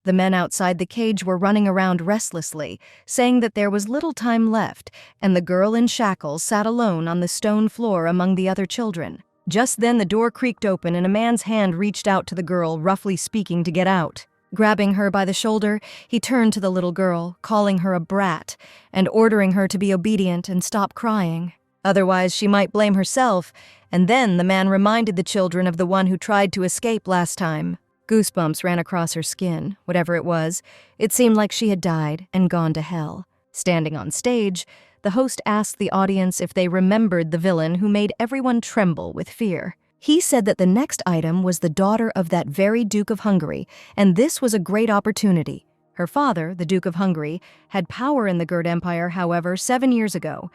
The men outside the cage were running around restlessly, saying that there was little time left, and the girl in shackles sat alone on the stone floor among the other children. Just then the door creaked open and a man's hand reached out to the girl, roughly speaking, to get out. Grabbing her by the shoulder, he turned to the little girl, calling her a brat, and ordering her to be obedient and stop crying. Otherwise, she might blame herself, and then the man reminded the children of the one who tried to escape last time. Goosebumps ran across her skin. Whatever it was, it seemed like she had died and gone to hell. Standing on stage, the host asked the audience if they remembered the villain who made everyone tremble with fear. He said that the next item was the daughter of that very Duke of Hungary, and this was a great opportunity. Her father, the Duke of Hungary, had power in the Gerd Empire, however, 7 years ago.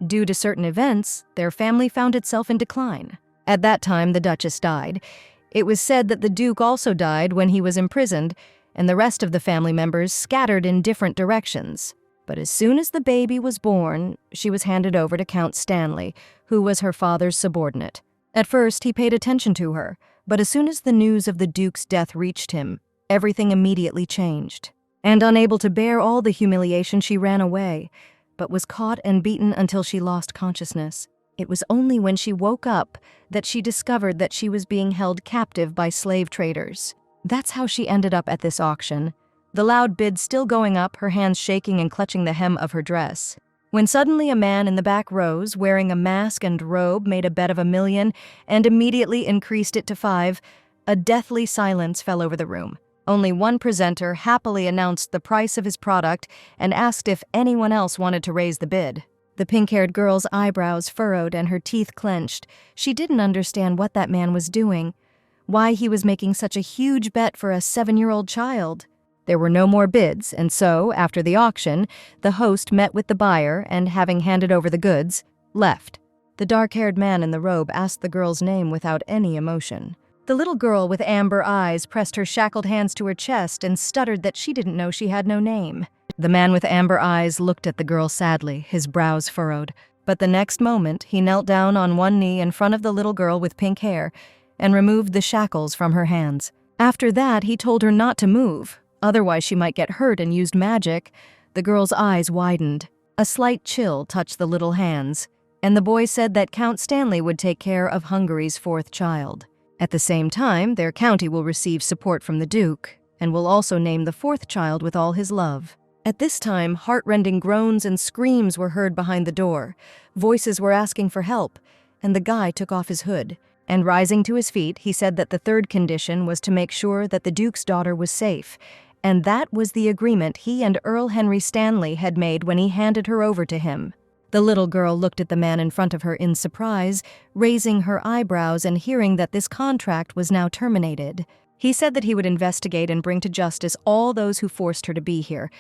Due to certain events, their family found itself in decline. At that time, the Duchess died. It was said that the Duke also died when he was imprisoned, and the rest of the family members scattered in different directions. But as soon as the baby was born, she was handed over to Count Stanley, who was her father's subordinate. At first, he paid attention to her, but as soon as the news of the Duke's death reached him, everything immediately changed. And unable to bear all the humiliation, she ran away, but was caught and beaten until she lost consciousness. It was only when she woke up that she discovered that she was being held captive by slave traders. That's how she ended up at this auction, the loud bid still going up, her hands shaking and clutching the hem of her dress. When suddenly a man in the back rose, wearing a mask and robe, made a bet of $1 million and immediately increased it to 5, a deathly silence fell over the room. Only one presenter happily announced the price of his product and asked if anyone else wanted to raise the bid. The pink-haired girl's eyebrows furrowed and her teeth clenched. She didn't understand what that man was doing, why he was making such a huge bet for a 7-year-old child. There were no more bids, and so, after the auction, the host met with the buyer and, having handed over the goods, left. The dark-haired man in the robe asked the girl's name without any emotion. The little girl with amber eyes pressed her shackled hands to her chest and stuttered that she didn't know she had no name. The man with amber eyes looked at the girl sadly, his brows furrowed. But the next moment, he knelt down on one knee in front of the little girl with pink hair and removed the shackles from her hands. After that, he told her not to move. Otherwise, she might get hurt, and used magic. The girl's eyes widened. A slight chill touched the little hands, and the boy said that Count Stanley would take care of Hungary's 4th child. At the same time, their county will receive support from the Duke, and will also name the 4th child with all his love. At this time, heart-rending groans and screams were heard behind the door. Voices were asking for help, and the guy took off his hood. And rising to his feet, he said that the 3rd condition was to make sure that the Duke's daughter was safe, and that was the agreement he and Earl Henry Stanley had made when he handed her over to him. The little girl looked at the man in front of her in surprise, raising her eyebrows and hearing that this contract was now terminated. He said that he would investigate and bring to justice all those who forced her to be here.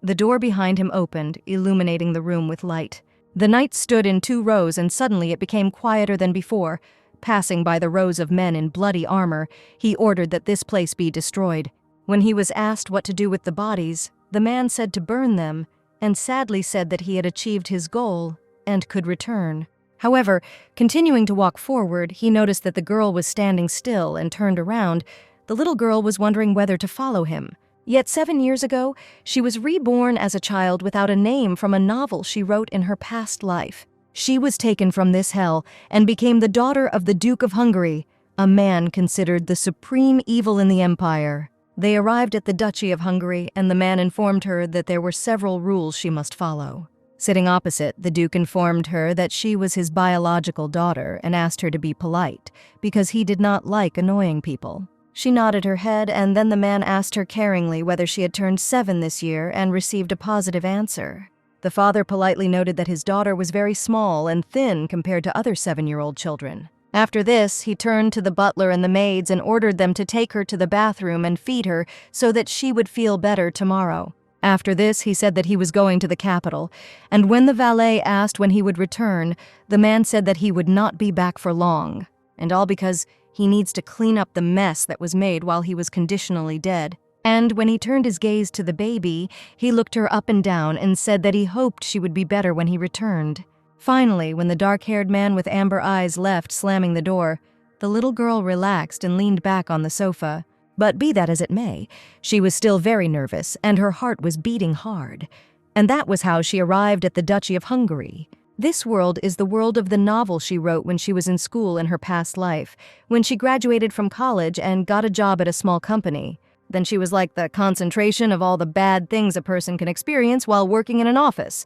The door behind him opened, illuminating the room with light. The knights stood in 2 rows, and suddenly it became quieter than before. Passing by the rows of men in bloody armor, he ordered that this place be destroyed. When he was asked what to do with the bodies, the man said to burn them, and sadly said that he had achieved his goal and could return. However, continuing to walk forward, he noticed that the girl was standing still and turned around. The little girl was wondering whether to follow him. Yet 7 years ago, she was reborn as a child without a name from a novel she wrote in her past life. She was taken from this hell and became the daughter of the Duke of Hungary, a man considered the supreme evil in the empire. They arrived at the Duchy of Hungary, and the man informed her that there were several rules she must follow. Sitting opposite, the Duke informed her that she was his biological daughter and asked her to be polite, because he did not like annoying people. She nodded her head, and then the man asked her caringly whether she had turned 7 this year and received a positive answer. The father politely noted that his daughter was very small and thin compared to other 7-year-old children. After this, he turned to the butler and the maids and ordered them to take her to the bathroom and feed her so that she would feel better tomorrow. After this, he said that he was going to the capital, and when the valet asked when he would return, the man said that he would not be back for long, and all because he needs to clean up the mess that was made while he was conditionally dead. And when he turned his gaze to the baby, he looked her up and down and said that he hoped she would be better when he returned. Finally, when the dark-haired man with amber eyes left, slamming the door, the little girl relaxed and leaned back on the sofa. But be that as it may, she was still very nervous, and her heart was beating hard. And that was how she arrived at the Duchy of Hungary. This world is the world of the novel she wrote when she was in school in her past life, when she graduated from college and got a job at a small company. Then she was like the concentration of all the bad things a person can experience while working in an office.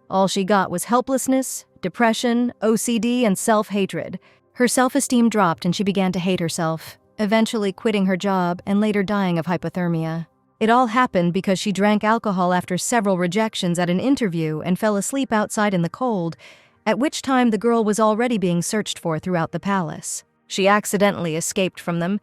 All she got was helplessness, depression, OCD, and self-hatred. Her self-esteem dropped and she began to hate herself, eventually quitting her job and later dying of hypothermia. It all happened because she drank alcohol after several rejections at an interview and fell asleep outside in the cold, at which time the girl was already being searched for throughout the palace. She accidentally escaped from them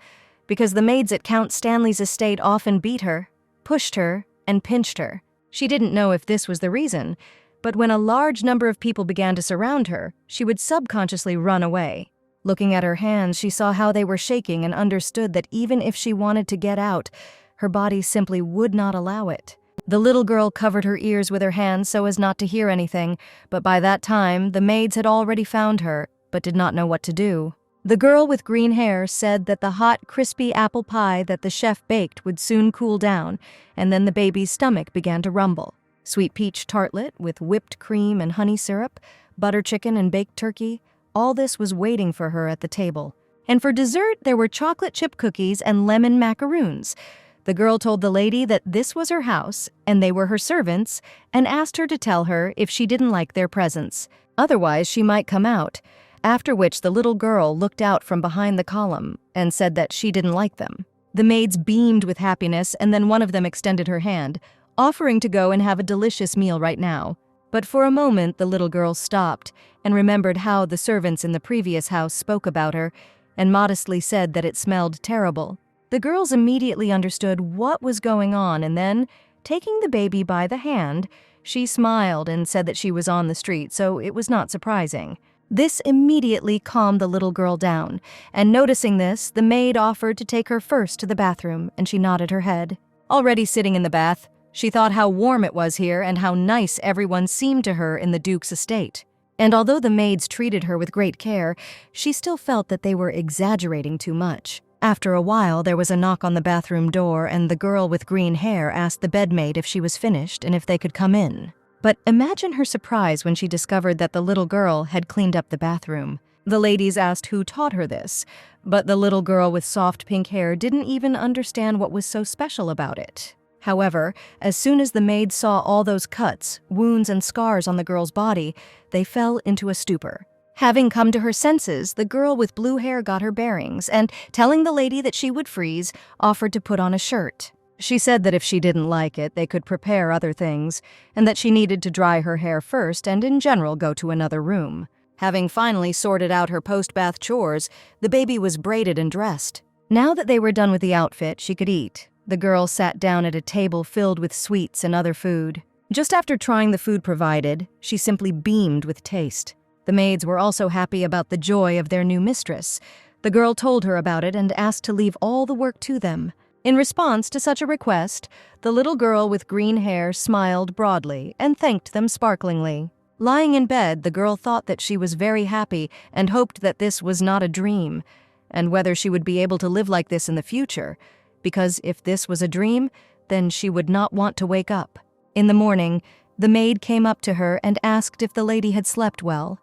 because the maids at Count Stanley's estate often beat her, pushed her, and pinched her. She didn't know if this was the reason, but when a large number of people began to surround her, she would subconsciously run away. Looking at her hands, she saw how they were shaking and understood that even if she wanted to get out, her body simply would not allow it. The little girl covered her ears with her hands so as not to hear anything, but by that time, the maids had already found her, but did not know what to do. The girl with green hair said that the hot, crispy apple pie that the chef baked would soon cool down, and then the baby's stomach began to rumble. Sweet peach tartlet with whipped cream and honey syrup, butter chicken and baked turkey, all this was waiting for her at the table. And for dessert, there were chocolate chip cookies and lemon macaroons. The girl told the lady that this was her house, and they were her servants, and asked her to tell her if she didn't like their presents. Otherwise, she might come out. After which, the little girl looked out from behind the column and said that she didn't like them. The maids beamed with happiness, and then one of them extended her hand, offering to go and have a delicious meal right now. But for a moment, the little girl stopped and remembered how the servants in the previous house spoke about her, and modestly said that it smelled terrible. The girls immediately understood what was going on, and then, taking the baby by the hand, she smiled and said that she was on the street, so it was not surprising. This immediately calmed the little girl down, and noticing this, the maid offered to take her first to the bathroom, and she nodded her head. Already sitting in the bath, she thought how warm it was here and how nice everyone seemed to her in the Duke's estate. And although the maids treated her with great care, she still felt that they were exaggerating too much. After a while, there was a knock on the bathroom door, and the girl with green hair asked the bedmaid if she was finished and if they could come in. But imagine her surprise when she discovered that the little girl had cleaned up the bathroom. The ladies asked who taught her this, but the little girl with soft pink hair didn't even understand what was so special about it. However, as soon as the maids saw all those cuts, wounds, and scars on the girl's body, they fell into a stupor. Having come to her senses, the girl with blue hair got her bearings and, telling the lady that she would freeze, offered to put on a shirt. She said that if she didn't like it, they could prepare other things, and that she needed to dry her hair first and in general go to another room. Having finally sorted out her post-bath chores, the baby was braided and dressed. Now that they were done with the outfit, she could eat. The girl sat down at a table filled with sweets and other food. Just after trying the food provided, she simply beamed with taste. The maids were also happy about the joy of their new mistress. The girl told her about it and asked to leave all the work to them. In response to such a request, the little girl with green hair smiled broadly and thanked them sparklingly. Lying in bed, the girl thought that she was very happy and hoped that this was not a dream, and whether she would be able to live like this in the future, because if this was a dream, then she would not want to wake up. In the morning, the maid came up to her and asked if the lady had slept well.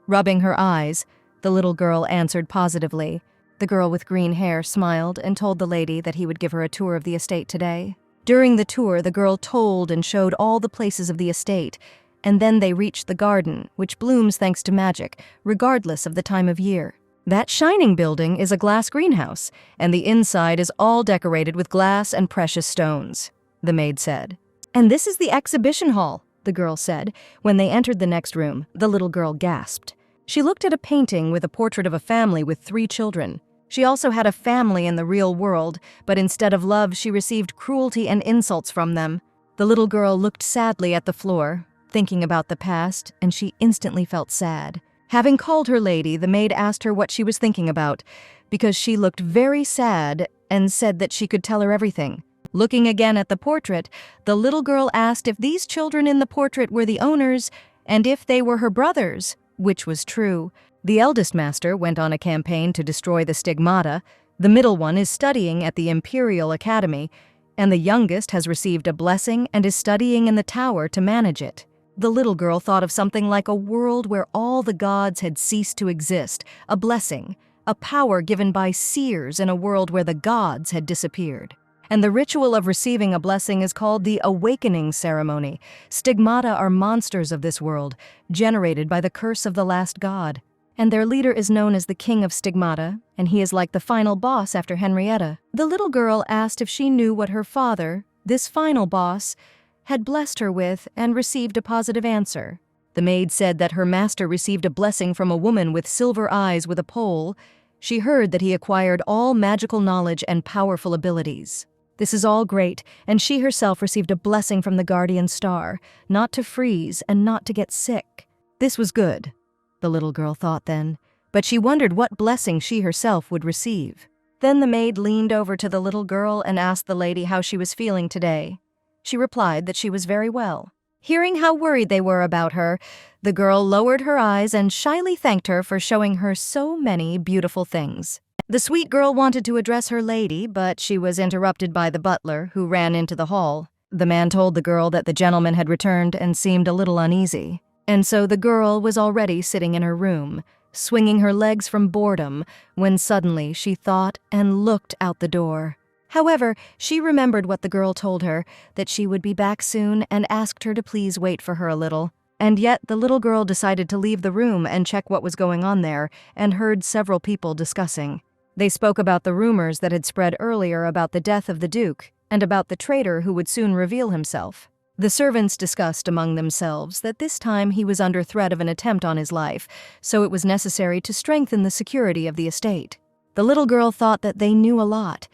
Rubbing her eyes, the little girl answered positively. The girl with green hair smiled and told the lady that he would give her a tour of the estate today. During the tour, the girl told and showed all the places of the estate, and then they reached the garden, which blooms thanks to magic, regardless of the time of year. That shining building is a glass greenhouse, and the inside is all decorated with glass and precious stones, the maid said. And this is the exhibition hall, the girl said. When they entered the next room, the little girl gasped. She looked at a painting with a portrait of a family with 3 children. She also had a family in the real world, but instead of love, she received cruelty and insults from them. The little girl looked sadly at the floor, thinking about the past, and she instantly felt sad. Having called her lady, the maid asked her what she was thinking about, because she looked very sad and said that she could tell her everything. Looking again at the portrait, the little girl asked if these children in the portrait were the owners and if they were her brothers, which was true. The eldest master went on a campaign to destroy the stigmata, The middle one is studying at the Imperial Academy, and the youngest has received a blessing and is studying in the tower to manage it. The little girl thought of something like a world where all the gods had ceased to exist, a blessing, a power given by seers in a world where the gods had disappeared. And the ritual of receiving a blessing is called the awakening ceremony. Stigmata are monsters of this world, generated by the curse of the last god. And their leader is known as the King of Stigmata, and he is like the final boss after Henrietta. The little girl asked if she knew what her father, this final boss, had blessed her with and received a positive answer. The maid said that her master received a blessing from a woman with silver eyes with a pole. She heard that he acquired all magical knowledge and powerful abilities. This is all great, and she herself received a blessing from the guardian star, not to freeze and not to get sick. This was good, the little girl thought then, but she wondered what blessing she herself would receive. Then the maid leaned over to the little girl and asked the lady how she was feeling today. She replied that she was very well. Hearing how worried they were about her, the girl lowered her eyes and shyly thanked her for showing her so many beautiful things. The sweet girl wanted to address her lady, but she was interrupted by the butler, who ran into the hall. The man told the girl that the gentleman had returned and seemed a little uneasy. And so the girl was already sitting in her room, swinging her legs from boredom, when suddenly she thought and looked out the door. However, she remembered what the girl told her, that she would be back soon, and asked her to please wait for her a little. And yet the little girl decided to leave the room and check what was going on there, and heard several people discussing. They spoke about the rumors that had spread earlier about the death of the Duke, and about the traitor who would soon reveal himself. The servants discussed among themselves that this time he was under threat of an attempt on his life, so it was necessary to strengthen the security of the estate. The little girl thought that they knew a lot,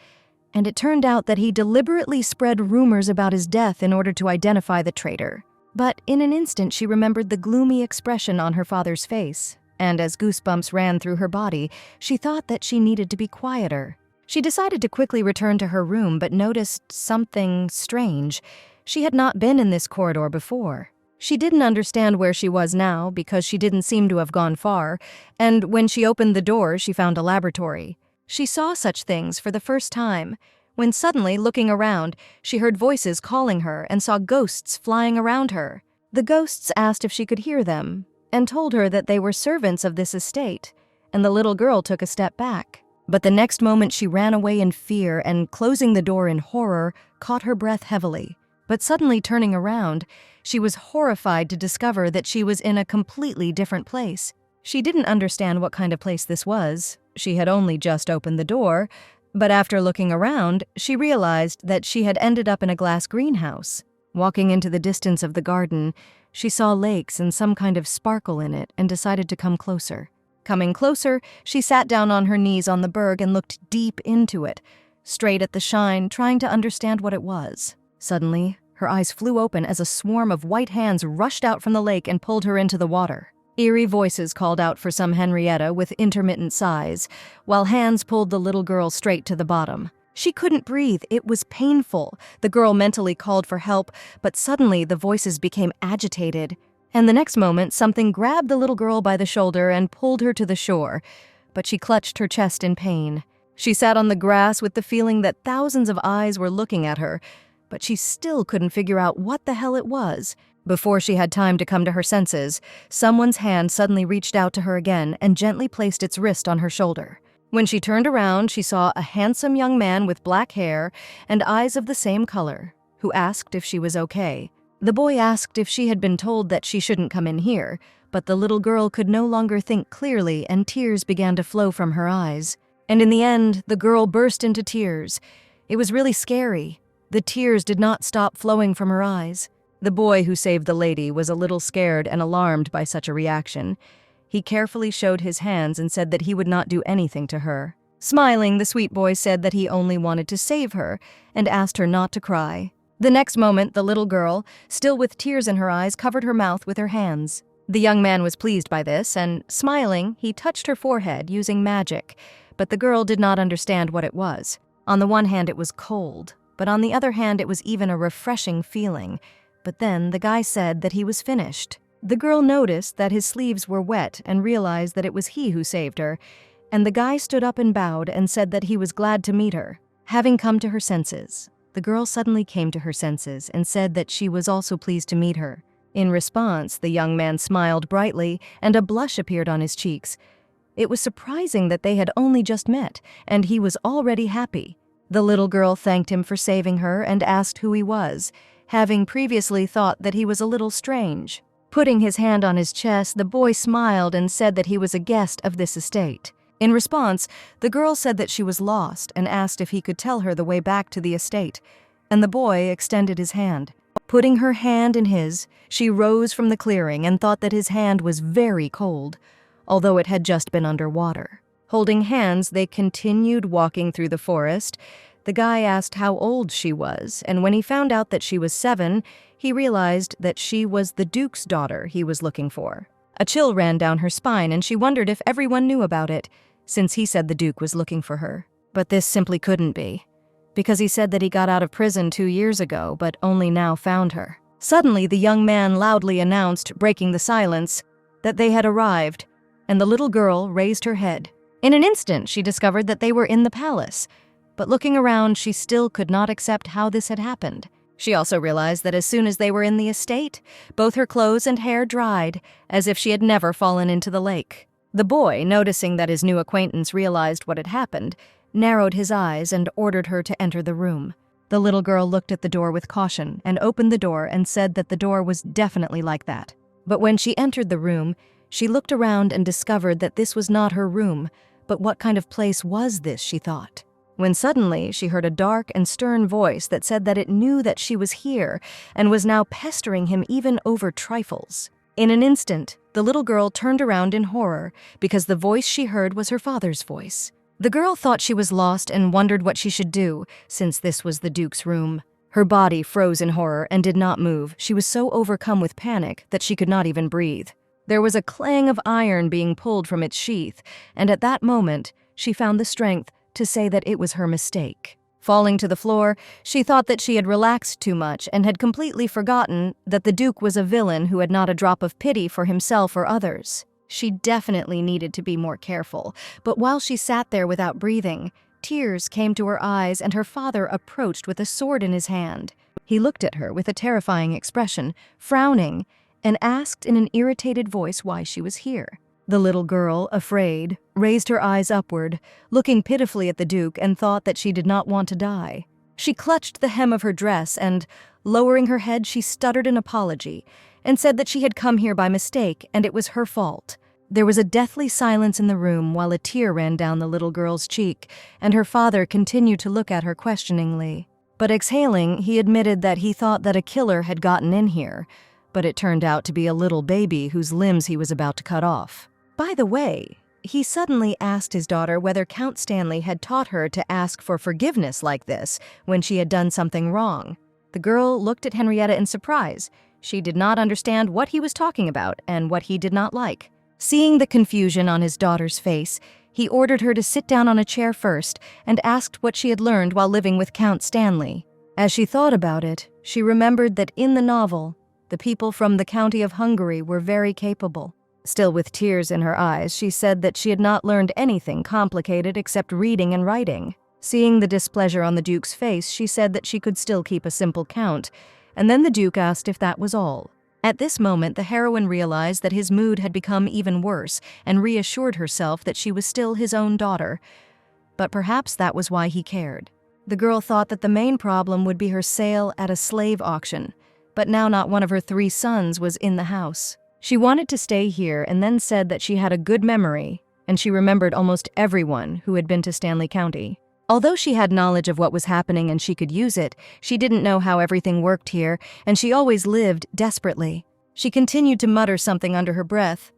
and it turned out that he deliberately spread rumors about his death in order to identify the traitor. But in an instant she remembered the gloomy expression on her father's face, and as goosebumps ran through her body, she thought that she needed to be quieter. She decided to quickly return to her room, but noticed something strange. She had not been in this corridor before. She didn't understand where she was now because she didn't seem to have gone far, and when she opened the door, she found a laboratory. She saw such things for the first time, when suddenly, looking around, she heard voices calling her and saw ghosts flying around her. The ghosts asked if she could hear them, and told her that they were servants of this estate, and the little girl took a step back. But the next moment she ran away in fear and, closing the door in horror, caught her breath heavily. But suddenly turning around, she was horrified to discover that she was in a completely different place. She didn't understand what kind of place this was. She had only just opened the door, but after looking around, she realized that she had ended up in a glass greenhouse. Walking into the distance of the garden, she saw lakes and some kind of sparkle in it and decided to come closer. Coming closer, she sat down on her knees on the berg and looked deep into it, straight at the shine, trying to understand what it was. Suddenly, her eyes flew open as a swarm of white hands rushed out from the lake and pulled her into the water. Eerie voices called out for some Henrietta with intermittent sighs, while hands pulled the little girl straight to the bottom. She couldn't breathe. It was painful. The girl mentally called for help, but suddenly the voices became agitated. And the next moment, something grabbed the little girl by the shoulder and pulled her to the shore, but she clutched her chest in pain. She sat on the grass with the feeling that thousands of eyes were looking at her, but she still couldn't figure out what the hell it was. Before she had time to come to her senses, someone's hand suddenly reached out to her again and gently placed its wrist on her shoulder. When she turned around, she saw a handsome young man with black hair and eyes of the same color, who asked if she was okay. The boy asked if she had been told that she shouldn't come in here, but the little girl could no longer think clearly and tears began to flow from her eyes. And in the end, the girl burst into tears. It was really scary. The tears did not stop flowing from her eyes. The boy who saved the lady was a little scared and alarmed by such a reaction. He carefully showed his hands and said that he would not do anything to her. Smiling, the sweet boy said that he only wanted to save her and asked her not to cry. The next moment, the little girl, still with tears in her eyes, covered her mouth with her hands. The young man was pleased by this, and, smiling, he touched her forehead using magic, but the girl did not understand what it was. On the one hand, it was cold, but on the other hand, it was even a refreshing feeling. But then the guy said that he was finished. The girl noticed that his sleeves were wet and realized that it was he who saved her, and the guy stood up and bowed and said that he was glad to meet her. Having come to her senses, the girl suddenly came to her senses and said that she was also pleased to meet her. In response, the young man smiled brightly, and a blush appeared on his cheeks. It was surprising that they had only just met, and he was already happy. The little girl thanked him for saving her and asked who he was, having previously thought that he was a little strange. Putting his hand on his chest, the boy smiled and said that he was a guest of this estate. In response, the girl said that she was lost and asked if he could tell her the way back to the estate, and the boy extended his hand. Putting her hand in his, she rose from the clearing and thought that his hand was very cold, although it had just been under water. Holding hands, they continued walking through the forest. The guy asked how old she was, and when he found out that she was 7, he realized that she was the Duke's daughter he was looking for. A chill ran down her spine, and she wondered if everyone knew about it, since he said the Duke was looking for her. But this simply couldn't be, because he said that he got out of prison 2 years ago, but only now found her. Suddenly, the young man loudly announced, breaking the silence, that they had arrived, and the little girl raised her head. In an instant, she discovered that they were in the palace, but looking around, she still could not accept how this had happened. She also realized that as soon as they were in the estate, both her clothes and hair dried, as if she had never fallen into the lake. The boy, noticing that his new acquaintance realized what had happened, narrowed his eyes and ordered her to enter the room. The little girl looked at the door with caution and opened the door and said that the door was definitely like that. But when she entered the room, she looked around and discovered that this was not her room, but what kind of place was this, she thought? When suddenly she heard a dark and stern voice that said that it knew that she was here and was now pestering him even over trifles. In an instant, the little girl turned around in horror because the voice she heard was her father's voice. The girl thought she was lost and wondered what she should do, since this was the Duke's room. Her body froze in horror and did not move. She was so overcome with panic that she could not even breathe. There was a clang of iron being pulled from its sheath, and at that moment, she found the strength to say that it was her mistake. Falling to the floor, she thought that she had relaxed too much and had completely forgotten that the Duke was a villain who had not a drop of pity for himself or others. She definitely needed to be more careful, but while she sat there without breathing, tears came to her eyes and her father approached with a sword in his hand. He looked at her with a terrifying expression, frowning, and asked in an irritated voice why she was here. The little girl, afraid, raised her eyes upward, looking pitifully at the Duke, and thought that she did not want to die. She clutched the hem of her dress and, lowering her head, she stuttered an apology and said that she had come here by mistake and it was her fault. There was a deathly silence in the room while a tear ran down the little girl's cheek, and her father continued to look at her questioningly. But exhaling, he admitted that he thought that a killer had gotten in here, but it turned out to be a little baby whose limbs he was about to cut off. By the way, he suddenly asked his daughter whether Count Stanley had taught her to ask for forgiveness like this when she had done something wrong. The girl looked at Henrietta in surprise. She did not understand what he was talking about and what he did not like. Seeing the confusion on his daughter's face, he ordered her to sit down on a chair first and asked what she had learned while living with Count Stanley. As she thought about it, she remembered that in the novel, the people from the county of Hungary were very capable. Still with tears in her eyes, she said that she had not learned anything complicated except reading and writing. Seeing the displeasure on the Duke's face, she said that she could still keep a simple count, and then the Duke asked if that was all. At this moment, the heroine realized that his mood had become even worse and reassured herself that she was still his own daughter. But perhaps that was why he cared. The girl thought that the main problem would be her sale at a slave auction, but now not one of her 3 sons was in the house. She wanted to stay here and then said that she had a good memory, and she remembered almost everyone who had been to Stanley County. Although she had knowledge of what was happening and she could use it, she didn't know how everything worked here, and she always lived desperately. She continued to mutter something under her breath,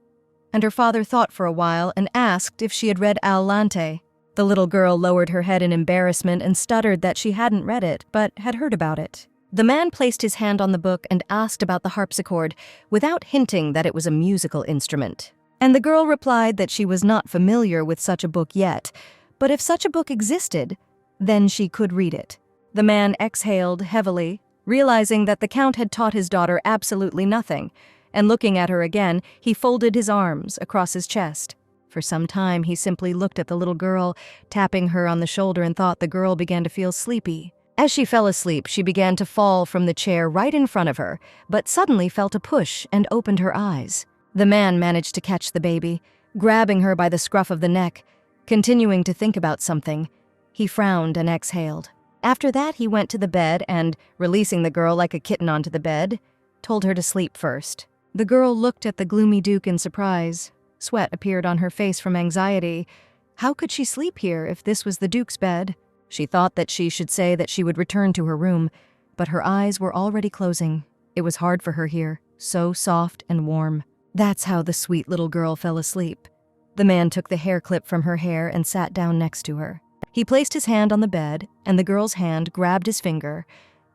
and her father thought for a while and asked if she had read Aulante. The little girl lowered her head in embarrassment and stuttered that she hadn't read it, but had heard about it. The man placed his hand on the book and asked about the harpsichord, without hinting that it was a musical instrument. And the girl replied that she was not familiar with such a book yet, but if such a book existed, then she could read it. The man exhaled heavily, realizing that the Count had taught his daughter absolutely nothing, and looking at her again, he folded his arms across his chest. For some time, he simply looked at the little girl, tapping her on the shoulder, and thought the girl began to feel sleepy. As she fell asleep, she began to fall from the chair right in front of her, but suddenly felt a push and opened her eyes. The man managed to catch the baby, grabbing her by the scruff of the neck. Continuing to think about something, he frowned and exhaled. After that, he went to the bed and, releasing the girl like a kitten onto the bed, told her to sleep first. The girl looked at the gloomy Duke in surprise. Sweat appeared on her face from anxiety. How could she sleep here if this was the Duke's bed? She thought that she should say that she would return to her room, but her eyes were already closing. It was hard for her here, so soft and warm. That's how the sweet little girl fell asleep. The man took the hair clip from her hair and sat down next to her. He placed his hand on the bed, and the girl's hand grabbed his finger.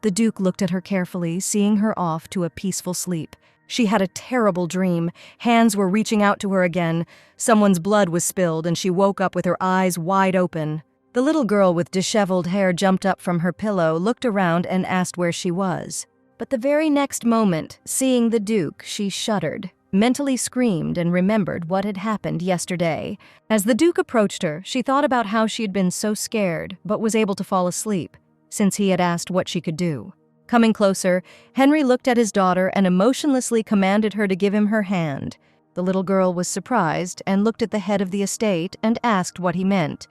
The Duke looked at her carefully, seeing her off to a peaceful sleep. She had a terrible dream. Hands were reaching out to her again. Someone's blood was spilled, and she woke up with her eyes wide open. The little girl with disheveled hair jumped up from her pillow, looked around, and asked where she was. But the very next moment, seeing the Duke, she shuddered, mentally screamed, and remembered what had happened yesterday. As the Duke approached her, she thought about how she had been so scared, but was able to fall asleep, since he had asked what she could do. Coming closer, Henry looked at his daughter and emotionlessly commanded her to give him her hand. The little girl was surprised and looked at the head of the estate and asked what he meant.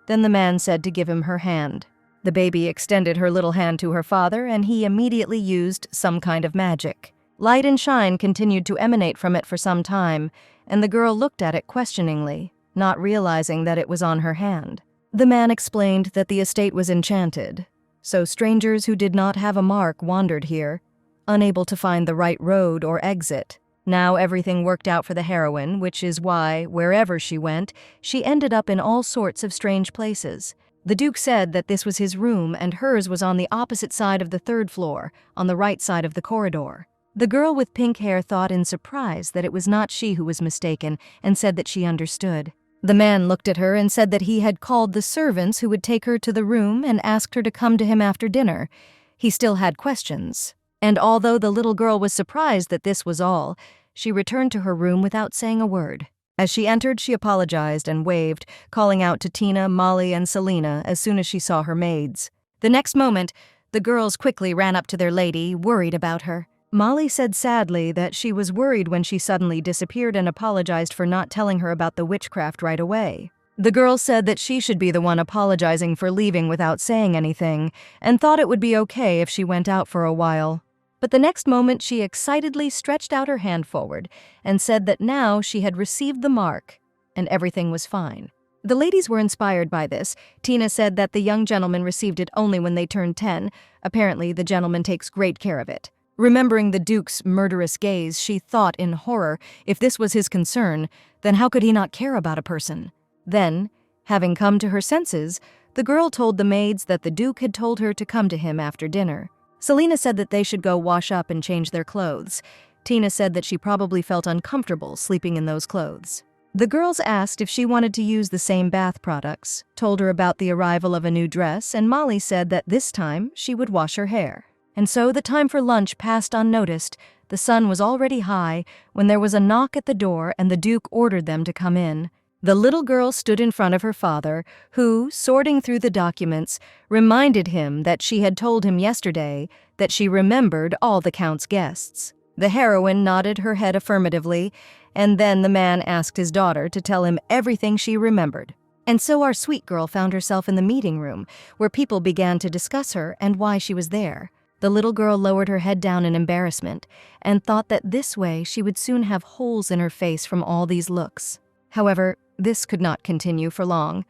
Then the man said to give him her hand. The baby extended her little hand to her father, and he immediately used some kind of magic. Light and shine continued to emanate from it for some time, and the girl looked at it questioningly, not realizing that it was on her hand. The man explained that the estate was enchanted, so strangers who did not have a mark wandered here, unable to find the right road or exit. Now everything worked out for the heroine, which is why, wherever she went, she ended up in all sorts of strange places. The Duke said that this was his room and hers was on the opposite side of the third floor, on the right side of the corridor. The girl with pink hair thought in surprise that it was not she who was mistaken and said that she understood. The man looked at her and said that he had called the servants who would take her to the room and asked her to come to him after dinner. He still had questions. And although the little girl was surprised that this was all, she returned to her room without saying a word. As she entered, she apologized and waved, calling out to Tina, Molly, and Selena as soon as she saw her maids. The next moment, the girls quickly ran up to their lady, worried about her. Molly said sadly that she was worried when she suddenly disappeared and apologized for not telling her about the witchcraft right away. The girl said that she should be the one apologizing for leaving without saying anything, and thought it would be okay if she went out for a while. But the next moment she excitedly stretched out her hand forward and said that now she had received the mark, and everything was fine. The ladies were inspired by this. Tina said that the young gentleman received it only when they turned 10. Apparently, the gentleman takes great care of it. Remembering the Duke's murderous gaze, she thought in horror, if this was his concern, then how could he not care about a person? Then, having come to her senses, the girl told the maids that the Duke had told her to come to him after dinner. Selena said that they should go wash up and change their clothes. Tina said that she probably felt uncomfortable sleeping in those clothes. The girls asked if she wanted to use the same bath products, told her about the arrival of a new dress, and Molly said that this time she would wash her hair. And so the time for lunch passed unnoticed. The sun was already high when there was a knock at the door and the Duke ordered them to come in. The little girl stood in front of her father, who, sorting through the documents, reminded him that she had told him yesterday that she remembered all the Count's guests. The heroine nodded her head affirmatively, and then the man asked his daughter to tell him everything she remembered. And so our sweet girl found herself in the meeting room, where people began to discuss her and why she was there. The little girl lowered her head down in embarrassment and thought that this way she would soon have holes in her face from all these looks. However, this could not continue for long.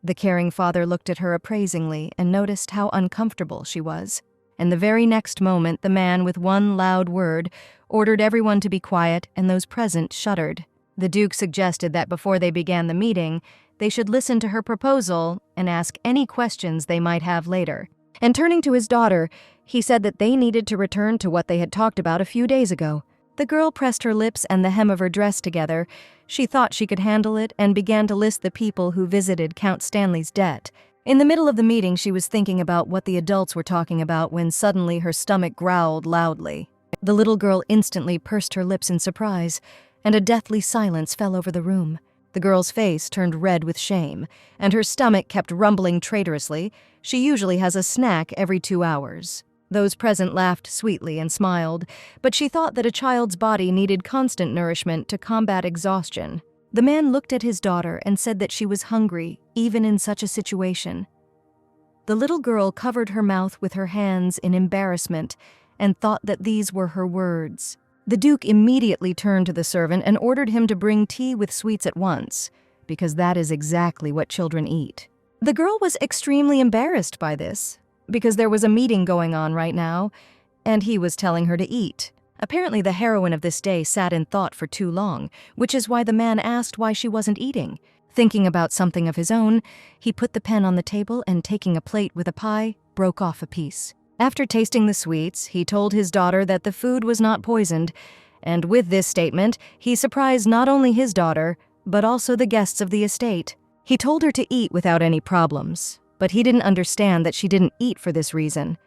The caring father looked at her appraisingly and noticed how uncomfortable she was. And the very next moment, the man, with one loud word, ordered everyone to be quiet, and those present shuddered. The Duke suggested that before they began the meeting, they should listen to her proposal and ask any questions they might have later. And turning to his daughter, he said that they needed to return to what they had talked about a few days ago. The girl pressed her lips and the hem of her dress together. She thought she could handle it and began to list the people who visited Count Stanley's debt. In the middle of the meeting, she was thinking about what the adults were talking about when suddenly her stomach growled loudly. The little girl instantly pursed her lips in surprise, and a deathly silence fell over the room. The girl's face turned red with shame, and her stomach kept rumbling traitorously. She usually has a snack every 2 hours. Those present laughed sweetly and smiled, but she thought that a child's body needed constant nourishment to combat exhaustion. The man looked at his daughter and said that she was hungry, even in such a situation. The little girl covered her mouth with her hands in embarrassment and thought that these were her words. The Duke immediately turned to the servant and ordered him to bring tea with sweets at once, because that is exactly what children eat. The girl was extremely embarrassed by this, because there was a meeting going on right now, and he was telling her to eat. Apparently the heroine of this day sat in thought for too long, which is why the man asked why she wasn't eating. Thinking about something of his own, he put the pen on the table and, taking a plate with a pie, broke off a piece. After tasting the sweets, he told his daughter that the food was not poisoned, and with this statement, he surprised not only his daughter, but also the guests of the estate. He told her to eat without any problems, but he didn't understand that she didn't eat for this reason.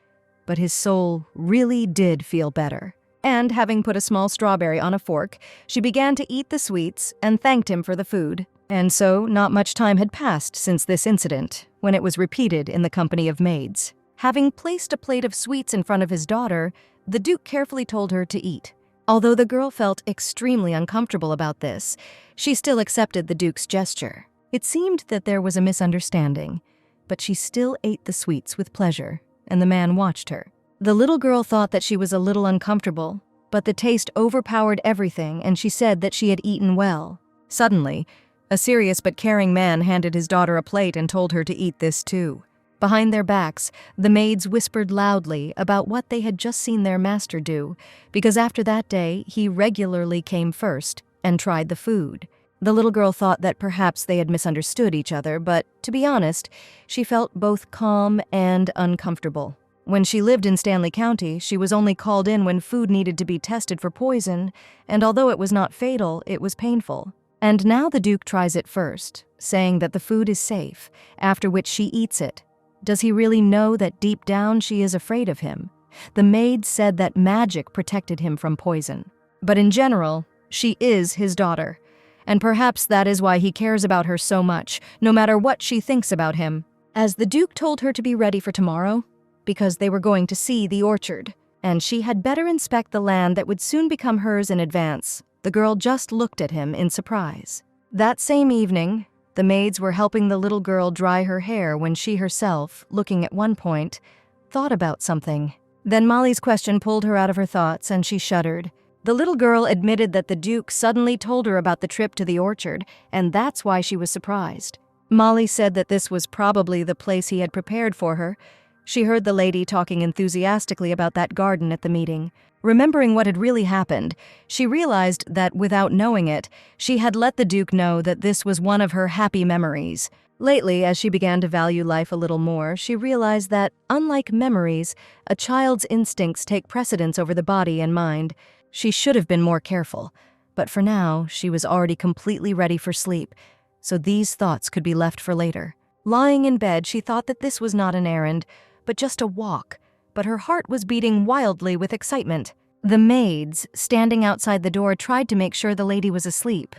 But his soul really did feel better. And having put a small strawberry on a fork, she began to eat the sweets and thanked him for the food. And so, not much time had passed since this incident, when it was repeated in the company of maids. Having placed a plate of sweets in front of his daughter, the Duke carefully told her to eat. Although the girl felt extremely uncomfortable about this, she still accepted the Duke's gesture. It seemed that there was a misunderstanding, but she still ate the sweets with pleasure, and the man watched her. The little girl thought that she was a little uncomfortable, but the taste overpowered everything, and she said that she had eaten well. Suddenly, a serious but caring man handed his daughter a plate and told her to eat this too. Behind their backs, the maids whispered loudly about what they had just seen their master do, because after that day, he regularly came first and tried the food. The little girl thought that perhaps they had misunderstood each other, but, to be honest, she felt both calm and uncomfortable. When she lived in Stanley County, she was only called in when food needed to be tested for poison, and although it was not fatal, it was painful. And now the Duke tries it first, saying that the food is safe, after which she eats it. Does he really know that deep down she is afraid of him? The maid said that magic protected him from poison. But in general, she is his daughter, and perhaps that is why he cares about her so much, no matter what she thinks about him. As the Duke told her to be ready for tomorrow, because they were going to see the orchard, and she had better inspect the land that would soon become hers in advance, the girl just looked at him in surprise. That same evening, the maids were helping the little girl dry her hair when she herself, looking at one point, thought about something. Then Molly's question pulled her out of her thoughts, and she shuddered. The little girl admitted that the Duke suddenly told her about the trip to the orchard, and that's why she was surprised. Molly said that this was probably the place he had prepared for her. She heard the lady talking enthusiastically about that garden at the meeting. Remembering what had really happened, she realized that, without knowing it, she had let the Duke know that this was one of her happy memories. Lately, as she began to value life a little more, she realized that, unlike memories, a child's instincts take precedence over the body and mind. She should have been more careful, but for now, she was already completely ready for sleep, so these thoughts could be left for later. Lying in bed, she thought that this was not an errand, but just a walk, but her heart was beating wildly with excitement. The maids, standing outside the door, tried to make sure the lady was asleep.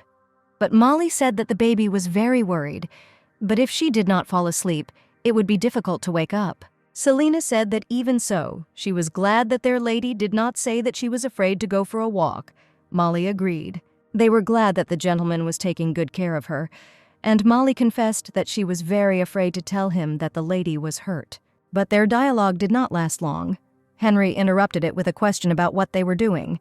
But Molly said that the baby was very worried, but if she did not fall asleep, it would be difficult to wake up. Selena said that even so, she was glad that their lady did not say that she was afraid to go for a walk. Molly agreed. They were glad that the gentleman was taking good care of her, and Molly confessed that she was very afraid to tell him that the lady was hurt. But their dialogue did not last long. Henry interrupted it with a question about what they were doing.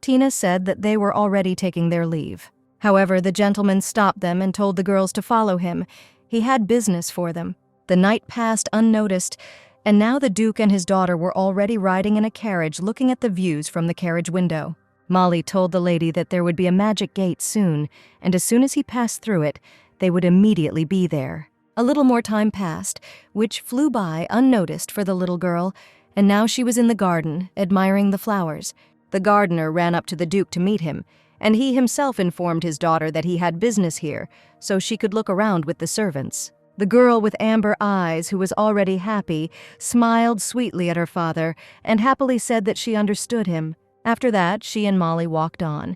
Tina said that they were already taking their leave. However, the gentleman stopped them and told the girls to follow him. He had business for them. The night passed unnoticed, and now the Duke and his daughter were already riding in a carriage looking at the views from the carriage window. Molly told the lady that there would be a magic gate soon, and as soon as he passed through it, they would immediately be there. A little more time passed, which flew by unnoticed for the little girl, and now she was in the garden, admiring the flowers. The gardener ran up to the Duke to meet him, and he himself informed his daughter that he had business here, so she could look around with the servants. The girl with amber eyes, who was already happy, smiled sweetly at her father, and happily said that she understood him. After that, she and Molly walked on,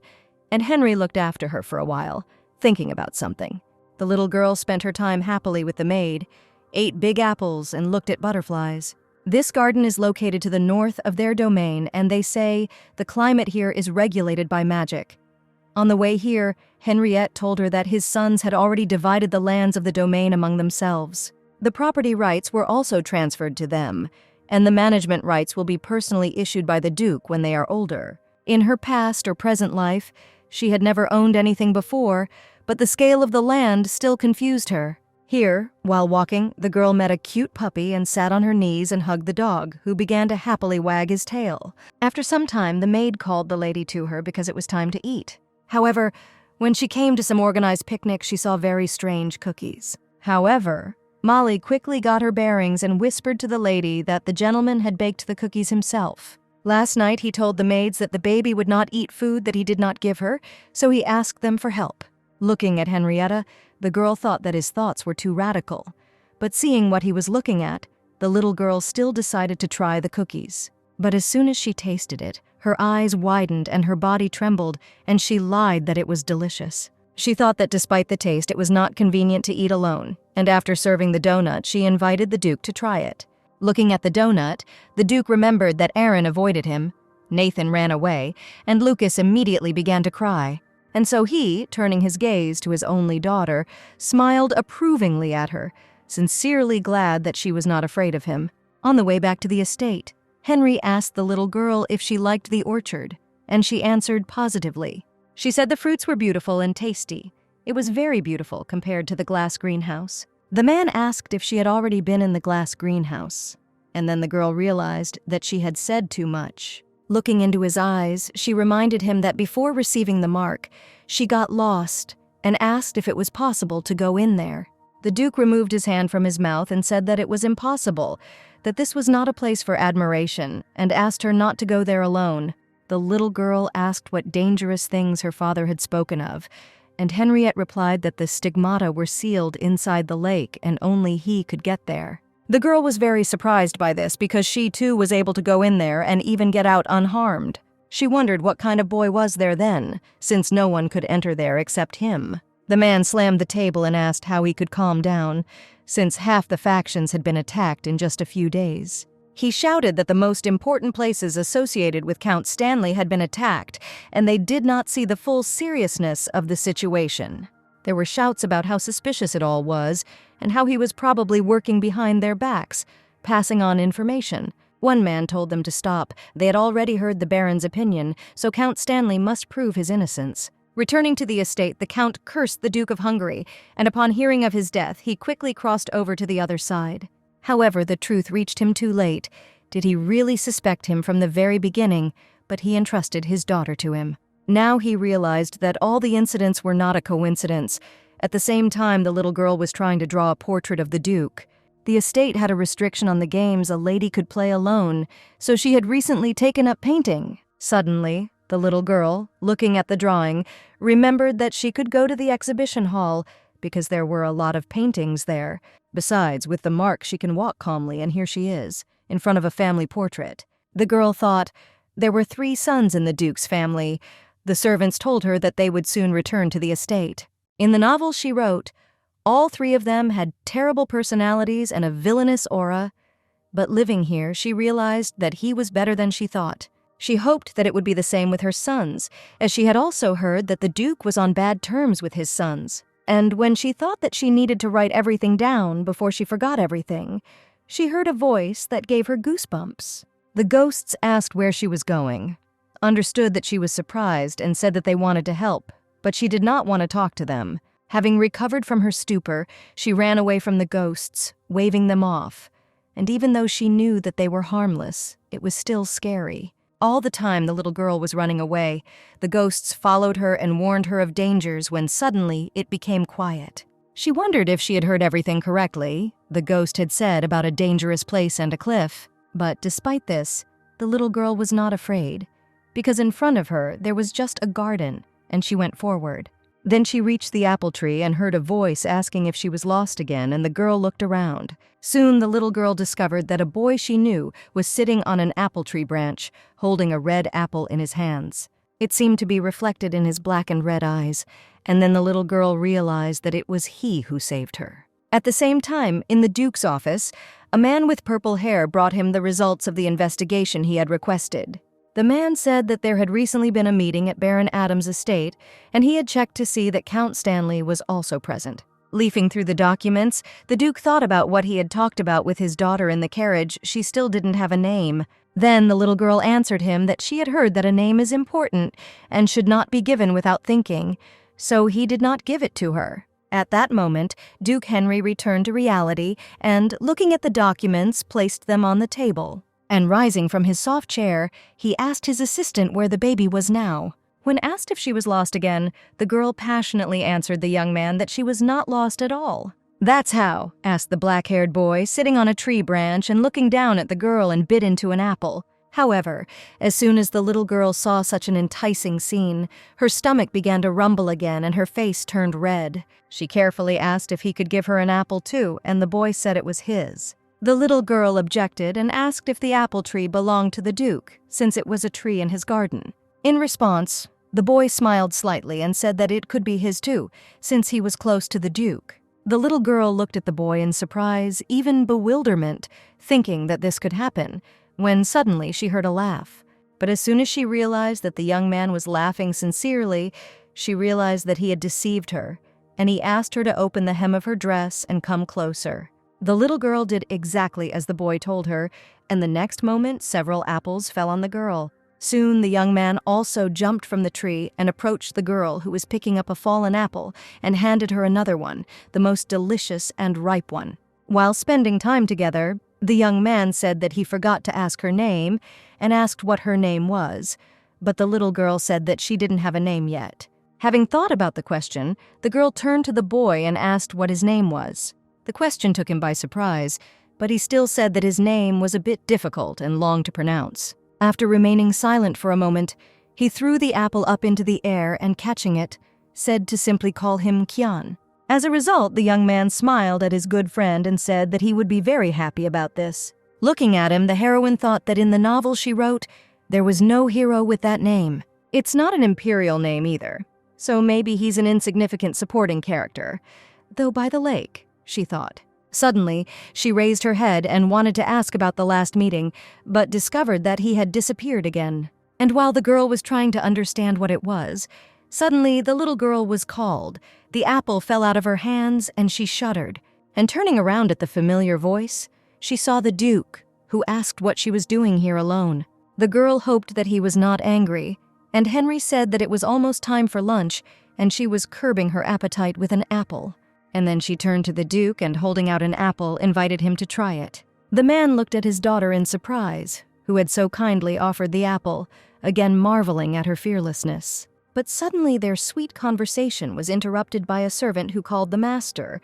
and Henry looked after her for a while. thinking about something. The little girl spent her time happily with the maid, ate big apples, and looked at butterflies. This garden is located to the north of their domain, and they say the climate here is regulated by magic. On the way here, Henriette told her that his sons had already divided the lands of the domain among themselves. The property rights were also transferred to them, and the management rights will be personally issued by the Duke when they are older. In her past or present life, she had never owned anything before, but the scale of the land still confused her. Here, while walking, the girl met a cute puppy and sat on her knees and hugged the dog, who began to happily wag his tail. After some time, the maid called the lady to her because it was time to eat. However, when she came to some organized picnic, she saw very strange cookies. However, Molly quickly got her bearings and whispered to the lady that the gentleman had baked the cookies himself. Last night, he told the maids that the baby would not eat food that he did not give her, so he asked them for help. Looking at Henrietta, the girl thought that his thoughts were too radical. But seeing what he was looking at, the little girl still decided to try the cookies. But as soon as she tasted it, her eyes widened and her body trembled, and she lied that it was delicious. She thought that despite the taste, it was not convenient to eat alone, and after serving the donut, she invited the Duke to try it. Looking at the donut, the Duke remembered that Aaron avoided him, Nathan ran away, and Lucas immediately began to cry. And so he, turning his gaze to his only daughter, smiled approvingly at her, sincerely glad that she was not afraid of him. On the way back to the estate, Henry asked the little girl if she liked the orchard, and she answered positively. She said the fruits were beautiful and tasty. It was very beautiful compared to the glass greenhouse. The man asked if she had already been in the glass greenhouse, and then the girl realized that she had said too much. Looking into his eyes, she reminded him that before receiving the mark, she got lost and asked if it was possible to go in there. The Duke removed his hand from his mouth and said that it was impossible, that this was not a place for admiration, and asked her not to go there alone. The little girl asked what dangerous things her father had spoken of, and Henriette replied that the stigmata were sealed inside the lake and only he could get there. The girl was very surprised by this because she too was able to go in there and even get out unharmed. She wondered what kind of boy was there then, since no one could enter there except him. The man slammed the table and asked how he could calm down, since half the factions had been attacked in just a few days. He shouted that the most important places associated with Count Stanley had been attacked, and they did not see the full seriousness of the situation. There were shouts about how suspicious it all was, and how he was probably working behind their backs, passing on information. One man told them to stop. They had already heard the Baron's opinion, so Count Stanley must prove his innocence. Returning to the estate, the Count cursed the Duke of Hungary, and upon hearing of his death, he quickly crossed over to the other side. However, the truth reached him too late. Did he really suspect him from the very beginning? But he entrusted his daughter to him. Now he realized that all the incidents were not a coincidence. At the same time, the little girl was trying to draw a portrait of the Duke. The estate had a restriction on the games a lady could play alone, so she had recently taken up painting. Suddenly, the little girl, looking at the drawing, remembered that she could go to the exhibition hall because there were a lot of paintings there. Besides, with the mark, she can walk calmly, and here she is, in front of a family portrait. The girl thought, there were 3 sons in the Duke's family. The servants told her that they would soon return to the estate. In the novel she wrote, all 3 of them had terrible personalities and a villainous aura, but living here, she realized that he was better than she thought. She hoped that it would be the same with her sons, as she had also heard that the Duke was on bad terms with his sons. And when she thought that she needed to write everything down before she forgot everything, she heard a voice that gave her goosebumps. The ghosts asked where she was going, understood that she was surprised, and said that they wanted to help, but she did not want to talk to them. Having recovered from her stupor, she ran away from the ghosts, waving them off. And even though she knew that they were harmless, it was still scary. All the time the little girl was running away, the ghosts followed her and warned her of dangers when suddenly it became quiet. She wondered if she had heard everything correctly. The ghost had said about a dangerous place and a cliff. But despite this, the little girl was not afraid, because in front of her there was just a garden, and she went forward. Then she reached the apple tree and heard a voice asking if she was lost again, and the girl looked around. Soon the little girl discovered that a boy she knew was sitting on an apple tree branch, holding a red apple in his hands. It seemed to be reflected in his black and red eyes, and then the little girl realized that it was he who saved her. At the same time, in the Duke's office, a man with purple hair brought him the results of the investigation he had requested. The man said that there had recently been a meeting at Baron Adam's estate, and he had checked to see that Count Stanley was also present. Leafing through the documents, the Duke thought about what he had talked about with his daughter in the carriage. She still didn't have a name. Then the little girl answered him that she had heard that a name is important and should not be given without thinking, so he did not give it to her. At that moment, Duke Henry returned to reality and, looking at the documents, placed them on the table. And rising from his soft chair, he asked his assistant where the baby was now. When asked if she was lost again, the girl passionately answered the young man that she was not lost at all. "That's how?" asked the black-haired boy, sitting on a tree branch and looking down at the girl and bit into an apple. However, as soon as the little girl saw such an enticing scene, her stomach began to rumble again and her face turned red. She carefully asked if he could give her an apple too, and the boy said it was his. The little girl objected and asked if the apple tree belonged to the Duke, since it was a tree in his garden. In response, the boy smiled slightly and said that it could be his too, since he was close to the Duke. The little girl looked at the boy in surprise, even bewilderment, thinking that this could happen, when suddenly she heard a laugh. But as soon as she realized that the young man was laughing sincerely, she realized that he had deceived her, and he asked her to open the hem of her dress and come closer. The little girl did exactly as the boy told her, and the next moment several apples fell on the girl. Soon the young man also jumped from the tree and approached the girl, who was picking up a fallen apple, and handed her another one, the most delicious and ripe one. While spending time together, the young man said that he forgot to ask her name and asked what her name was, but the little girl said that she didn't have a name yet. Having thought about the question, the girl turned to the boy and asked what his name was. The question took him by surprise, but he still said that his name was a bit difficult and long to pronounce. After remaining silent for a moment, he threw the apple up into the air and, catching it, said to simply call him Kian. As a result, the young man smiled at his good friend and said that he would be very happy about this. Looking at him, the heroine thought that in the novel she wrote, there was no hero with that name. It's not an imperial name either, so maybe he's an insignificant supporting character. Though by the lake, she thought. Suddenly, she raised her head and wanted to ask about the last meeting, but discovered that he had disappeared again. And while the girl was trying to understand what it was, suddenly the little girl was called. The apple fell out of her hands and she shuddered. And turning around at the familiar voice, she saw the Duke, who asked what she was doing here alone. The girl hoped that he was not angry, and Henry said that it was almost time for lunch and she was curbing her appetite with an apple. And then she turned to the Duke and, holding out an apple, invited him to try it. The man looked at his daughter in surprise, who had so kindly offered the apple, again marveling at her fearlessness. But suddenly their sweet conversation was interrupted by a servant who called the master,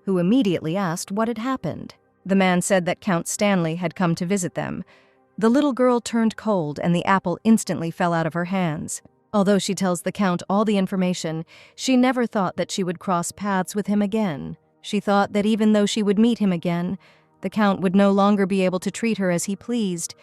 who immediately asked what had happened. The man said that Count Stanley had come to visit them. The little girl turned cold and the apple instantly fell out of her hands. Although she tells the Count all the information, she never thought that she would cross paths with him again. She thought that even though she would meet him again, the Count would no longer be able to treat her as he pleased.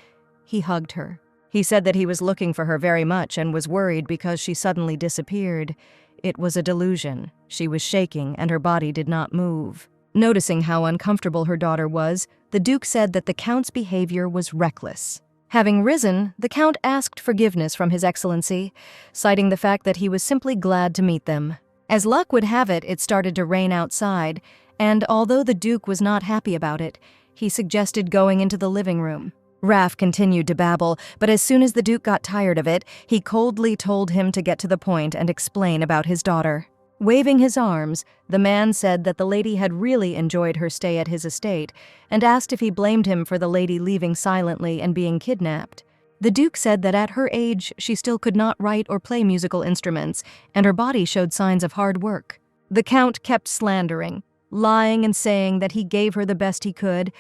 He hugged her. He said that he was looking for her very much and was worried because she suddenly disappeared. It was a delusion. She was shaking and her body did not move. Noticing how uncomfortable her daughter was, the Duke said that the Count's behavior was reckless. Having risen, the Count asked forgiveness from His Excellency, citing the fact that he was simply glad to meet them. As luck would have it, it started to rain outside, and although the Duke was not happy about it, he suggested going into the living room. Raff continued to babble, but as soon as the Duke got tired of it, he coldly told him to get to the point and explain about his daughter. Waving his arms, the man said that the lady had really enjoyed her stay at his estate and asked if he blamed him for the lady leaving silently and being kidnapped. The Duke said that at her age, she still could not write or play musical instruments, and her body showed signs of hard work. The Count kept slandering, lying and saying that he gave her the best he could,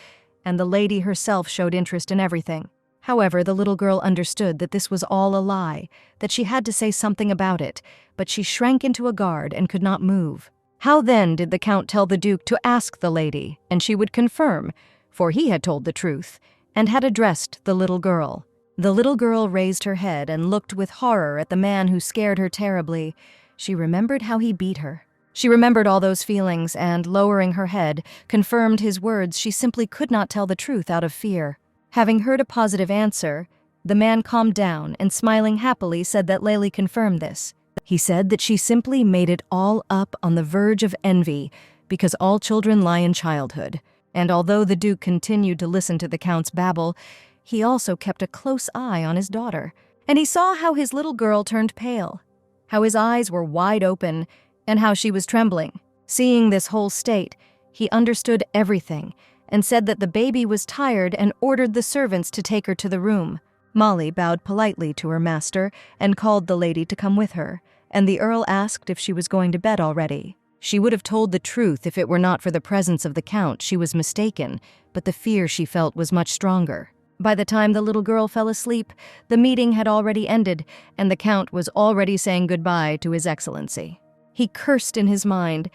and the lady herself showed interest in everything. However, the little girl understood that this was all a lie, that she had to say something about it, but she shrank into a guard and could not move. How then did the Count tell the Duke to ask the lady, and she would confirm, for he had told the truth, and had addressed the little girl. The little girl raised her head and looked with horror at the man who scared her terribly. She remembered how he beat her. She remembered all those feelings and, lowering her head, confirmed his words. She simply could not tell the truth out of fear. Having heard a positive answer, the man calmed down and, smiling happily, said that Layli confirmed this. He said that she simply made it all up on the verge of envy, because all children lie in childhood. And although the Duke continued to listen to the Count's babble, he also kept a close eye on his daughter. And he saw how his little girl turned pale, how his eyes were wide open, and how she was trembling. Seeing this whole state, he understood everything and said that the baby was tired and ordered the servants to take her to the room. Molly bowed politely to her master and called the lady to come with her, and the Earl asked if she was going to bed already. She would have told the truth if it were not for the presence of the Count. She was mistaken, but the fear she felt was much stronger. By the time the little girl fell asleep, the meeting had already ended, and the Count was already saying goodbye to His Excellency. He cursed in his mind,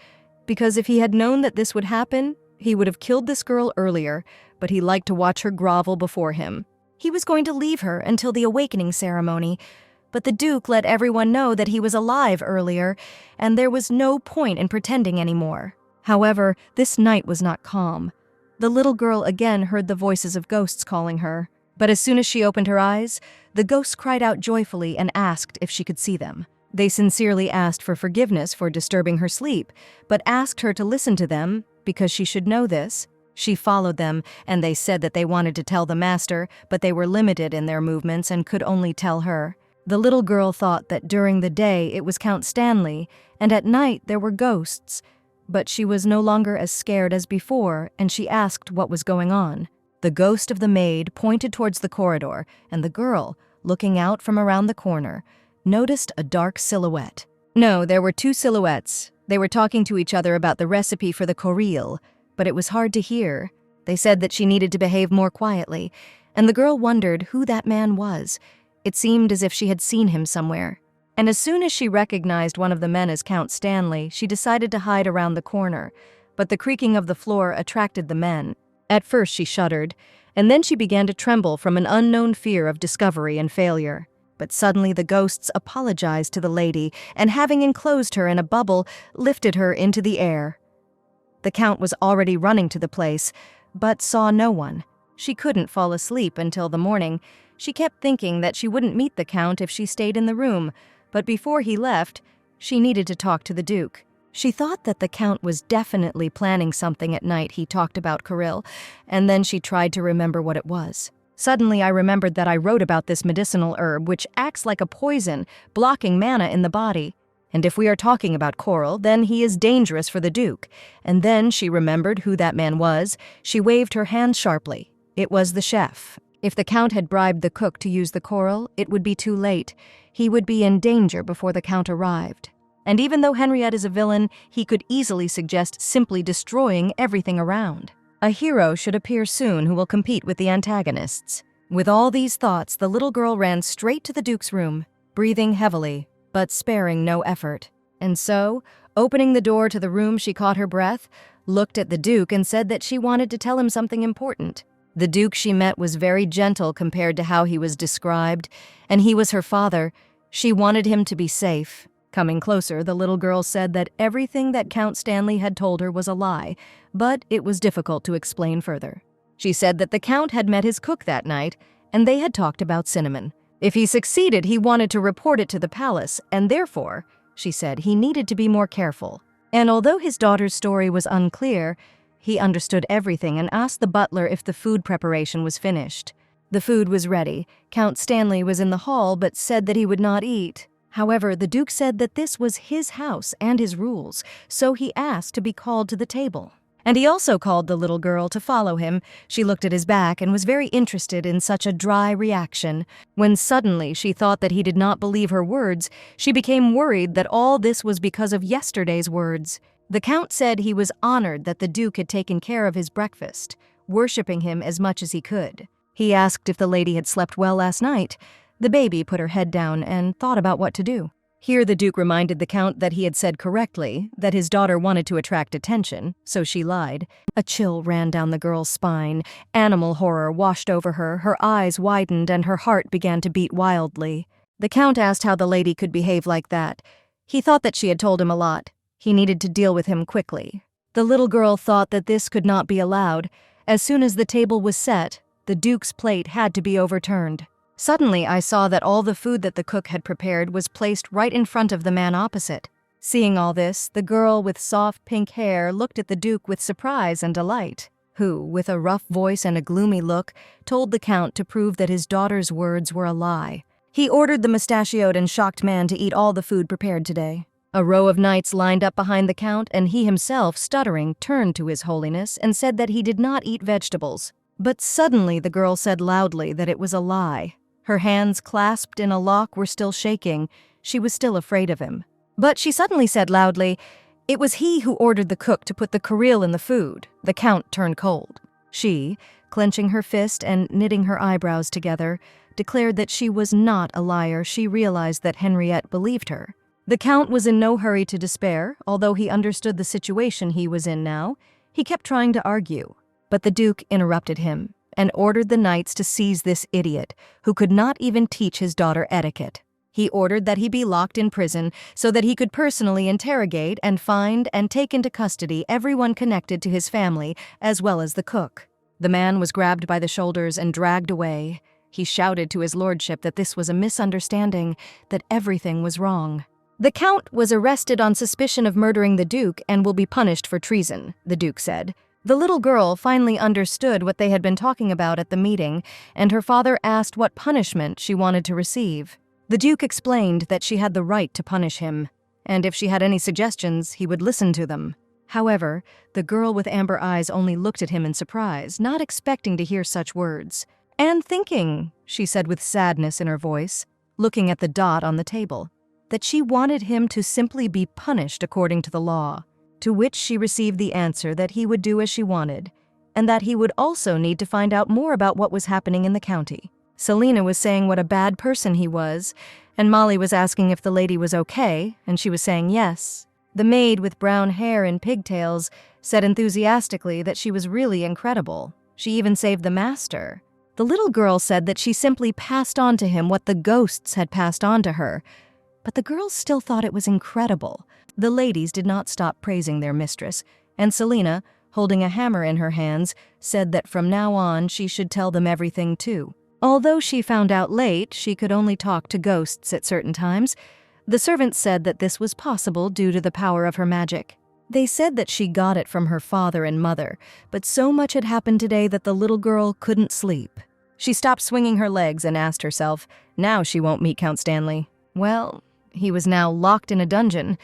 because if he had known that this would happen, he would have killed this girl earlier, but he liked to watch her grovel before him. He was going to leave her until the awakening ceremony, but the Duke let everyone know that he was alive earlier, and there was no point in pretending anymore. However, this night was not calm. The little girl again heard the voices of ghosts calling her, but as soon as she opened her eyes, the ghosts cried out joyfully and asked if she could see them. They sincerely asked for forgiveness for disturbing her sleep, but asked her to listen to them because she should know this. She followed them, and they said that they wanted to tell the master, but they were limited in their movements and could only tell her. The little girl thought that during the day it was Count Stanley, and at night there were ghosts, but she was no longer as scared as before, and she asked what was going on. The ghost of the maid pointed towards the corridor, and the girl, looking out from around the corner, noticed a dark silhouette. No, there were two silhouettes. They were talking to each other about the recipe for the koril, but it was hard to hear. They said that she needed to behave more quietly, and the girl wondered who that man was. It seemed as if she had seen him somewhere. And as soon as she recognized one of the men as Count Stanley, she decided to hide around the corner, but the creaking of the floor attracted the men. At first she shuddered, and then she began to tremble from an unknown fear of discovery and failure. But suddenly the ghosts apologized to the lady, and having enclosed her in a bubble, lifted her into the air. The Count was already running to the place, but saw no one. She couldn't fall asleep until the morning. She kept thinking that she wouldn't meet the Count if she stayed in the room, but before he left, she needed to talk to the Duke. She thought that the Count was definitely planning something at night. He talked about koril, and then she tried to remember what it was. Suddenly I remembered that I wrote about this medicinal herb which acts like a poison, blocking mana in the body. And if we are talking about koril, then he is dangerous for the Duke. And then she remembered who that man was. She waved her hand sharply. It was the chef. If the Count had bribed the cook to use the koril, it would be too late. He would be in danger before the Count arrived. And even though Henriette is a villain, he could easily suggest simply destroying everything around. A hero should appear soon who will compete with the antagonists. With all these thoughts, the little girl ran straight to the Duke's room, breathing heavily, but sparing no effort. And so, opening the door to the room, she caught her breath, looked at the Duke, and said that she wanted to tell him something important. The Duke she met was very gentle compared to how he was described, and he was her father. She wanted him to be safe. Coming closer, the little girl said that everything that Count Stanley had told her was a lie, but it was difficult to explain further. She said that the Count had met his cook that night, and they had talked about cinnamon. If he succeeded, he wanted to report it to the palace, and therefore, she said, he needed to be more careful. And although his daughter's story was unclear, he understood everything and asked the butler if the food preparation was finished. The food was ready. Count Stanley was in the hall but said that he would not eat. However, the Duke said that this was his house and his rules, so he asked to be called to the table. And he also called the little girl to follow him. She looked at his back and was very interested in such a dry reaction. When suddenly she thought that he did not believe her words, she became worried that all this was because of yesterday's words. The Count said he was honored that the Duke had taken care of his breakfast, worshipping him as much as he could. He asked if the lady had slept well last night. The baby put her head down and thought about what to do. Here the Duke reminded the Count that he had said correctly, that his daughter wanted to attract attention, so she lied. A chill ran down the girl's spine. Animal horror washed over her, her eyes widened, and her heart began to beat wildly. The Count asked how the lady could behave like that. He thought that she had told him a lot. He needed to deal with him quickly. The little girl thought that this could not be allowed. As soon as the table was set, the Duke's plate had to be overturned. Suddenly, I saw that all the food that the cook had prepared was placed right in front of the man opposite. Seeing all this, the girl with soft pink hair looked at the Duke with surprise and delight, who, with a rough voice and a gloomy look, told the Count to prove that his daughter's words were a lie. He ordered the mustachioed and shocked man to eat all the food prepared today. A row of knights lined up behind the Count, and he himself, stuttering, turned to His Holiness and said that he did not eat vegetables. But suddenly the girl said loudly that it was a lie. Her hands clasped in a lock were still shaking. She was still afraid of him. But she suddenly said loudly, "It was he who ordered the cook to put the caril in the food." The Count turned cold. She, clenching her fist and knitting her eyebrows together, declared that she was not a liar. She realized that Henriette believed her. The Count was in no hurry to despair, although he understood the situation he was in now. He kept trying to argue. But the Duke interrupted him and ordered the knights to seize this idiot, who could not even teach his daughter etiquette. He ordered that he be locked in prison so that he could personally interrogate and find and take into custody everyone connected to his family, as well as the cook. The man was grabbed by the shoulders and dragged away. He shouted to his lordship that this was a misunderstanding, that everything was wrong. The Count was arrested on suspicion of murdering the Duke and will be punished for treason, the Duke said. The little girl finally understood what they had been talking about at the meeting, and her father asked what punishment she wanted to receive. The Duke explained that she had the right to punish him, and if she had any suggestions, he would listen to them. However, the girl with amber eyes only looked at him in surprise, not expecting to hear such words. "And thinking," she said with sadness in her voice, looking at the dot on the table, that she wanted him to simply be punished according to the law. To which she received the answer that he would do as she wanted, and that he would also need to find out more about what was happening in the county. Selena was saying what a bad person he was, and Molly was asking if the lady was okay, and she was saying yes. The maid with brown hair and pigtails said enthusiastically that she was really incredible. She even saved the master. The little girl said that she simply passed on to him what the ghosts had passed on to her, but the girls still thought it was incredible. The ladies did not stop praising their mistress, and Selena, holding a hammer in her hands, said that from now on she should tell them everything too. Although she found out late she could only talk to ghosts at certain times, the servants said that this was possible due to the power of her magic. They said that she got it from her father and mother, but so much had happened today that the little girl couldn't sleep. She stopped swinging her legs and asked herself, now she won't meet Count Stanley. Well, he was now locked in a dungeon.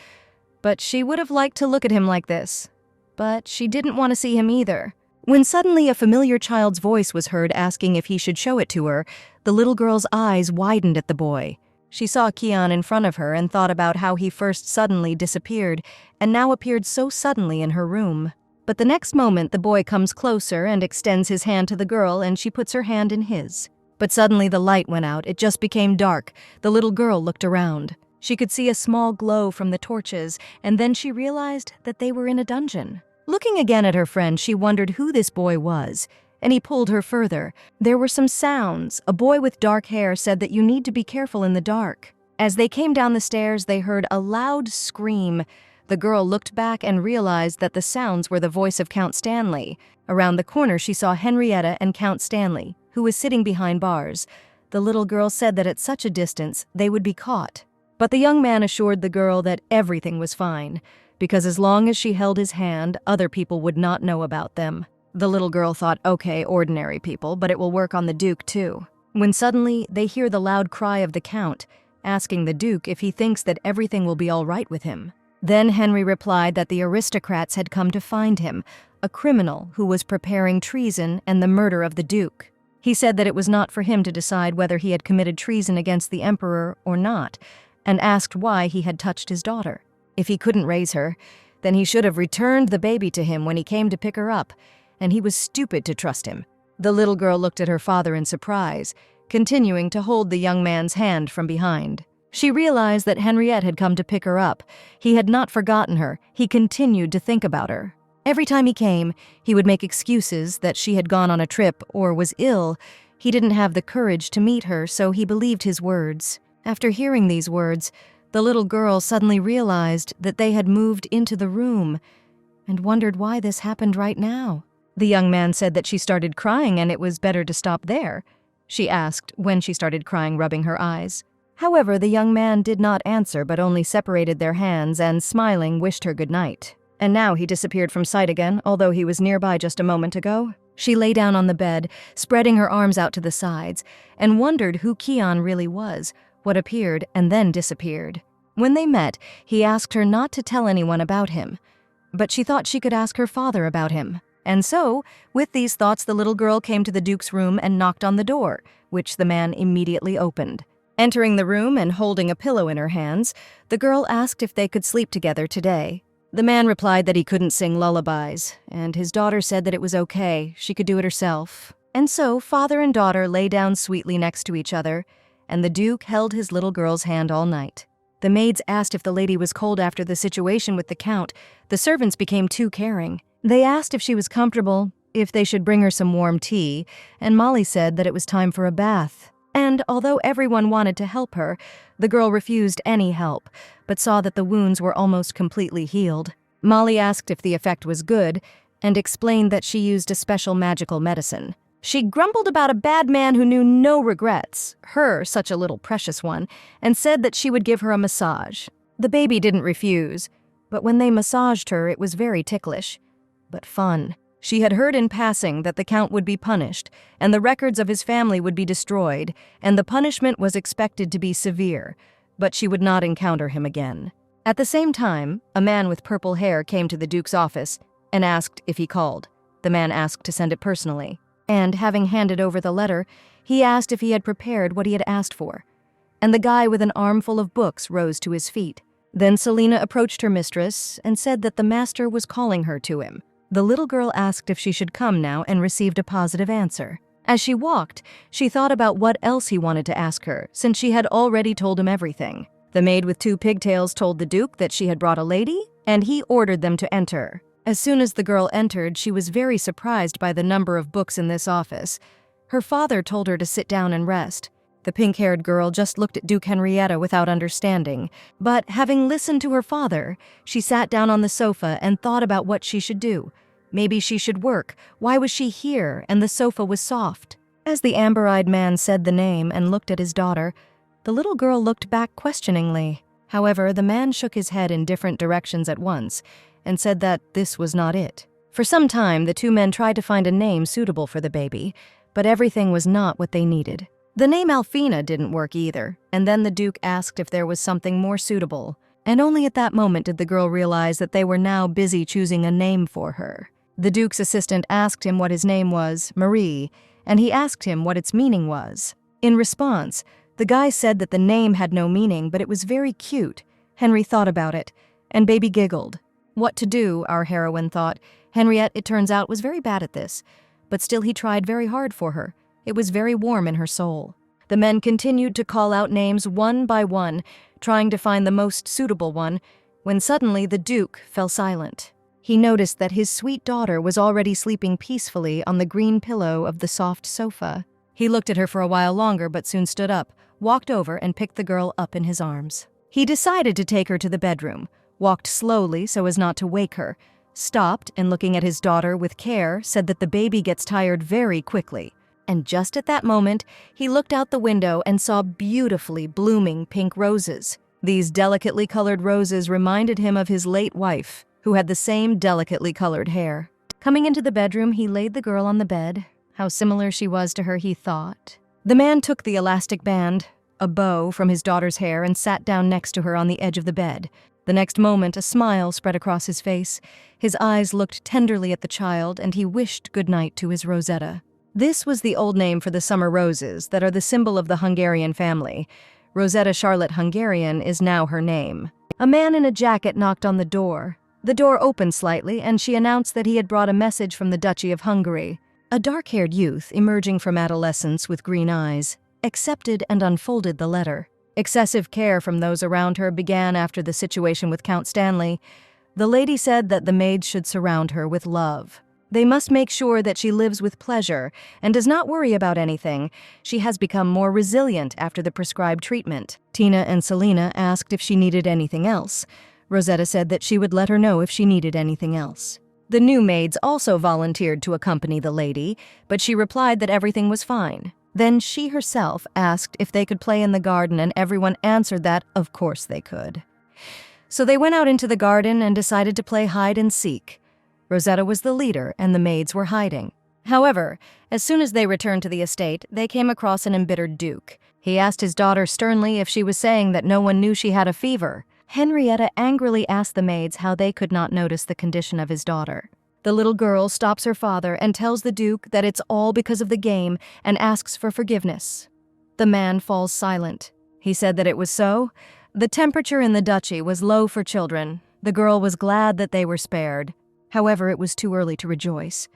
But she would have liked to look at him like this. But she didn't want to see him either. When suddenly a familiar child's voice was heard asking if he should show it to her, the little girl's eyes widened at the boy. She saw Kian in front of her and thought about how he first suddenly disappeared and now appeared so suddenly in her room. But the next moment the boy comes closer and extends his hand to the girl, and she puts her hand in his. But suddenly the light went out. It just became dark. The little girl looked around. She could see a small glow from the torches, and then she realized that they were in a dungeon. Looking again at her friend, she wondered who this boy was, and he pulled her further. There were some sounds. A boy with dark hair said that you need to be careful in the dark. As they came down the stairs, they heard a loud scream. The girl looked back and realized that the sounds were the voice of Count Stanley. Around the corner, she saw Henrietta and Count Stanley, who was sitting behind bars. The little girl said that at such a distance, they would be caught. But the young man assured the girl that everything was fine, because as long as she held his hand, other people would not know about them. The little girl thought, okay, ordinary people, but it will work on the Duke too. When suddenly they hear the loud cry of the Count, asking the Duke if he thinks that everything will be all right with him. Then Henry replied that the aristocrats had come to find him, a criminal who was preparing treason and the murder of the Duke. He said that it was not for him to decide whether he had committed treason against the Emperor or not, and asked why he had touched his daughter. If he couldn't raise her, then he should have returned the baby to him when he came to pick her up, and he was stupid to trust him. The little girl looked at her father in surprise, continuing to hold the young man's hand from behind. She realized that Henriette had come to pick her up. He had not forgotten her. He continued to think about her. Every time he came, he would make excuses that she had gone on a trip or was ill. He didn't have the courage to meet her, so he believed his words. After hearing these words, the little girl suddenly realized that they had moved into the room and wondered why this happened right now. The young man said that she started crying and it was better to stop there. She asked when she started crying, rubbing her eyes. However, the young man did not answer but only separated their hands and, smiling, wished her good night. And now he disappeared from sight again, although he was nearby just a moment ago. She lay down on the bed, spreading her arms out to the sides, and wondered who Keon really was, what appeared and then disappeared. When they met, he asked her not to tell anyone about him, but she thought she could ask her father about him. And so, with these thoughts, the little girl came to the Duke's room and knocked on the door, which the man immediately opened. Entering the room and holding a pillow in her hands, the girl asked if they could sleep together today. The man replied that he couldn't sing lullabies, and his daughter said that it was okay, she could do it herself. And so, father and daughter lay down sweetly next to each other, and the Duke held his little girl's hand all night. The maids asked if the lady was cold after the situation with the Count. The servants became too caring. They asked if she was comfortable, if they should bring her some warm tea, and Molly said that it was time for a bath. And although everyone wanted to help her, the girl refused any help, but saw that the wounds were almost completely healed. Molly asked if the effect was good, and explained that she used a special magical medicine. She grumbled about a bad man who knew no regrets, her such a little precious one, and said that she would give her a massage. The baby didn't refuse, but when they massaged her, it was very ticklish, but fun. She had heard in passing that the Count would be punished, and the records of his family would be destroyed, and the punishment was expected to be severe, but she would not encounter him again. At the same time, a man with purple hair came to the Duke's office and asked if he called. The man asked to send it personally, and having handed over the letter, he asked if he had prepared what he had asked for. And the guy with an armful of books rose to his feet. Then Selina approached her mistress and said that the master was calling her to him. The little girl asked if she should come now and received a positive answer. As she walked, she thought about what else he wanted to ask her, since she had already told him everything. The maid with 2 pigtails told the Duke that she had brought a lady, and he ordered them to enter. As soon as the girl entered, she was very surprised by the number of books in this office. Her father told her to sit down and rest. The pink-haired girl just looked at Duke Henrietta without understanding, but having listened to her father, she sat down on the sofa and thought about what she should do. Maybe she should work. Why was she here? And the sofa was soft. As the amber-eyed man said the name and looked at his daughter, the little girl looked back questioningly. However, the man shook his head in different directions at once and said that this was not it. For some time, the 2 men tried to find a name suitable for the baby, but everything was not what they needed. The name Alfina didn't work either, and then the Duke asked if there was something more suitable, and only at that moment did the girl realize that they were now busy choosing a name for her. The Duke's assistant asked him what his name was, Marie, and he asked him what its meaning was. In response, the guy said that the name had no meaning, but it was very cute. Henry thought about it, and baby giggled. What to do, our heroine thought. Henriette, it turns out, was very bad at this, but still he tried very hard for her. It was very warm in her soul. The men continued to call out names one by one, trying to find the most suitable one, when suddenly the Duke fell silent. He noticed that his sweet daughter was already sleeping peacefully on the green pillow of the soft sofa. He looked at her for a while longer but soon stood up, walked over and picked the girl up in his arms. He decided to take her to the bedroom, walked slowly so as not to wake her, stopped and looking at his daughter with care said that the baby gets tired very quickly. And just at that moment, he looked out the window and saw beautifully blooming pink roses. These delicately colored roses reminded him of his late wife, who had the same delicately colored hair. Coming into the bedroom, he laid the girl on the bed. How similar she was to her, he thought. The man took the elastic band, a bow, from his daughter's hair and sat down next to her on the edge of the bed. The next moment, a smile spread across his face. His eyes looked tenderly at the child, and he wished good night to his Rosetta. This was the old name for the summer roses that are the symbol of the Hungarian family. Rosetta Charlotte Hungarian is now her name. A man in a jacket knocked on the door. The door opened slightly, and she announced that he had brought a message from the Duchy of Hungary. A dark-haired youth, emerging from adolescence with green eyes, accepted and unfolded the letter. Excessive care from those around her began after the situation with Count Stanley. The lady said that the maids should surround her with love. They must make sure that she lives with pleasure and does not worry about anything. She has become more resilient after the prescribed treatment. Tina and Selena asked if she needed anything else. Rosetta said that she would let her know if she needed anything else. The new maids also volunteered to accompany the lady, but she replied that everything was fine. Then she herself asked if they could play in the garden, and everyone answered that, of course they could. So they went out into the garden and decided to play hide and seek. Rosetta was the leader, and the maids were hiding. However, as soon as they returned to the estate, they came across an embittered duke. He asked his daughter sternly if she was saying that no one knew she had a fever. Henrietta angrily asked the maids how they could not notice the condition of his daughter. The little girl stops her father and tells the duke that it's all because of the game and asks for forgiveness. The man falls silent. He said that it was so. The temperature in the duchy was low for children. The girl was glad that they were spared. However, it was too early to rejoice.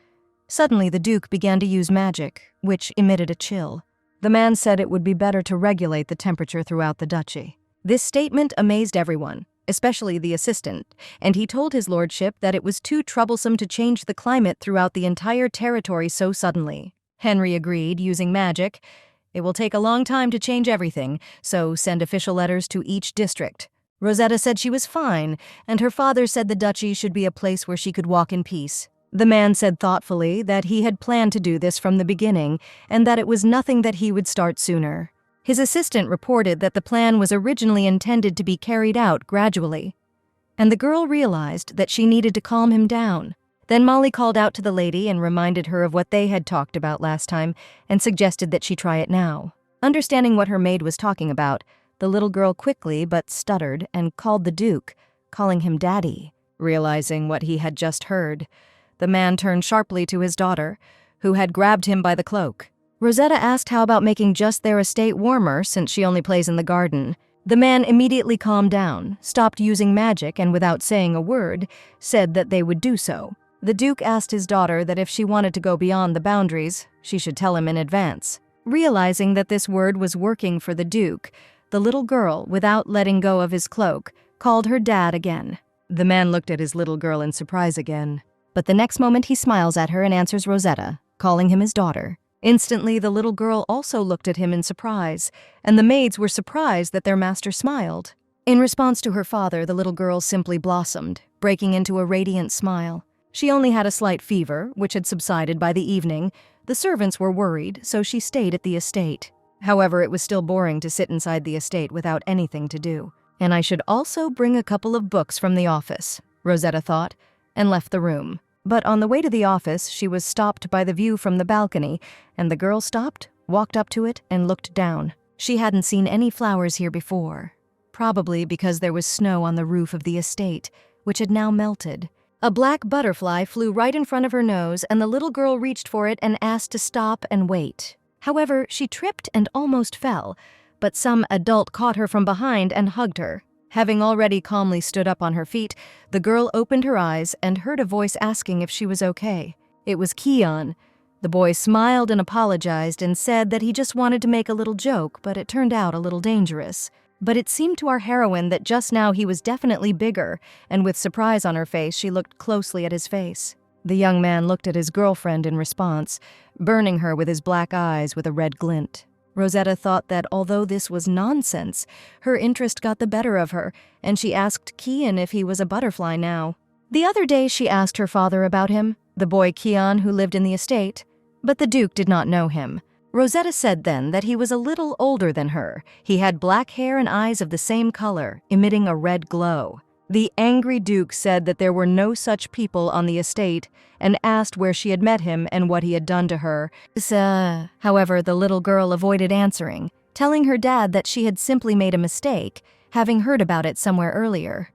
Suddenly, the duke began to use magic, which emitted a chill. The man said it would be better to regulate the temperature throughout the duchy. This statement amazed everyone, especially the assistant, and he told his lordship that it was too troublesome to change the climate throughout the entire territory so suddenly. Henry agreed, using magic. It will take a long time to change everything, so send official letters to each district. Rosetta said she was fine, and her father said the duchy should be a place where she could walk in peace. The man said thoughtfully that he had planned to do this from the beginning, and that it was nothing that he would start sooner. His assistant reported that the plan was originally intended to be carried out gradually, and the girl realized that she needed to calm him down. Then Molly called out to the lady and reminded her of what they had talked about last time and suggested that she try it now. Understanding what her maid was talking about, the little girl quickly but stuttered and called the duke, calling him daddy. Realizing what he had just heard, the man turned sharply to his daughter, who had grabbed him by the cloak. Rosetta asked how about making just their estate warmer since she only plays in the garden. The man immediately calmed down, stopped using magic, and without saying a word, said that they would do so. The duke asked his daughter that if she wanted to go beyond the boundaries, she should tell him in advance. Realizing that this word was working for the duke, the little girl, without letting go of his cloak, called her dad again. The man looked at his little girl in surprise again, but the next moment he smiles at her and answers Rosetta, calling him his daughter. Instantly, the little girl also looked at him in surprise, and the maids were surprised that their master smiled. In response to her father, the little girl simply blossomed, breaking into a radiant smile. She only had a slight fever, which had subsided by the evening. The servants were worried, so she stayed at the estate. However, it was still boring to sit inside the estate without anything to do. And I should also bring a couple of books from the office, Rosetta thought, and left the room. But on the way to the office, she was stopped by the view from the balcony, and the girl stopped, walked up to it, and looked down. She hadn't seen any flowers here before, probably because there was snow on the roof of the estate, which had now melted. A black butterfly flew right in front of her nose, and the little girl reached for it and asked to stop and wait. However, she tripped and almost fell, but some adult caught her from behind and hugged her. Having already calmly stood up on her feet, the girl opened her eyes and heard a voice asking if she was okay. It was Keon. The boy smiled and apologized and said that he just wanted to make a little joke, but it turned out a little dangerous. But it seemed to our heroine that just now he was definitely bigger, and with surprise on her face, she looked closely at his face. The young man looked at his girlfriend in response, burning her with his black eyes with a red glint. Rosetta thought that although this was nonsense, her interest got the better of her, and she asked Keon if he was a butterfly now. The other day she asked her father about him, the boy Keon who lived in the estate, but the duke did not know him. Rosetta said then that he was a little older than her. He had black hair and eyes of the same color, emitting a red glow. The angry duke said that there were no such people on the estate and asked where she had met him and what he had done to her. However, the little girl avoided answering, telling her dad that she had simply made a mistake, having heard about it somewhere earlier.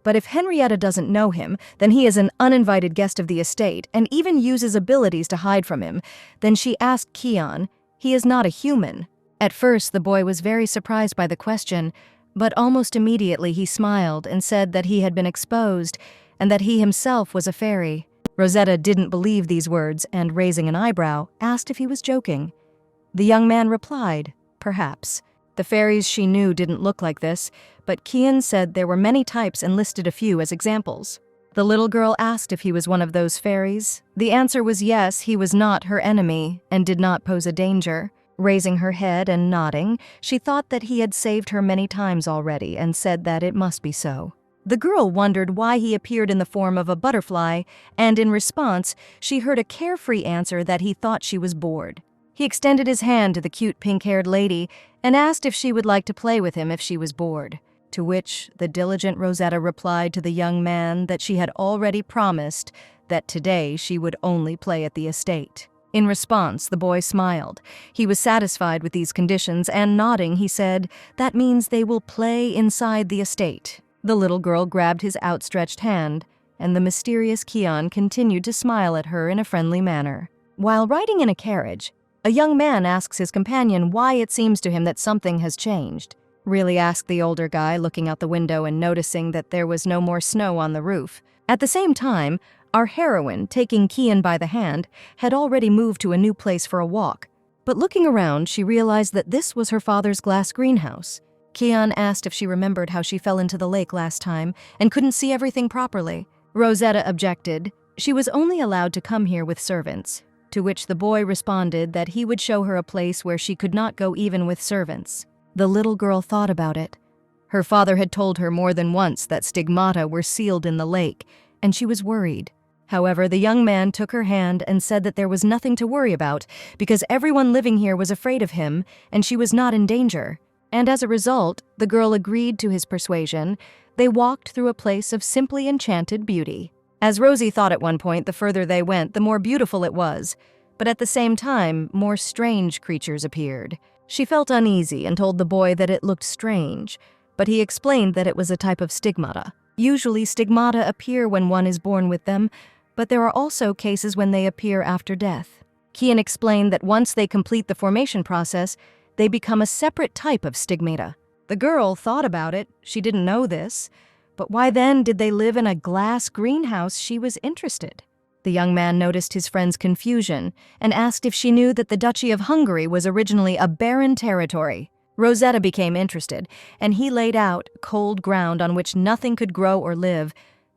But if Henrietta doesn't know him, then he is an uninvited guest of the estate and even uses abilities to hide from him. Then she asked Keon, he is not a human. At first, the boy was very surprised by the question, but almost immediately he smiled and said that he had been exposed and that he himself was a fairy. Rosetta didn't believe these words and, raising an eyebrow, asked if he was joking. The young man replied, perhaps. The fairies she knew didn't look like this, but Kian said there were many types and listed a few as examples. The little girl asked if he was one of those fairies. The answer was yes, he was not her enemy and did not pose a danger. Raising her head and nodding, she thought that he had saved her many times already and said that it must be so. The girl wondered why he appeared in the form of a butterfly, and in response, she heard a carefree answer that he thought she was bored. He extended his hand to the cute pink-haired lady and asked if she would like to play with him if she was bored, to which the diligent Rosetta replied to the young man that she had already promised that today she would only play at the estate. In response, the boy smiled. He was satisfied with these conditions, and nodding, he said, "That means they will play inside the estate." The little girl grabbed his outstretched hand, and the mysterious Kian continued to smile at her in a friendly manner. While riding in a carriage, a young man asks his companion why it seems to him that something has changed. "Really?" asked the older guy, looking out the window and noticing that there was no more snow on the roof. At the same time, our heroine, taking Kian by the hand, had already moved to a new place for a walk. But looking around, she realized that this was her father's glass greenhouse. Kian asked if she remembered how she fell into the lake last time and couldn't see everything properly. Rosetta objected. She was only allowed to come here with servants, to which the boy responded that he would show her a place where she could not go even with servants. The little girl thought about it. Her father had told her more than once that stigmata were sealed in the lake, and she was worried. However, the young man took her hand and said that there was nothing to worry about because everyone living here was afraid of him and she was not in danger. And as a result, the girl agreed to his persuasion. They walked through a place of simply enchanted beauty. As Rosie thought at one point, the further they went, the more beautiful it was. But at the same time, more strange creatures appeared. She felt uneasy and told the boy that it looked strange, but he explained that it was a type of stigmata. Usually, stigmata appear when one is born with them, but there are also cases when they appear after death. Kian explained that once they complete the formation process, they become a separate type of stigmata. The girl thought about it. She didn't know this. But why then did they live in a glass greenhouse? She was interested. The young man noticed his friend's confusion and asked if she knew that the Duchy of Hungary was originally a barren territory. Rosetta became interested, and he laid out cold ground on which nothing could grow or live.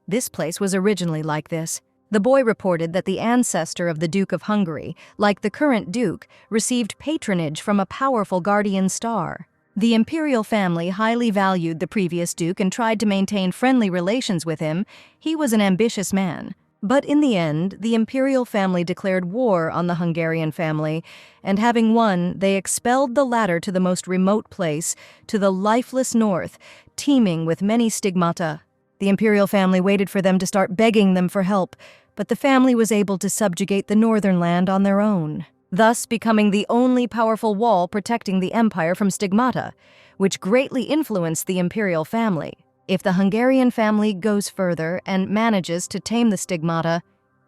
This place was originally like this. The boy reported that the ancestor of the Duke of Hungary, like the current Duke, received patronage from a powerful guardian star. The imperial family highly valued the previous Duke and tried to maintain friendly relations with him. He was an ambitious man. But in the end, the imperial family declared war on the Hungarian family, and having won, they expelled the latter to the most remote place, to the lifeless north, teeming with many stigmata. The imperial family waited for them to start begging them for help, but the family was able to subjugate the northern land on their own, thus becoming the only powerful wall protecting the empire from stigmata, which greatly influenced the imperial family. If the Hungarian family goes further and manages to tame the stigmata,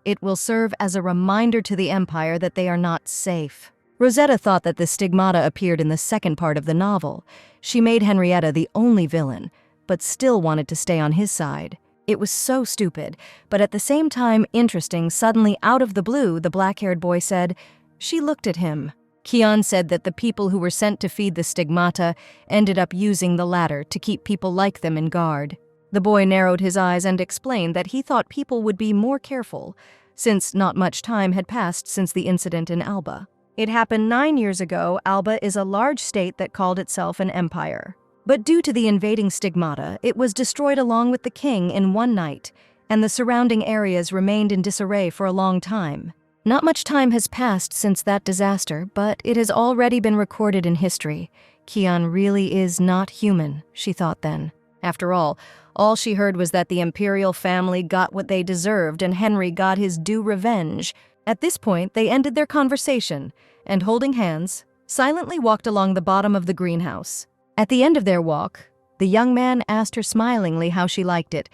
it will serve as a reminder to the empire that they are not safe. Rosetta thought that the stigmata appeared in the second part of the novel. She made Henrietta the only villain, but still wanted to stay on his side. It was so stupid, but at the same time interesting. Suddenly, out of the blue, the black-haired boy said, she looked at him. Kian said that the people who were sent to feed the stigmata ended up using the latter to keep people like them in guard. The boy narrowed his eyes and explained that he thought people would be more careful, since not much time had passed since the incident in Alba. It happened 9 years ago. Alba is a large state that called itself an empire. But due to the invading stigmata, it was destroyed along with the king in one night, and the surrounding areas remained in disarray for a long time. Not much time has passed since that disaster, but it has already been recorded in history. Kian really is not human, she thought then. After all she heard was that the imperial family got what they deserved and Henry got his due revenge. At this point, they ended their conversation and, holding hands, silently walked along the bottom of the greenhouse. At the end of their walk, the young man asked her smilingly how she liked it,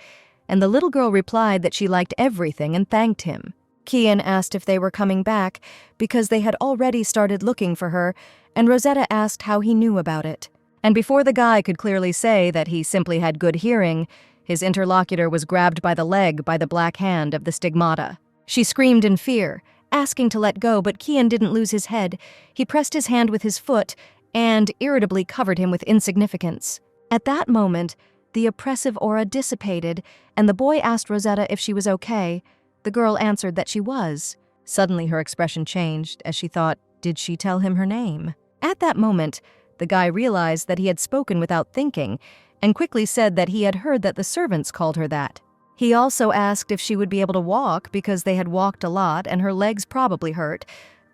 and the little girl replied that she liked everything and thanked him. Kian asked if they were coming back because they had already started looking for her, and Rosetta asked how he knew about it. And before the guy could clearly say that he simply had good hearing, his interlocutor was grabbed by the leg by the black hand of the stigmata. She screamed in fear, asking to let go, but Kian didn't lose his head. He pressed his hand with his foot, and irritably covered him with insignificance. At that moment, the oppressive aura dissipated, and the boy asked Rosetta if she was okay. The girl answered that she was. Suddenly her expression changed as she thought, did she tell him her name? At that moment, the guy realized that he had spoken without thinking, and quickly said that he had heard that the servants called her that. He also asked if she would be able to walk because they had walked a lot and her legs probably hurt,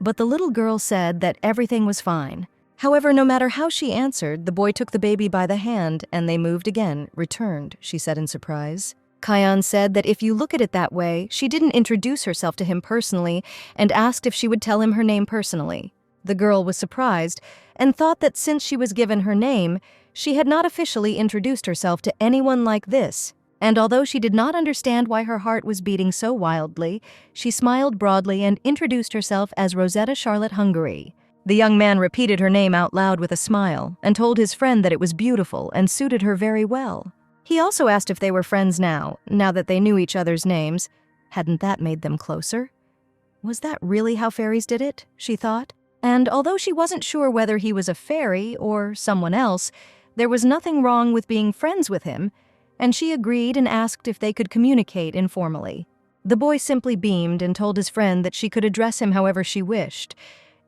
but the little girl said that everything was fine. However, no matter how she answered, the boy took the baby by the hand and they moved again, returned, she said in surprise. Kyan said that if you look at it that way, she didn't introduce herself to him personally and asked if she would tell him her name personally. The girl was surprised and thought that since she was given her name, she had not officially introduced herself to anyone like this. And although she did not understand why her heart was beating so wildly, she smiled broadly and introduced herself as Rosetta Charlotte Hungary. The young man repeated her name out loud with a smile and told his friend that it was beautiful and suited her very well. He also asked if they were friends now that they knew each other's names. Hadn't that made them closer? Was that really how fairies did it, she thought? And although she wasn't sure whether he was a fairy or someone else, there was nothing wrong with being friends with him, and she agreed and asked if they could communicate informally. The boy simply beamed and told his friend that she could address him however she wished,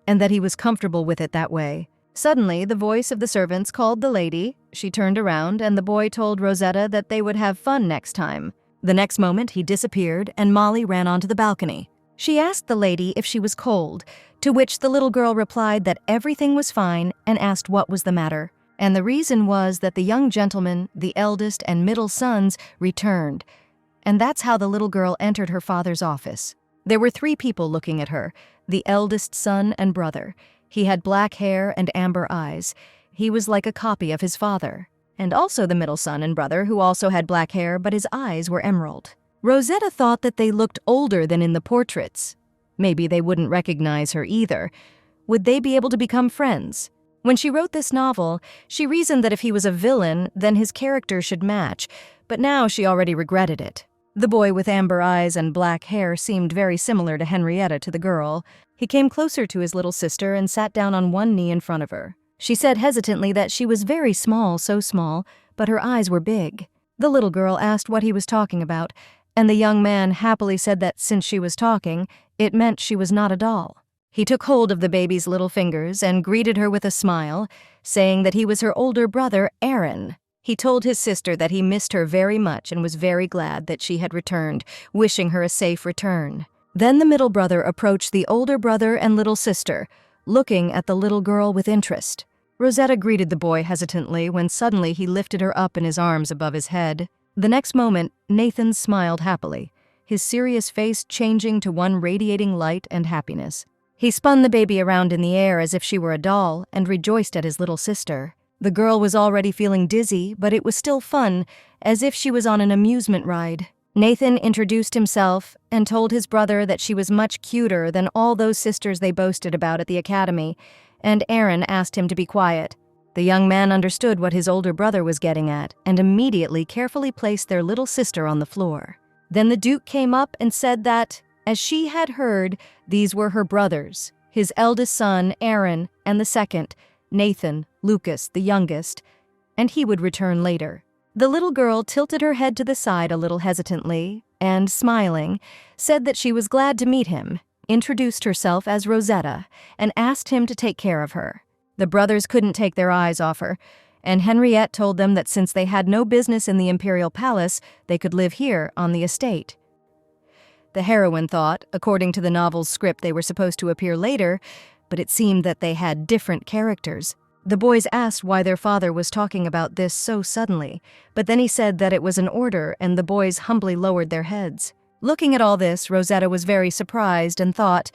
and that he was comfortable with it that way. Suddenly, the voice of the servants called the lady. She turned around, and the boy told Rosetta that they would have fun next time. The next moment, he disappeared, and Molly ran onto the balcony. She asked the lady if she was cold, to which the little girl replied that everything was fine and asked what was the matter. And the reason was that the young gentleman, the eldest and middle sons, returned. And that's how the little girl entered her father's office. There were 3 people looking at her, the eldest son and brother. He had black hair and amber eyes. He was like a copy of his father. And also the middle son and brother, who also had black hair, but his eyes were emerald. Rosetta thought that they looked older than in the portraits. Maybe they wouldn't recognize her either. Would they be able to become friends? When she wrote this novel, she reasoned that if he was a villain, then his character should match, but now she already regretted it. The boy with amber eyes and black hair seemed very similar to Henrietta to the girl. He came closer to his little sister and sat down on one knee in front of her. She said hesitantly that she was very small, so small, but her eyes were big. The little girl asked what he was talking about, and the young man happily said that since she was talking, it meant she was not a doll. He took hold of the baby's little fingers and greeted her with a smile, saying that he was her older brother, Aaron. He told his sister that he missed her very much and was very glad that she had returned, wishing her a safe return. Then the middle brother approached the older brother and little sister, looking at the little girl with interest. Rosetta greeted the boy hesitantly when suddenly he lifted her up in his arms above his head. The next moment, Nathan smiled happily, his serious face changing to one radiating light and happiness. He spun the baby around in the air as if she were a doll and rejoiced at his little sister. The girl was already feeling dizzy, but it was still fun, as if she was on an amusement ride. Nathan introduced himself and told his brother that she was much cuter than all those sisters they boasted about at the academy, and Aaron asked him to be quiet. The young man understood what his older brother was getting at and immediately carefully placed their little sister on the floor. Then the Duke came up and said that, as she had heard, these were her brothers, his eldest son, Aaron, and the second, Nathan, Lucas, the youngest, and he would return later. The little girl tilted her head to the side a little hesitantly and, smiling, said that she was glad to meet him, introduced herself as Rosetta, and asked him to take care of her. The brothers couldn't take their eyes off her, and Henriette told them that since they had no business in the imperial palace, they could live here on the estate. The heroine thought, according to the novel's script, they were supposed to appear later, but it seemed that they had different characters. The boys asked why their father was talking about this so suddenly, but then he said that it was an order, and the boys humbly lowered their heads. Looking at all this, Rosetta was very surprised and thought,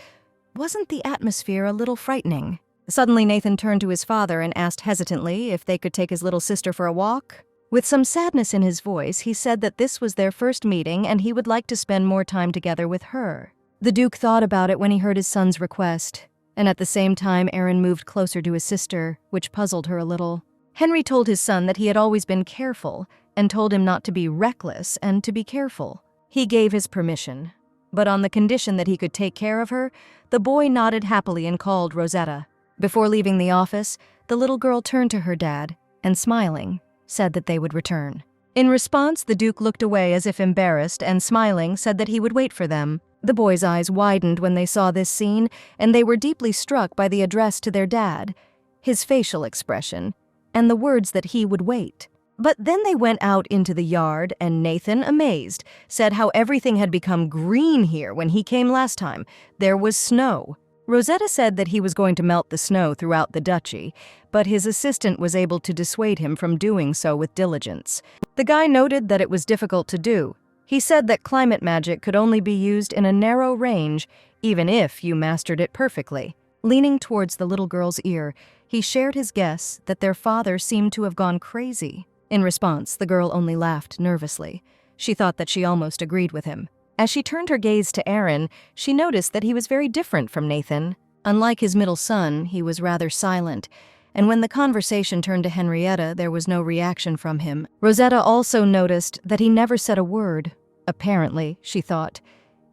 wasn't the atmosphere a little frightening? Suddenly Nathan turned to his father and asked hesitantly if they could take his little sister for a walk. With some sadness in his voice, he said that this was their first meeting and he would like to spend more time together with her. The Duke thought about it when he heard his son's request, and at the same time Aaron moved closer to his sister, which puzzled her a little. Henry told his son that he had always been careful and told him not to be reckless and to be careful. He gave his permission, but on the condition that he could take care of her, the boy nodded happily and called Rosetta. Before leaving the office, The little girl turned to her dad and, smiling, said that they would return. In response, the Duke looked away as if embarrassed and, smiling, said that he would wait for them. The boys' eyes widened when they saw this scene, and they were deeply struck by the address to their dad, his facial expression, and the words that he would wait. But then they went out into the yard, and Nathan, amazed, said how everything had become green here when he came last time. There was snow. Rosetta said that he was going to melt the snow throughout the duchy, but his assistant was able to dissuade him from doing so with diligence. The guy noted that it was difficult to do. He said that climate magic could only be used in a narrow range, even if you mastered it perfectly. Leaning towards the little girl's ear, he shared his guess that their father seemed to have gone crazy. In response, the girl only laughed nervously. She thought that she almost agreed with him. As she turned her gaze to Aaron, she noticed that he was very different from Nathan. Unlike his middle son, he was rather silent, and when the conversation turned to Henrietta, there was no reaction from him. Rosetta also noticed that he never said a word. Apparently, she thought,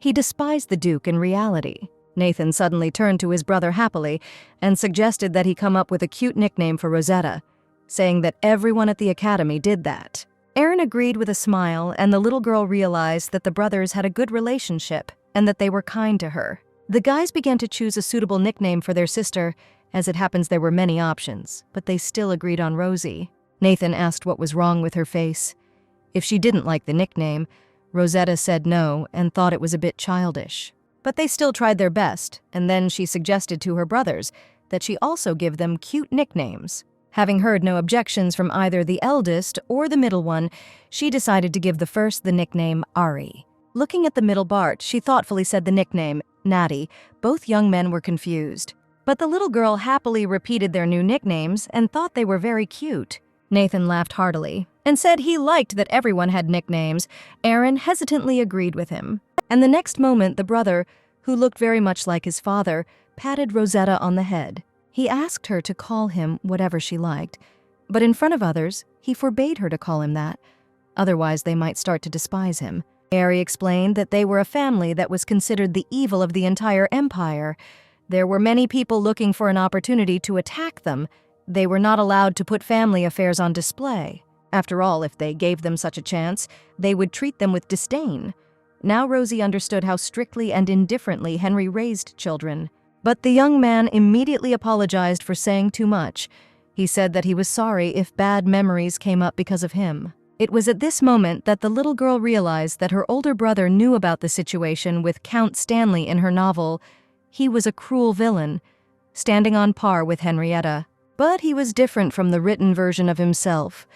he despised the Duke in reality. Nathan suddenly turned to his brother happily and suggested that he come up with a cute nickname for Rosetta, saying that everyone at the academy did that. Aaron agreed with a smile, and the little girl realized that the brothers had a good relationship and that they were kind to her. The guys began to choose a suitable nickname for their sister. As it happens, there were many options, but they still agreed on Rosie. Nathan asked what was wrong with her face. If she didn't like the nickname, Rosetta said no and thought it was a bit childish. But they still tried their best, and then she suggested to her brothers that she also give them cute nicknames. Having heard no objections from either the eldest or the middle one, she decided to give the first the nickname Ari. Looking at the middle Bart, she thoughtfully said the nickname Natty. Both young men were confused, but the little girl happily repeated their new nicknames and thought they were very cute. Nathan laughed heartily and said he liked that everyone had nicknames. Aaron hesitantly agreed with him. And the next moment, the brother, who looked very much like his father, patted Rosetta on the head. He asked her to call him whatever she liked, but in front of others, he forbade her to call him that. Otherwise, they might start to despise him. Ari explained that they were a family that was considered the evil of the entire empire. There were many people looking for an opportunity to attack them. They were not allowed to put family affairs on display. After all, if they gave them such a chance, they would treat them with disdain. Now Rosie understood how strictly and indifferently Henry raised children. But the young man immediately apologized for saying too much. He said that he was sorry if bad memories came up because of him. It was at this moment that the little girl realized that her older brother knew about the situation with Count Stanley in her novel. He was a cruel villain, standing on par with Henrietta. But he was different from the written version of himself.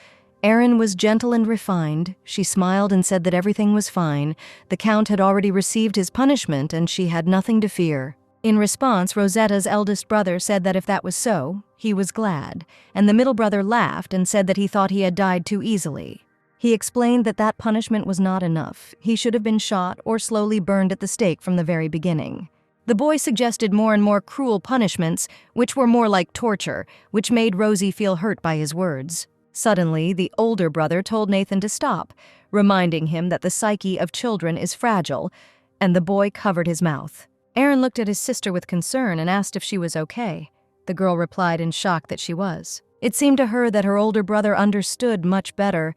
Aaron was gentle and refined. She smiled and said that everything was fine. The Count had already received his punishment and she had nothing to fear. In response, Rosetta's eldest brother said that if that was so, he was glad, and the middle brother laughed and said that he thought he had died too easily. He explained that that punishment was not enough. He should have been shot or slowly burned at the stake from the very beginning. The boy suggested more and more cruel punishments, which were more like torture, which made Rosie feel hurt by his words. Suddenly, the older brother told Nathan to stop, reminding him that the psyche of children is fragile, and the boy covered his mouth. Aaron looked at his sister with concern and asked if she was okay. The girl replied in shock that she was. It seemed to her that her older brother understood much better,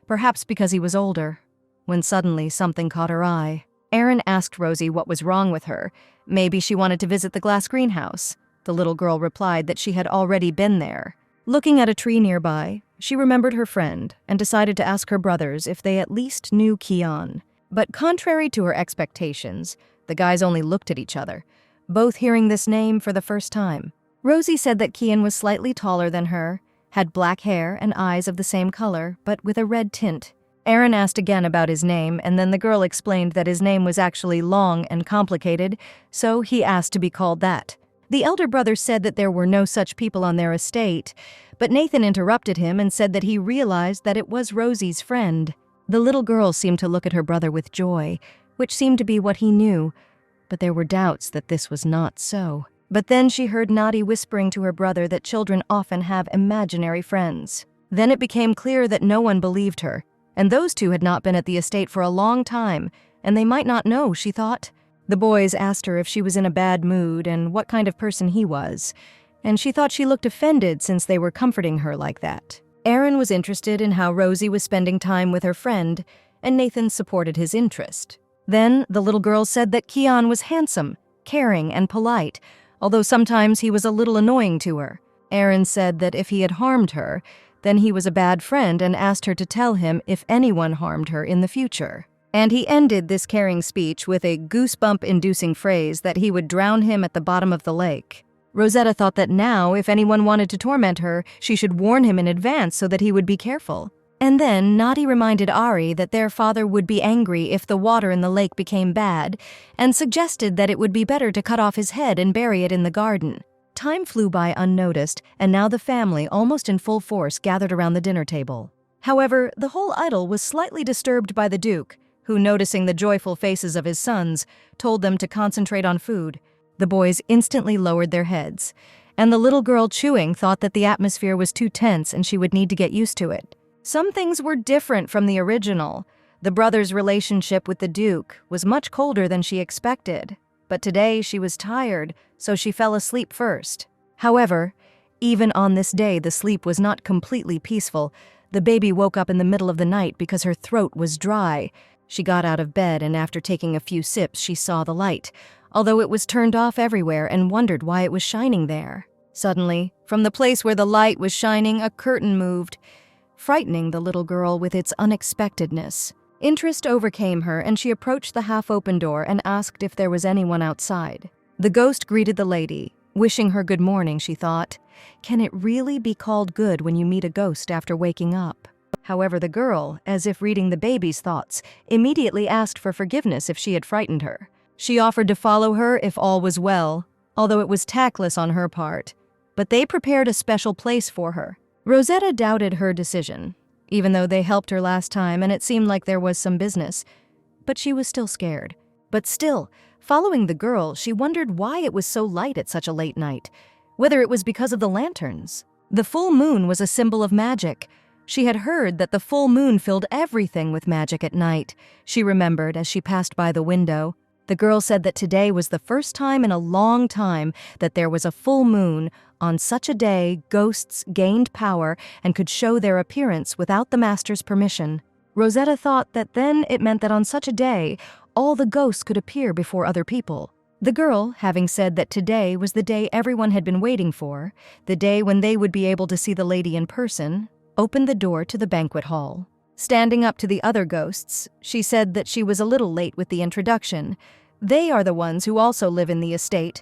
perhaps because he was older, when suddenly something caught her eye. Aaron asked Rosie what was wrong with her. Maybe she wanted to visit the glass greenhouse. The little girl replied that she had already been there. Looking at a tree nearby, she remembered her friend and decided to ask her brothers if they at least knew Keon. But contrary to her expectations, the guys only looked at each other, both hearing this name for the first time. Rosie said that Keon was slightly taller than her, had black hair and eyes of the same color, but with a red tint. Aaron asked again about his name, and then the girl explained that his name was actually long and complicated, so he asked to be called that. The elder brother said that there were no such people on their estate, but Nathan interrupted him and said that he realized that it was Rosie's friend. The little girl seemed to look at her brother with joy, which seemed to be what he knew, but there were doubts that this was not so. But then she heard Nadi whispering to her brother that children often have imaginary friends. Then it became clear that no one believed her, and those two had not been at the estate for a long time, and they might not know, she thought. The boys asked her if she was in a bad mood and what kind of person he was. and she thought she looked offended since they were comforting her like that. Aaron was interested in how Rosie was spending time with her friend, and Nathan supported his interest. Then the little girl said that Kian was handsome, caring, and polite, although sometimes he was a little annoying to her. Aaron said that if he had harmed her, then he was a bad friend and asked her to tell him if anyone harmed her in the future. And he ended this caring speech with a goosebump-inducing phrase that he would drown him at the bottom of the lake. Rosetta thought that now, if anyone wanted to torment her, she should warn him in advance so that he would be careful. And then Nadi reminded Ari that their father would be angry if the water in the lake became bad, and suggested that it would be better to cut off his head and bury it in the garden. Time flew by unnoticed, and now the family, almost in full force, gathered around the dinner table. However, the whole idyll was slightly disturbed by the Duke, who, noticing the joyful faces of his sons, told them to concentrate on food. The boys instantly lowered their heads, and the little girl chewing thought that the atmosphere was too tense and she would need to get used to it. Some things were different from the original. The brothers' relationship with the Duke was much colder than she expected, but today she was tired, so she fell asleep first. However, even on this day, the sleep was not completely peaceful. The baby woke up in the middle of the night because her throat was dry. She got out of bed, and after taking a few sips, she saw the light, although it was turned off everywhere, and wondered why it was shining there. Suddenly, from the place where the light was shining, a curtain moved, frightening the little girl with its unexpectedness. Interest overcame her, and she approached the half-open door and asked if there was anyone outside. The ghost greeted the lady, wishing her good morning, she thought. Can it really be called good when you meet a ghost after waking up? However, the girl, as if reading the baby's thoughts, immediately asked for forgiveness if she had frightened her. She offered to follow her if all was well, although it was tactless on her part, but they prepared a special place for her. Rosetta doubted her decision, even though they helped her last time and it seemed like there was some business, but she was still scared. But still, following the girl, she wondered why it was so light at such a late night, whether it was because of the lanterns. The full moon was a symbol of magic. She had heard that the full moon filled everything with magic at night, she remembered as she passed by the window. The girl said that today was the first time in a long time that there was a full moon. On such a day, ghosts gained power and could show their appearance without the master's permission. Rosetta thought that then it meant that on such a day, all the ghosts could appear before other people. The girl, having said that today was the day everyone had been waiting for, the day when they would be able to see the lady in person, opened the door to the banquet hall. Standing up to the other ghosts, she said that she was a little late with the introduction. They are the ones who also live in the estate,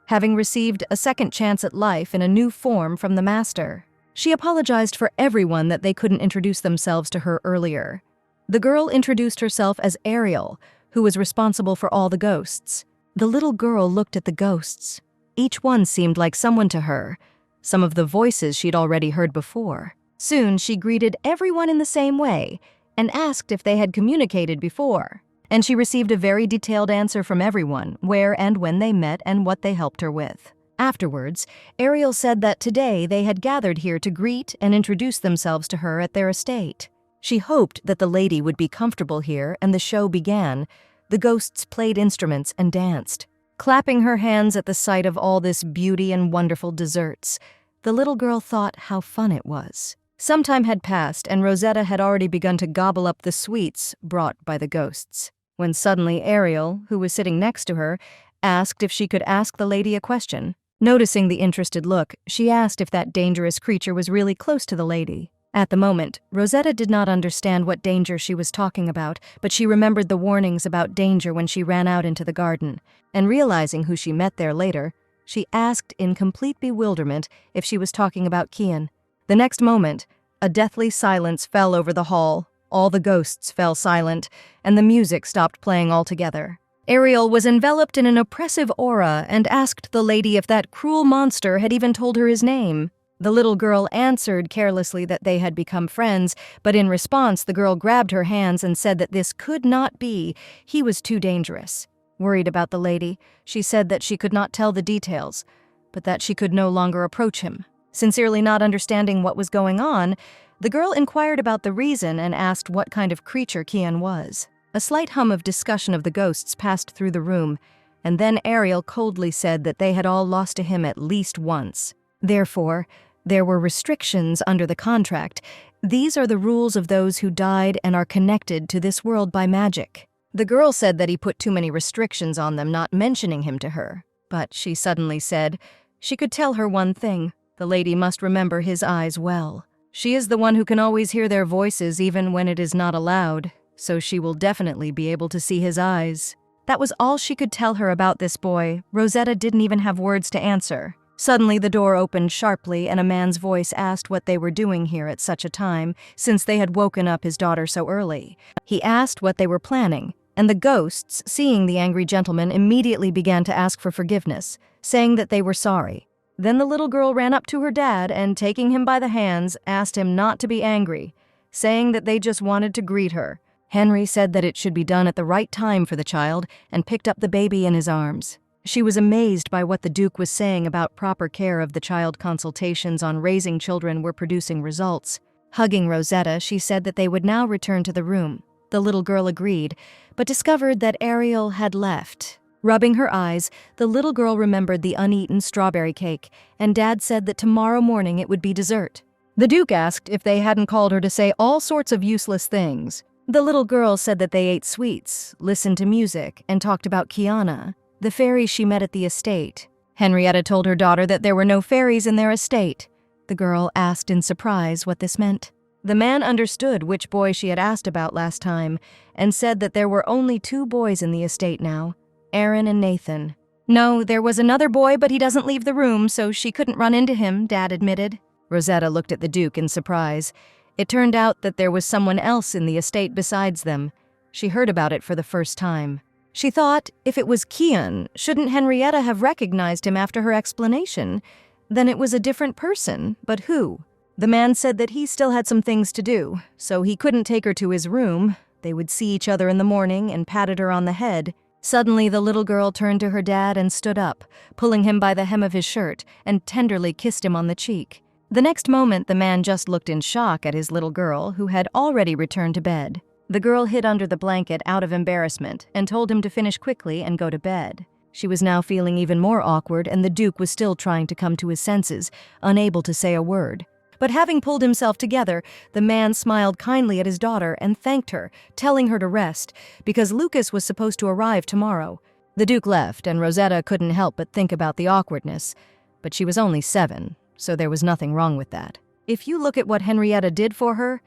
having received a second chance at life in a new form from the master. She apologized for everyone that they couldn't introduce themselves to her earlier. The girl introduced herself as Ariel, who was responsible for all the ghosts. The little girl looked at the ghosts. Each one seemed like someone to her, some of the voices she'd already heard before. Soon she greeted everyone in the same way and asked if they had communicated before. And she received a very detailed answer from everyone, where and when they met and what they helped her with. Afterwards, Ariel said that today they had gathered here to greet and introduce themselves to her at their estate. She hoped that the lady would be comfortable here, and the show began. The ghosts played instruments and danced, clapping her hands at the sight of all this beauty and wonderful desserts. The little girl thought how fun it was. Some time had passed, and Rosetta had already begun to gobble up the sweets brought by the ghosts, when suddenly Ariel, who was sitting next to her, asked if she could ask the lady a question. Noticing the interested look, she asked if that dangerous creature was really close to the lady. At the moment, Rosetta did not understand what danger she was talking about, but she remembered the warnings about danger when she ran out into the garden, and realizing who she met there later, she asked in complete bewilderment if she was talking about Kian. The next moment, a deathly silence fell over the hall. All the ghosts fell silent, and the music stopped playing altogether. Ariel was enveloped in an oppressive aura and asked the lady if that cruel monster had even told her his name. The little girl answered carelessly that they had become friends, but in response the girl grabbed her hands and said that this could not be. He was too dangerous. Worried about the lady, she said that she could not tell the details, but that she could no longer approach him. Sincerely not understanding what was going on, the girl inquired about the reason and asked what kind of creature Kian was. A slight hum of discussion of the ghosts passed through the room, and then Ariel coldly said that they had all lost to him at least once. Therefore, there were restrictions under the contract. These are the rules of those who died and are connected to this world by magic. The girl said that he put too many restrictions on them, not mentioning him to her. But she suddenly said she could tell her one thing: the lady must remember his eyes well. She is the one who can always hear their voices even when it is not allowed, so she will definitely be able to see his eyes. That was all she could tell her about this boy. Rosetta didn't even have words to answer. Suddenly the door opened sharply and a man's voice asked what they were doing here at such a time, since they had woken up his daughter so early. He asked what they were planning, and the ghosts, seeing the angry gentleman, immediately began to ask for forgiveness, saying that they were sorry. Then the little girl ran up to her dad and, taking him by the hands, asked him not to be angry, saying that they just wanted to greet her. Henry said that it should be done at the right time for the child and picked up the baby in his arms. She was amazed by what the Duke was saying about proper care of the child. Consultations on raising children were producing results. Hugging Rosetta, she said that they would now return to the room. The little girl agreed, but discovered that Ariel had left. Rubbing her eyes, the little girl remembered the uneaten strawberry cake, and Dad said that tomorrow morning it would be dessert. The Duke asked if they hadn't called her to say all sorts of useless things. The little girl said that they ate sweets, listened to music, and talked about Kiana, the fairy she met at the estate. Henrietta told her daughter that there were no fairies in their estate. The girl asked in surprise what this meant. The man understood which boy she had asked about last time, and said that there were only 2 boys in the estate now, Aaron and Nathan. No, there was another boy, but he doesn't leave the room, so she couldn't run into him, Dad admitted. Rosetta looked at the Duke in surprise. It turned out that there was someone else in the estate besides them. She heard about it for the first time. She thought, if it was Kian, shouldn't Henrietta have recognized him after her explanation? Then it was a different person, but who? The man said that he still had some things to do, so he couldn't take her to his room. They would see each other in the morning and patted her on the head. Suddenly, the little girl turned to her dad and stood up, pulling him by the hem of his shirt, and tenderly kissed him on the cheek. The next moment, the man just looked in shock at his little girl, who had already returned to bed. The girl hid under the blanket out of embarrassment and told him to finish quickly and go to bed. She was now feeling even more awkward, and the Duke was still trying to come to his senses, unable to say a word. But having pulled himself together, the man smiled kindly at his daughter and thanked her, telling her to rest, because Lucas was supposed to arrive tomorrow. The Duke left, and Rosetta couldn't help but think about the awkwardness. But she was only 7, so there was nothing wrong with that. If you look at what Henrietta did for her,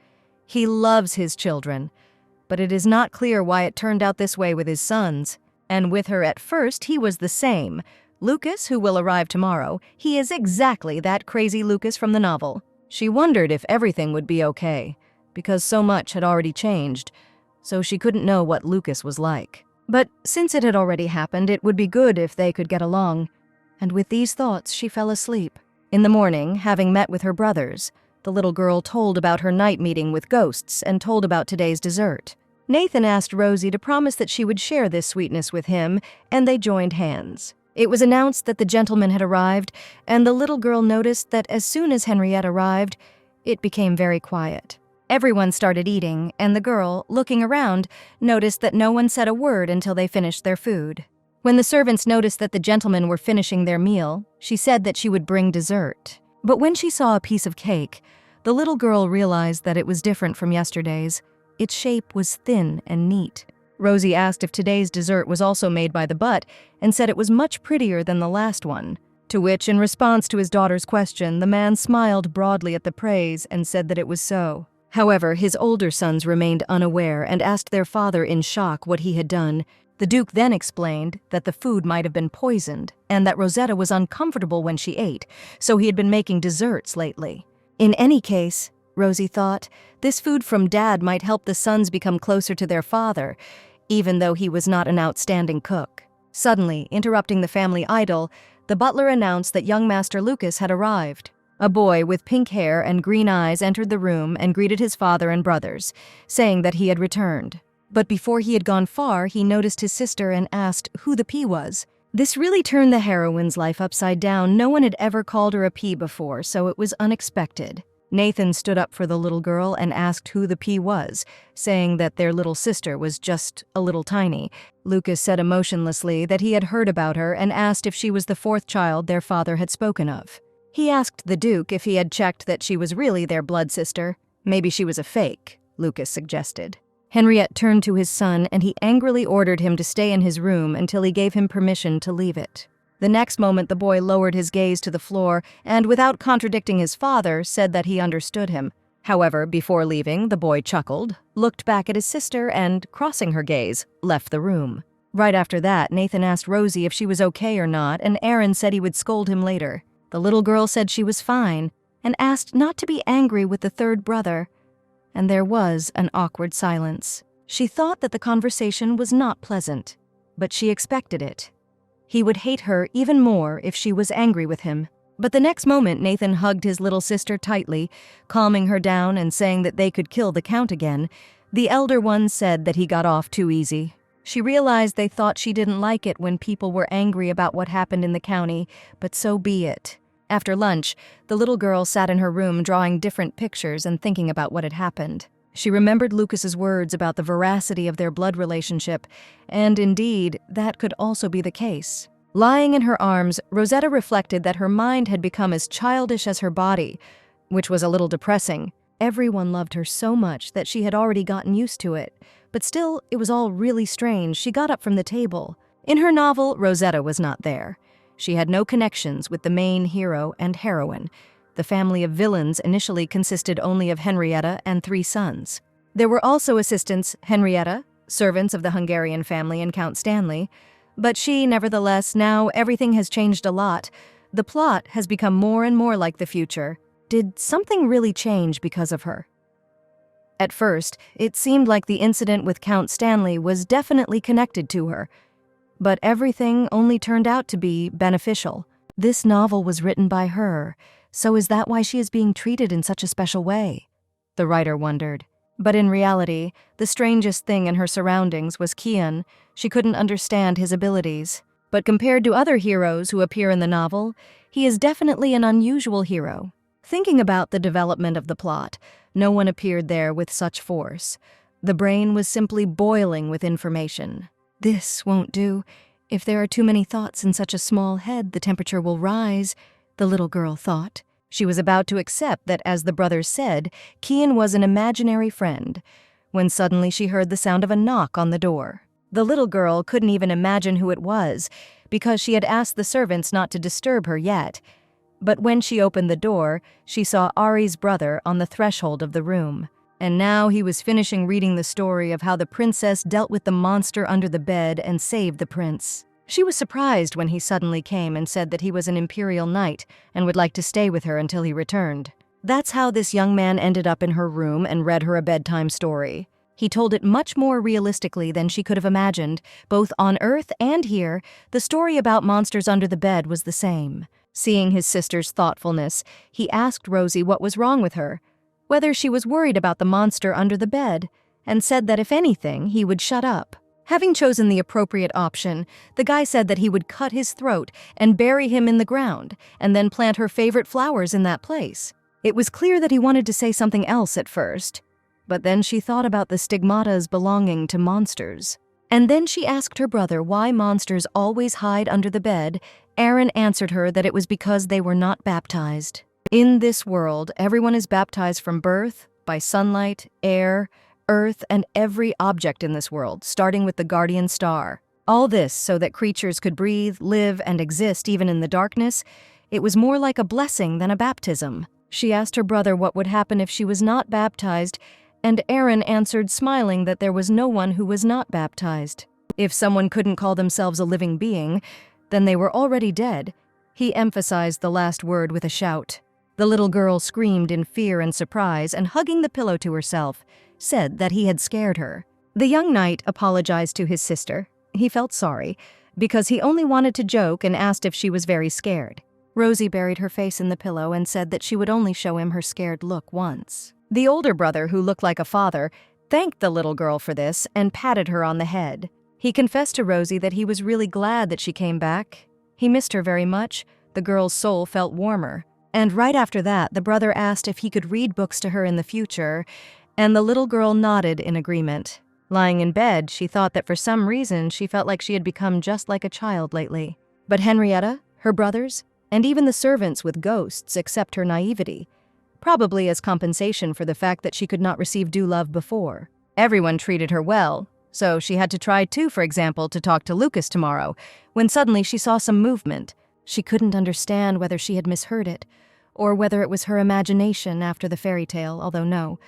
he loves his children. But it is not clear why it turned out this way with his sons. And with her at first, he was the same. Lucas, who will arrive tomorrow, he is exactly that crazy Lucas from the novel. She wondered if everything would be okay, because so much had already changed, so she couldn't know what Lucas was like. But since it had already happened, it would be good if they could get along. And with these thoughts, she fell asleep. In the morning, having met with her brothers, the little girl told about her night meeting with ghosts and told about today's dessert. Nathan asked Rosie to promise that she would share this sweetness with him, and they joined hands. It was announced that the gentleman had arrived, and the little girl noticed that as soon as Henriette arrived, it became very quiet. Everyone started eating, and the girl, looking around, noticed that no one said a word until they finished their food. When the servants noticed that the gentlemen were finishing their meal, she said that she would bring dessert. But when she saw a piece of cake, the little girl realized that it was different from yesterday's. Its shape was thin and neat. Rosie asked if today's dessert was also made by the butt and said it was much prettier than the last one, to which, in response to his daughter's question, the man smiled broadly at the praise and said that it was so. However, his older sons remained unaware and asked their father in shock what he had done. The Duke then explained that the food might have been poisoned and that Rosetta was uncomfortable when she ate, so he had been making desserts lately. In any case, Rosie thought, this food from Dad might help the sons become closer to their father, even though he was not an outstanding cook. Suddenly, interrupting the family idyll, the butler announced that young Master Lucas had arrived. A boy with pink hair and green eyes entered the room and greeted his father and brothers, saying that he had returned. But before he had gone far, he noticed his sister and asked who the P was. This really turned the heroine's life upside down. No one had ever called her a P before, so it was unexpected. Nathan stood up for the little girl and asked who the P was, saying that their little sister was just a little tiny. Lucas said emotionlessly that he had heard about her and asked if she was the 4th child their father had spoken of. He asked the Duke if he had checked that she was really their blood sister. Maybe she was a fake, Lucas suggested. Henriette turned to his son and he angrily ordered him to stay in his room until he gave him permission to leave it. The next moment the boy lowered his gaze to the floor and, without contradicting his father, said that he understood him. However, before leaving, the boy chuckled, looked back at his sister and, crossing her gaze, left the room. Right after that, Nathan asked Rosie if she was okay or not, and Aaron said he would scold him later. The little girl said she was fine and asked not to be angry with the third brother. And there was an awkward silence. She thought that the conversation was not pleasant, but she expected it. He would hate her even more if she was angry with him. But the next moment, Nathan hugged his little sister tightly, calming her down and saying that they could kill the Count again. The elder one said that he got off too easy. She realized they thought she didn't like it when people were angry about what happened in the county, but so be it. After lunch, the little girl sat in her room drawing different pictures and thinking about what had happened. She remembered Lucas's words about the veracity of their blood relationship, and indeed, that could also be the case. Lying in her arms, Rosetta reflected that her mind had become as childish as her body, which was a little depressing. Everyone loved her so much that she had already gotten used to it, but still, it was all really strange. She got up from the table. In her novel, Rosetta was not there. She had no connections with the main hero and heroine. The family of villains initially consisted only of Henrietta and 3 sons. There were also assistants Henrietta, servants of the Hungarian family, and Count Stanley. But she, nevertheless, now everything has changed a lot. The plot has become more and more like the future. Did something really change because of her? At first, it seemed like the incident with Count Stanley was definitely connected to her. But everything only turned out to be beneficial. This novel was written by her, so is that why she is being treated in such a special way? The writer wondered. But in reality, the strangest thing in her surroundings was Kian. She couldn't understand his abilities. But compared to other heroes who appear in the novel, he is definitely an unusual hero. Thinking about the development of the plot, no one appeared there with such force. The brain was simply boiling with information. This won't do. If there are too many thoughts in such a small head, the temperature will rise, the little girl thought. She was about to accept that, as the brothers said, Kian was an imaginary friend, when suddenly she heard the sound of a knock on the door. The little girl couldn't even imagine who it was, because she had asked the servants not to disturb her yet. But when she opened the door, she saw Ari's brother on the threshold of the room. And now he was finishing reading the story of how the princess dealt with the monster under the bed and saved the prince. She was surprised when he suddenly came and said that he was an imperial knight and would like to stay with her until he returned. That's how this young man ended up in her room and read her a bedtime story. He told it much more realistically than she could have imagined. Both on Earth and here, the story about monsters under the bed was the same. Seeing his sister's thoughtfulness, he asked Rosie what was wrong with her, whether she was worried about the monster under the bed, and said that if anything, he would shut up. Having chosen the appropriate option, the guy said that he would cut his throat and bury him in the ground, and then plant her favorite flowers in that place. It was clear that he wanted to say something else at first, but then she thought about the stigmatas belonging to monsters. And then she asked her brother why monsters always hide under the bed. Aaron answered her that it was because they were not baptized. In this world, everyone is baptized from birth, by sunlight, air, earth, and every object in this world, starting with the guardian star. All this so that creatures could breathe, live, and exist even in the darkness. It was more like a blessing than a baptism. She asked her brother what would happen if she was not baptized, and Aaron answered, smiling, that there was no one who was not baptized. If someone couldn't call themselves a living being, then they were already dead. He emphasized the last word with a shout. The little girl screamed in fear and surprise, and hugging the pillow to herself, said that he had scared her. The young knight apologized to his sister. He felt sorry, because he only wanted to joke, and asked if she was very scared. Rosie buried her face in the pillow and said that she would only show him her scared look once. The older brother, who looked like a father, thanked the little girl for this and patted her on the head. He confessed to Rosie that he was really glad that she came back. He missed her very much. The girl's soul felt warmer. And right after that, the brother asked if he could read books to her in the future, and the little girl nodded in agreement. Lying in bed, she thought that for some reason she felt like she had become just like a child lately. But Henrietta, her brothers, and even the servants with ghosts accept her naivety, probably as compensation for the fact that she could not receive due love before. Everyone treated her well, so she had to try too, for example, to talk to Lucas tomorrow, when suddenly she saw some movement. She couldn't understand whether she had misheard it, or whether it was her imagination after the fairy tale, although no,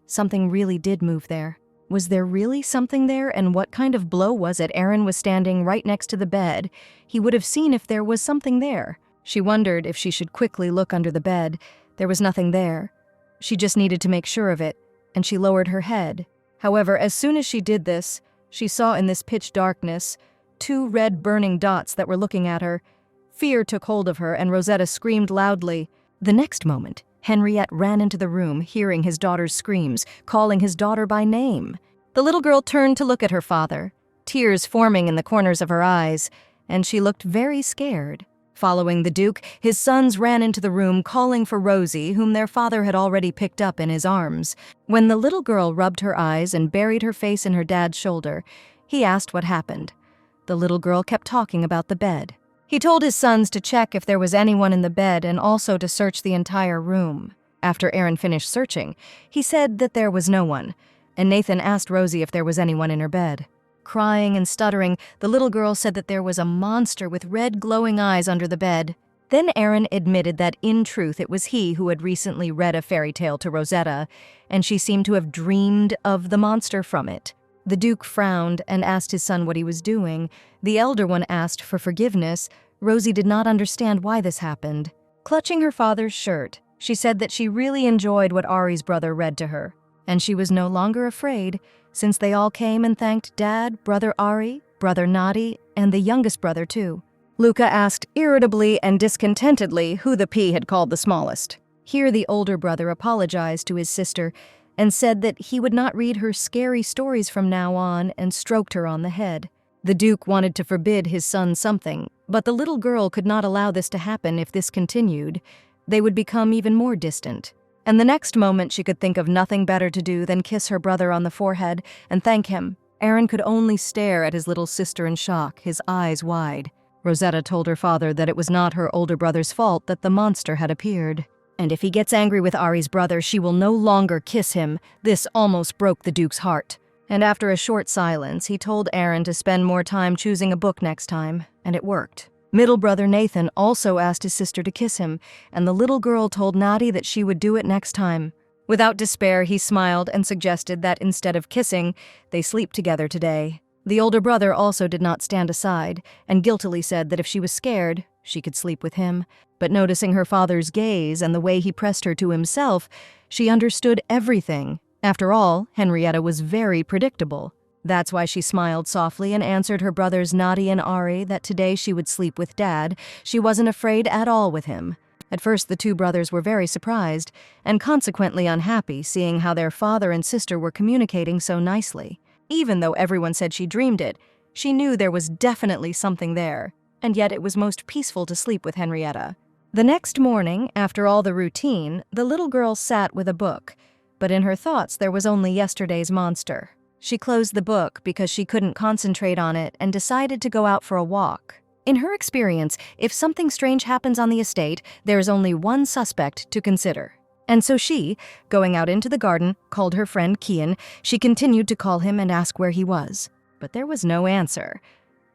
something really did move there. Was there really something there, and what kind of blow was it? Aaron was standing right next to the bed. He would have seen if there was something there. She wondered if she should quickly look under the bed. There was nothing there. She just needed to make sure of it, and she lowered her head. However, as soon as she did this, she saw in this pitch darkness 2 red burning dots that were looking at her. Fear took hold of her, and Rosetta screamed loudly. The next moment, Henriette ran into the room, hearing his daughter's screams, calling his daughter by name. The little girl turned to look at her father, tears forming in the corners of her eyes, and she looked very scared. Following the Duke, his sons ran into the room, calling for Rosie, whom their father had already picked up in his arms. When the little girl rubbed her eyes and buried her face in her dad's shoulder, he asked what happened. The little girl kept talking about the bed. He told his sons to check if there was anyone in the bed and also to search the entire room. After Aaron finished searching, he said that there was no one, and Nathan asked Rosie if there was anyone in her bed. Crying and stuttering, the little girl said that there was a monster with red glowing eyes under the bed. Then Aaron admitted that in truth it was he who had recently read a fairy tale to Rosetta, and she seemed to have dreamed of the monster from it. The Duke frowned and asked his son what he was doing. The elder one asked for forgiveness. Rosie did not understand why this happened. Clutching her father's shirt, she said that she really enjoyed what Ari's brother read to her, and she was no longer afraid, since they all came and thanked Dad, Brother Ari, Brother Nadi, and the youngest brother too. Luca asked irritably and discontentedly who the P had called the smallest. Here the older brother apologized to his sister and said that he would not read her scary stories from now on, and stroked her on the head. The Duke wanted to forbid his son something, but the little girl could not allow this to happen. If this continued, they would become even more distant. And the next moment she could think of nothing better to do than kiss her brother on the forehead and thank him. Aaron could only stare at his little sister in shock, his eyes wide. Rosetta told her father that it was not her older brother's fault that the monster had appeared. And if he gets angry with Ari's brother, she will no longer kiss him. This almost broke the Duke's heart. And after a short silence, he told Aaron to spend more time choosing a book next time, and it worked. Middle brother Nathan also asked his sister to kiss him, and the little girl told Nadi that she would do it next time. Without despair, he smiled and suggested that instead of kissing, they sleep together today. The older brother also did not stand aside, and guiltily said that if she was scared, she could sleep with him. But noticing her father's gaze and the way he pressed her to himself, she understood everything. After all, Henrietta was very predictable. That's why she smiled softly and answered her brothers Nadi and Ari that today she would sleep with Dad. She wasn't afraid at all with him. At first, the 2 brothers were very surprised, and consequently unhappy, seeing how their father and sister were communicating so nicely. Even though everyone said she dreamed it, she knew there was definitely something there, and yet it was most peaceful to sleep with Henrietta. The next morning, after all the routine, the little girl sat with a book, but in her thoughts there was only yesterday's monster. She closed the book because she couldn't concentrate on it and decided to go out for a walk. In her experience, if something strange happens on the estate, there is only one suspect to consider. And so she, going out into the garden, called her friend Kian. She continued to call him and ask where he was. But there was no answer.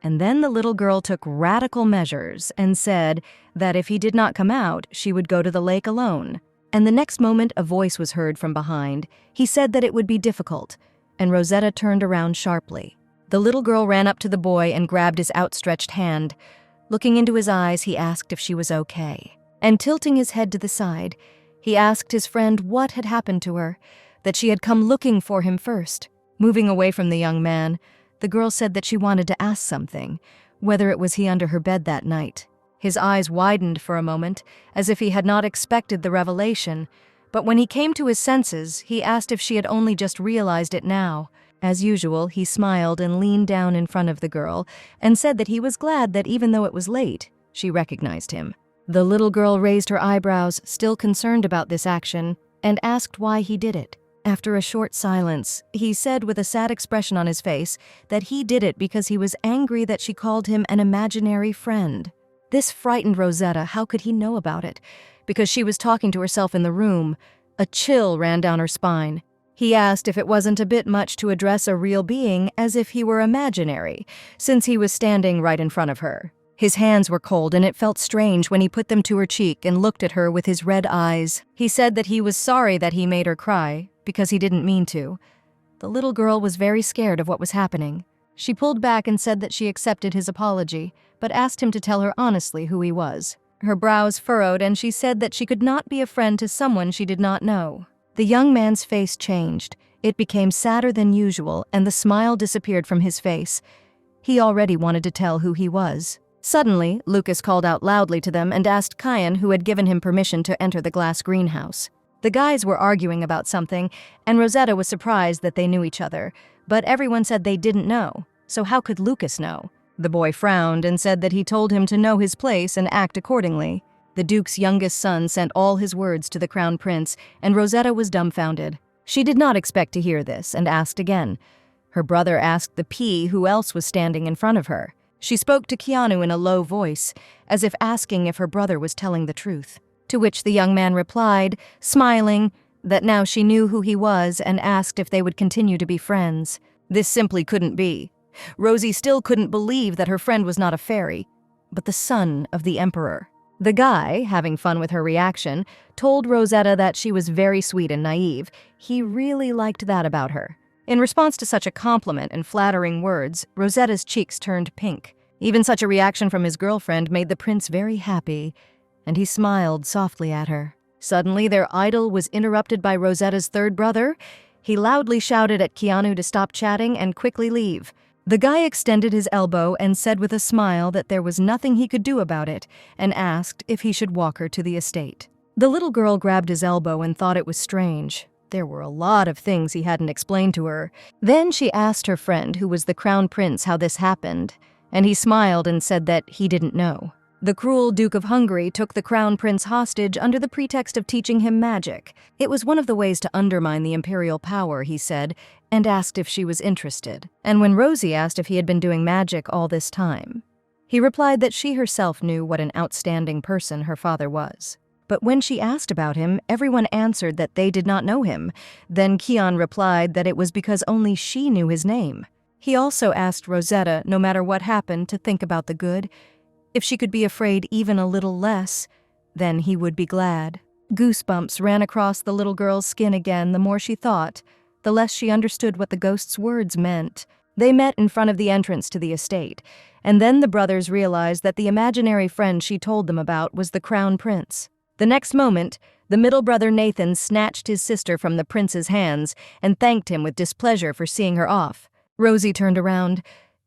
And then the little girl took radical measures and said that if he did not come out, she would go to the lake alone. And the next moment a voice was heard from behind. He said that it would be difficult, and Rosetta turned around sharply. The little girl ran up to the boy and grabbed his outstretched hand. Looking into his eyes, he asked if she was okay. And tilting his head to the side, he asked his friend what had happened to her, that she had come looking for him first. Moving away from the young man, the girl said that she wanted to ask something, whether it was he under her bed that night. His eyes widened for a moment, as if he had not expected the revelation, but when he came to his senses, he asked if she had only just realized it now. As usual, he smiled and leaned down in front of the girl and said that he was glad that even though it was late, she recognized him. The little girl raised her eyebrows, still concerned about this action, and asked why he did it. After a short silence, he said with a sad expression on his face that he did it because he was angry that she called him an imaginary friend. This frightened Rosetta. How could he know about it? Because she was talking to herself in the room. A chill ran down her spine. He asked if it wasn't a bit much to address a real being as if he were imaginary, since he was standing right in front of her. His hands were cold, and it felt strange when he put them to her cheek and looked at her with his red eyes. He said that he was sorry that he made her cry, because he didn't mean to. The little girl was very scared of what was happening. She pulled back and said that she accepted his apology, but asked him to tell her honestly who he was. Her brows furrowed, and she said that she could not be a friend to someone she did not know. The young man's face changed. It became sadder than usual, and the smile disappeared from his face. He already wanted to tell who he was. Suddenly, Lucas called out loudly to them and asked Kian who had given him permission to enter the glass greenhouse. The guys were arguing about something, and Rosetta was surprised that they knew each other, but everyone said they didn't know, so how could Lucas know? The boy frowned and said that he told him to know his place and act accordingly. The Duke's youngest son sent all his words to the Crown Prince, and Rosetta was dumbfounded. She did not expect to hear this and asked again. Her brother asked the P who else was standing in front of her. She spoke to Keanu in a low voice, as if asking if her brother was telling the truth. To which the young man replied, smiling, that now she knew who he was and asked if they would continue to be friends. This simply couldn't be. Rosie still couldn't believe that her friend was not a fairy, but the son of the Emperor. The guy, having fun with her reaction, told Rosetta that she was very sweet and naive. He really liked that about her. In response to such a compliment and flattering words, Rosetta's cheeks turned pink. Even such a reaction from his girlfriend made the prince very happy, and he smiled softly at her. Suddenly, their idyll was interrupted by Rosetta's third brother. He loudly shouted at Keanu to stop chatting and quickly leave. The guy extended his elbow and said with a smile that there was nothing he could do about it, and asked if he should walk her to the estate. The little girl grabbed his elbow and thought it was strange. There were a lot of things he hadn't explained to her. Then she asked her friend, who was the Crown Prince, how this happened, and he smiled and said that he didn't know. The cruel Duke of Hungary took the Crown Prince hostage under the pretext of teaching him magic. It was one of the ways to undermine the imperial power, he said, and asked if she was interested. And when Rosie asked if he had been doing magic all this time, he replied that she herself knew what an outstanding person her father was. But when she asked about him, everyone answered that they did not know him. Then Keon replied that it was because only she knew his name. He also asked Rosetta, no matter what happened, to think about the good. If she could be afraid even a little less, then he would be glad. Goosebumps ran across the little girl's skin again the more she thought, the less she understood what the ghost's words meant. They met in front of the entrance to the estate, and then the brothers realized that the imaginary friend she told them about was the Crown Prince. The next moment, the middle brother Nathan snatched his sister from the prince's hands and thanked him with displeasure for seeing her off. Rosie turned around.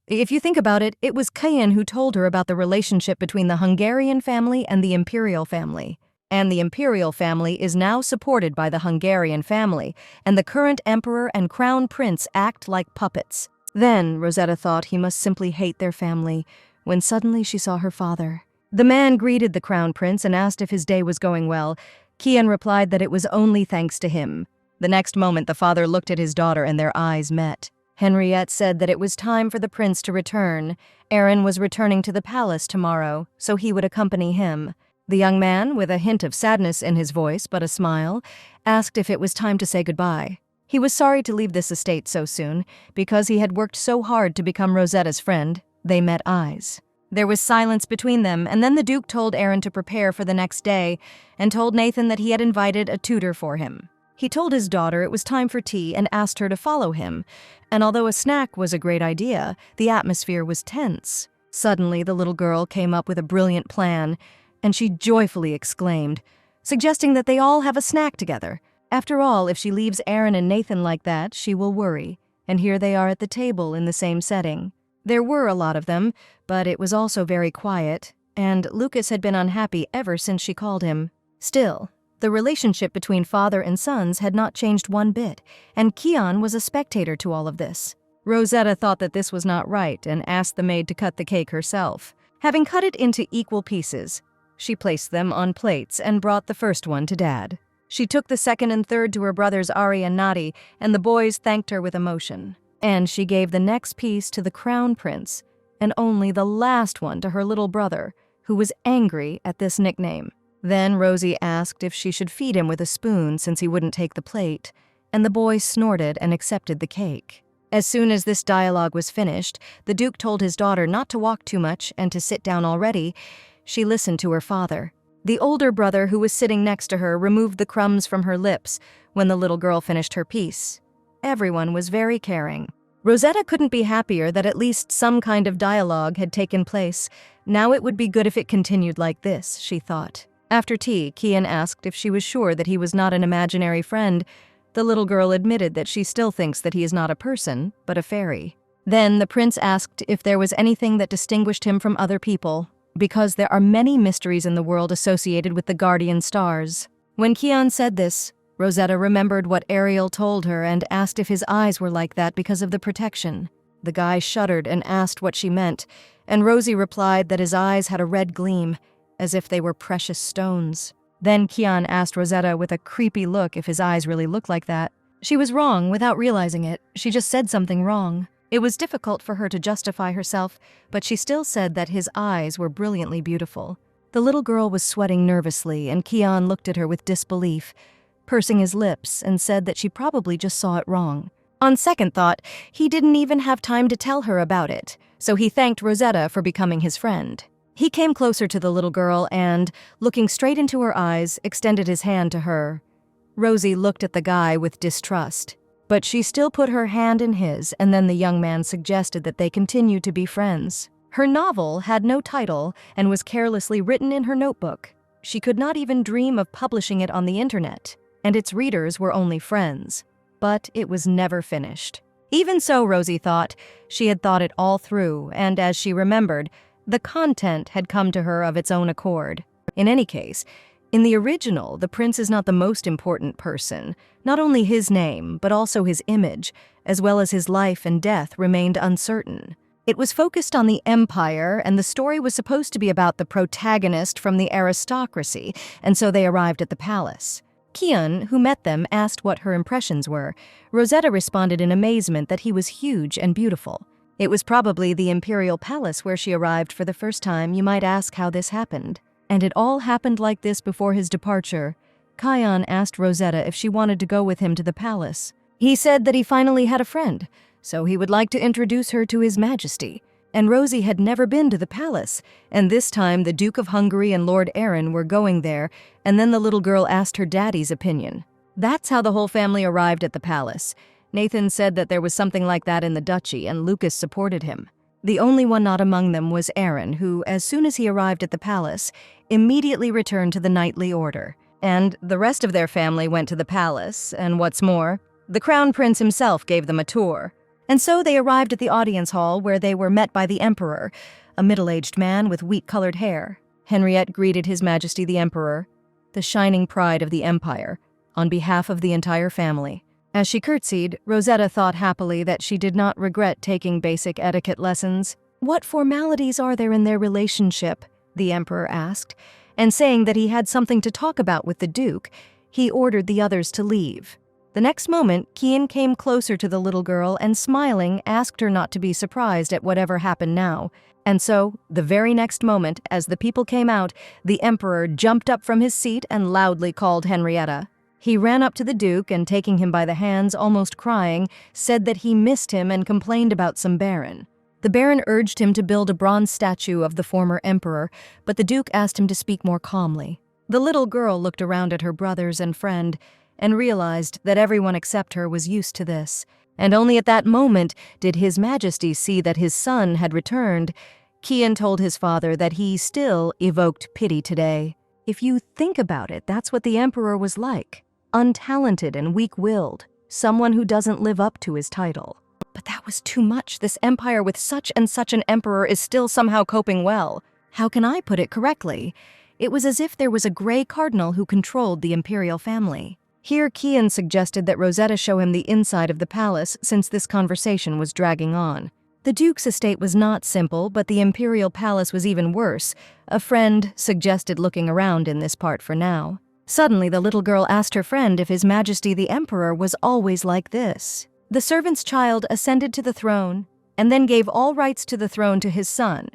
If you think about it, it was Kayan who told her about the relationship between the Hungarian family and the imperial family. And the imperial family is now supported by the Hungarian family, and the current emperor and crown prince act like puppets. Then, Rosetta thought he must simply hate their family, when suddenly she saw her father. The man greeted the crown prince and asked if his day was going well. Kian replied that it was only thanks to him. The next moment, the father looked at his daughter and their eyes met. Henriette said that it was time for the prince to return. Aaron was returning to the palace tomorrow, so he would accompany him. The young man, with a hint of sadness in his voice but a smile, asked if it was time to say goodbye. He was sorry to leave this estate so soon, because he had worked so hard to become Rosetta's friend. They met eyes. There was silence between them, and then the Duke told Aaron to prepare for the next day, and told Nathan that he had invited a tutor for him. He told his daughter it was time for tea and asked her to follow him, and although a snack was a great idea, the atmosphere was tense. Suddenly, the little girl came up with a brilliant plan, and she joyfully exclaimed, suggesting that they all have a snack together. After all, if she leaves Aaron and Nathan like that, she will worry, and here they are at the table in the same setting. There were a lot of them, but it was also very quiet, and Lucas had been unhappy ever since she called him. Still, the relationship between father and sons had not changed one bit, and Keon was a spectator to all of this. Rosetta thought that this was not right and asked the maid to cut the cake herself. Having cut it into equal pieces, she placed them on plates and brought the first one to Dad. She took the second and third to her brothers Ari and Nadi, and the boys thanked her with emotion. And she gave the next piece to the crown prince, and only the last one to her little brother, who was angry at this nickname. Then Rosie asked if she should feed him with a spoon since he wouldn't take the plate, and the boy snorted and accepted the cake. As soon as this dialogue was finished, the Duke told his daughter not to walk too much and to sit down already. She listened to her father. The older brother, who was sitting next to her, removed the crumbs from her lips when the little girl finished her piece. Everyone was very caring. Rosetta couldn't be happier that at least some kind of dialogue had taken place. Now it would be good if it continued like this, she thought. After tea, Kian asked if she was sure that he was not an imaginary friend. The little girl admitted that she still thinks that he is not a person, but a fairy. Then the prince asked if there was anything that distinguished him from other people, because there are many mysteries in the world associated with the guardian stars. When Kian said this, Rosetta remembered what Ariel told her and asked if his eyes were like that because of the protection. The guy shuddered and asked what she meant, and Rosie replied that his eyes had a red gleam, as if they were precious stones. Then Kian asked Rosetta with a creepy look if his eyes really looked like that. She was wrong without realizing it. She just said something wrong. It was difficult for her to justify herself, but she still said that his eyes were brilliantly beautiful. The little girl was sweating nervously, and Kian looked at her with disbelief, pursing his lips, and said that she probably just saw it wrong. On second thought, he didn't even have time to tell her about it, so he thanked Rosetta for becoming his friend. He came closer to the little girl and, looking straight into her eyes, extended his hand to her. Rosie looked at the guy with distrust, but she still put her hand in his, and then the young man suggested that they continue to be friends. Her novel had no title and was carelessly written in her notebook. She could not even dream of publishing it on the internet, and its readers were only friends. But it was never finished. Even so, Rosie thought, she had thought it all through, and as she remembered, the content had come to her of its own accord. In any case, in the original, the prince is not the most important person. Not only his name, but also his image, as well as his life and death, remained uncertain. It was focused on the empire, and the story was supposed to be about the protagonist from the aristocracy, and so they arrived at the palace. Kian, who met them, asked what her impressions were. Rosetta responded in amazement that he was huge and beautiful. It was probably the imperial palace where she arrived for the first time. You might ask how this happened. And it all happened like this before his departure. Kian asked Rosetta if she wanted to go with him to the palace. He said that he finally had a friend, so he would like to introduce her to His Majesty. And Rosie had never been to the palace, and this time the Duke of Hungary and Lord Aaron were going there, and then the little girl asked her daddy's opinion. That's how the whole family arrived at the palace. Nathan said that there was something like that in the duchy, and Lucas supported him. The only one not among them was Aaron, who, as soon as he arrived at the palace, immediately returned to the knightly order. And the rest of their family went to the palace, and what's more, the crown prince himself gave them a tour. And so they arrived at the audience hall, where they were met by the emperor, a middle-aged man with wheat-colored hair. Henriette greeted His Majesty the Emperor, the shining pride of the empire, on behalf of the entire family. As she curtsied, Rosetta thought happily that she did not regret taking basic etiquette lessons. "What formalities are there in their relationship?" the emperor asked, and saying that he had something to talk about with the Duke, he ordered the others to leave. The next moment, Kian came closer to the little girl and, smiling, asked her not to be surprised at whatever happened now. And so, the very next moment, as the people came out, the emperor jumped up from his seat and loudly called Henrietta. He ran up to the Duke and, taking him by the hands, almost crying, said that he missed him and complained about some baron. The baron urged him to build a bronze statue of the former emperor, but the Duke asked him to speak more calmly. The little girl looked around at her brothers and friend and realized that everyone except her was used to this. And only at that moment did His Majesty see that his son had returned. Kian told his father that he still evoked pity today. If you think about it, that's what the emperor was like. Untalented and weak-willed, someone who doesn't live up to his title. But that was too much. This empire with such and such an emperor is still somehow coping well. How can I put it correctly? It was as if there was a gray cardinal who controlled the imperial family. Here Kian suggested that Rosetta show him the inside of the palace, since this conversation was dragging on. The Duke's estate was not simple, but the imperial palace was even worse. A friend suggested looking around in this part for now. Suddenly, the little girl asked her friend if His Majesty the Emperor was always like this. The servant's child ascended to the throne, and then gave all rights to the throne to his son,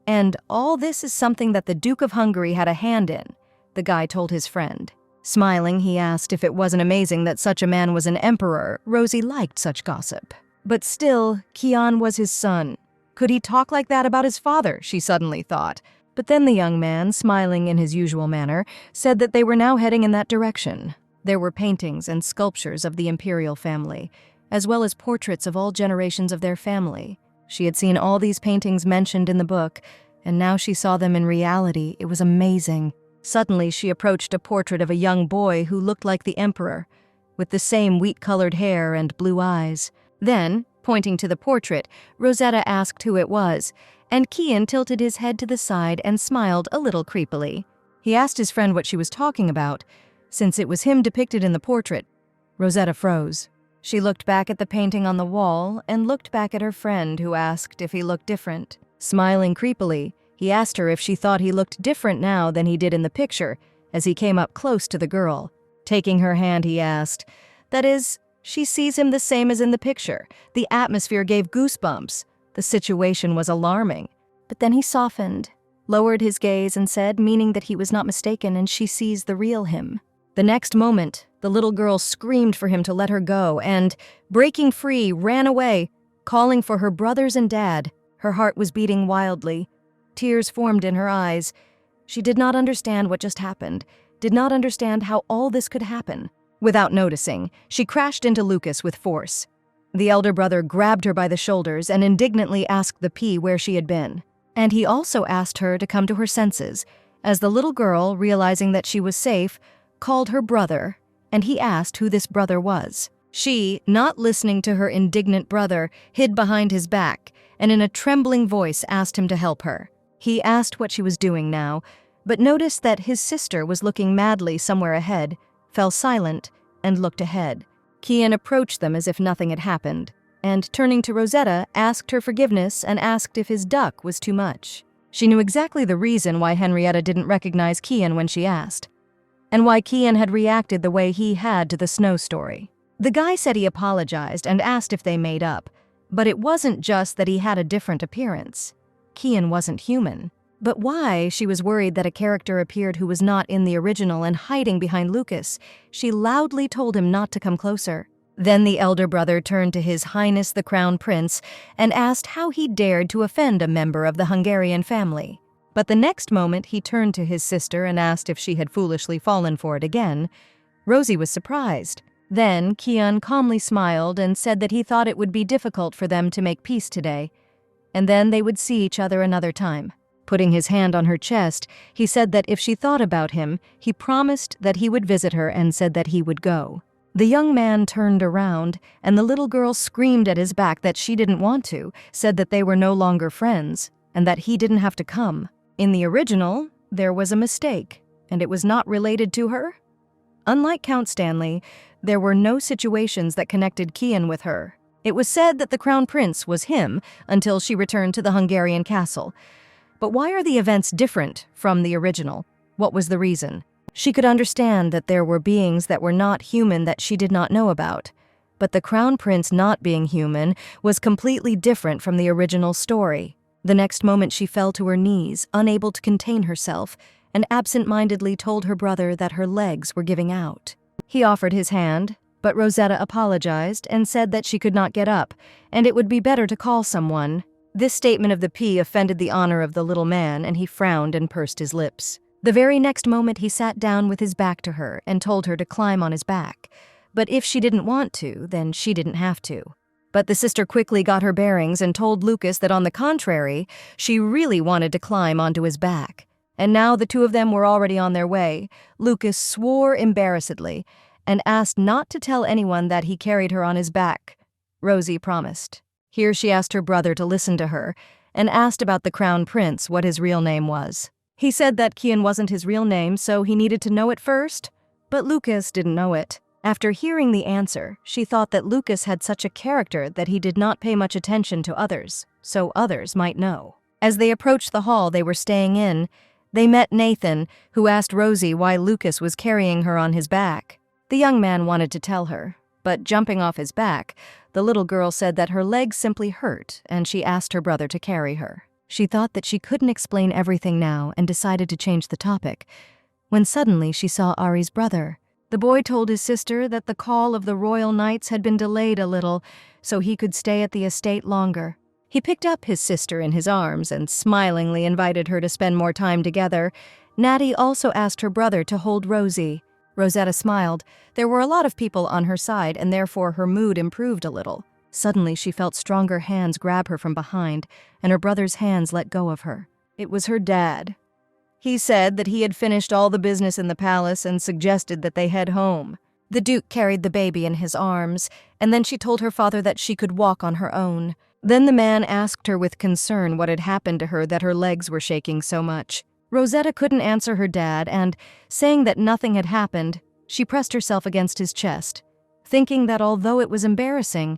And all this is something that the Duke of Hungary had a hand in, the guy told his friend. Smiling, he asked if it wasn't amazing that such a man was an emperor. Rosie liked such gossip. But still, Kian was his son. Could he talk like that about his father, she suddenly thought. But then the young man, smiling in his usual manner, said that they were now heading in that direction. There were paintings and sculptures of the imperial family, as well as portraits of all generations of their family. She had seen all these paintings mentioned in the book, and now she saw them in reality. It was amazing. Suddenly, she approached a portrait of a young boy who looked like the emperor, with the same wheat-colored hair and blue eyes. Then, pointing to the portrait, Rosetta asked who it was, and Kian tilted his head to the side and smiled a little creepily. He asked his friend what she was talking about, since it was him depicted in the portrait. Rosetta froze. She looked back at the painting on the wall and looked back at her friend, who asked if he looked different. Smiling creepily, he asked her if she thought he looked different now than he did in the picture, as he came up close to the girl. Taking her hand, he asked, "That is, she sees him the same as in the picture." The atmosphere gave goosebumps. The situation was alarming. But then he softened, lowered his gaze and said, meaning that he was not mistaken and she sees the real him. The next moment, the little girl screamed for him to let her go and, breaking free, ran away, calling for her brothers and dad. Her heart was beating wildly. Tears formed in her eyes. She did not understand what just happened, did not understand how all this could happen. Without noticing, she crashed into Lucas with force. The elder brother grabbed her by the shoulders and indignantly asked the P where she had been. And he also asked her to come to her senses, as the little girl, realizing that she was safe, called her brother, and he asked who this brother was. She, not listening to her indignant brother, hid behind his back, and in a trembling voice asked him to help her. He asked what she was doing now, but noticed that his sister was looking madly somewhere ahead, fell silent, and looked ahead. Kian approached them as if nothing had happened, and turning to Rosetta, asked her forgiveness and asked if his duck was too much. She knew exactly the reason why Henrietta didn't recognize Kian when she asked, and why Kian had reacted the way he had to the snow story. The guy said he apologized and asked if they made up, but it wasn't just that he had a different appearance. Kian wasn't human. But why she was worried that a character appeared who was not in the original and hiding behind Lucas, she loudly told him not to come closer. Then the elder brother turned to His Highness the Crown Prince and asked how he dared to offend a member of the Hungarian family. But the next moment he turned to his sister and asked if she had foolishly fallen for it again. Rosie was surprised. Then Kian calmly smiled and said that he thought it would be difficult for them to make peace today, and then they would see each other another time. Putting his hand on her chest, he said that if she thought about him, he promised that he would visit her and said that he would go. The young man turned around, and the little girl screamed at his back that she didn't want to, said that they were no longer friends, and that he didn't have to come. In the original, there was a mistake, and it was not related to her. Unlike Count Stanley, there were no situations that connected Kian with her. It was said that the Crown Prince was him until she returned to the Hungarian castle. But why are the events different from the original? What was the reason? She could understand that there were beings that were not human that she did not know about. But the Crown Prince not being human was completely different from the original story. The next moment she fell to her knees, unable to contain herself, and absent-mindedly told her brother that her legs were giving out. He offered his hand, but Rosetta apologized and said that she could not get up, and it would be better to call someone. This statement of the P offended the honor of the little man, and he frowned and pursed his lips. The very next moment he sat down with his back to her and told her to climb on his back. But if she didn't want to, then she didn't have to. But the sister quickly got her bearings and told Lucas that on the contrary, she really wanted to climb onto his back. And now the two of them were already on their way. Lucas swore embarrassedly and asked not to tell anyone that he carried her on his back. Rosie promised. Here she asked her brother to listen to her and asked about the Crown Prince, what his real name was. He said that Kian wasn't his real name, so he needed to know it first. But Lucas didn't know it. After hearing the answer, she thought that Lucas had such a character that he did not pay much attention to others, so others might know. As they approached the hall they were staying in, they met Nathan, who asked Rosie why Lucas was carrying her on his back. The young man wanted to tell her, but jumping off his back, the little girl said that her legs simply hurt, and she asked her brother to carry her. She thought that she couldn't explain everything now and decided to change the topic, when suddenly she saw Ari's brother. The boy told his sister that the call of the royal knights had been delayed a little, so he could stay at the estate longer. He picked up his sister in his arms and smilingly invited her to spend more time together. Natty also asked her brother to hold Rosie. Rosetta smiled. There were a lot of people on her side, and therefore her mood improved a little. Suddenly, she felt stronger hands grab her from behind, and her brother's hands let go of her. It was her dad. He said that he had finished all the business in the palace and suggested that they head home. The Duke carried the baby in his arms, and then she told her father that she could walk on her own. Then the man asked her with concern what had happened to her that her legs were shaking so much. Rosetta couldn't answer her dad, and, saying that nothing had happened, she pressed herself against his chest, thinking that although it was embarrassing,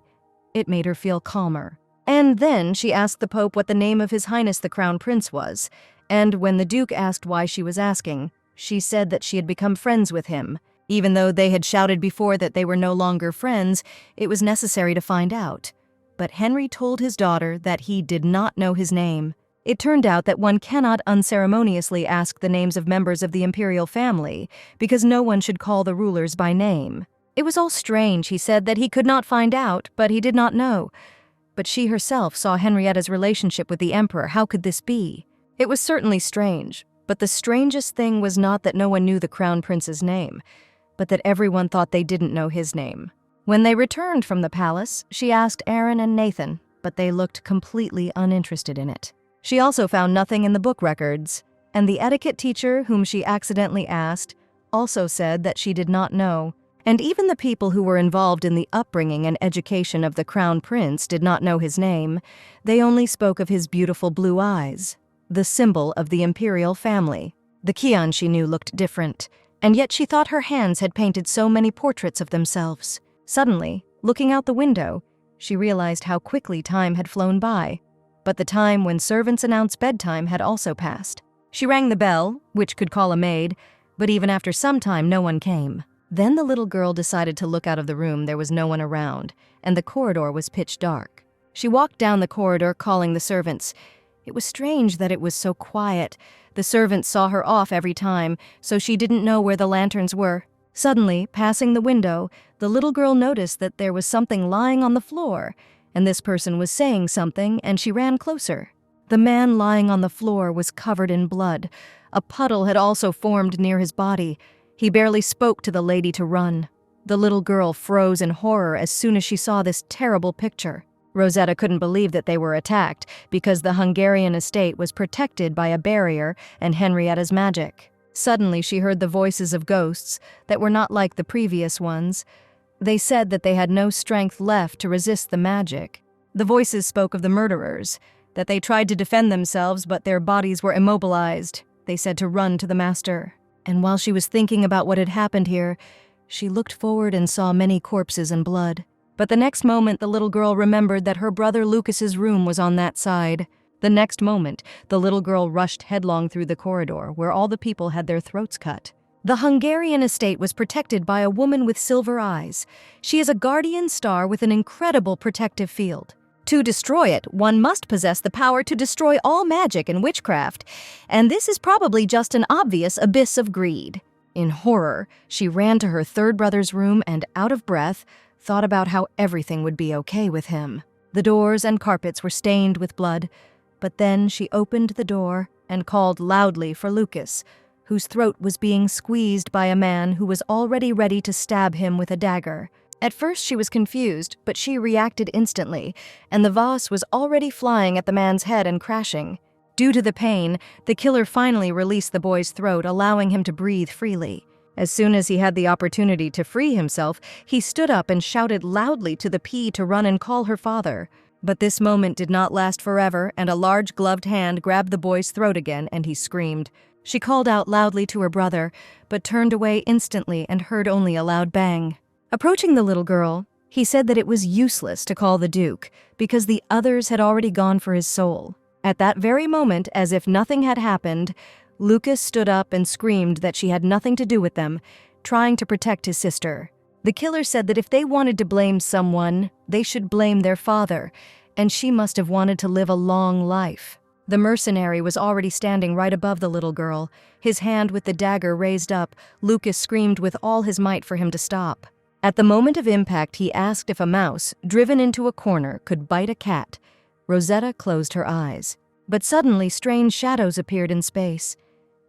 it made her feel calmer. And then she asked the Pope what the name of His Highness the Crown Prince was, and when the Duke asked why she was asking, she said that she had become friends with him. Even though they had shouted before that they were no longer friends, it was necessary to find out. But Henry told his daughter that he did not know his name. It turned out that one cannot unceremoniously ask the names of members of the imperial family, because no one should call the rulers by name. It was all strange, he said, that he could not find out, but he did not know. But she herself saw Henrietta's relationship with the emperor. How could this be? It was certainly strange, but the strangest thing was not that no one knew the crown prince's name, but that everyone thought they didn't know his name. When they returned from the palace, she asked Aaron and Nathan, but they looked completely uninterested in it. She also found nothing in the book records, and the etiquette teacher whom she accidentally asked also said that she did not know. And even the people who were involved in the upbringing and education of the crown prince did not know his name. They only spoke of his beautiful blue eyes, the symbol of the imperial family. The Kian she knew looked different, and yet she thought her hands had painted so many portraits of themselves. Suddenly, looking out the window, she realized how quickly time had flown by. But the time when servants announced bedtime had also passed. She rang the bell, which could call a maid, but even after some time no one came. Then the little girl decided to look out of the room. There was no one around, and the corridor was pitch dark. She walked down the corridor, calling the servants. It was strange that it was so quiet. The servants saw her off every time, so she didn't know where the lanterns were. Suddenly, passing the window, the little girl noticed that there was something lying on the floor, and this person was saying something, and she ran closer. The man lying on the floor was covered in blood. A puddle had also formed near his body. He barely spoke to the lady to run. The little girl froze in horror as soon as she saw this terrible picture. Rosetta couldn't believe that they were attacked, because the Hungarian estate was protected by a barrier and Henrietta's magic. Suddenly she heard the voices of ghosts that were not like the previous ones. They said that they had no strength left to resist the magic. The voices spoke of the murderers, that they tried to defend themselves but their bodies were immobilized. They said to run to the master. And while she was thinking about what had happened here, she looked forward and saw many corpses and blood. But the next moment, the little girl remembered that her brother Lucas's room was on that side. The next moment, the little girl rushed headlong through the corridor, where all the people had their throats cut. The Hungarian estate was protected by a woman with silver eyes. She is a guardian star with an incredible protective field. To destroy it, one must possess the power to destroy all magic and witchcraft, and this is probably just an obvious abyss of greed. In horror, she ran to her third brother's room and, out of breath, thought about how everything would be okay with him. The doors and carpets were stained with blood, but then she opened the door and called loudly for Lucas, whose throat was being squeezed by a man who was already ready to stab him with a dagger. At first she was confused, but she reacted instantly, and the vase was already flying at the man's head and crashing. Due to the pain, the killer finally released the boy's throat, allowing him to breathe freely. As soon as he had the opportunity to free himself, he stood up and shouted loudly to the pea to run and call her father. But this moment did not last forever, and a large gloved hand grabbed the boy's throat again, and he screamed. She called out loudly to her brother, but turned away instantly and heard only a loud bang. Approaching the little girl, he said that it was useless to call the Duke, because the others had already gone for his soul. At that very moment, as if nothing had happened, Lucas stood up and screamed that she had nothing to do with them, trying to protect his sister. The killer said that if they wanted to blame someone, they should blame their father, and she must have wanted to live a long life. The mercenary was already standing right above the little girl, his hand with the dagger raised up. Lucas screamed with all his might for him to stop. At the moment of impact, he asked if a mouse, driven into a corner, could bite a cat. Rosetta closed her eyes. But suddenly strange shadows appeared in space.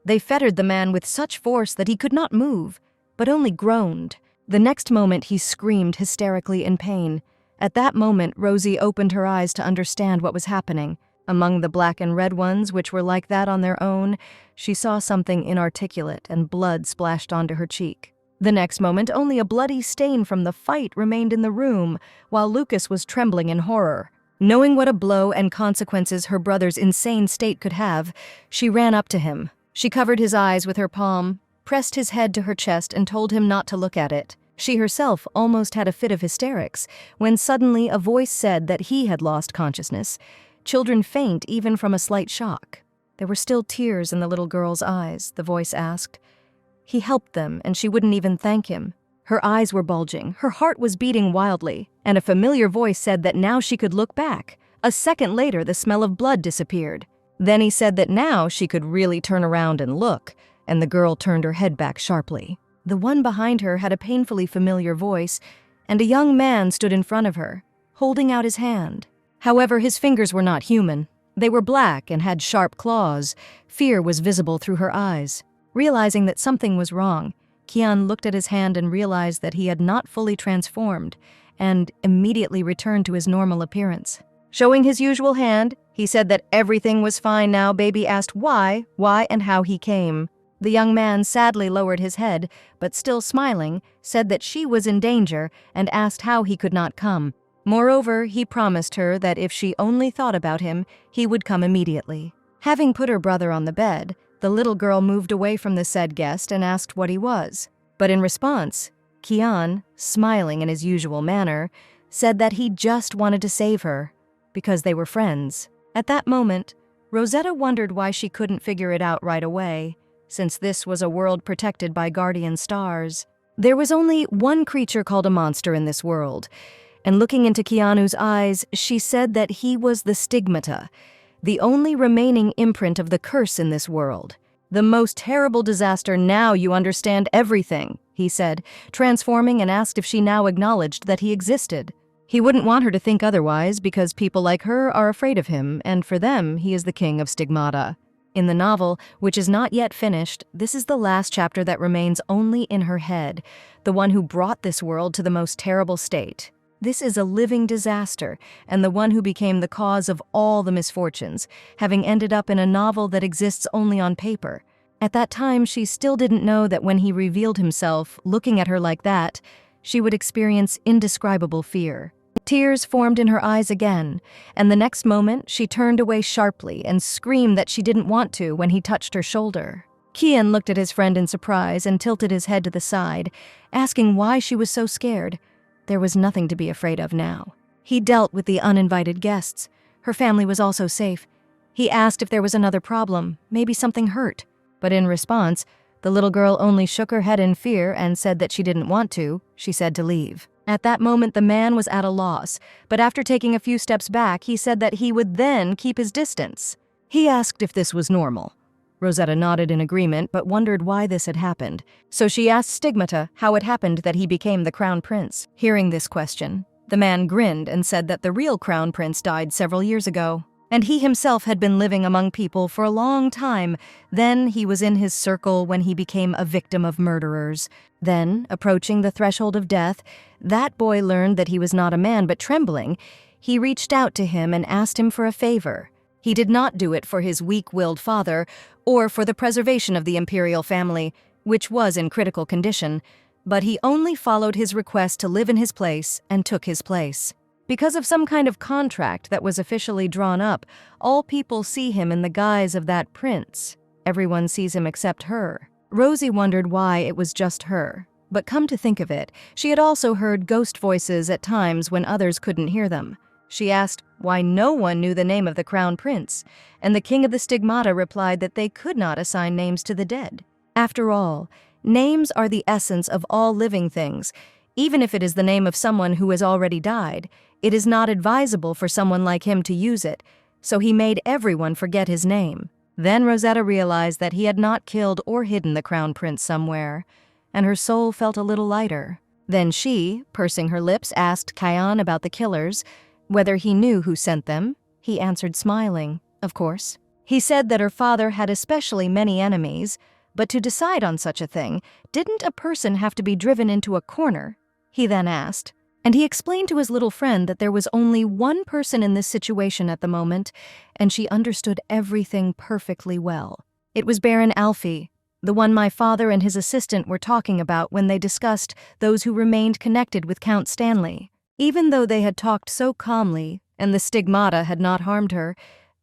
They fettered the man with such force that he could not move, but only groaned. The next moment he screamed hysterically in pain. At that moment, Rosie opened her eyes to understand what was happening. Among the black and red ones, which were like that on their own, she saw something inarticulate, and blood splashed onto her cheek. The next moment, only a bloody stain from the fight remained in the room, while Lucas was trembling in horror. Knowing what a blow and consequences her brother's insane state could have, she ran up to him. She covered his eyes with her palm, pressed his head to her chest, and told him not to look at it. She herself almost had a fit of hysterics, when suddenly a voice said that he had lost consciousness. Children faint even from a slight shock. There were still tears in the little girl's eyes, the voice asked. He helped them, and she wouldn't even thank him. Her eyes were bulging, her heart was beating wildly, and a familiar voice said that now she could look back. A second later, the smell of blood disappeared. Then he said that now she could really turn around and look, and the girl turned her head back sharply. The one behind her had a painfully familiar voice, and a young man stood in front of her, holding out his hand. However, his fingers were not human. They were black and had sharp claws. Fear was visible through her eyes. Realizing that something was wrong, Kian looked at his hand and realized that he had not fully transformed, and immediately returned to his normal appearance. Showing his usual hand, he said that everything was fine now. Baby asked why, and how he came. The young man sadly lowered his head, but still smiling, said that she was in danger and asked how he could not come. Moreover, he promised her that if she only thought about him, he would come immediately. Having put her brother on the bed, the little girl moved away from the said guest and asked what he was. But in response, Kian, smiling in his usual manner, said that he just wanted to save her, because they were friends. At that moment, Rosetta wondered why she couldn't figure it out right away, since this was a world protected by guardian stars. There was only one creature called a monster in this world, and looking into Keanu's eyes, she said that he was the stigmata, the only remaining imprint of the curse in this world. The most terrible disaster. Now you understand everything, he said, transforming, and asked if she now acknowledged that he existed. He wouldn't want her to think otherwise, because people like her are afraid of him, and for them, he is the king of stigmata. In the novel, which is not yet finished, this is the last chapter that remains only in her head, the one who brought this world to the most terrible state. This is a living disaster, and the one who became the cause of all the misfortunes, having ended up in a novel that exists only on paper. At that time, she still didn't know that when he revealed himself, looking at her like that, she would experience indescribable fear. Tears formed in her eyes again, and the next moment she turned away sharply and screamed that she didn't want to when he touched her shoulder. Kian looked at his friend in surprise and tilted his head to the side, asking why she was so scared. There was nothing to be afraid of now. He dealt with the uninvited guests. Her family was also safe. He asked if there was another problem, maybe something hurt. But in response, the little girl only shook her head in fear and said that she didn't want to. She said to leave. At that moment, the man was at a loss, but after taking a few steps back, he said that he would then keep his distance. He asked if this was normal. Rosetta nodded in agreement, but wondered why this had happened. So she asked Stigmata how it happened that he became the crown prince. Hearing this question, the man grinned and said that the real crown prince died several years ago, and he himself had been living among people for a long time. Then he was in his circle when he became a victim of murderers. Then, approaching the threshold of death, that boy learned that he was not a man but trembling. He reached out to him and asked him for a favor. He did not do it for his weak-willed father or for the preservation of the imperial family, which was in critical condition, but he only followed his request to live in his place and took his place. Because of some kind of contract that was officially drawn up, all people see him in the guise of that prince. Everyone sees him except her. Rosie wondered why it was just her. But come to think of it, she had also heard ghost voices at times when others couldn't hear them. She asked why no one knew the name of the crown prince, and the king of the stigmata replied that they could not assign names to the dead. After all, names are the essence of all living things. Even if it is the name of someone who has already died, it is not advisable for someone like him to use it, so he made everyone forget his name. Then Rosetta realized that he had not killed or hidden the crown prince somewhere, and her soul felt a little lighter. Then she, pursing her lips, asked Kion about the killers, whether he knew who sent them. He answered smiling, of course. He said that her father had especially many enemies, but to decide on such a thing, didn't a person have to be driven into a corner? He then asked, and he explained to his little friend that there was only one person in this situation at the moment, and she understood everything perfectly well. It was Baron Alfie, the one my father and his assistant were talking about when they discussed those who remained connected with Count Stanley. Even though they had talked so calmly, and the stigmata had not harmed her,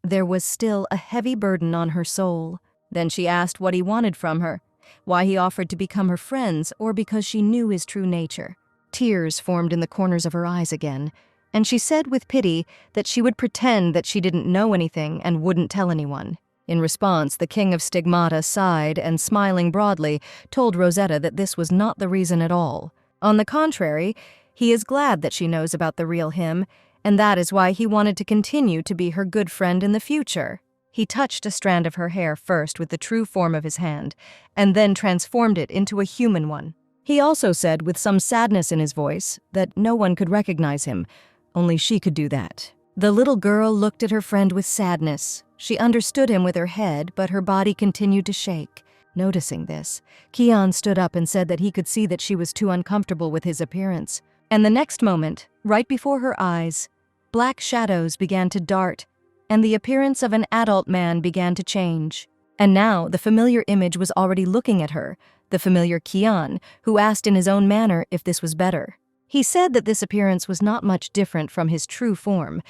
there was still a heavy burden on her soul. Then she asked what he wanted from her, why he offered to become her friends, or because she knew his true nature. Tears formed in the corners of her eyes again, and she said with pity that she would pretend that she didn't know anything and wouldn't tell anyone. In response, the King of Stigmata sighed and, smiling broadly, told Rosetta that this was not the reason at all. On the contrary, he is glad that she knows about the real him, and that is why he wanted to continue to be her good friend in the future. He touched a strand of her hair first with the true form of his hand, and then transformed it into a human one. He also said with some sadness in his voice that no one could recognize him, only she could do that. The little girl looked at her friend with sadness. She understood him with her head, but her body continued to shake. Noticing this, Kion stood up and said that he could see that she was too uncomfortable with his appearance. And the next moment, right before her eyes, black shadows began to dart, and the appearance of an adult man began to change. And now the familiar image was already looking at her, the familiar Kion, who asked in his own manner if this was better. He said that this appearance was not much different from his true form,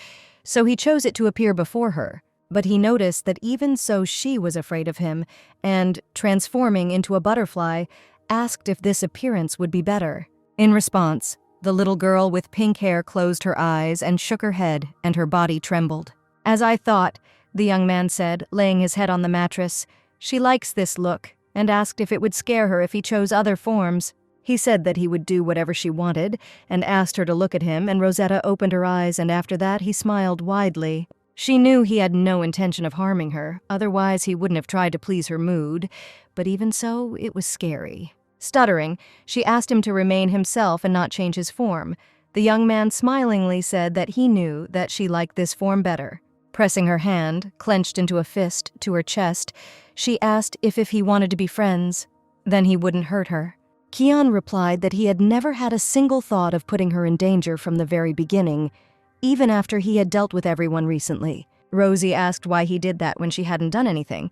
so he chose it to appear before her. But he noticed that even so she was afraid of him, and, transforming into a butterfly, asked if this appearance would be better. In response, the little girl with pink hair closed her eyes and shook her head, and her body trembled. "As I thought," the young man said, laying his head on the mattress. "She likes this look," and asked if it would scare her if he chose other forms. He said that he would do whatever she wanted, and asked her to look at him, and Rosetta opened her eyes, and after that he smiled widely. She knew he had no intention of harming her, otherwise he wouldn't have tried to please her mood, but even so, it was scary. Stuttering, she asked him to remain himself and not change his form. The young man smilingly said that he knew that she liked this form better. Pressing her hand, clenched into a fist, to her chest, she asked if he wanted to be friends, then he wouldn't hurt her. Kion replied that he had never had a single thought of putting her in danger from the very beginning, even after he had dealt with everyone recently. Rosie asked why he did that when she hadn't done anything,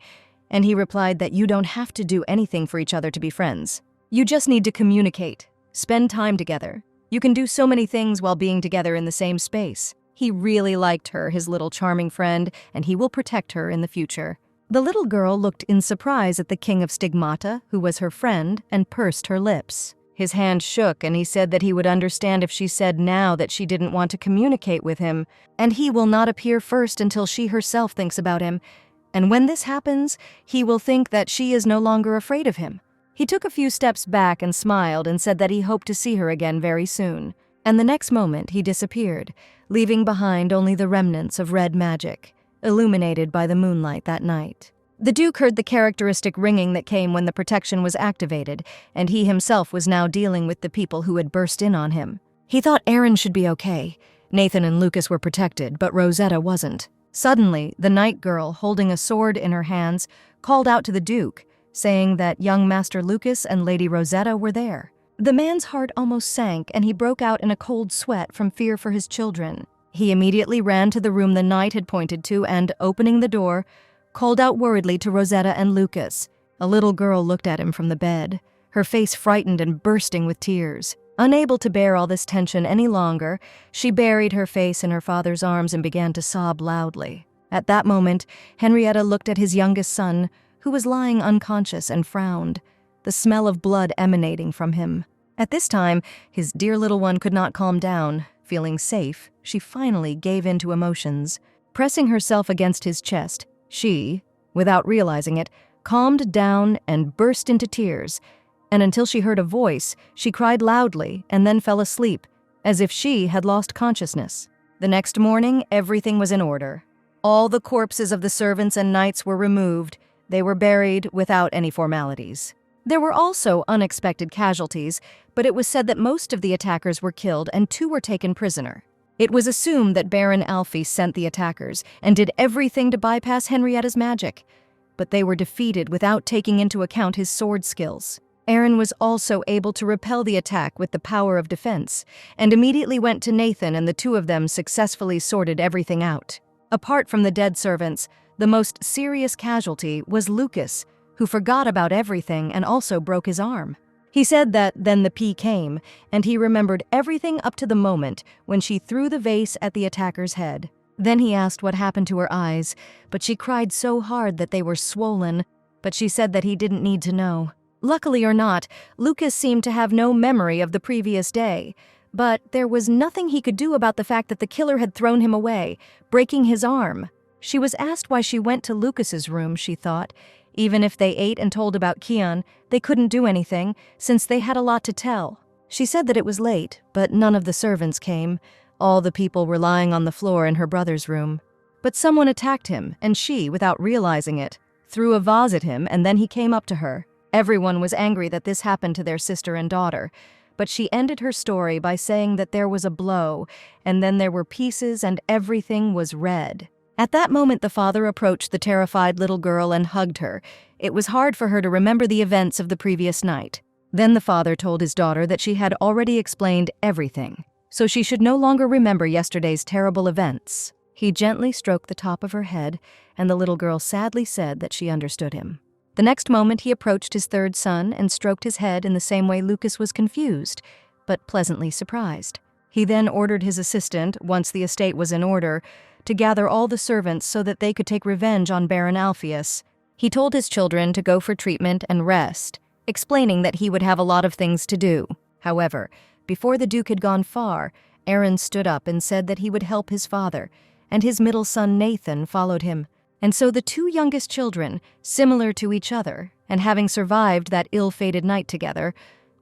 and he replied that you don't have to do anything for each other to be friends. You just need to communicate, spend time together. You can do so many things while being together in the same space. He really liked her, his little charming friend, and he will protect her in the future. The little girl looked in surprise at the King of Stigmata, who was her friend, and pursed her lips. His hand shook, and he said that he would understand if she said now that she didn't want to communicate with him, and he will not appear first until she herself thinks about him. And when this happens, he will think that she is no longer afraid of him. He took a few steps back and smiled and said that he hoped to see her again very soon. And the next moment he disappeared, leaving behind only the remnants of red magic, illuminated by the moonlight that night. The Duke heard the characteristic ringing that came when the protection was activated, and he himself was now dealing with the people who had burst in on him. He thought Aaron should be okay. Nathan and Lucas were protected, but Rosetta wasn't. Suddenly, the night girl, holding a sword in her hands, called out to the Duke, saying that young Master Lucas and Lady Rosetta were there. The man's heart almost sank, and he broke out in a cold sweat from fear for his children. He immediately ran to the room the knight had pointed to and, opening the door, called out worriedly to Rosetta and Lucas. A little girl looked at him from the bed, her face frightened and bursting with tears. Unable to bear all this tension any longer, she buried her face in her father's arms and began to sob loudly. At that moment, Henrietta looked at his youngest son, who was lying unconscious, and frowned, the smell of blood emanating from him. At this time, his dear little one could not calm down. Feeling safe, she finally gave in to emotions. Pressing herself against his chest, she, without realizing it, calmed down and burst into tears, and until she heard a voice, she cried loudly and then fell asleep, as if she had lost consciousness. The next morning, everything was in order. All the corpses of the servants and knights were removed. They were buried without any formalities. There were also unexpected casualties, but it was said that most of the attackers were killed and 2 were taken prisoner. It was assumed that Baron Alfie sent the attackers and did everything to bypass Henrietta's magic, but they were defeated without taking into account his sword skills. Aaron was also able to repel the attack with the power of defense, and immediately went to Nathan, and the 2 of them successfully sorted everything out. Apart from the dead servants, the most serious casualty was Lucas, who forgot about everything and also broke his arm. He said that then the pea came, and he remembered everything up to the moment when she threw the vase at the attacker's head. Then he asked what happened to her eyes, but she cried so hard that they were swollen, but she said that he didn't need to know. Luckily or not, Lucas seemed to have no memory of the previous day, but there was nothing he could do about the fact that the killer had thrown him away, breaking his arm. She was asked why she went to Lucas's room, she thought. Even if they ate and told about Kian, they couldn't do anything, since they had a lot to tell. She said that it was late, but none of the servants came. All the people were lying on the floor in her brother's room. But someone attacked him, and she, without realizing it, threw a vase at him, and then he came up to her. Everyone was angry that this happened to their sister and daughter, but she ended her story by saying that there was a blow, and then there were pieces and everything was red. At that moment, the father approached the terrified little girl and hugged her. It was hard for her to remember the events of the previous night. Then the father told his daughter that she had already explained everything, so she should no longer remember yesterday's terrible events. He gently stroked the top of her head, and the little girl sadly said that she understood him. The next moment, he approached his 3rd son and stroked his head in the same way Lucas was confused, but pleasantly surprised. He then ordered his assistant, once the estate was in order, to gather all the servants so that they could take revenge on Baron Alpheus. He told his children to go for treatment and rest, explaining that he would have a lot of things to do. However, before the Duke had gone far, Aaron stood up and said that he would help his father, and his middle son Nathan followed him. And so the 2 youngest children, similar to each other, and having survived that ill-fated night together,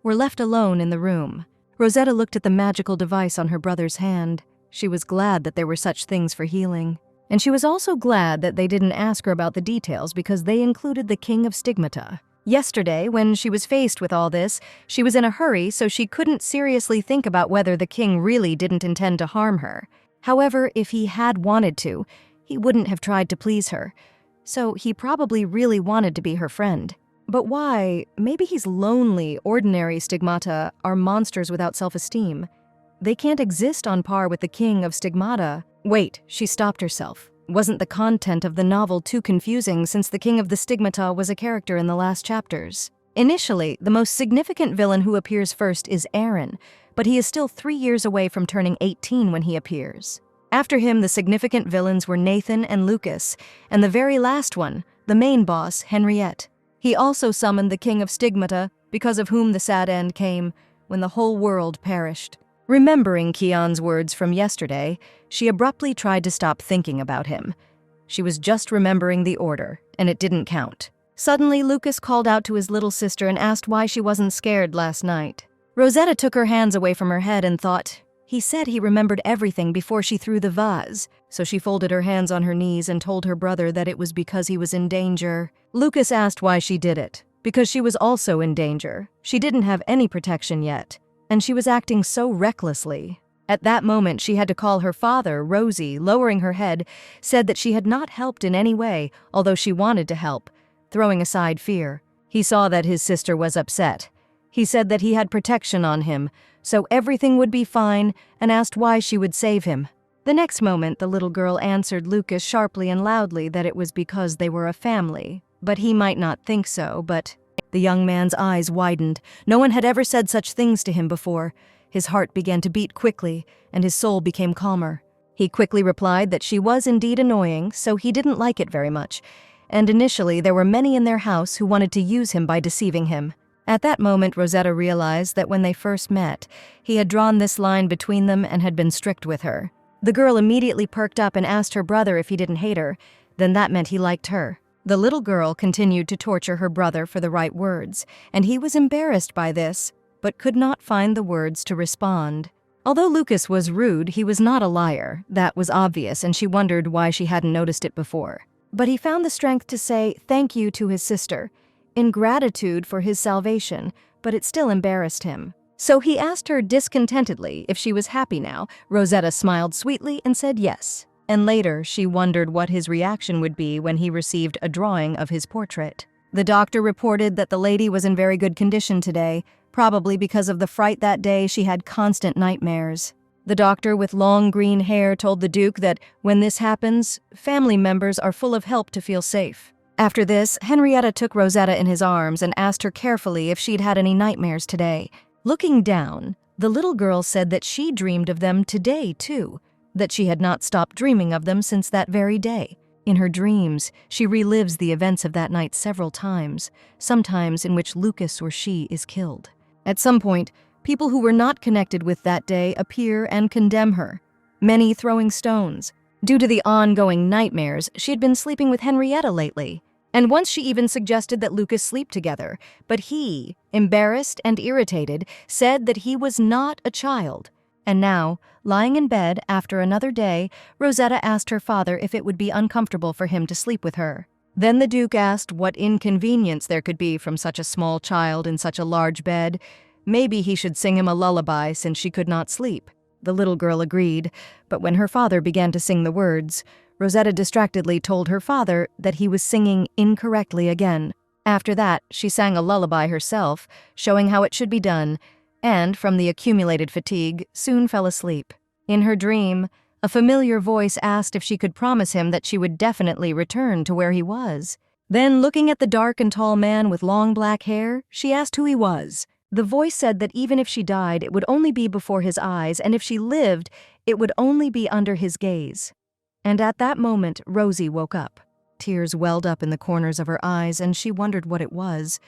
were left alone in the room. Rosetta looked at the magical device on her brother's hand. She was glad that there were such things for healing. And she was also glad that they didn't ask her about the details because they included the King of Stigmata. Yesterday, when she was faced with all this, she was in a hurry, so she couldn't seriously think about whether the king really didn't intend to harm her. However, if he had wanted to, he wouldn't have tried to please her. So he probably really wanted to be her friend. But why? Maybe he's lonely. Ordinary stigmata are monsters without self-esteem. They can't exist on par with the King of Stigmata. Wait, she stopped herself. Wasn't the content of the novel too confusing since the King of the Stigmata was a character in the last chapters? Initially, the most significant villain who appears first is Aaron, but he is still 3 years away from turning 18 when he appears. After him, the significant villains were Nathan and Lucas, and the very last one, the main boss, Henriette. He also summoned the King of Stigmata, because of whom the sad end came, when the whole world perished. Remembering Kian's words from yesterday, she abruptly tried to stop thinking about him. She was just remembering the order, and it didn't count. Suddenly, Lucas called out to his little sister and asked why she wasn't scared last night. Rosetta took her hands away from her head and thought, he said he remembered everything before she threw the vase, so she folded her hands on her knees and told her brother that it was because he was in danger. Lucas asked why she did it. Because she was also in danger. She didn't have any protection yet, and she was acting so recklessly. At that moment, she had to call her father. Rosie, lowering her head, said that she had not helped in any way, although she wanted to help, throwing aside fear. He saw that his sister was upset. He said that he had protection on him, so everything would be fine, and asked why she would save him. The next moment, the little girl answered Lucas sharply and loudly that it was because they were a family. But he might not think so, but... The young man's eyes widened. No one had ever said such things to him before. His heart began to beat quickly, and his soul became calmer. He quickly replied that she was indeed annoying, so he didn't like it very much, and initially there were many in their house who wanted to use him by deceiving him. At that moment, Rosetta realized that when they first met, he had drawn this line between them and had been strict with her. The girl immediately perked up and asked her brother if he didn't hate her. Then that meant he liked her. The little girl continued to torture her brother for the right words, and he was embarrassed by this, but could not find the words to respond. Although Lucas was rude, he was not a liar. That was obvious, and she wondered why she hadn't noticed it before. But he found the strength to say thank you to his sister, in gratitude for his salvation, but it still embarrassed him. So he asked her discontentedly if she was happy now. Rosetta smiled sweetly and said yes. And later, she wondered what his reaction would be when he received a drawing of his portrait. The doctor reported that the lady was in very good condition today. Probably because of the fright that day, she had constant nightmares. The doctor with long green hair told the Duke that when this happens, family members are full of help to feel safe. After this, Henrietta took Rosetta in his arms and asked her carefully if she'd had any nightmares today. Looking down, the little girl said that she dreamed of them today, too, that she had not stopped dreaming of them since that very day. In her dreams, she relives the events of that night several times, sometimes in which Lucas or she is killed. At some point, people who were not connected with that day appear and condemn her, many throwing stones. Due to the ongoing nightmares, she had been sleeping with Henrietta lately, and once she even suggested that Lucas sleep together, but he, embarrassed and irritated, said that he was not a child. And now, lying in bed after another day, Rosetta asked her father if it would be uncomfortable for him to sleep with her. Then the Duke asked what inconvenience there could be from such a small child in such a large bed. Maybe he should sing him a lullaby since she could not sleep. The little girl agreed, but when her father began to sing the words, Rosetta distractedly told her father that he was singing incorrectly again. After that, she sang a lullaby herself, showing how it should be done, and, from the accumulated fatigue, soon fell asleep. In her dream, a familiar voice asked if she could promise him that she would definitely return to where he was. Then, looking at the dark and tall man with long black hair, she asked who he was. The voice said that even if she died, it would only be before his eyes, and if she lived, it would only be under his gaze. And at that moment, Rosie woke up. Tears welled up in the corners of her eyes, and she wondered what it was.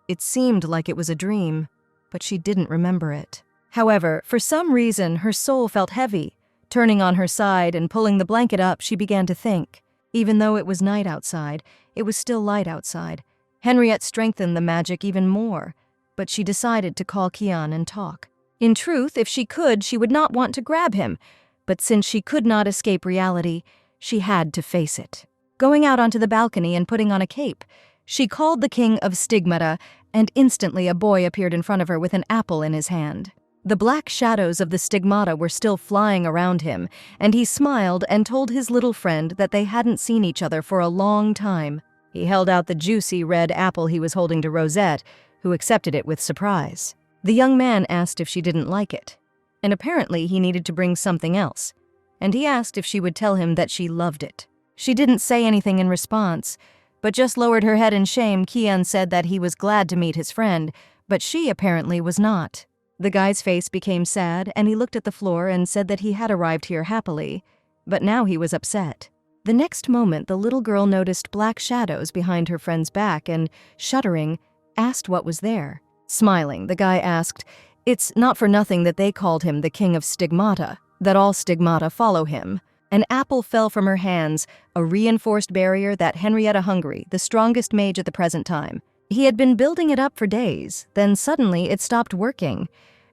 It seemed like it was a dream, but she didn't remember it. However, for some reason, her soul felt heavy. Turning on her side and pulling the blanket up, she began to think. Even though it was night outside, it was still light outside. Henriette strengthened the magic even more, but she decided to call Kian and talk. In truth, if she could, she would not want to grab him, but since she could not escape reality, she had to face it. Going out onto the balcony and putting on a cape, she called the king of Stigmata, and instantly a boy appeared in front of her with an apple in his hand. The black shadows of the stigmata were still flying around him, and he smiled and told his little friend that they hadn't seen each other for a long time. He held out the juicy red apple he was holding to Rosette, who accepted it with surprise. The young man asked if she didn't like it, and apparently he needed to bring something else, and he asked if she would tell him that she loved it. She didn't say anything in response, but just lowered her head in shame. Kian said that he was glad to meet his friend, but she apparently was not. The guy's face became sad, and he looked at the floor and said that he had arrived here happily, but now he was upset. The next moment, the little girl noticed black shadows behind her friend's back and, shuddering, asked what was there. Smiling, the guy asked, "It's not for nothing that they called him the King of Stigmata, that all stigmata follow him." An apple fell from her hands, a reinforced barrier that Henrietta Hungry, the strongest mage at the present time. He had been building it up for days, then suddenly it stopped working.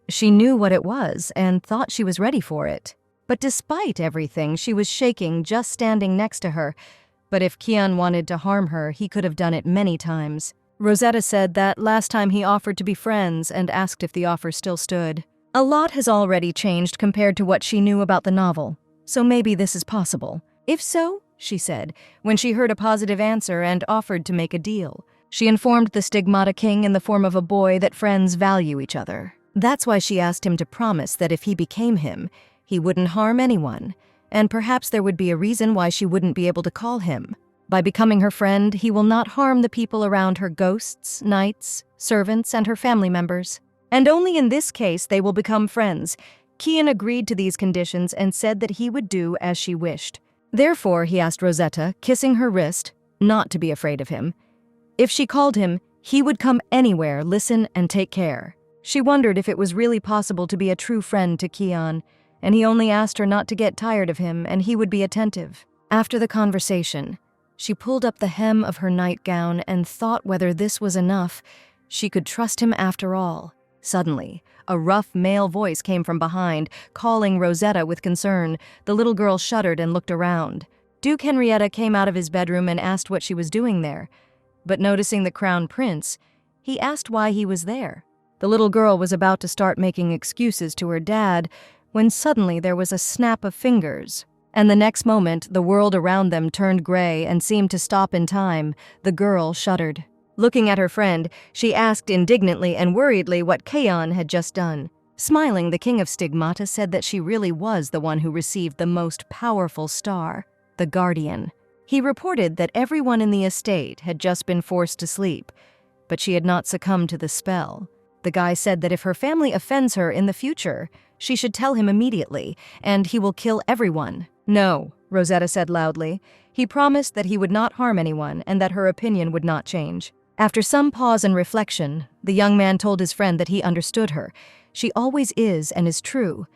She knew what it was and thought she was ready for it. But despite everything, she was shaking just standing next to her. But if Kian wanted to harm her, he could have done it many times. Rosetta said that last time he offered to be friends and asked if the offer still stood. A lot has already changed compared to what she knew about the novel, so maybe this is possible. If so, she said, when she heard a positive answer and offered to make a deal. She informed the Stigmata King in the form of a boy that friends value each other. That's why she asked him to promise that if he became him, he wouldn't harm anyone, and perhaps there would be a reason why she wouldn't be able to call him. By becoming her friend, he will not harm the people around her: ghosts, knights, servants, and her family members. And only in this case they will become friends. Kian agreed to these conditions and said that he would do as she wished. Therefore, he asked Rosetta, kissing her wrist, not to be afraid of him. If she called him, he would come anywhere, listen, and take care. She wondered if it was really possible to be a true friend to Kian, and he only asked her not to get tired of him, and he would be attentive. After the conversation, she pulled up the hem of her nightgown and thought whether this was enough. She could trust him after all. Suddenly, a rough male voice came from behind, calling Rosetta with concern. The little girl shuddered and looked around. Duke Henrietta came out of his bedroom and asked what she was doing there. But noticing the crown prince, he asked why he was there. The little girl was about to start making excuses to her dad when suddenly there was a snap of fingers. And the next moment, the world around them turned gray and seemed to stop in time. The girl shuddered. Looking at her friend, she asked indignantly and worriedly what Kaon had just done. Smiling, the king of Stigmata said that she really was the one who received the most powerful star, the Guardian. He reported that everyone in the estate had just been forced to sleep, but she had not succumbed to the spell. The guy said that if her family offends her in the future, she should tell him immediately, and he will kill everyone. No, Rosetta said loudly. He promised that he would not harm anyone and that her opinion would not change. After some pause and reflection, the young man told his friend that he understood her. She always is and is true.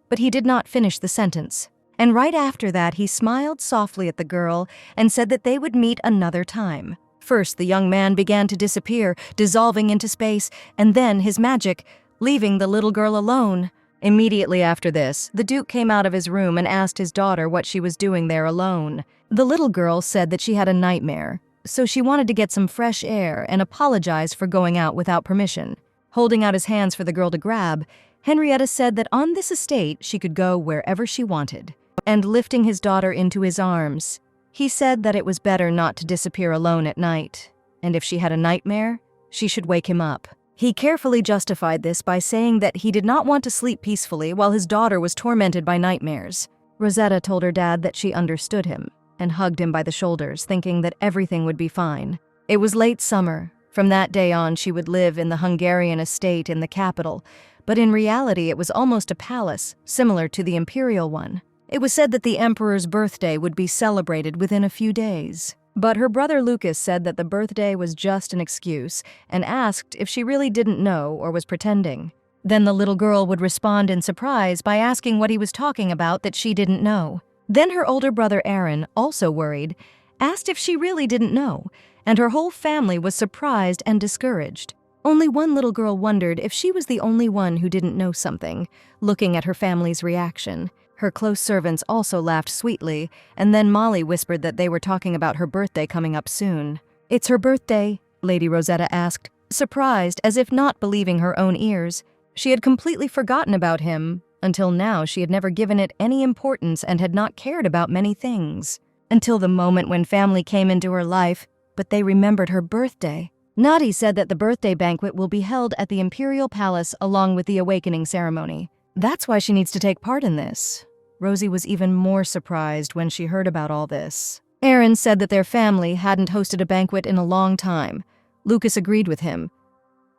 But he did not finish the sentence. And right after that, he smiled softly at the girl and said that they would meet another time. First, the young man began to disappear, dissolving into space, and then his magic, leaving the little girl alone. Immediately after this, the Duke came out of his room and asked his daughter what she was doing there alone. The little girl said that she had a nightmare, so she wanted to get some fresh air and apologized for going out without permission. Holding out his hands for the girl to grab, Henrietta said that on this estate she could go wherever she wanted. And lifting his daughter into his arms, he said that it was better not to disappear alone at night, and if she had a nightmare, she should wake him up. He carefully justified this by saying that he did not want to sleep peacefully while his daughter was tormented by nightmares. Rosetta told her dad that she understood him and hugged him by the shoulders, thinking that everything would be fine. It was late summer. From that day on, she would live in the Hungarian estate in the capital, but in reality it was almost a palace, similar to the imperial one. It was said that the emperor's birthday would be celebrated within a few days. But her brother Lucas said that the birthday was just an excuse and asked if she really didn't know or was pretending. Then the little girl would respond in surprise by asking what he was talking about that she didn't know. Then her older brother Aaron, also worried, asked if she really didn't know, and her whole family was surprised and discouraged. Only one little girl wondered if she was the only one who didn't know something, looking at her family's reaction. Her close servants also laughed sweetly, and then Molly whispered that they were talking about her birthday coming up soon. "It's her birthday?" Lady Rosetta asked, surprised as if not believing her own ears. She had completely forgotten about him. Until now, she had never given it any importance and had not cared about many things. Until the moment when family came into her life, but they remembered her birthday. Nadi said that the birthday banquet will be held at the Imperial Palace along with the awakening ceremony. That's why she needs to take part in this. Rosie was even more surprised when she heard about all this. Aaron said that their family hadn't hosted a banquet in a long time. Lucas agreed with him.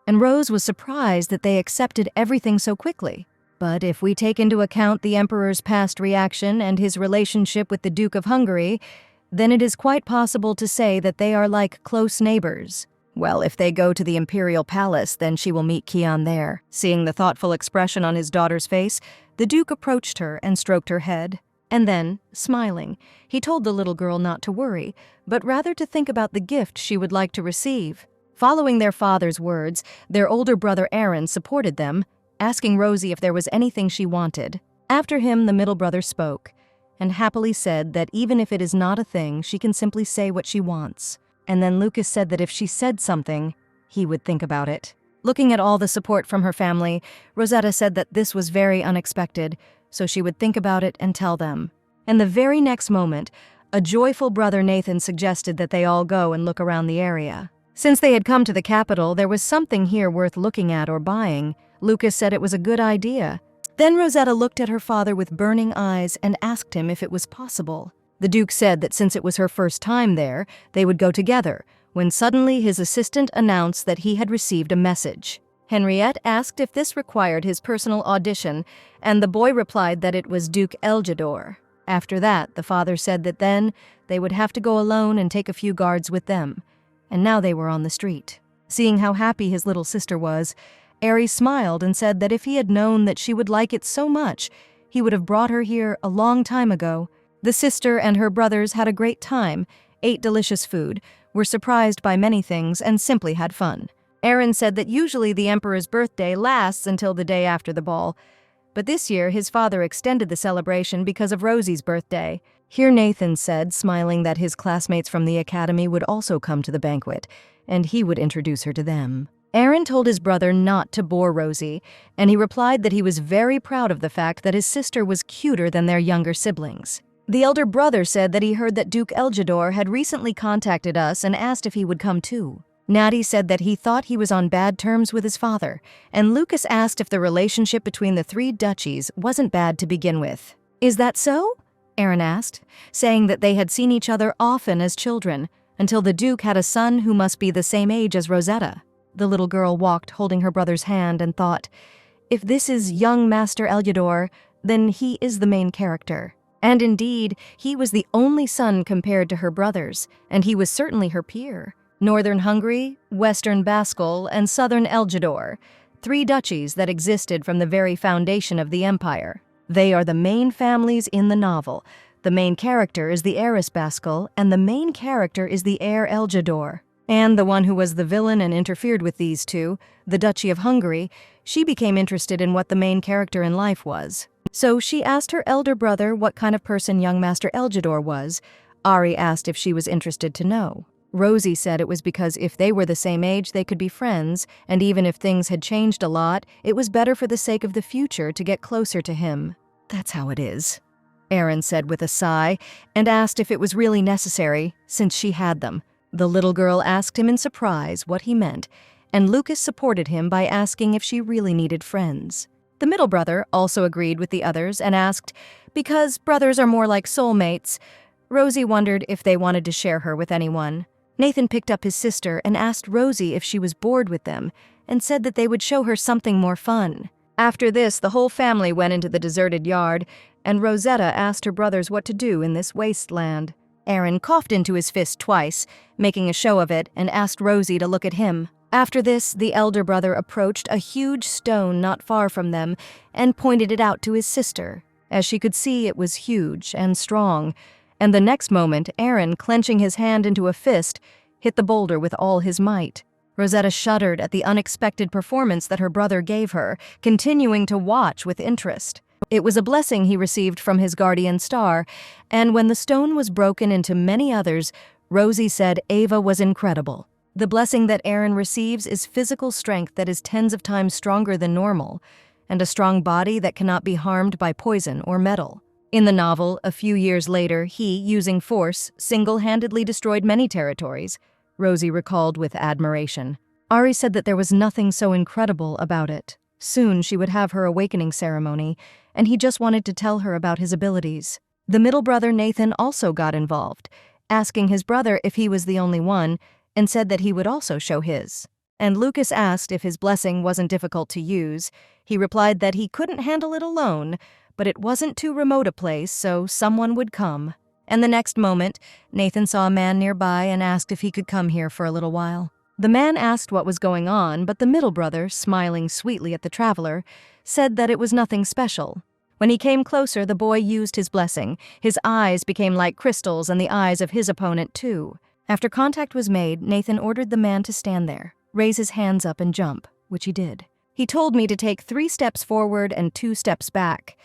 And Rose was surprised that they accepted everything so quickly. But if we take into account the Emperor's past reaction and his relationship with the Duke of Hungary, then it is quite possible to say that they are like close neighbors. Well, if they go to the Imperial Palace, then she will meet Kian there. Seeing the thoughtful expression on his daughter's face, the Duke approached her and stroked her head. And then, smiling, he told the little girl not to worry, but rather to think about the gift she would like to receive. Following their father's words, their older brother Aaron supported them, asking Rosie if there was anything she wanted. After him, the middle brother spoke, and happily said that even if it is not a thing, she can simply say what she wants. And then Lucas said that if she said something, he would think about it. Looking at all the support from her family, Rosetta said that this was very unexpected, so she would think about it and tell them. And the very next moment, a joyful brother Nathan suggested that they all go and look around the area. Since they had come to the capital, there was something here worth looking at or buying. Lucas said it was a good idea. Then Rosetta looked at her father with burning eyes and asked him if it was possible. The Duke said that since it was her first time there, they would go together, when suddenly his assistant announced that he had received a message. Henriette asked if this required his personal audition, and the boy replied that it was Duke Eljador. After that, the father said that then they would have to go alone and take a few guards with them. And now they were on the street. Seeing how happy his little sister was, Aries smiled and said that if he had known that she would like it so much, he would have brought her here a long time ago. The sister and her brothers had a great time, ate delicious food, were surprised by many things, and simply had fun. Aaron said that usually the emperor's birthday lasts until the day after the ball, but this year his father extended the celebration because of Rosie's birthday. Here Nathan said, smiling, that his classmates from the academy would also come to the banquet, and he would introduce her to them. Aaron told his brother not to bore Rosie, and he replied that he was very proud of the fact that his sister was cuter than their younger siblings. The elder brother said that he heard that Duke Eljador had recently contacted us and asked if he would come too. Natty said that he thought he was on bad terms with his father, and Lucas asked if the relationship between the three duchies wasn't bad to begin with. "Is that so?" Aaron asked, saying that they had seen each other often as children, until the Duke had a son who must be the same age as Rosetta. The little girl walked holding her brother's hand and thought, if this is young Master Eljador, then he is the main character. And indeed, he was the only son compared to her brothers, and he was certainly her peer. Northern Hungary, Western Baskal, and Southern Eljador, three duchies that existed from the very foundation of the empire. They are the main families in the novel. The main character is the heiress Baskal, and the main character is the heir Eljador. And the one who was the villain and interfered with these two, the Duchy of Hungary, she became interested in what the main character in life was. So she asked her elder brother what kind of person young Master Eljador was. Ari asked if she was interested to know. Rosie said it was because if they were the same age, they could be friends, and even if things had changed a lot, it was better for the sake of the future to get closer to him. That's how it is, Aaron said with a sigh, and asked if it was really necessary, since she had them. The little girl asked him in surprise what he meant, and Lucas supported him by asking if she really needed friends. The middle brother also agreed with the others and asked, because brothers are more like soulmates. Rosie wondered if they wanted to share her with anyone. Nathan picked up his sister and asked Rosie if she was bored with them, and said that they would show her something more fun. After this, the whole family went into the deserted yard, and Rosetta asked her brothers what to do in this wasteland. Aaron coughed into his fist twice, making a show of it, and asked Rosie to look at him. After this, the elder brother approached a huge stone not far from them and pointed it out to his sister. As she could see, it was huge and strong, and the next moment, Aaron, clenching his hand into a fist, hit the boulder with all his might. Rosetta shuddered at the unexpected performance that her brother gave her, continuing to watch with interest. It was a blessing he received from his guardian star, and when the stone was broken into many others, Rosie said Ava was incredible. The blessing that Aaron receives is physical strength that is tens of times stronger than normal, and a strong body that cannot be harmed by poison or metal. In the novel, a few years later, he, using force, single-handedly destroyed many territories, Rosie recalled with admiration. Ari said that there was nothing so incredible about it. Soon she would have her awakening ceremony, and he just wanted to tell her about his abilities. The middle brother Nathan also got involved, asking his brother if he was the only one, and said that he would also show his. And Lucas asked if his blessing wasn't difficult to use. He replied that he couldn't handle it alone, but it wasn't too remote a place, so someone would come. And the next moment, Nathan saw a man nearby and asked if he could come here for a little while. The man asked what was going on, but the middle brother, smiling sweetly at the traveler, said that it was nothing special. When he came closer, the boy used his blessing. His eyes became like crystals, and the eyes of his opponent too. After contact was made, Nathan ordered the man to stand there, raise his hands up and jump, which he did. He told me to take 3 steps forward and 2 steps back,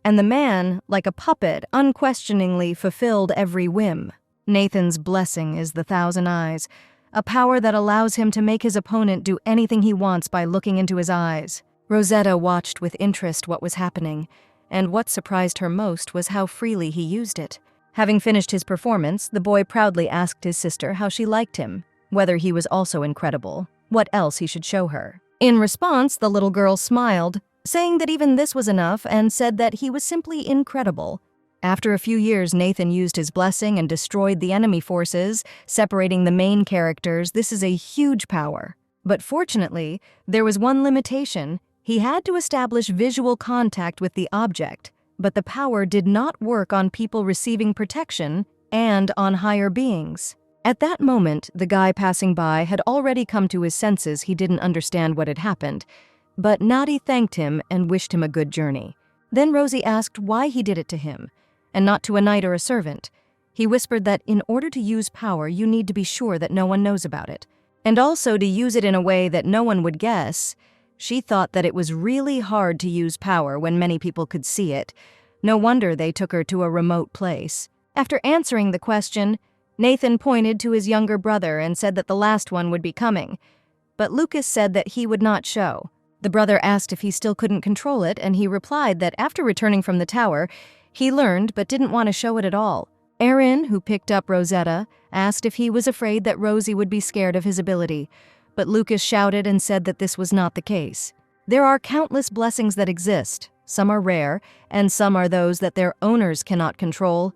and the man, like a puppet, unquestioningly fulfilled every whim. Nathan's blessing is the 1,000 eyes, a power that allows him to make his opponent do anything he wants by looking into his eyes. Rosetta watched with interest what was happening, and what surprised her most was how freely he used it. Having finished his performance, the boy proudly asked his sister how she liked him, whether he was also incredible, what else he should show her. In response, the little girl smiled, saying that even this was enough, and said that he was simply incredible. After a few years, Nathan used his blessing and destroyed the enemy forces, separating the main characters. This is a huge power. But fortunately, there was one limitation. He had to establish visual contact with the object, but the power did not work on people receiving protection and on higher beings. At that moment, the guy passing by had already come to his senses. He didn't understand what had happened, but Nadi thanked him and wished him a good journey. Then Rosie asked why he did it to him, and not to a knight or a servant. He whispered that in order to use power, you need to be sure that no one knows about it, and also to use it in a way that no one would guess. She thought that it was really hard to use power when many people could see it. No wonder they took her to a remote place. After answering the question, Nathan pointed to his younger brother and said that the last one would be coming. But Lucas said that he would not show. The brother asked if he still couldn't control it, and he replied that after returning from the tower, he learned but didn't want to show it at all. Aaron, who picked up Rosetta, asked if he was afraid that Rosie would be scared of his ability, but Lucas shouted and said that this was not the case. There are countless blessings that exist. Some are rare, and some are those that their owners cannot control.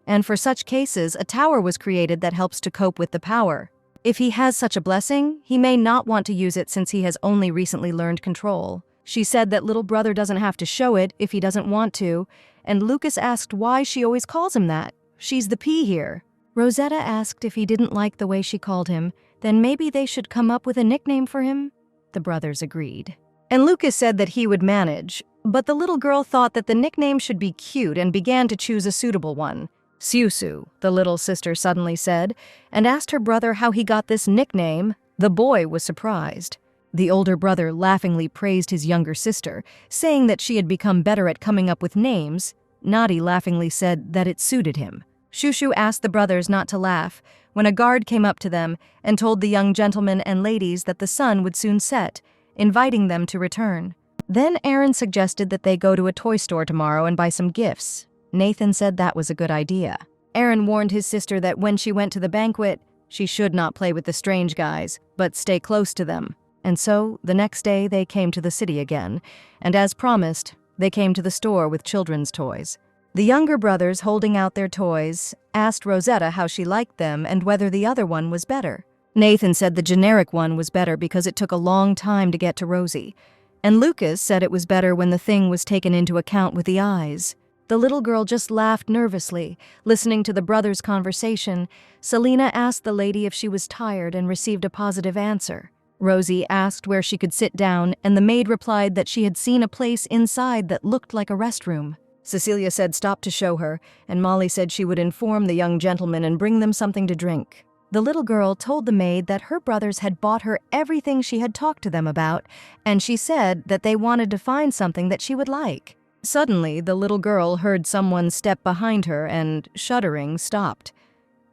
And for such cases, a tower was created that helps to cope with the power. If he has such a blessing, he may not want to use it since he has only recently learned control. She said that little brother doesn't have to show it if he doesn't want to, and Lucas asked why she always calls him that. She's the P here. Rosetta asked if he didn't like the way she called him, then maybe they should come up with a nickname for him. The brothers agreed. And Lucas said that he would manage, but the little girl thought that the nickname should be cute and began to choose a suitable one. Siusu, the little sister suddenly said, and asked her brother how he got this nickname. The boy was surprised. The older brother laughingly praised his younger sister, saying that she had become better at coming up with names. Nadi laughingly said that it suited him. Shushu asked the brothers not to laugh when a guard came up to them and told the young gentlemen and ladies that the sun would soon set, inviting them to return. Then Aaron suggested that they go to a toy store tomorrow and buy some gifts. Nathan said that was a good idea. Aaron warned his sister that when she went to the banquet, she should not play with the strange guys, but stay close to them. And so, the next day they came to the city again, and as promised, they came to the store with children's toys. The younger brothers, holding out their toys, asked Rosetta how she liked them and whether the other one was better. Nathan said the generic one was better because it took a long time to get to Rosie, and Lucas said it was better when the thing was taken into account with the eyes. The little girl just laughed nervously, listening to the brothers' conversation. Selena asked the lady if she was tired and received a positive answer. Rosie asked where she could sit down, and the maid replied that she had seen a place inside that looked like a restroom. Cecilia said stop to show her, and Molly said she would inform the young gentlemen and bring them something to drink. The little girl told the maid that her brothers had bought her everything she had talked to them about, and she said that they wanted to find something that she would like. Suddenly, the little girl heard someone step behind her and, shuddering, stopped.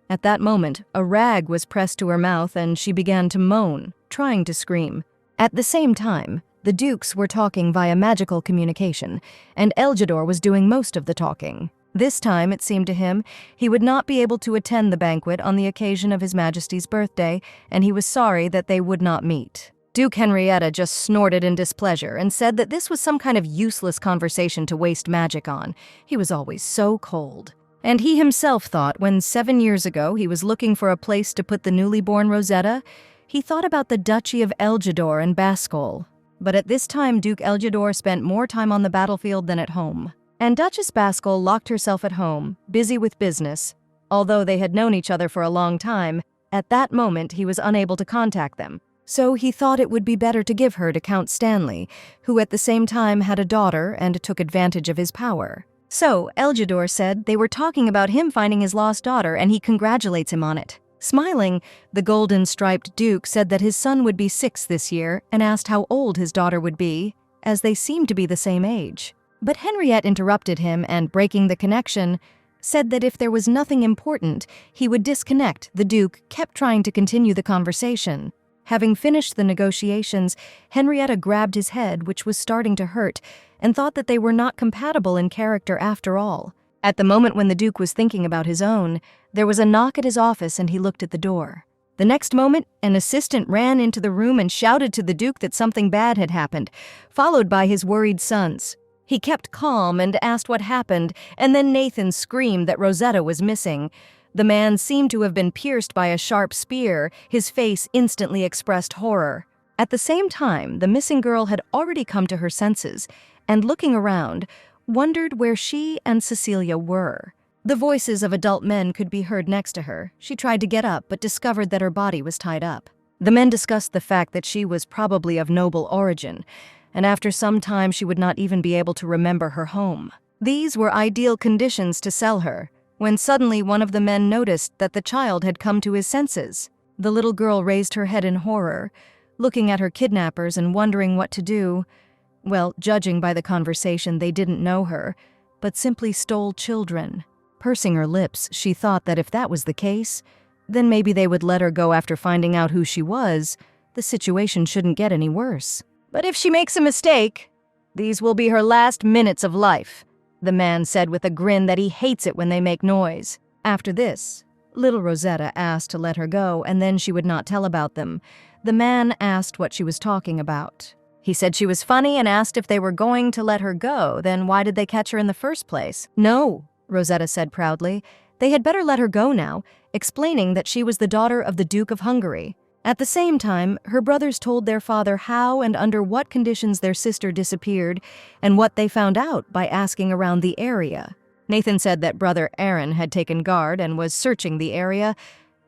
At that moment, a rag was pressed to her mouth and she began to moan, trying to scream. At the same time, the Dukes were talking via magical communication, and Eljador was doing most of the talking. This time, it seemed to him, he would not be able to attend the banquet on the occasion of His Majesty's birthday, and he was sorry that they would not meet. Duke Henrietta just snorted in displeasure and said that this was some kind of useless conversation to waste magic on. He was always so cold. And he himself thought when 7 years ago he was looking for a place to put the newly born Rosetta, he thought about the Duchy of Eljador and Baskol. But at this time Duke Eljador spent more time on the battlefield than at home. And Duchess Baskol locked herself at home, busy with business. Although they had known each other for a long time, at that moment he was unable to contact them. So he thought it would be better to give her to Count Stanley, who at the same time had a daughter and took advantage of his power. So Eljador said they were talking about him finding his lost daughter and he congratulates him on it. Smiling, the golden-striped Duke said that his son would be 6 this year and asked how old his daughter would be, as they seemed to be the same age. But Henriette interrupted him and, breaking the connection, said that if there was nothing important, he would disconnect. The Duke kept trying to continue the conversation. Having finished the negotiations, Henrietta grabbed his head, which was starting to hurt, and thought that they were not compatible in character after all. At the moment when the Duke was thinking about his own, there was a knock at his office and he looked at the door. The next moment, an assistant ran into the room and shouted to the Duke that something bad had happened, followed by his worried sons. He kept calm and asked what happened, and then Nathan screamed that Rosetta was missing. The man seemed to have been pierced by a sharp spear. His face instantly expressed horror. At the same time, the missing girl had already come to her senses, and looking around, wondered where she and Cecilia were. The voices of adult men could be heard next to her. She tried to get up, but discovered that her body was tied up. The men discussed the fact that she was probably of noble origin, and after some time she would not even be able to remember her home. These were ideal conditions to sell her, when suddenly one of the men noticed that the child had come to his senses. The little girl raised her head in horror, looking at her kidnappers and wondering what to do. Well, judging by the conversation, they didn't know her, but simply stole children. Pursing her lips, she thought that if that was the case, then maybe they would let her go after finding out who she was. The situation shouldn't get any worse. "But if she makes a mistake, these will be her last minutes of life," the man said with a grin that he hates it when they make noise. After this, little Rosetta asked to let her go, and then she would not tell about them. The man asked what she was talking about. He said she was funny and asked if they were going to let her go, then why did they catch her in the first place? "No," Rosetta said proudly. "They had better let her go now," explaining that she was the daughter of the Duke of Hungary. At the same time, her brothers told their father how and under what conditions their sister disappeared and what they found out by asking around the area. Nathan said that brother Aaron had taken guard and was searching the area,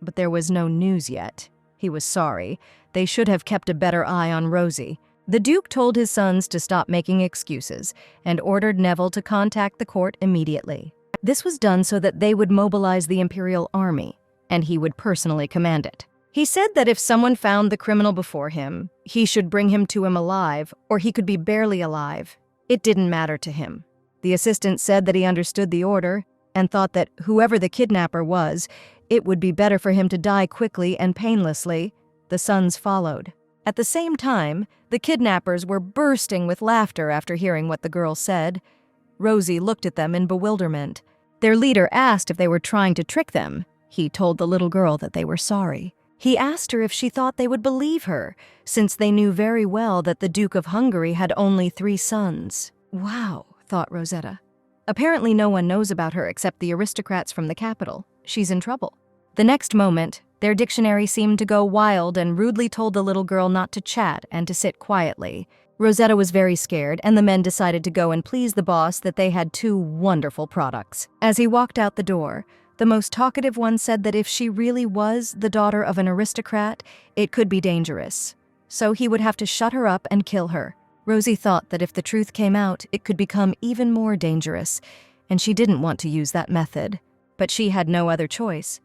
but there was no news yet. He was sorry. They should have kept a better eye on Rosie. The Duke told his sons to stop making excuses and ordered Neville to contact the court immediately. This was done so that they would mobilize the Imperial Army, and he would personally command it. He said that if someone found the criminal before him, he should bring him to him alive, or he could be barely alive. It didn't matter to him. The assistant said that he understood the order and thought that whoever the kidnapper was, it would be better for him to die quickly and painlessly. The sons followed. At the same time, the kidnappers were bursting with laughter after hearing what the girl said. Rosie looked at them in bewilderment. Their leader asked if they were trying to trick them. He told the little girl that they were sorry. He asked her if she thought they would believe her, since they knew very well that the Duke of Hungary had only 3 sons. Wow, thought Rosetta. Apparently no one knows about her except the aristocrats from the capital. She's in trouble. The next moment, their dictionary seemed to go wild and rudely told the little girl not to chat and to sit quietly. Rosetta was very scared, and the men decided to go and please the boss that they had 2 wonderful products. As he walked out the door, the most talkative one said that if she really was the daughter of an aristocrat, it could be dangerous. So he would have to shut her up and kill her. Rosie thought that if the truth came out, it could become even more dangerous, and she didn't want to use that method. But she had no other choice.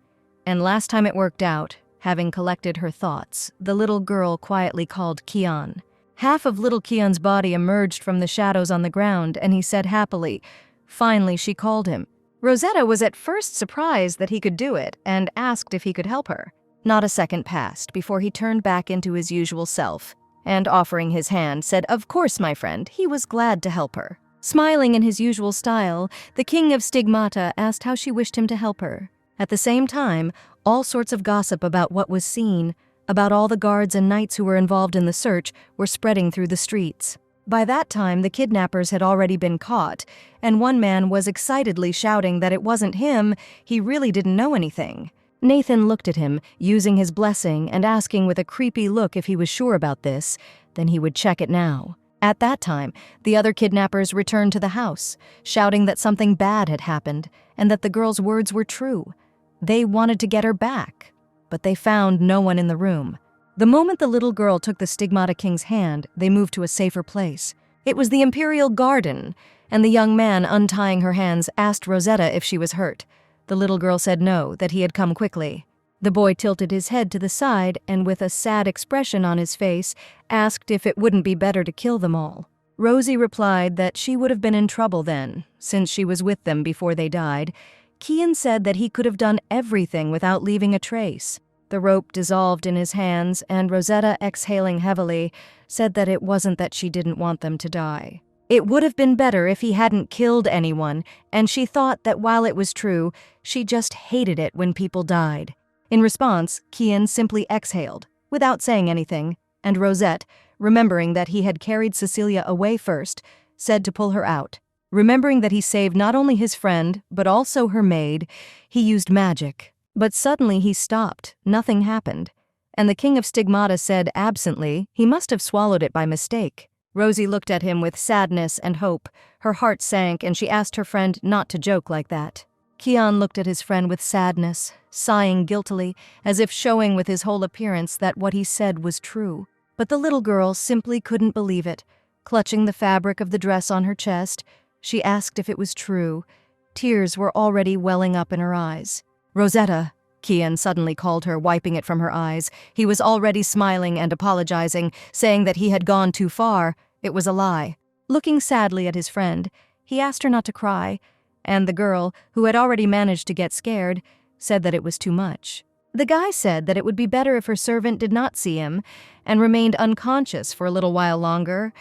And last time it worked out, having collected her thoughts, the little girl quietly called Kian. Half of little Kian's body emerged from the shadows on the ground, and he said happily, finally she called him. Rosetta was at first surprised that he could do it and asked if he could help her. Not a second passed before he turned back into his usual self, and offering his hand, said, "Of course, my friend," he was glad to help her. Smiling in his usual style, the King of Stigmata asked how she wished him to help her. At the same time, all sorts of gossip about what was seen, about all the guards and knights who were involved in the search, were spreading through the streets. By that time, the kidnappers had already been caught, and one man was excitedly shouting that it wasn't him, he really didn't know anything. Nathan looked at him, using his blessing and asking with a creepy look if he was sure about this, then he would check it now. At that time, the other kidnappers returned to the house, shouting that something bad had happened and that the girl's words were true. They wanted to get her back, but they found no one in the room. The moment the little girl took the Stigmata King's hand, they moved to a safer place. It was the Imperial Garden, and the young man, untying her hands, asked Rosetta if she was hurt. The little girl said no, that he had come quickly. The boy tilted his head to the side and, with a sad expression on his face, asked if it wouldn't be better to kill them all. Rosie replied that she would have been in trouble then, since she was with them before they died. Kian said that he could have done everything without leaving a trace. The rope dissolved in his hands, and Rosetta, exhaling heavily, said that it wasn't that she didn't want them to die. It would have been better if he hadn't killed anyone, and she thought that while it was true, she just hated it when people died. In response, Kian simply exhaled, without saying anything, and Rosette, remembering that he had carried Cecilia away first, said to pull her out. Remembering that he saved not only his friend, but also her maid, he used magic. But suddenly he stopped, nothing happened, and the King of Stigmata said absently he must have swallowed it by mistake. Rosie looked at him with sadness and hope. Her heart sank, and she asked her friend not to joke like that. Kian looked at his friend with sadness, sighing guiltily, as if showing with his whole appearance that what he said was true. But the little girl simply couldn't believe it. Clutching the fabric of the dress on her chest, she asked if it was true. Tears were already welling up in her eyes. "Rosetta," Kian suddenly called her, wiping it from her eyes. He was already smiling and apologizing, saying that he had gone too far. It was a lie. Looking sadly at his friend, he asked her not to cry, and the girl, who had already managed to get scared, said that it was too much. The guy said that it would be better if her servant did not see him and remained unconscious for a little while longer.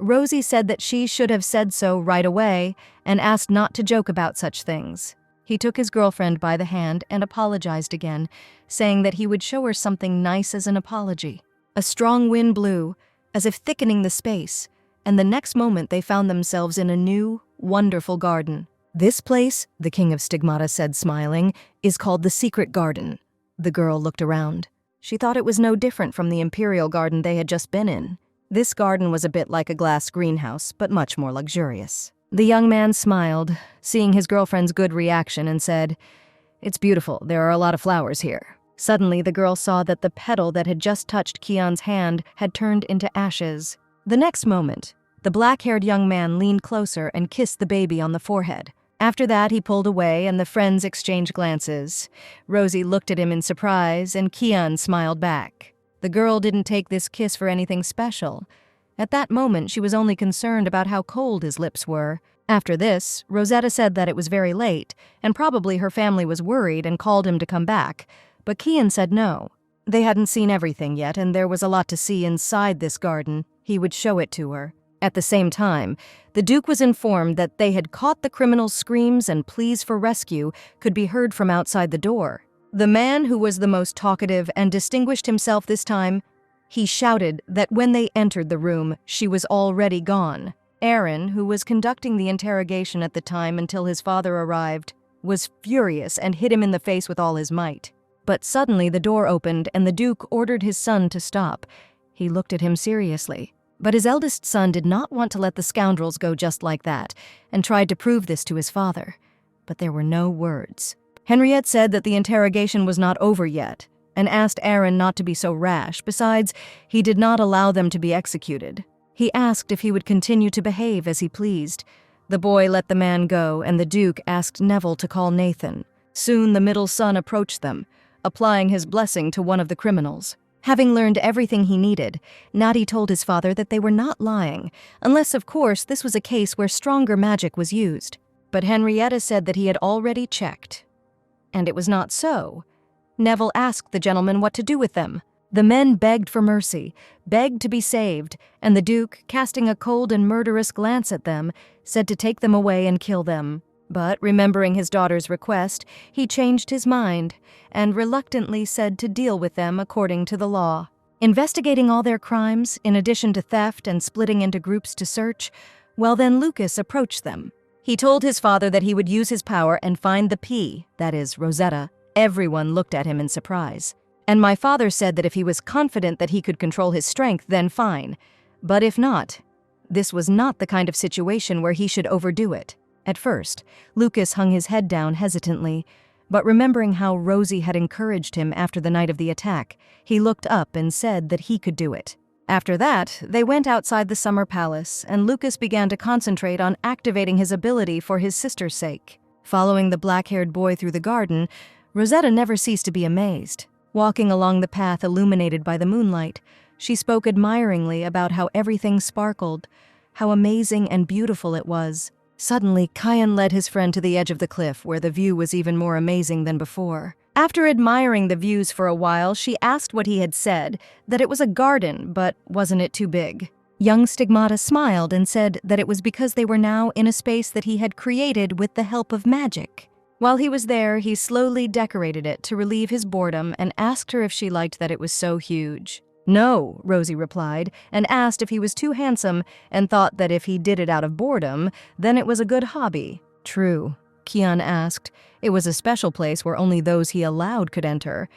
Rosie said that she should have said so right away and asked not to joke about such things. He took his girlfriend by the hand and apologized again, saying that he would show her something nice as an apology. A strong wind blew, as if thickening the space, and the next moment they found themselves in a new, wonderful garden. "This place," the King of Stigmata said, smiling, "is called the Secret Garden." The girl looked around. She thought it was no different from the Imperial Garden they had just been in. This garden was a bit like a glass greenhouse, but much more luxurious. The young man smiled, seeing his girlfriend's good reaction, and said, "It's beautiful. There are a lot of flowers here." Suddenly, the girl saw that the petal that had just touched Kian's hand had turned into ashes. The next moment, the black-haired young man leaned closer and kissed the baby on the forehead. After that, he pulled away, and the friends exchanged glances. Rosie looked at him in surprise, and Kian smiled back. The girl didn't take this kiss for anything special. At that moment, she was only concerned about how cold his lips were. After this, Rosetta said that it was very late, and probably her family was worried and called him to come back. But Kian said no. They hadn't seen everything yet, and there was a lot to see inside this garden. He would show it to her. At the same time, the Duke was informed that they had caught the criminal's screams and pleas for rescue could be heard from outside the door. The man who was the most talkative and distinguished himself this time, he shouted that when they entered the room, she was already gone. Aaron, who was conducting the interrogation at the time until his father arrived, was furious and hit him in the face with all his might. But suddenly the door opened and the Duke ordered his son to stop. He looked at him seriously. But his eldest son did not want to let the scoundrels go just like that, and tried to prove this to his father. But there were no words. Henriette said that the interrogation was not over yet, and asked Aaron not to be so rash. Besides, he did not allow them to be executed. He asked if he would continue to behave as he pleased. The boy let the man go, and the Duke asked Neville to call Nathan. Soon the middle son approached them, applying his blessing to one of the criminals. Having learned everything he needed, Nadi told his father that they were not lying, unless, of course, this was a case where stronger magic was used. But Henrietta said that he had already checked. And it was not so. Neville asked the gentleman what to do with them. The men begged for mercy, begged to be saved, and the Duke, casting a cold and murderous glance at them, said to take them away and kill them. But, remembering his daughter's request, he changed his mind and reluctantly said to deal with them according to the law. Investigating all their crimes, in addition to theft and splitting into groups to search, well then Lucas approached them. He told his father that he would use his power and find the P, that is, Rosetta. Everyone looked at him in surprise. And my father said that if he was confident that he could control his strength, then fine. But if not, this was not the kind of situation where he should overdo it. At first, Lucas hung his head down hesitantly, but remembering how Rosie had encouraged him after the night of the attack, he looked up and said that he could do it. After that, they went outside the summer palace, and Lucas began to concentrate on activating his ability for his sister's sake. Following the black-haired boy through the garden, Rosetta never ceased to be amazed. Walking along the path illuminated by the moonlight, she spoke admiringly about how everything sparkled, how amazing and beautiful it was. Suddenly, Kian led his friend to the edge of the cliff, where the view was even more amazing than before. After admiring the views for a while, she asked what he had said, that it was a garden, but wasn't it too big? Young Stigmata smiled and said that it was because they were now in a space that he had created with the help of magic. While he was there, he slowly decorated it to relieve his boredom and asked her if she liked that it was so huge. No, Rosie replied, and asked if he was too handsome and thought that if he did it out of boredom, then it was a good hobby. True, Kian asked. It was a special place where only those he allowed could enter.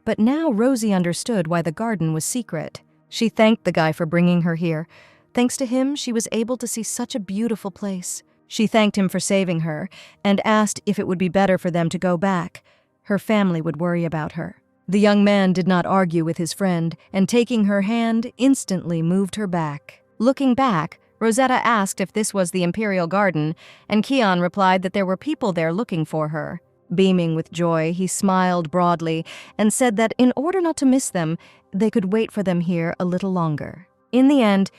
But now Rosie understood why the garden was secret. She thanked the guy for bringing her here. Thanks to him, she was able to see such a beautiful place. She thanked him for saving her and asked if it would be better for them to go back. Her family would worry about her. The young man did not argue with his friend, and taking her hand, instantly moved her back. Looking back, Rosetta asked if this was the Imperial Garden, and Kian replied that there were people there looking for her. Beaming with joy, he smiled broadly and said that in order not to miss them, they could wait for them here a little longer. In the end,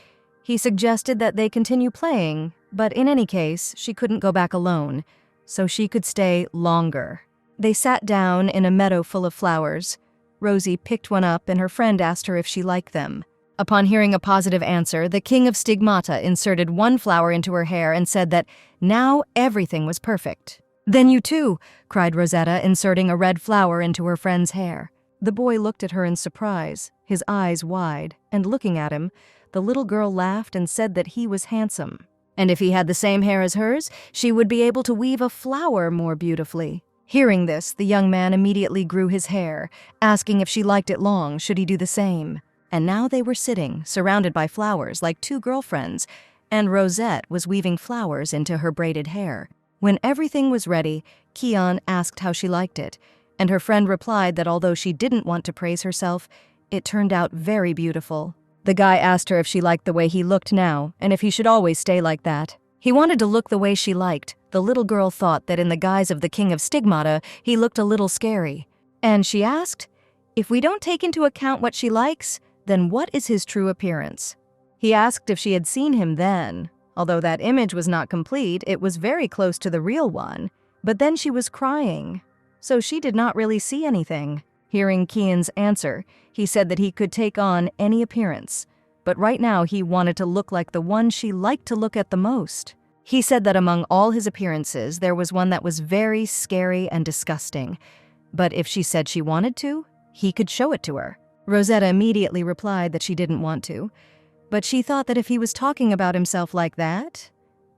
he suggested that they continue playing, but in any case, she couldn't go back alone, so she could stay longer. They sat down in a meadow full of flowers. Rosie picked one up and her friend asked her if she liked them. Upon hearing a positive answer, the king of stigmata inserted one flower into her hair and said that now everything was perfect. "Then you too," cried Rosetta, inserting a red flower into her friend's hair. The boy looked at her in surprise, his eyes wide, and looking at him, the little girl laughed and said that he was handsome. And if he had the same hair as hers, she would be able to weave a flower more beautifully. Hearing this, the young man immediately grew his hair, asking if she liked it long, should he do the same. And now they were sitting, surrounded by flowers like two girlfriends, and Rosette was weaving flowers into her braided hair. When everything was ready, Kian asked how she liked it, and her friend replied that although she didn't want to praise herself, it turned out very beautiful. The guy asked her if she liked the way he looked now, and if he should always stay like that. He wanted to look the way she liked. The little girl thought that in the guise of the king of stigmata, he looked a little scary. And she asked, if we don't take into account what she likes, then what is his true appearance? He asked if she had seen him then. Although that image was not complete, it was very close to the real one. But then she was crying, so she did not really see anything. Hearing Kian's answer, he said that he could take on any appearance, but right now he wanted to look like the one she liked to look at the most. He said that among all his appearances, there was one that was very scary and disgusting, but if she said she wanted to, he could show it to her. Rosetta immediately replied that she didn't want to, but she thought that if he was talking about himself like that,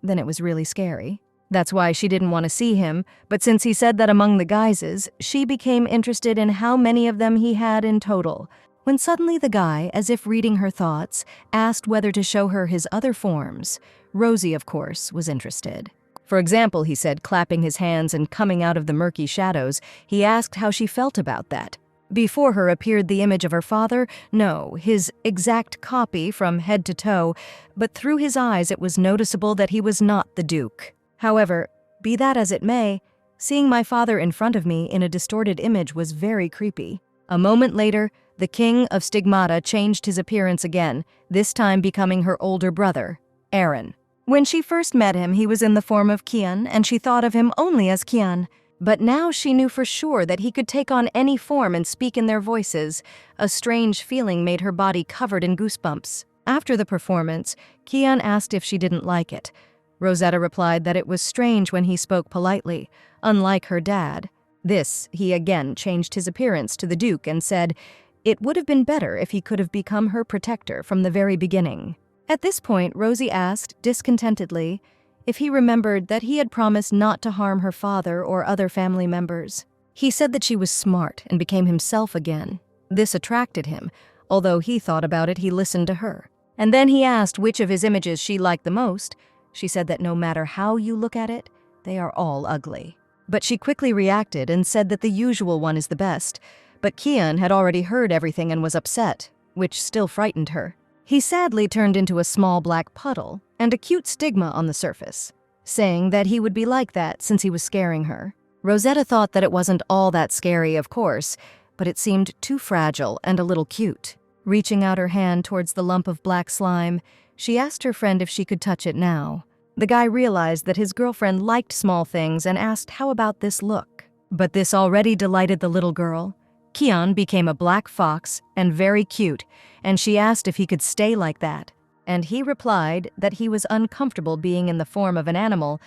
then it was really scary. That's why she didn't want to see him, but since he said that among the guises, she became interested in how many of them he had in total, when suddenly the guy, as if reading her thoughts, asked whether to show her his other forms. Rosie, of course, was interested. For example, he said, clapping his hands and coming out of the murky shadows, he asked how she felt about that. Before her appeared the image of her father, no, his exact copy from head to toe, but through his eyes it was noticeable that he was not the Duke. However, be that as it may, seeing my father in front of me in a distorted image was very creepy. A moment later, the king of stigmata changed his appearance again, this time becoming her older brother, Aaron. When she first met him, he was in the form of Kian, and she thought of him only as Kian. But now she knew for sure that he could take on any form and speak in their voices. A strange feeling made her body covered in goosebumps. After the performance, Kian asked if she didn't like it. Rosetta replied that it was strange when he spoke politely, unlike her dad. This, he again changed his appearance to the Duke and said, it would have been better if he could have become her protector from the very beginning. At this point, Rosie asked, discontentedly, if he remembered that he had promised not to harm her father or other family members. He said that she was smart and became himself again. This attracted him. Although he thought about it, he listened to her. And then he asked which of his images she liked the most. She said that no matter how you look at it, they are all ugly. But she quickly reacted and said that the usual one is the best. But Kian had already heard everything and was upset, which still frightened her. He sadly turned into a small black puddle and a cute stigma on the surface, saying that he would be like that since he was scaring her. Rosetta thought that it wasn't all that scary, of course, but it seemed too fragile and a little cute. Reaching out her hand towards the lump of black slime, she asked her friend if she could touch it now. The guy realized that his girlfriend liked small things and asked how about this look. But this already delighted the little girl. Kian became a black fox and very cute, and she asked if he could stay like that. And he replied that he was uncomfortable being in the form of an animal,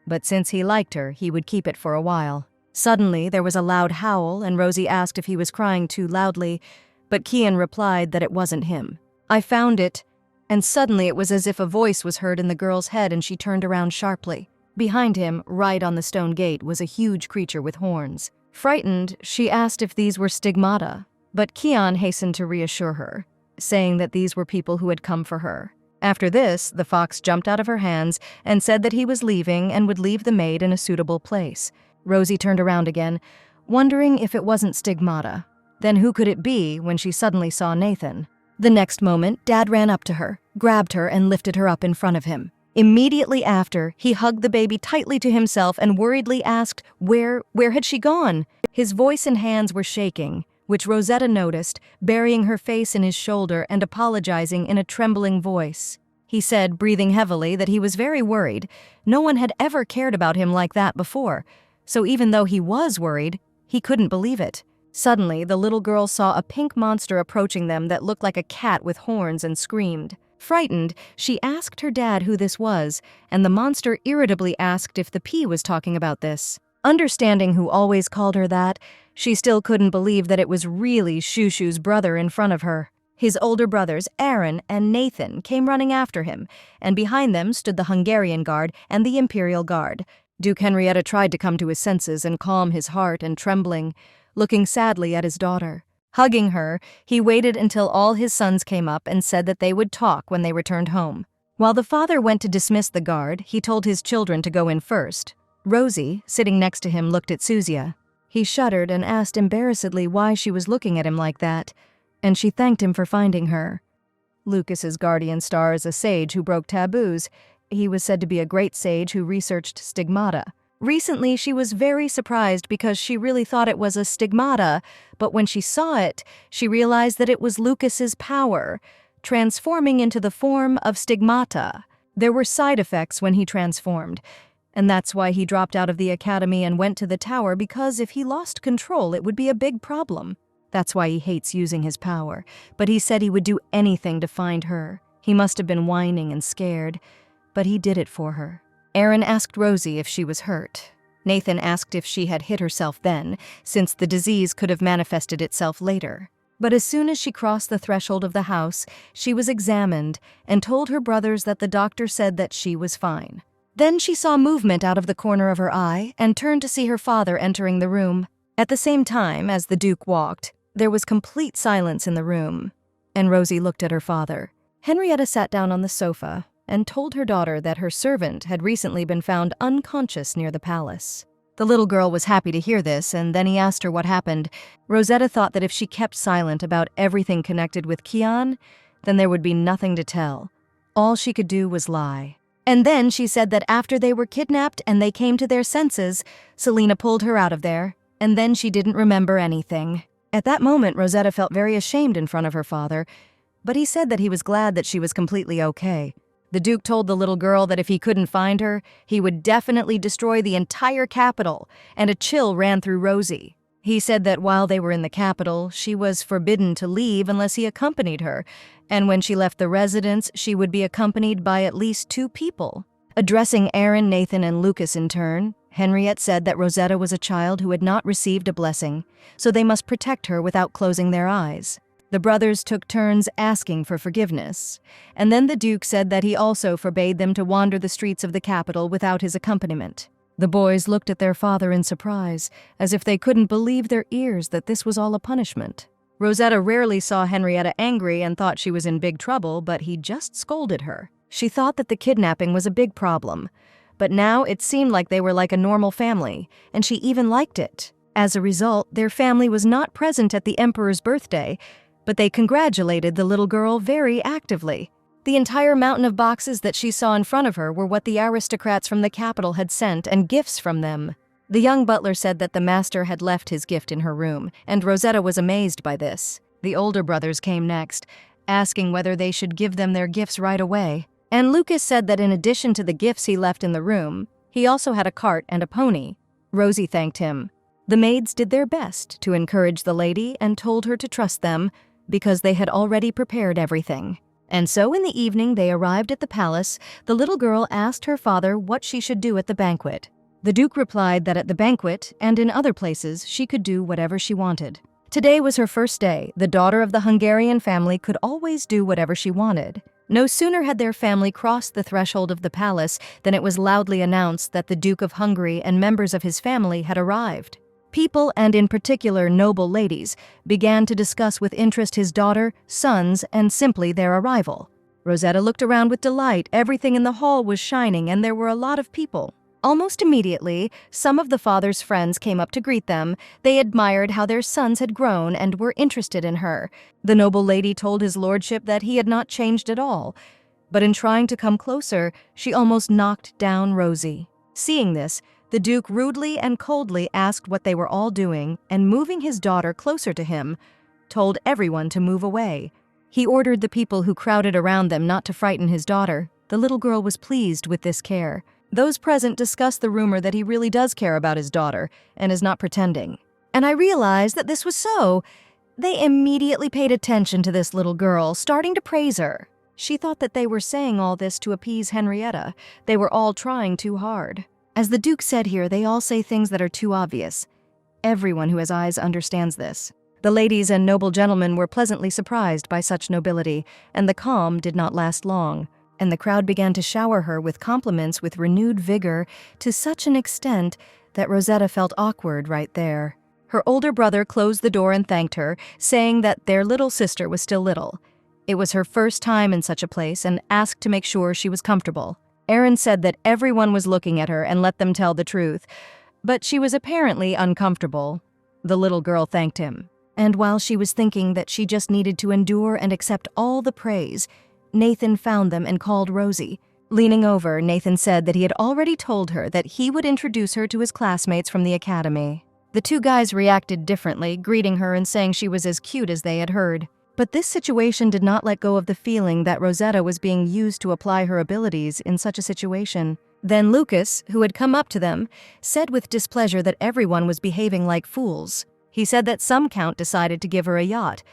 but since he liked her, he would keep it for a while. Suddenly, there was a loud howl, and Rosie asked if he was crying too loudly, but Kian replied that it wasn't him. I found it, and suddenly it was as if a voice was heard in the girl's head and she turned around sharply. Behind him, right on the stone gate, was a huge creature with horns. Frightened, she asked if these were stigmata, but Kian hastened to reassure her, saying that these were people who had come for her. After this, the fox jumped out of her hands and said that he was leaving and would leave the maid in a suitable place. Rosie turned around again, wondering if it wasn't stigmata. Then who could it be when she suddenly saw Nathan? The next moment, Dad ran up to her, grabbed her, and lifted her up in front of him. Immediately after, he hugged the baby tightly to himself and worriedly asked, where had she gone? His voice and hands were shaking, which Rosetta noticed, burying her face in his shoulder and apologizing in a trembling voice. He said, breathing heavily, that he was very worried. No one had ever cared about him like that before, so even though he was worried, he couldn't believe it. Suddenly, the little girl saw a pink monster approaching them that looked like a cat with horns and screamed. Frightened, she asked her dad who this was, and the monster irritably asked if the P was talking about this. Understanding who always called her that, she still couldn't believe that it was really Shushu's brother in front of her. His older brothers, Aaron and Nathan, came running after him, and behind them stood the Hungarian Guard and the Imperial Guard. Duke Henrietta tried to come to his senses and calm his heart and trembling, looking sadly at his daughter. Hugging her, he waited until all his sons came up and said that they would talk when they returned home. While the father went to dismiss the guard, he told his children to go in first. Rosie, sitting next to him, looked at Suzia. He shuddered and asked embarrassedly why she was looking at him like that, and she thanked him for finding her. Lucas's guardian star is a sage who broke taboos. He was said to be a great sage who researched stigmata. Recently, she was very surprised because she really thought it was a stigmata, but when she saw it, she realized that it was Lucas's power, transforming into the form of stigmata. There were side effects when he transformed, and that's why he dropped out of the academy and went to the tower, because if he lost control, it would be a big problem. That's why he hates using his power, but he said he would do anything to find her. He must have been whining and scared, but he did it for her. Aaron asked Rosie if she was hurt. Nathan asked if she had hit herself then, since the disease could have manifested itself later. But as soon as she crossed the threshold of the house, she was examined and told her brothers that the doctor said that she was fine. Then she saw movement out of the corner of her eye and turned to see her father entering the room. At the same time, as the Duke walked, there was complete silence in the room, and Rosie looked at her father. Henrietta sat down on the sofa and told her daughter that her servant had recently been found unconscious near the palace. The little girl was happy to hear this, and then he asked her what happened. Rosetta thought that if she kept silent about everything connected with Kian, then there would be nothing to tell. All she could do was lie. And then she said that after they were kidnapped and they came to their senses, Selena pulled her out of there, and then she didn't remember anything. At that moment, Rosetta felt very ashamed in front of her father, but he said that he was glad that she was completely okay. The Duke told the little girl that if he couldn't find her, he would definitely destroy the entire capital, and a chill ran through Rosie. He said that while they were in the capital, she was forbidden to leave unless he accompanied her, and when she left the residence, she would be accompanied by at least 2 people. Addressing Aaron, Nathan, and Lucas in turn, Henriette said that Rosetta was a child who had not received a blessing, so they must protect her without closing their eyes. The brothers took turns asking for forgiveness, and then the Duke said that he also forbade them to wander the streets of the capital without his accompaniment. The boys looked at their father in surprise, as if they couldn't believe their ears that this was all a punishment. Rosetta rarely saw Henrietta angry and thought she was in big trouble, but he just scolded her. She thought that the kidnapping was a big problem, but now it seemed like they were like a normal family, and she even liked it. As a result, their family was not present at the Emperor's birthday, but they congratulated the little girl very actively. The entire mountain of boxes that she saw in front of her were what the aristocrats from the capital had sent, and gifts from them. The young butler said that the master had left his gift in her room, and Rosetta was amazed by this. The older brothers came next, asking whether they should give them their gifts right away. And Lucas said that in addition to the gifts he left in the room, he also had a cart and a pony. Rosie thanked him. The maids did their best to encourage the lady and told her to trust them, because they had already prepared everything. And so in the evening they arrived at the palace. The little girl asked her father what she should do at the banquet. The Duke replied that at the banquet and in other places she could do whatever she wanted. Today was her first day. The daughter of the Hungarian family could always do whatever she wanted. No sooner had their family crossed the threshold of the palace than it was loudly announced that the Duke of Hungary and members of his family had arrived. People, and in particular noble ladies, began to discuss with interest his daughter, sons, and simply their arrival. Rosetta looked around with delight. Everything in the hall was shining, and there were a lot of people. Almost immediately, some of the father's friends came up to greet them. They admired how their sons had grown and were interested in her. The noble lady told his lordship that he had not changed at all. But in trying to come closer, she almost knocked down Rosie. Seeing this, the Duke rudely and coldly asked what they were all doing and, moving his daughter closer to him, told everyone to move away. He ordered the people who crowded around them not to frighten his daughter. The little girl was pleased with this care. Those present discussed the rumor that he really does care about his daughter and is not pretending. And I realized that this was so. They immediately paid attention to this little girl, starting to praise her. She thought that they were saying all this to appease Henrietta. They were all trying too hard. As the Duke said here, they all say things that are too obvious. Everyone who has eyes understands this. The ladies and noble gentlemen were pleasantly surprised by such nobility, and the calm did not last long. And the crowd began to shower her with compliments with renewed vigor to such an extent that Rosetta felt awkward right there. Her older brother closed the door and thanked her, saying that their little sister was still little. It was her first time in such a place and asked to make sure she was comfortable. Aaron said that everyone was looking at her and let them tell the truth, but she was apparently uncomfortable. The little girl thanked him. And while she was thinking that she just needed to endure and accept all the praise, Nathan found them and called Rosie. Leaning over, Nathan said that he had already told her that he would introduce her to his classmates from the academy. The two guys reacted differently, greeting her and saying she was as cute as they had heard. But this situation did not let go of the feeling that Rosetta was being used to apply her abilities in such a situation. Then Lucas, who had come up to them, said with displeasure that everyone was behaving like fools. He said that some count decided to give her a yacht,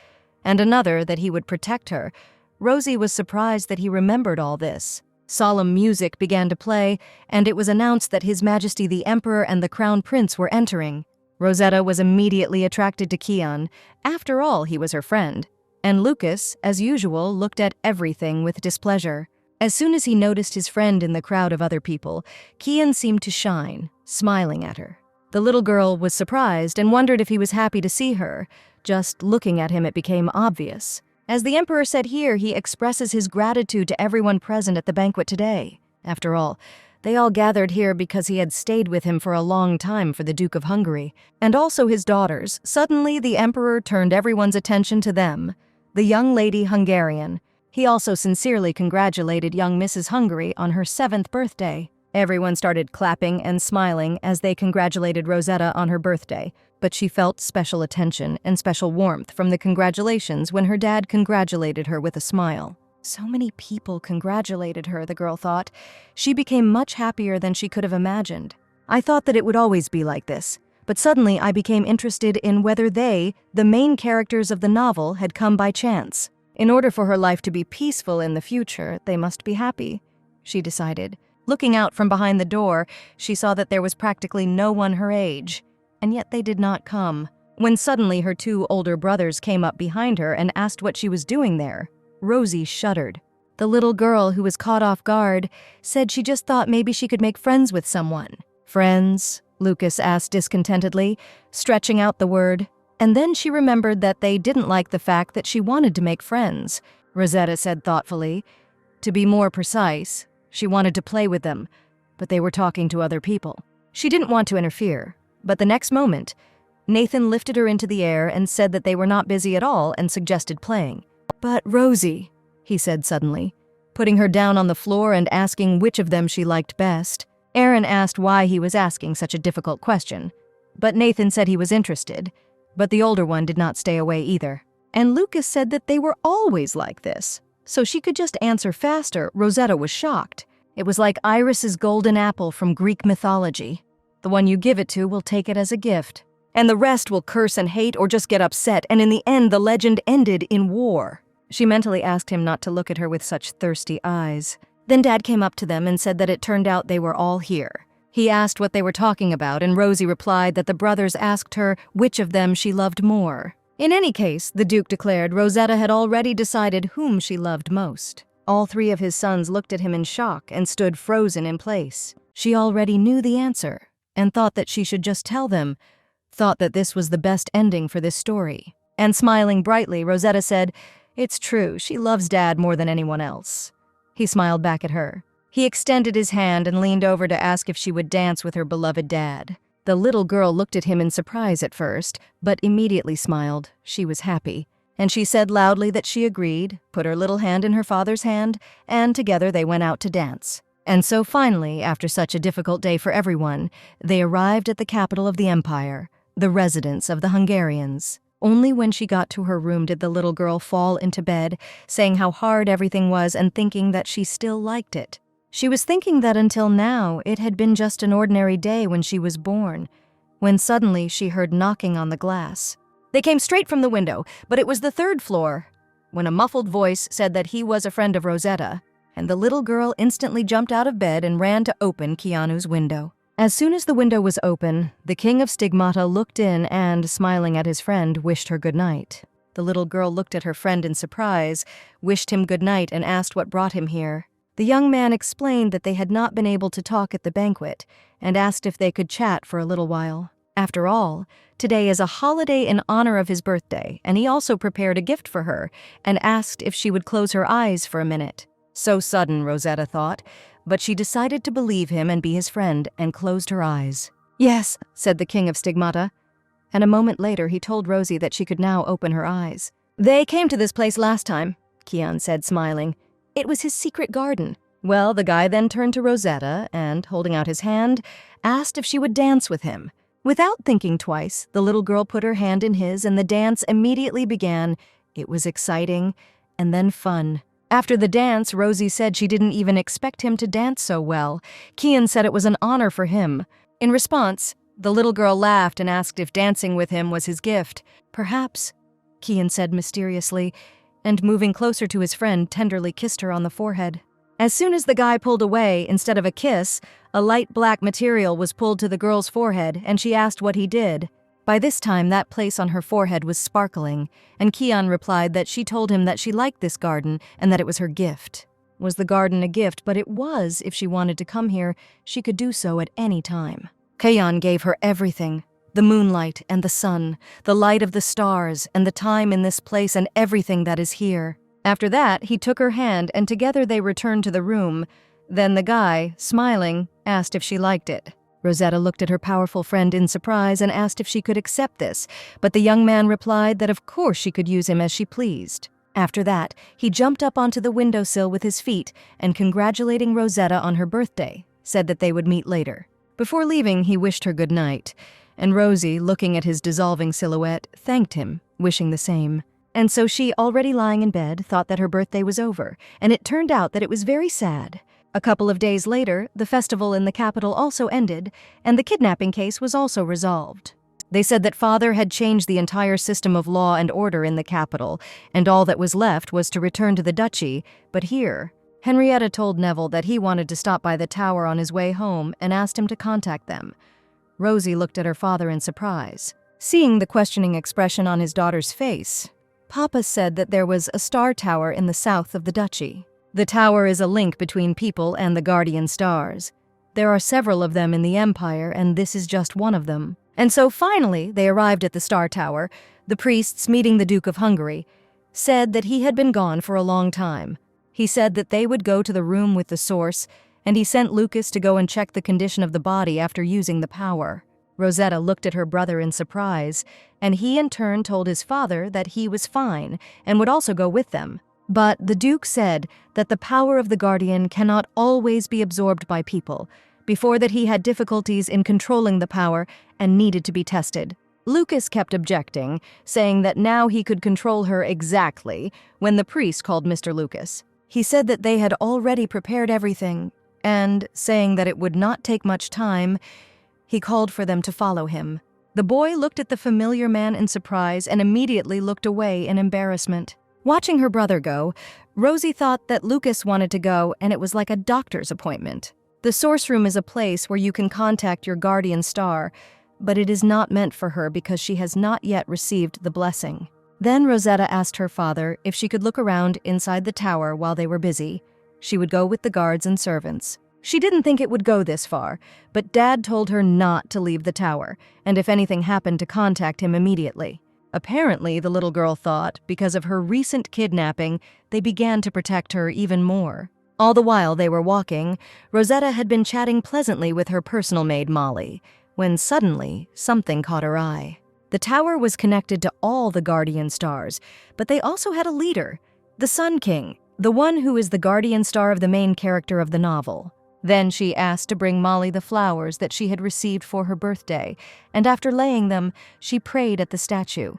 and another that he would protect her. Rosie was surprised that he remembered all this. Solemn music began to play, and it was announced that His Majesty the Emperor and the Crown Prince were entering. Rosetta was immediately attracted to Kian. After all, he was her friend. And Lucas, as usual, looked at everything with displeasure. As soon as he noticed his friend in the crowd of other people, Kian seemed to shine, smiling at her. The little girl was surprised and wondered if he was happy to see her. Just looking at him, it became obvious. As the Emperor said here, he expresses his gratitude to everyone present at the banquet today. After all, they all gathered here because he had stayed with him for a long time for the Duke of Hungary, and also his daughters. Suddenly, the Emperor turned everyone's attention to them. The young lady Hungarian. He also sincerely congratulated young Mrs. Hungary on her 7th birthday. Everyone started clapping and smiling as they congratulated Rosetta on her birthday, but she felt special attention and special warmth from the congratulations when her dad congratulated her with a smile. So many people congratulated her, the girl thought. She became much happier than she could have imagined. I thought that it would always be like this. But suddenly I became interested in whether they, the main characters of the novel, had come by chance. In order for her life to be peaceful in the future, they must be happy, she decided. Looking out from behind the door, she saw that there was practically no one her age, and yet they did not come. When suddenly her 2 older brothers came up behind her and asked what she was doing there, Rosie shuddered. The little girl, who was caught off guard, said she just thought maybe she could make friends with someone. Friends? Lucas asked discontentedly, stretching out the word. And then she remembered that they didn't like the fact that she wanted to make friends. Rosetta said thoughtfully. To be more precise, she wanted to play with them, but they were talking to other people. She didn't want to interfere, but the next moment, Nathan lifted her into the air and said that they were not busy at all and suggested playing. But Rosie, he said suddenly, putting her down on the floor and asking which of them she liked best. Aaron asked why he was asking such a difficult question, but Nathan said he was interested, but the older one did not stay away either. And Lucas said that they were always like this, so she could just answer faster. Rosetta was shocked. It was like Iris's golden apple from Greek mythology. The one you give it to will take it as a gift, and the rest will curse and hate or just get upset, and in the end the legend ended in war. She mentally asked him not to look at her with such thirsty eyes. Then Dad came up to them and said that it turned out they were all here. He asked what they were talking about, and Rosie replied that the brothers asked her which of them she loved more. In any case, the Duke declared, Rosetta had already decided whom she loved most. All 3 of his sons looked at him in shock and stood frozen in place. She already knew the answer, and thought that she should just tell them, thought that this was the best ending for this story. And smiling brightly, Rosetta said, "It's true, she loves Dad more than anyone else." He smiled back at her. He extended his hand and leaned over to ask if she would dance with her beloved dad. The little girl looked at him in surprise at first, but immediately smiled. She was happy. And she said loudly that she agreed, put her little hand in her father's hand, and together they went out to dance. And so finally, after such a difficult day for everyone, they arrived at the capital of the empire, the residence of the Hungarians. Only when she got to her room did the little girl fall into bed, saying how hard everything was and thinking that she still liked it. She was thinking that until now it had been just an ordinary day when she was born, when suddenly she heard knocking on the glass. They came straight from the window, but it was the third floor, when a muffled voice said that he was a friend of Rosetta, and the little girl instantly jumped out of bed and ran to open Keanu's window. As soon as the window was open, the King of Stigmata looked in and, smiling at his friend, wished her good night. The little girl looked at her friend in surprise, wished him good night, and asked what brought him here. The young man explained that they had not been able to talk at the banquet, and asked if they could chat for a little while. After all, today is a holiday in honor of his birthday, and he also prepared a gift for her, and asked if she would close her eyes for a minute. So sudden, Rosetta thought, but she decided to believe him and be his friend, and closed her eyes. "Yes," said the King of Stigmata, and a moment later he told Rosie that she could now open her eyes. "They came to this place last time," Keon said, smiling. "It was his secret garden." Well, the guy then turned to Rosetta and, holding out his hand, asked if she would dance with him. Without thinking twice, the little girl put her hand in his and the dance immediately began. It was exciting and then fun. After the dance, Rosie said she didn't even expect him to dance so well. Kean said it was an honor for him. In response, the little girl laughed and asked if dancing with him was his gift. "Perhaps," Kean said mysteriously, and moving closer to his friend, tenderly kissed her on the forehead. As soon as the guy pulled away, instead of a kiss, a light black material was pulled to the girl's forehead, and she asked what he did. By this time, that place on her forehead was sparkling, and Keon replied that she told him that she liked this garden and that it was her gift. Was the garden a gift? But it was. If she wanted to come here, she could do so at any time. Keon gave her everything. The moonlight and the sun, the light of the stars, and the time in this place and everything that is here. After that, he took her hand and together they returned to the room. Then the guy, smiling, asked if she liked it. Rosetta looked at her powerful friend in surprise and asked if she could accept this, but the young man replied that of course she could use him as she pleased. After that, he jumped up onto the windowsill with his feet and, congratulating Rosetta on her birthday, said that they would meet later. Before leaving, he wished her good night, and Rosie, looking at his dissolving silhouette, thanked him, wishing the same. And so she, already lying in bed, thought that her birthday was over, and it turned out that it was very sad. A couple of days later, the festival in the capital also ended, and the kidnapping case was also resolved. They said that father had changed the entire system of law and order in the capital, and all that was left was to return to the duchy, but here, Henrietta told Neville that he wanted to stop by the tower on his way home and asked him to contact them. Rosie looked at her father in surprise. Seeing the questioning expression on his daughter's face, Papa said that there was a star tower in the south of the duchy. The tower is a link between people and the guardian stars. There are several of them in the Empire, and this is just one of them. And so finally, they arrived at the Star Tower. The priests, meeting the Duke of Hungary, said that he had been gone for a long time. He said that they would go to the room with the source, and he sent Lucas to go and check the condition of the body after using the power. Rosetta looked at her brother in surprise, and he in turn told his father that he was fine and would also go with them. But the Duke said that the power of the Guardian cannot always be absorbed by people. Before that, he had difficulties in controlling the power and needed to be tested. Lucas kept objecting, saying that now he could control her exactly when the priest called Mr. Lucas. He said that they had already prepared everything, and, saying that it would not take much time, he called for them to follow him. The boy looked at the familiar man in surprise and immediately looked away in embarrassment. Watching her brother go, Rosie thought that Lucas wanted to go and it was like a doctor's appointment. The source room is a place where you can contact your guardian star, but it is not meant for her because she has not yet received the blessing. Then Rosetta asked her father if she could look around inside the tower while they were busy. She would go with the guards and servants. She didn't think it would go this far, but Dad told her not to leave the tower, and if anything happened to contact him immediately. Apparently, the little girl thought, because of her recent kidnapping, they began to protect her even more. All the while they were walking, Rosetta had been chatting pleasantly with her personal maid, Molly, when suddenly something caught her eye. The tower was connected to all the guardian stars, but they also had a leader, the Sun King, the one who is the guardian star of the main character of the novel. Then she asked to bring Molly the flowers that she had received for her birthday, and after laying them, she prayed at the statue.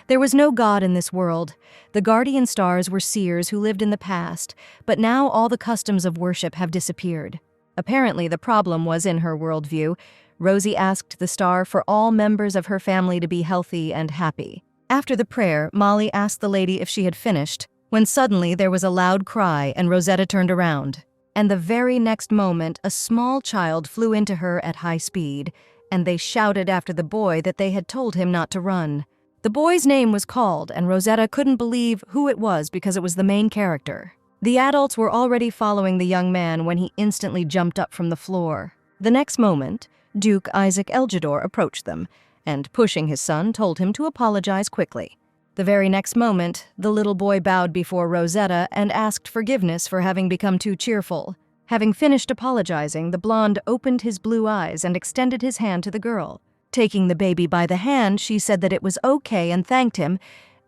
There was no god in this world. The guardian stars were seers who lived in the past, but now all the customs of worship have disappeared. Apparently, the problem was in her worldview. Rosie asked the star for all members of her family to be healthy and happy. After the prayer, Molly asked the lady if she had finished, when suddenly there was a loud cry and Rosetta turned around. And the very next moment, a small child flew into her at high speed, and they shouted after the boy that they had told him not to run. The boy's name was called, and Rosetta couldn't believe who it was because it was the main character. The adults were already following the young man when he instantly jumped up from the floor. The next moment, Duke Isaac Elgidor approached them, and pushing his son, told him to apologize quickly. The very next moment, the little boy bowed before Rosetta and asked forgiveness for having become too cheerful. Having finished apologizing, the blonde opened his blue eyes and extended his hand to the girl. Taking the baby by the hand, she said that it was okay and thanked him,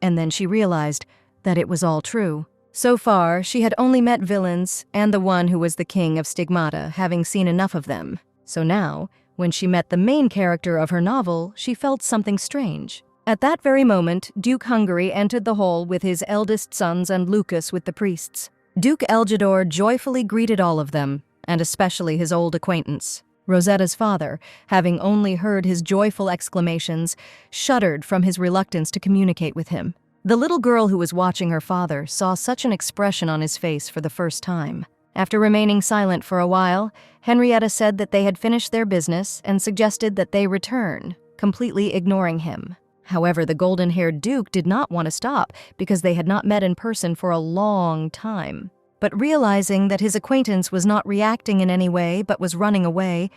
and then she realized that it was all true. So far, she had only met villains and the one who was the king of Stigmata, having seen enough of them. So now, when she met the main character of her novel, she felt something strange. At that very moment, Duke Hungary entered the hall with his eldest sons and Lucas with the priests. Duke Elgidor joyfully greeted all of them, and especially his old acquaintance. Rosetta's father, having only heard his joyful exclamations, shuddered from his reluctance to communicate with him. The little girl who was watching her father saw such an expression on his face for the first time. After remaining silent for a while, Henrietta said that they had finished their business and suggested that they return, completely ignoring him. However, the golden-haired Duke did not want to stop because they had not met in person for a long time. But realizing that his acquaintance was not reacting in any way but was running away,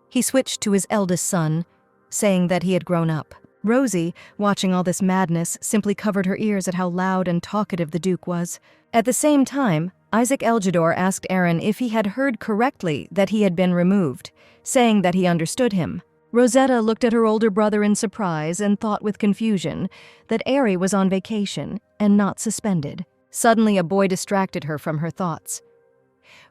he switched to his eldest son, saying that he had grown up. Rosie, watching all this madness, simply covered her ears at how loud and talkative the Duke was. At the same time, Isaac Elgidor asked Aaron if he had heard correctly that he had been removed, saying that he understood him. Rosetta looked at her older brother in surprise and thought with confusion that Ari was on vacation and not suspended. Suddenly, a boy distracted her from her thoughts.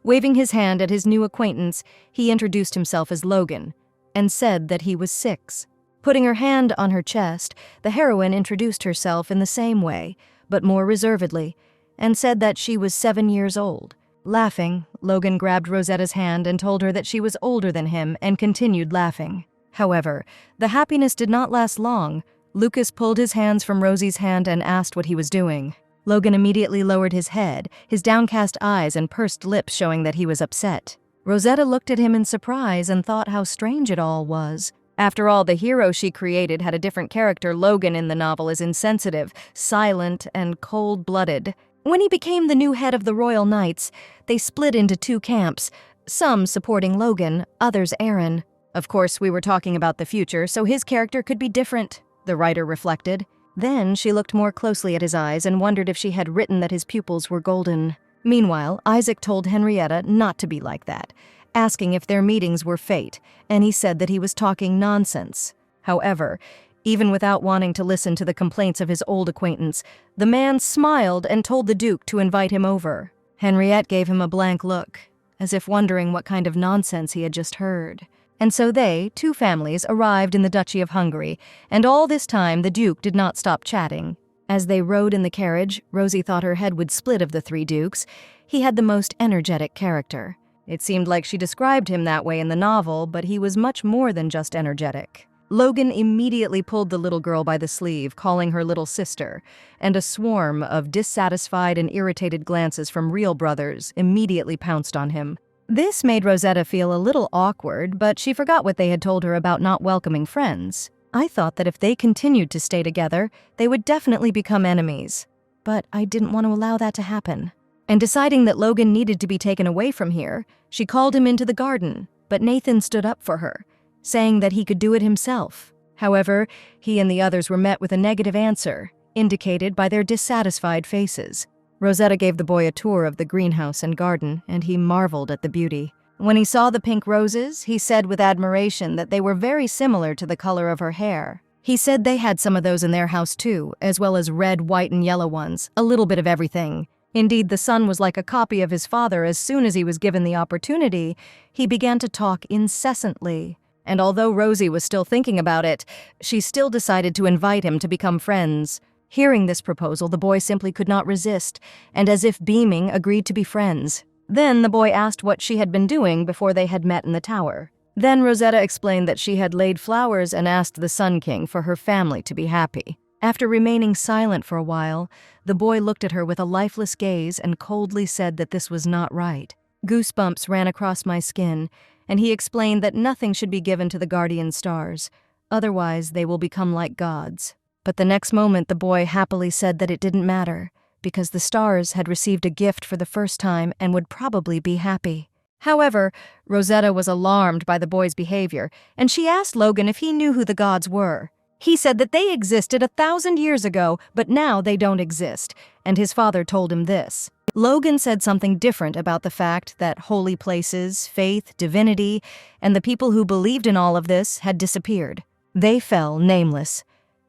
Waving his hand at his new acquaintance, he introduced himself as Logan and said that he was 6. Putting her hand on her chest, the heroine introduced herself in the same way, but more reservedly, and said that she was 7 years old. Laughing, Logan grabbed Rosetta's hand and told her that she was older than him and continued laughing. However, the happiness did not last long. Lucas pulled his hands from Rosie's hand and asked what he was doing. Logan immediately lowered his head, his downcast eyes and pursed lips showing that he was upset. Rosetta looked at him in surprise and thought how strange it all was. After all, the hero she created had a different character. Logan in the novel is insensitive, silent, and cold-blooded. When he became the new head of the Royal Knights, they split into 2 camps, some supporting Logan, others Aaron. Of course, we were talking about the future, so his character could be different, the writer reflected. Then she looked more closely at his eyes and wondered if she had written that his pupils were golden. Meanwhile, Isaac told Henrietta not to be like that, asking if their meetings were fate, and he said that he was talking nonsense. However, even without wanting to listen to the complaints of his old acquaintance, the man smiled and told the Duke to invite him over. Henriette gave him a blank look, as if wondering what kind of nonsense he had just heard. And so they, 2 families, arrived in the Duchy of Hungary, and all this time the Duke did not stop chatting. As they rode in the carriage, Rosie thought her head would split of the 3 dukes. He had the most energetic character. It seemed like she described him that way in the novel, but he was much more than just energetic. Logan immediately pulled the little girl by the sleeve, calling her little sister, and a swarm of dissatisfied and irritated glances from real brothers immediately pounced on him. This made Rosetta feel a little awkward, but she forgot what they had told her about not welcoming friends. I thought that if they continued to stay together, they would definitely become enemies. But I didn't want to allow that to happen. And deciding that Logan needed to be taken away from here, she called him into the garden, but Nathan stood up for her, saying that he could do it himself. However, he and the others were met with a negative answer, indicated by their dissatisfied faces. Rosetta gave the boy a tour of the greenhouse and garden, and he marveled at the beauty. When he saw the pink roses, he said with admiration that they were very similar to the color of her hair. He said they had some of those in their house too, as well as red, white, and yellow ones, a little bit of everything. Indeed, the son was like a copy of his father. As soon as he was given the opportunity, he began to talk incessantly. And although Rosie was still thinking about it, she still decided to invite him to become friends. Hearing this proposal, the boy simply could not resist, and as if beaming, agreed to be friends. Then the boy asked what she had been doing before they had met in the tower. Then Rosetta explained that she had laid flowers and asked the Sun King for her family to be happy. After remaining silent for a while, the boy looked at her with a lifeless gaze and coldly said that this was not right. Goosebumps ran across my skin, and he explained that nothing should be given to the guardian stars, otherwise they will become like gods. But the next moment the boy happily said that it didn't matter, because the stars had received a gift for the first time and would probably be happy. However, Rosetta was alarmed by the boy's behavior, and she asked Logan if he knew who the gods were. He said that they existed 1,000 years ago, but now they don't exist, and his father told him this. Logan said something different about the fact that holy places, faith, divinity, and the people who believed in all of this had disappeared. They fell nameless.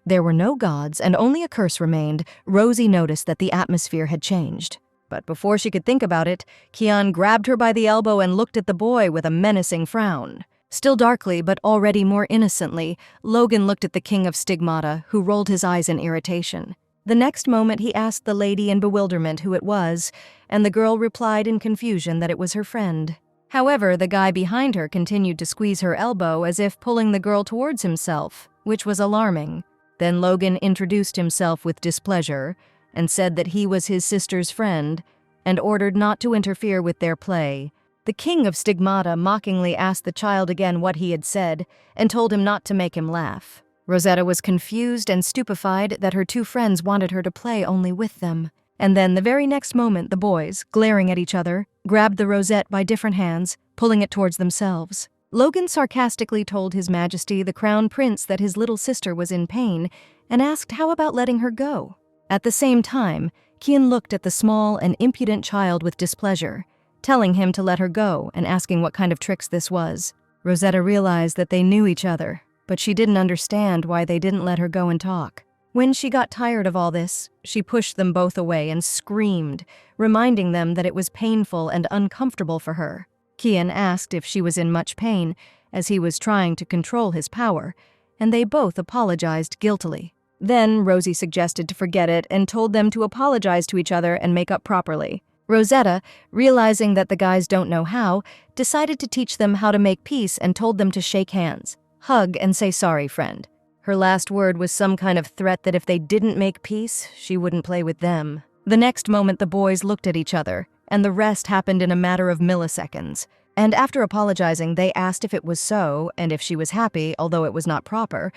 There were no gods, and only a curse remained. Rosie noticed that the atmosphere had changed. But before she could think about it, Kian grabbed her by the elbow and looked at the boy with a menacing frown. Still darkly, but already more innocently, Logan looked at the King of Stigmata, who rolled his eyes in irritation. The next moment he asked the lady in bewilderment who it was, and the girl replied in confusion that it was her friend. However, the guy behind her continued to squeeze her elbow as if pulling the girl towards himself, which was alarming. Then Logan introduced himself with displeasure, and said that he was his sister's friend, and ordered not to interfere with their play. The King of Stigmata mockingly asked the child again what he had said, and told him not to make him laugh. Rosetta was confused and stupefied that her two friends wanted her to play only with them. And then the very next moment the boys, glaring at each other, grabbed the rosette by different hands, pulling it towards themselves. Logan sarcastically told His Majesty the Crown Prince that his little sister was in pain, and asked how about letting her go. At the same time, Kian looked at the small and impudent child with displeasure, telling him to let her go and asking what kind of tricks this was. Rosetta realized that they knew each other, but she didn't understand why they didn't let her go and talk. When she got tired of all this, she pushed them both away and screamed, reminding them that it was painful and uncomfortable for her. Kian asked if she was in much pain, as he was trying to control his power, and they both apologized guiltily. Then Rosie suggested to forget it and told them to apologize to each other and make up properly. Rosetta, realizing that the guys don't know how, decided to teach them how to make peace and told them to shake hands, hug, and say sorry, friend. Her last word was some kind of threat that if they didn't make peace, she wouldn't play with them. The next moment the boys looked at each other, and the rest happened in a matter of milliseconds. And after apologizing, they asked if it was so, and if she was happy, although it was not proper.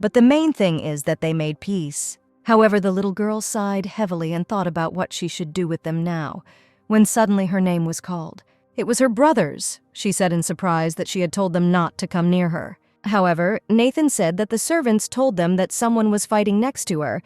But the main thing is that they made peace. However, the little girl sighed heavily and thought about what she should do with them now, when suddenly her name was called. It was her brothers, she said in surprise that she had told them not to come near her. However, Nathan said that the servants told them that someone was fighting next to her.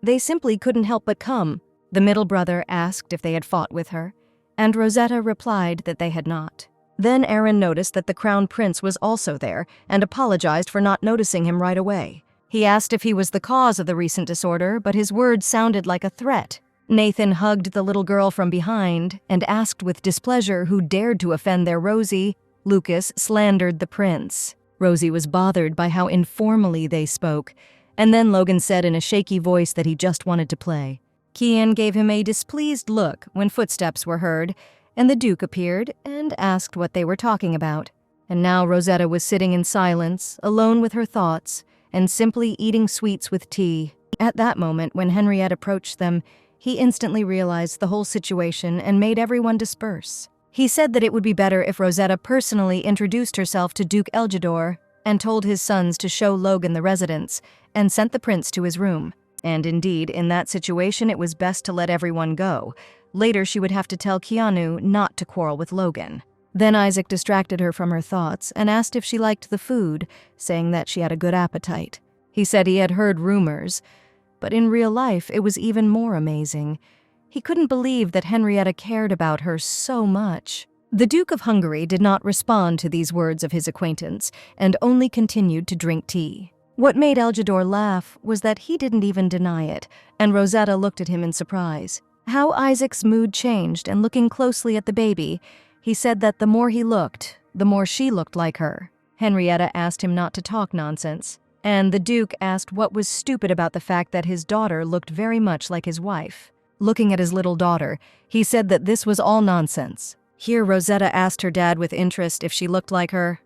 They simply couldn't help but come. The middle brother asked if they had fought with her, and Rosetta replied that they had not. Then Aaron noticed that the Crown Prince was also there and apologized for not noticing him right away. He asked if he was the cause of the recent disorder, but his words sounded like a threat. Nathan hugged the little girl from behind and asked with displeasure who dared to offend their Rosie. Lucas slandered the prince. Rosie was bothered by how informally they spoke, and then Logan said in a shaky voice that he just wanted to play. Kian gave him a displeased look when footsteps were heard, and the Duke appeared and asked what they were talking about. And now Rosetta was sitting in silence, alone with her thoughts, and simply eating sweets with tea. At that moment, when Henriette approached them, he instantly realized the whole situation and made everyone disperse. He said that it would be better if Rosetta personally introduced herself to Duke Eljador and told his sons to show Logan the residence, and sent the prince to his room. And indeed, in that situation, it was best to let everyone go. Later, she would have to tell Keanu not to quarrel with Logan. Then Isaac distracted her from her thoughts and asked if she liked the food, saying that she had a good appetite. He said he had heard rumors, but in real life, it was even more amazing. He couldn't believe that Henrietta cared about her so much. The Duke of Hungary did not respond to these words of his acquaintance and only continued to drink tea. What made Eljador laugh was that he didn't even deny it, and Rosetta looked at him in surprise. How Isaac's mood changed, and looking closely at the baby, he said that the more he looked, the more she looked like her. Henrietta asked him not to talk nonsense, and the Duke asked what was stupid about the fact that his daughter looked very much like his wife. Looking at his little daughter, he said that this was all nonsense. Here Rosetta asked her dad with interest if she looked like her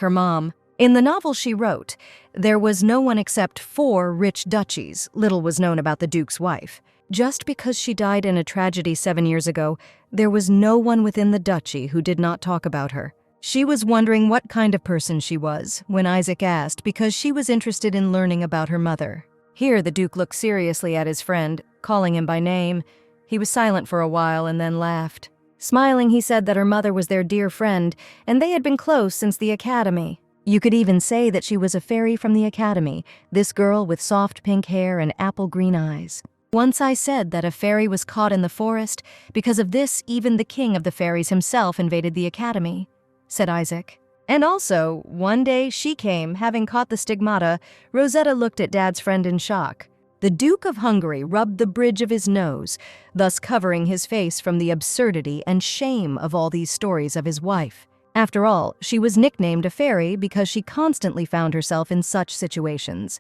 mom. In the novel she wrote, there was no one except 4 rich duchies. Little was known about the Duke's wife. Just because she died in a tragedy 7 years ago, there was no one within the duchy who did not talk about her. She was wondering what kind of person she was when Isaac asked, because she was interested in learning about her mother. Here the Duke looked seriously at his friend, calling him by name. He was silent for a while and then laughed. Smiling, he said that her mother was their dear friend, and they had been close since the academy. You could even say that she was a fairy from the academy, this girl with soft pink hair and apple-green eyes. Once I said that a fairy was caught in the forest. Because of this, even the king of the fairies himself invaded the academy, said Isaac. And also, one day she came, having caught the stigmata. Rosetta looked at Dad's friend in shock. The Duke of Hungary rubbed the bridge of his nose, thus covering his face from the absurdity and shame of all these stories of his wife. After all, she was nicknamed a fairy because she constantly found herself in such situations.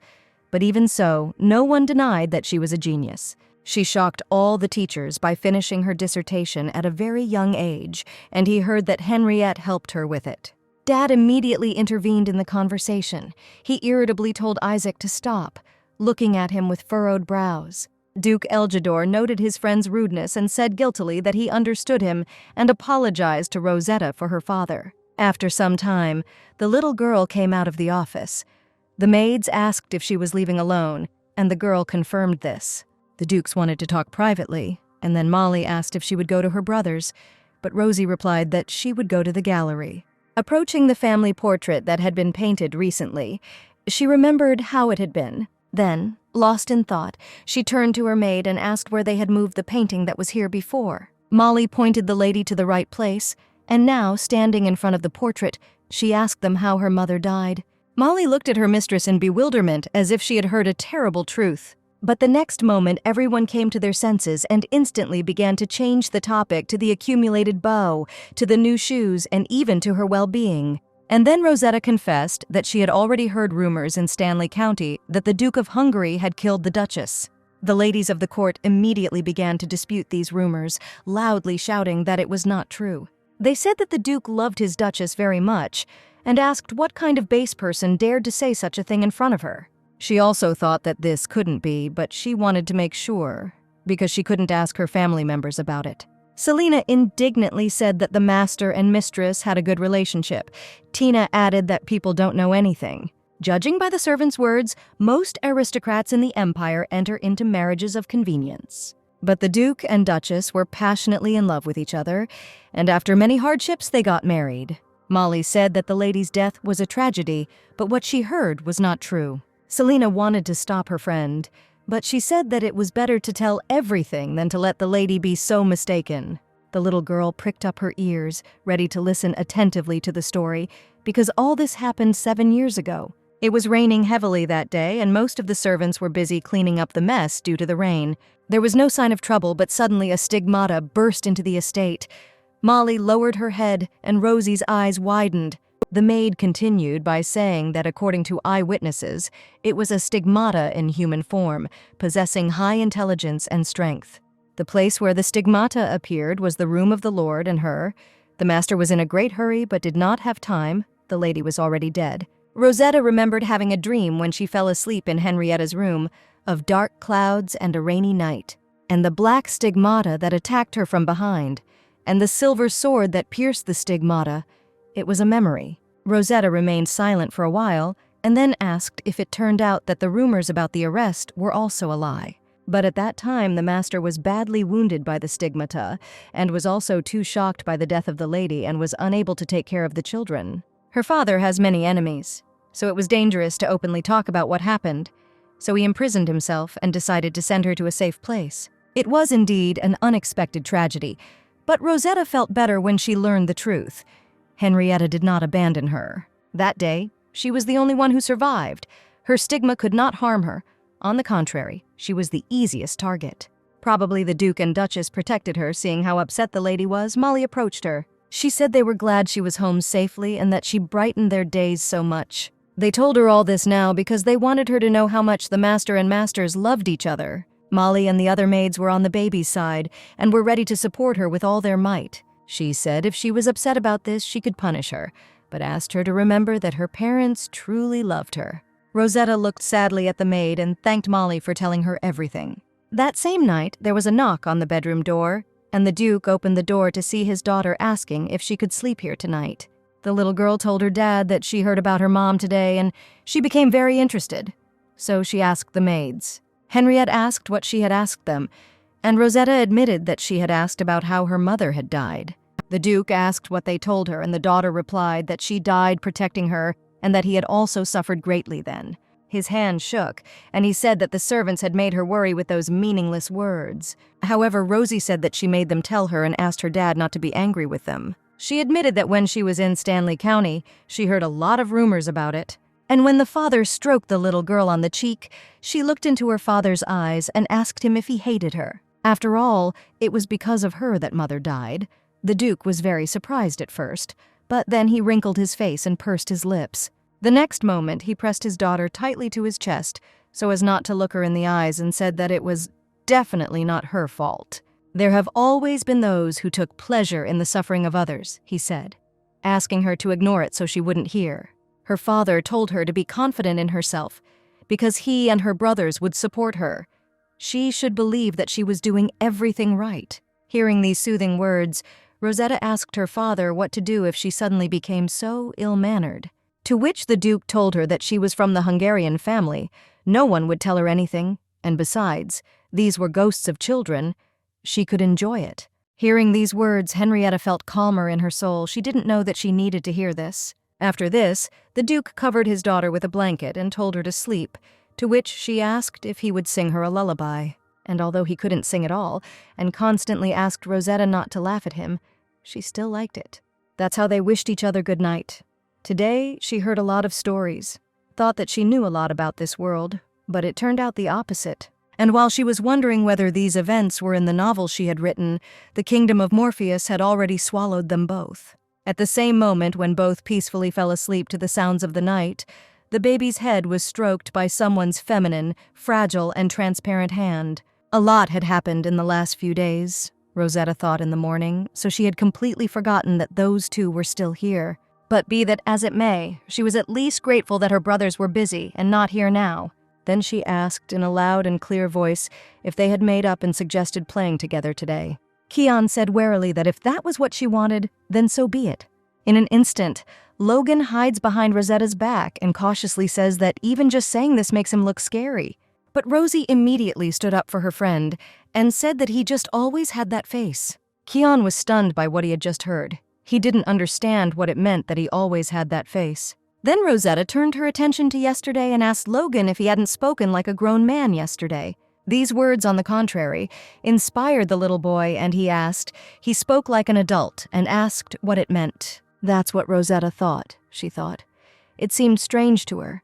But even so, no one denied that she was a genius. She shocked all the teachers by finishing her dissertation at a very young age, and he heard that Henriette helped her with it. Dad immediately intervened in the conversation. He irritably told Isaac to stop, looking at him with furrowed brows. Duke Eljador noted his friend's rudeness and said guiltily that he understood him and apologized to Rosetta for her father. After some time, the little girl came out of the office. The maids asked if she was leaving alone, and the girl confirmed this. The Dukes wanted to talk privately, and then Molly asked if she would go to her brother's, but Rosie replied that she would go to the gallery. Approaching the family portrait that had been painted recently, she remembered how it had been. Then, lost in thought, she turned to her maid and asked where they had moved the painting that was here before. Molly pointed the lady to the right place, and now, standing in front of the portrait, she asked them how her mother died. Molly looked at her mistress in bewilderment, as if she had heard a terrible truth. But the next moment, everyone came to their senses and instantly began to change the topic to the accumulated beaux, to the new shoes, and even to her well-being. And then Rosetta confessed that she had already heard rumors in Stanley County that the Duke of Hungary had killed the Duchess. The ladies of the court immediately began to dispute these rumors, loudly shouting that it was not true. They said that the Duke loved his Duchess very much, and asked what kind of base person dared to say such a thing in front of her. She also thought that this couldn't be, but she wanted to make sure, because she couldn't ask her family members about it. Selina indignantly said that the master and mistress had a good relationship. Tina added that people don't know anything. Judging by the servants' words, most aristocrats in the empire enter into marriages of convenience. But the Duke and Duchess were passionately in love with each other, and after many hardships they got married. Molly said that the lady's death was a tragedy, but what she heard was not true. Selina wanted to stop her friend, but she said that it was better to tell everything than to let the lady be so mistaken. The little girl pricked up her ears, ready to listen attentively to the story, because all this happened 7 years ago. It was raining heavily that day, and most of the servants were busy cleaning up the mess due to the rain. There was no sign of trouble, but suddenly a stigmata burst into the estate. Molly lowered her head, and Rosie's eyes widened. The maid continued by saying that according to eyewitnesses, it was a stigmata in human form, possessing high intelligence and strength. The place where the stigmata appeared was the room of the Lord and her. The master was in a great hurry but did not have time. The lady was already dead. Rosetta remembered having a dream when she fell asleep in Henrietta's room of dark clouds and a rainy night, and the black stigmata that attacked her from behind, and the silver sword that pierced the stigmata. It was a memory. Rosetta remained silent for a while, and then asked if it turned out that the rumors about the arrest were also a lie. But at that time the master was badly wounded by the stigmata, and was also too shocked by the death of the lady and was unable to take care of the children. Her father has many enemies, so it was dangerous to openly talk about what happened, so he imprisoned himself and decided to send her to a safe place. It was indeed an unexpected tragedy, but Rosetta felt better when she learned the truth. Henrietta did not abandon her. That day, she was the only one who survived. Her stigma could not harm her. On the contrary, she was the easiest target. Probably the Duke and Duchess protected her. Seeing how upset the lady was, Molly approached her. She said they were glad she was home safely and that she brightened their days so much. They told her all this now because they wanted her to know how much the master and masters loved each other. Molly and the other maids were on the baby's side and were ready to support her with all their might. She said if she was upset about this, she could punish her, but asked her to remember that her parents truly loved her. Rosetta looked sadly at the maid and thanked Molly for telling her everything. That same night, there was a knock on the bedroom door, and the Duke opened the door to see his daughter asking if she could sleep here tonight. The little girl told her dad that she heard about her mom today, and she became very interested. So she asked the maids. Henriette asked what she had asked them, and Rosetta admitted that she had asked about how her mother had died. The Duke asked what they told her, and the daughter replied that she died protecting her and that he had also suffered greatly then. His hand shook, and he said that the servants had made her worry with those meaningless words. However, Rosie said that she made them tell her and asked her dad not to be angry with them. She admitted that when she was in Stanley County, she heard a lot of rumors about it. And when the father stroked the little girl on the cheek, she looked into her father's eyes and asked him if he hated her. After all, it was because of her that Mother died. The Duke was very surprised at first, but then he wrinkled his face and pursed his lips. The next moment, he pressed his daughter tightly to his chest so as not to look her in the eyes and said that it was definitely not her fault. There have always been those who took pleasure in the suffering of others, he said, asking her to ignore it so she wouldn't hear. Her father told her to be confident in herself because he and her brothers would support her. She should believe that she was doing everything right. Hearing these soothing words, Rosetta asked her father what to do if she suddenly became so ill-mannered. To which the Duke told her that she was from the Hungarian family. No one would tell her anything, and besides, these were ghosts of children. She could enjoy it. Hearing these words, Henrietta felt calmer in her soul. She didn't know that she needed to hear this. After this, the Duke covered his daughter with a blanket and told her to sleep, to which she asked if he would sing her a lullaby. And although he couldn't sing at all, and constantly asked Rosetta not to laugh at him, she still liked it. That's how they wished each other good night. Today, she heard a lot of stories, thought that she knew a lot about this world, but it turned out the opposite. And while she was wondering whether these events were in the novel she had written, the kingdom of Morpheus had already swallowed them both. At the same moment when both peacefully fell asleep to the sounds of the night, the baby's head was stroked by someone's feminine, fragile, and transparent hand. A lot had happened in the last few days, Rosetta thought in the morning, so she had completely forgotten that those two were still here. But be that as it may, she was at least grateful that her brothers were busy and not here now. Then she asked in a loud and clear voice if they had made up and suggested playing together today. Keon said warily that if that was what she wanted, then so be it. In an instant, Logan hides behind Rosetta's back and cautiously says that even just saying this makes him look scary. But Rosie immediately stood up for her friend and said that he just always had that face. Keon was stunned by what he had just heard. He didn't understand what it meant that he always had that face. Then Rosetta turned her attention to yesterday and asked Logan if he hadn't spoken like a grown man yesterday. These words, on the contrary, inspired the little boy, and he spoke like an adult and asked what it meant. That's what Rosetta thought, she thought. It seemed strange to her,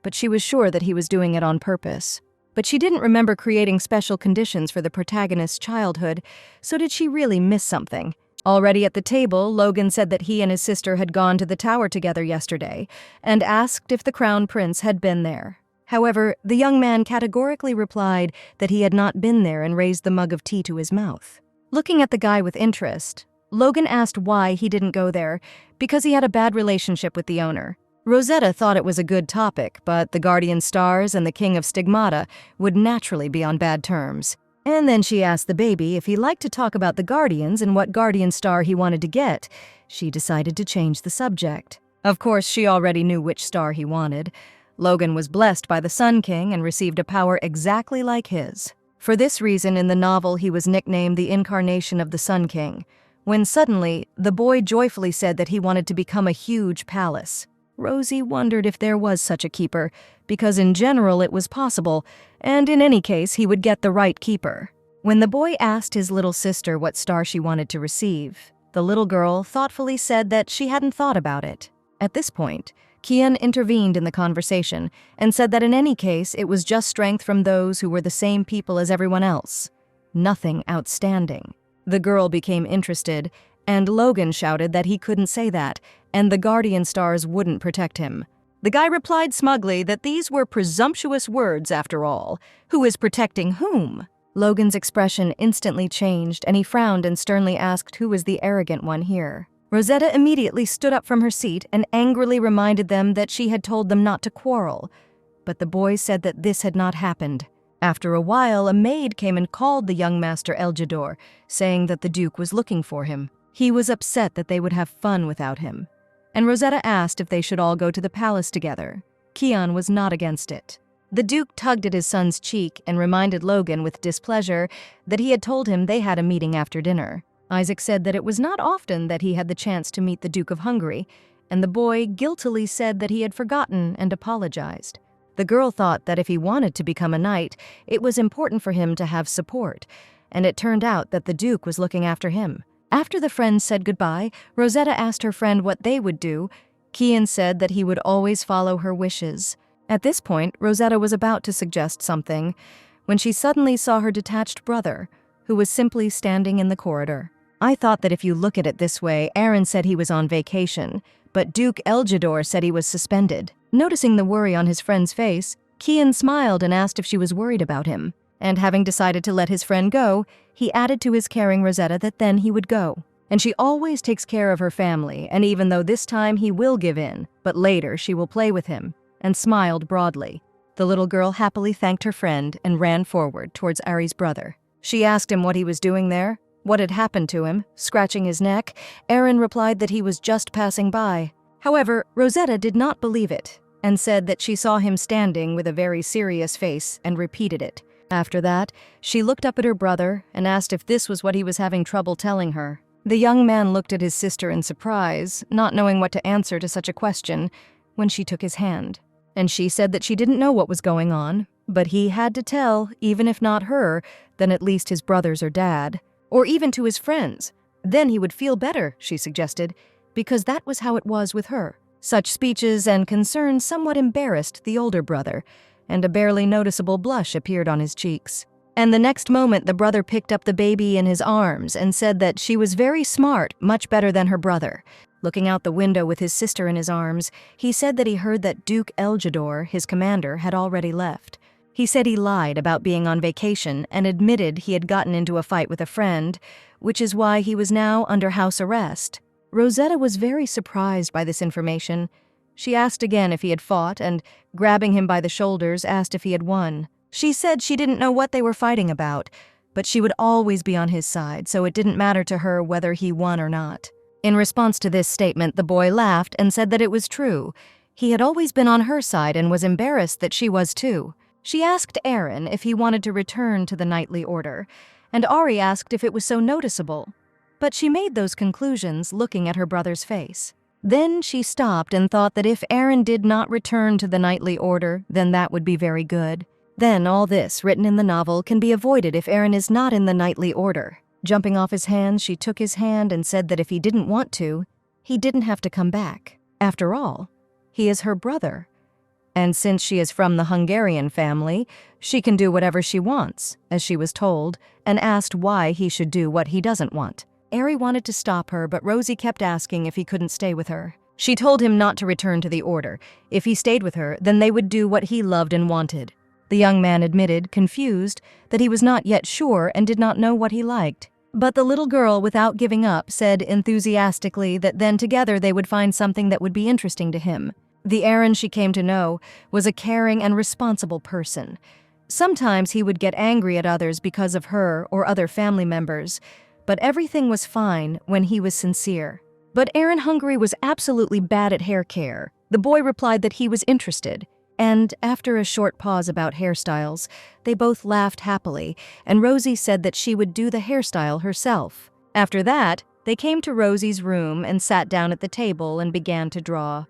but she was sure that he was doing it on purpose. But she didn't remember creating special conditions for the protagonist's childhood, so did she really miss something? Already at the table, Logan said that he and his sister had gone to the tower together yesterday and asked if the crown prince had been there. However, the young man categorically replied that he had not been there and raised the mug of tea to his mouth. Looking at the guy with interest, Logan asked why he didn't go there, because he had a bad relationship with the owner. Rosetta thought it was a good topic, but the Guardian Stars and the King of Stigmata would naturally be on bad terms. And then she asked the baby if he liked to talk about the Guardians and what Guardian Star he wanted to get. She decided to change the subject. Of course, she already knew which star he wanted. Logan was blessed by the Sun King and received a power exactly like his. For this reason, in the novel, he was nicknamed the incarnation of the Sun King, when suddenly, the boy joyfully said that he wanted to become a huge palace. Rosie wondered if there was such a keeper, because in general it was possible, and in any case he would get the right keeper. When the boy asked his little sister what star she wanted to receive, the little girl thoughtfully said that she hadn't thought about it. At this point, Kian intervened in the conversation and said that in any case it was just strength from those who were the same people as everyone else. Nothing outstanding. The girl became interested, and Logan shouted that he couldn't say that, and the Guardian Stars wouldn't protect him. The guy replied smugly that these were presumptuous words after all. Who is protecting whom? Logan's expression instantly changed, and he frowned and sternly asked who was the arrogant one here. Rosetta immediately stood up from her seat and angrily reminded them that she had told them not to quarrel. But the boys said that this had not happened. After a while, a maid came and called the young Master Eljador, saying that the Duke was looking for him. He was upset that they would have fun without him. And Rosetta asked if they should all go to the palace together. Kian was not against it. The Duke tugged at his son's cheek and reminded Logan with displeasure that he had told him they had a meeting after dinner. Isaac said that it was not often that he had the chance to meet the Duke of Hungary, and the boy guiltily said that he had forgotten and apologized. The girl thought that if he wanted to become a knight, it was important for him to have support, and it turned out that the Duke was looking after him. After the friends said goodbye, Rosetta asked her friend what they would do. Kian said that he would always follow her wishes. At this point, Rosetta was about to suggest something when she suddenly saw her detached brother, who was simply standing in the corridor. I thought that if you look at it this way, Aaron said he was on vacation, but Duke Eljador said he was suspended. Noticing the worry on his friend's face, Kian smiled and asked if she was worried about him. And having decided to let his friend go, he added to his caring Rosetta that then he would go. And she always takes care of her family, and even though this time he will give in, but later she will play with him, and smiled broadly. The little girl happily thanked her friend and ran forward towards Ari's brother. She asked him what he was doing there, what had happened to him, scratching his neck. Aaron replied that he was just passing by. However, Rosetta did not believe it, and said that she saw him standing with a very serious face and repeated it. After that, she looked up at her brother and asked if this was what he was having trouble telling her. The young man looked at his sister in surprise, not knowing what to answer to such a question, when she took his hand. And she said that she didn't know what was going on, but he had to tell, even if not her, then at least his brothers or dad, or even to his friends. Then he would feel better, she suggested, because that was how it was with her. Such speeches and concerns somewhat embarrassed the older brother, and a barely noticeable blush appeared on his cheeks. And the next moment the brother picked up the baby in his arms and said that she was very smart, much better than her brother. Looking out the window with his sister in his arms, he said that he heard that Duke Eljador, his commander, had already left. He said he lied about being on vacation and admitted he had gotten into a fight with a friend, which is why he was now under house arrest. Rosetta was very surprised by this information. She asked again if he had fought and, grabbing him by the shoulders, asked if he had won. She said she didn't know what they were fighting about, but she would always be on his side, so it didn't matter to her whether he won or not. In response to this statement, the boy laughed and said that it was true. He had always been on her side and was embarrassed that she was too. She asked Aaron if he wanted to return to the knightly order, and Ari asked if it was so noticeable. But she made those conclusions looking at her brother's face. Then she stopped and thought that if Aaron did not return to the knightly order, then that would be very good. Then all this written in the novel can be avoided if Aaron is not in the knightly order. Jumping off his hands, she took his hand and said that if he didn't want to, he didn't have to come back. After all, he is her brother. And since she is from the Hungarian family, she can do whatever she wants, as she was told, and asked why he should do what he doesn't want. Ari wanted to stop her, but Rosie kept asking if he couldn't stay with her. She told him not to return to the order. If he stayed with her, then they would do what he loved and wanted. The young man admitted, confused, that he was not yet sure and did not know what he liked. But the little girl, without giving up, said enthusiastically that then together they would find something that would be interesting to him. The Aaron she came to know was a caring and responsible person. Sometimes he would get angry at others because of her or other family members, but everything was fine when he was sincere. But Aaron Hungary was absolutely bad at hair care. The boy replied that he was interested, and after a short pause about hairstyles, they both laughed happily, and Rosie said that she would do the hairstyle herself. After that, they came to Rosie's room and sat down at the table and began to draw.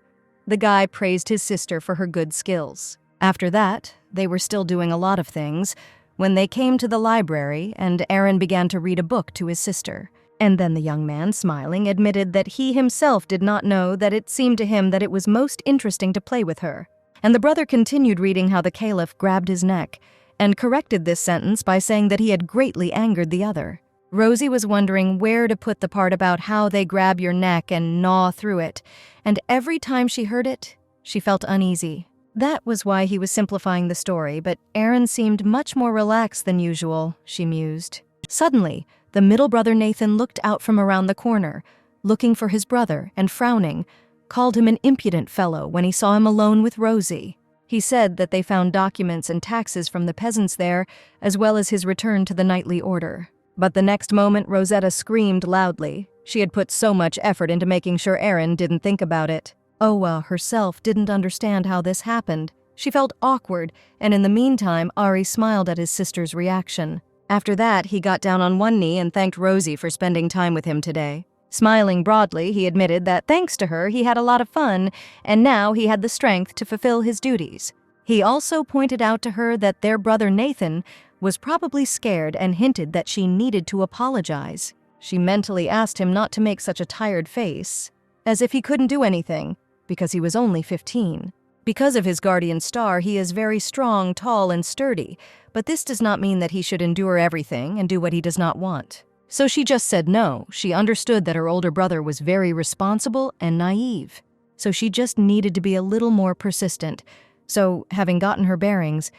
The guy praised his sister for her good skills. After that, they were still doing a lot of things when they came to the library and Aaron began to read a book to his sister. And then the young man, smiling, admitted that he himself did not know that it seemed to him that it was most interesting to play with her. And the brother continued reading how the caliph grabbed his neck, and corrected this sentence by saying that he had greatly angered the other. Rosie was wondering where to put the part about how they grab your neck and gnaw through it, and every time she heard it, she felt uneasy. That was why he was simplifying the story, but Aaron seemed much more relaxed than usual, she mused. Suddenly, the middle brother Nathan looked out from around the corner, looking for his brother, and frowning, called him an impudent fellow when he saw him alone with Rosie. He said that they found documents and taxes from the peasants there, as well as his return to the knightly order. But the next moment, Rosetta screamed loudly. She had put so much effort into making sure Aaron didn't think about it. Owa herself didn't understand how this happened. She felt awkward, and in the meantime, Ari smiled at his sister's reaction. After that, he got down on one knee and thanked Rosie for spending time with him today. Smiling broadly, he admitted that thanks to her, he had a lot of fun, and now he had the strength to fulfill his duties. He also pointed out to her that their brother Nathan was probably scared and hinted that she needed to apologize. She mentally asked him not to make such a tired face, as if he couldn't do anything, because he was only 15. Because of his guardian star, he is very strong, tall, and sturdy, but this does not mean that he should endure everything and do what he does not want. So she just said no. She understood that her older brother was very responsible and naive. So she just needed to be a little more persistent. So, having gotten her bearings,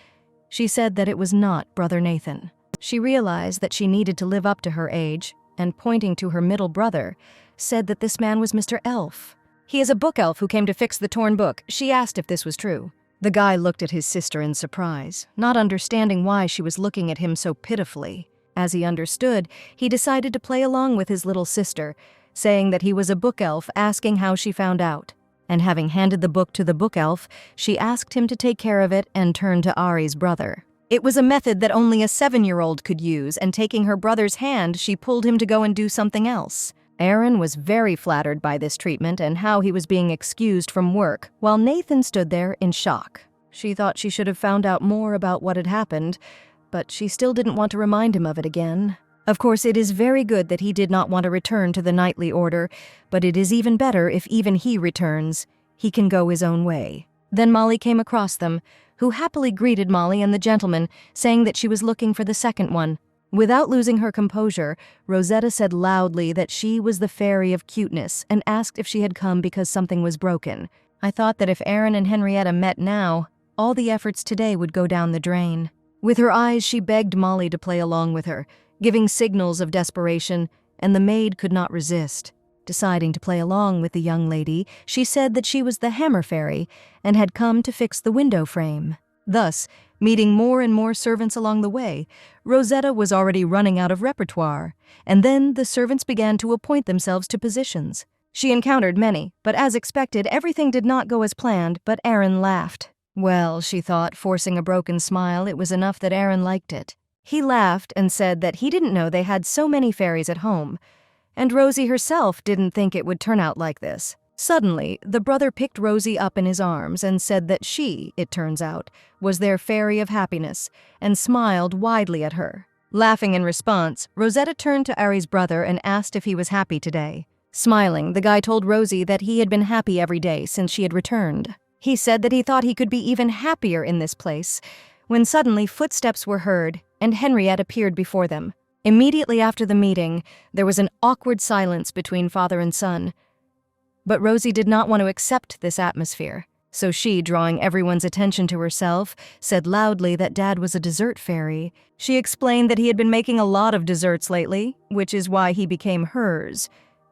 she said that it was not Brother Nathan. She realized that she needed to live up to her age, and pointing to her middle brother, said that this man was Mr. Elf. He is a book elf who came to fix the torn book. She asked if this was true. The guy looked at his sister in surprise, not understanding why she was looking at him so pitifully. As he understood, he decided to play along with his little sister, saying that he was a book elf, asking how she found out. And having handed the book to the book elf, she asked him to take care of it and turned to Ari's brother. It was a method that only a 7-year-old could use, and taking her brother's hand, she pulled him to go and do something else. Aaron was very flattered by this treatment and how he was being excused from work, while Nathan stood there in shock. She thought she should have found out more about what had happened, but she still didn't want to remind him of it again. Of course, it is very good that he did not want to return to the knightly order, but it is even better if even he returns. He can go his own way. Then Molly came across them, who happily greeted Molly and the gentleman, saying that she was looking for the second one. Without losing her composure, Rosetta said loudly that she was the fairy of cuteness and asked if she had come because something was broken. I thought that if Aaron and Henrietta met now, all the efforts today would go down the drain. With her eyes, she begged Molly to play along with her, giving signals of desperation, and the maid could not resist. Deciding to play along with the young lady, she said that she was the hammer fairy and had come to fix the window frame. Thus, meeting more and more servants along the way, Rosetta was already running out of repertoire, and then the servants began to appoint themselves to positions. She encountered many, but as expected, everything did not go as planned, but Aaron laughed. Well, she thought, forcing a broken smile, it was enough that Aaron liked it. He laughed and said that he didn't know they had so many fairies at home, and Rosie herself didn't think it would turn out like this. Suddenly, the brother picked Rosie up in his arms and said that she, it turns out, was their fairy of happiness, and smiled widely at her. Laughing in response, Rosetta turned to Ari's brother and asked if he was happy today. Smiling, the guy told Rosie that he had been happy every day since she had returned. He said that he thought he could be even happier in this place, when suddenly footsteps were heard, and Henriette appeared before them. Immediately after the meeting, there was an awkward silence between father and son. But Rosie did not want to accept this atmosphere, so she, drawing everyone's attention to herself, said loudly that Dad was a dessert fairy. She explained that he had been making a lot of desserts lately, which is why he became hers.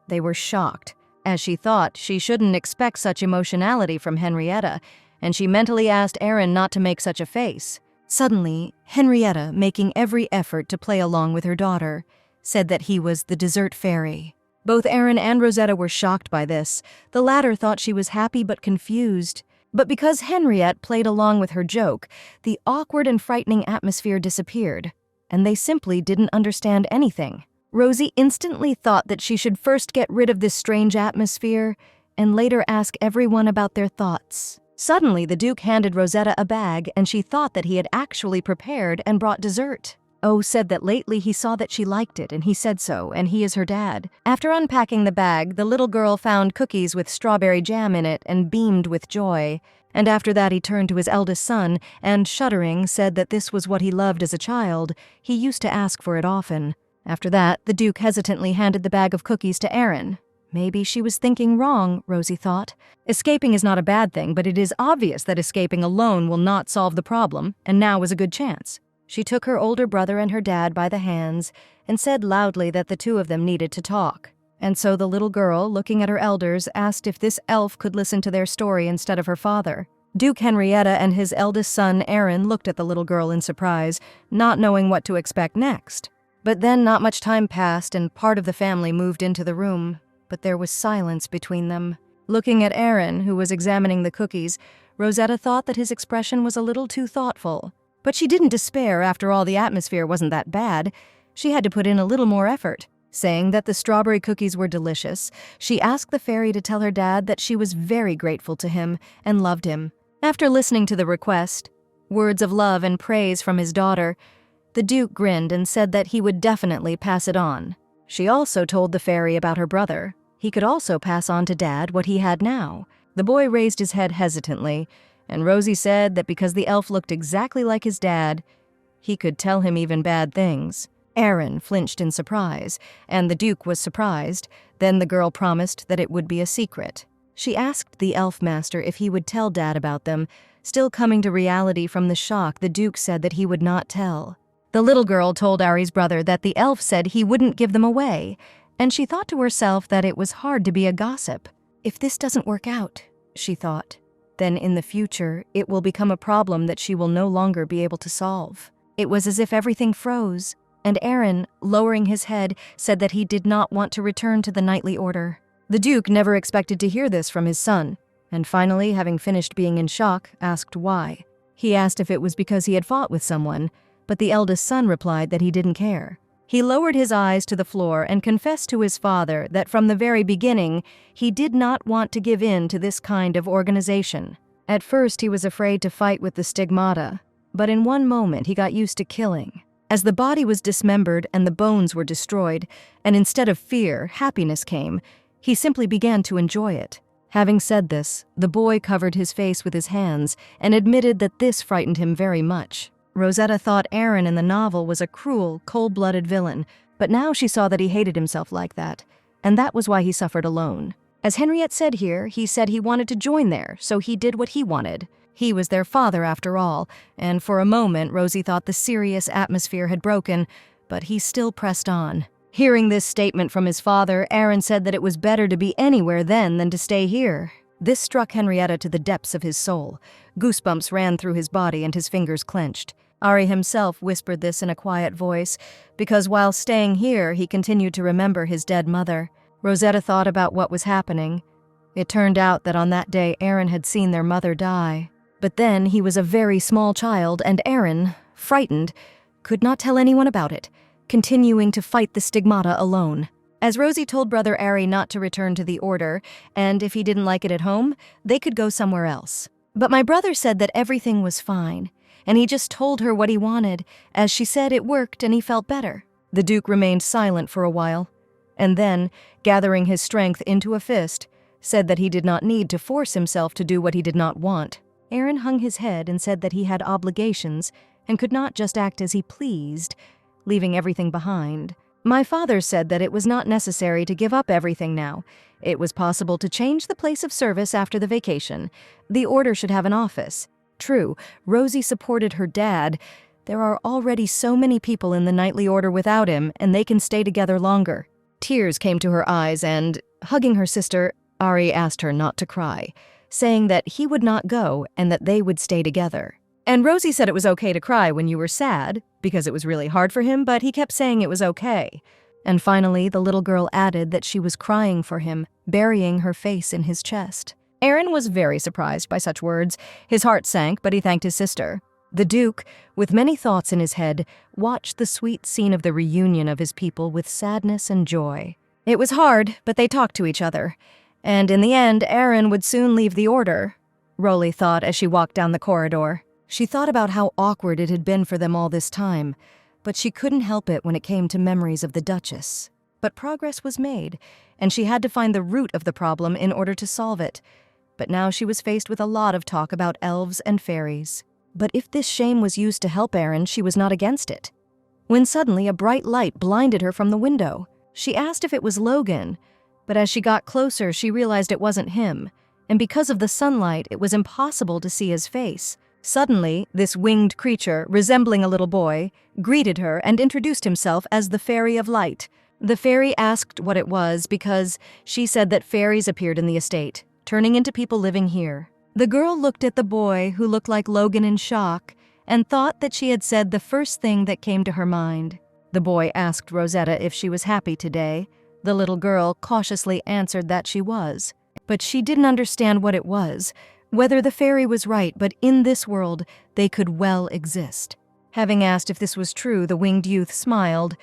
They were shocked, as she thought she shouldn't expect such emotionality from Henrietta, and she mentally asked Aaron not to make such a face. Suddenly, Henrietta, making every effort to play along with her daughter, said that he was the dessert fairy. Both Aaron and Rosetta were shocked by this. The latter thought she was happy but confused. But because Henriette played along with her joke, the awkward and frightening atmosphere disappeared, and they simply didn't understand anything. Rosie instantly thought that she should first get rid of this strange atmosphere and later ask everyone about their thoughts. Suddenly, the Duke handed Rosetta a bag, and she thought that he had actually prepared and brought dessert. O said that lately he saw that she liked it and he said so, and he is her dad. After unpacking the bag, the little girl found cookies with strawberry jam in it and beamed with joy. And after that he turned to his eldest son and, shuddering, said that this was what he loved as a child. He used to ask for it often. After that, the Duke hesitantly handed the bag of cookies to Erin. Maybe she was thinking wrong, Rosie thought. Escaping is not a bad thing, but it is obvious that escaping alone will not solve the problem, and now was a good chance. She took her older brother and her dad by the hands and said loudly that the two of them needed to talk. And so the little girl, looking at her elders, asked if this elf could listen to their story instead of her father. Duke Henrietta and his eldest son, Aaron, looked at the little girl in surprise, not knowing what to expect next. But then not much time passed and part of the family moved into the room, but there was silence between them. Looking at Aaron, who was examining the cookies, Rosetta thought that his expression was a little too thoughtful. But she didn't despair. After all, the atmosphere wasn't that bad. She had to put in a little more effort. Saying that the strawberry cookies were delicious, she asked the fairy to tell her dad that she was very grateful to him and loved him. After listening to the request, words of love and praise from his daughter, the Duke grinned and said that he would definitely pass it on. She also told the fairy about her brother. He could also pass on to Dad what he had now. The boy raised his head hesitantly, and Rosie said that because the elf looked exactly like his dad, he could tell him even bad things. Aaron flinched in surprise, and the Duke was surprised. Then the girl promised that it would be a secret. She asked the elf master if he would tell Dad about them. Still coming to reality from the shock, the Duke said that he would not tell. The little girl told Ari's brother that the elf said he wouldn't give them away, and she thought to herself that it was hard to be a gossip. If this doesn't work out, she thought, then in the future it will become a problem that she will no longer be able to solve. It was as if everything froze, and Aaron, lowering his head, said that he did not want to return to the knightly order. The Duke never expected to hear this from his son, and finally, having finished being in shock, asked why. He asked if it was because he had fought with someone, but the eldest son replied that he didn't care. He lowered his eyes to the floor and confessed to his father that from the very beginning, he did not want to give in to this kind of organization. At first, he was afraid to fight with the stigmata, but in one moment he got used to killing. As the body was dismembered and the bones were destroyed, and instead of fear, happiness came, he simply began to enjoy it. Having said this, the boy covered his face with his hands and admitted that this frightened him very much. Rosetta thought Aaron in the novel was a cruel, cold-blooded villain, but now she saw that he hated himself like that, and that was why he suffered alone. As Henriette said here, he said he wanted to join there, so he did what he wanted. He was their father after all, and for a moment Rosie thought the serious atmosphere had broken, but he still pressed on. Hearing this statement from his father, Aaron said that it was better to be anywhere then than to stay here. This struck Henrietta to the depths of his soul. Goosebumps ran through his body and his fingers clenched. Ari himself whispered this in a quiet voice, because while staying here, he continued to remember his dead mother. Rosetta thought about what was happening. It turned out that on that day, Aaron had seen their mother die. But then he was a very small child, and Aaron, frightened, could not tell anyone about it, continuing to fight the stigmata alone. As Rosie told Brother Ari not to return to the order, and if he didn't like it at home, they could go somewhere else. But my brother said that everything was fine, and he just told her what he wanted. As she said, it worked and he felt better. The Duke remained silent for a while, and then, gathering his strength into a fist, said that he did not need to force himself to do what he did not want. Aaron hung his head and said that he had obligations and could not just act as he pleased, leaving everything behind. My father said that it was not necessary to give up everything now. It was possible to change the place of service after the vacation. The order should have an office. True, Rosie supported her dad. There are already so many people in the knightly order without him, and they can stay together longer. Tears came to her eyes and, hugging her sister, Ari asked her not to cry, saying that he would not go and that they would stay together. And Rosie said it was okay to cry when you were sad, because it was really hard for him, but he kept saying it was okay. And finally, the little girl added that she was crying for him, burying her face in his chest. Aaron was very surprised by such words. His heart sank, but he thanked his sister. The Duke, with many thoughts in his head, watched the sweet scene of the reunion of his people with sadness and joy. It was hard, but they talked to each other. And in the end, Aaron would soon leave the order, Roly thought as she walked down the corridor. She thought about how awkward it had been for them all this time. but she couldn't help it when it came to memories of the Duchess. But progress was made, and she had to find the root of the problem in order to solve it. But now she was faced with a lot of talk about elves and fairies. But if this shame was used to help Erin, she was not against it. When suddenly a bright light blinded her from the window. She asked if it was Logan, but as she got closer, she realized it wasn't him, and because of the sunlight, it was impossible to see his face. Suddenly, this winged creature, resembling a little boy, greeted her and introduced himself as the Fairy of Light. The fairy asked what it was because she said that fairies appeared in the estate, turning into people living here. The girl looked at the boy, who looked like Logan, in shock, and thought that she had said the first thing that came to her mind. The boy asked Rosetta if she was happy today. The little girl cautiously answered that she was. But she didn't understand what it was, whether the fairy was right, but in this world, they could well exist. Having asked if this was true, the winged youth smiled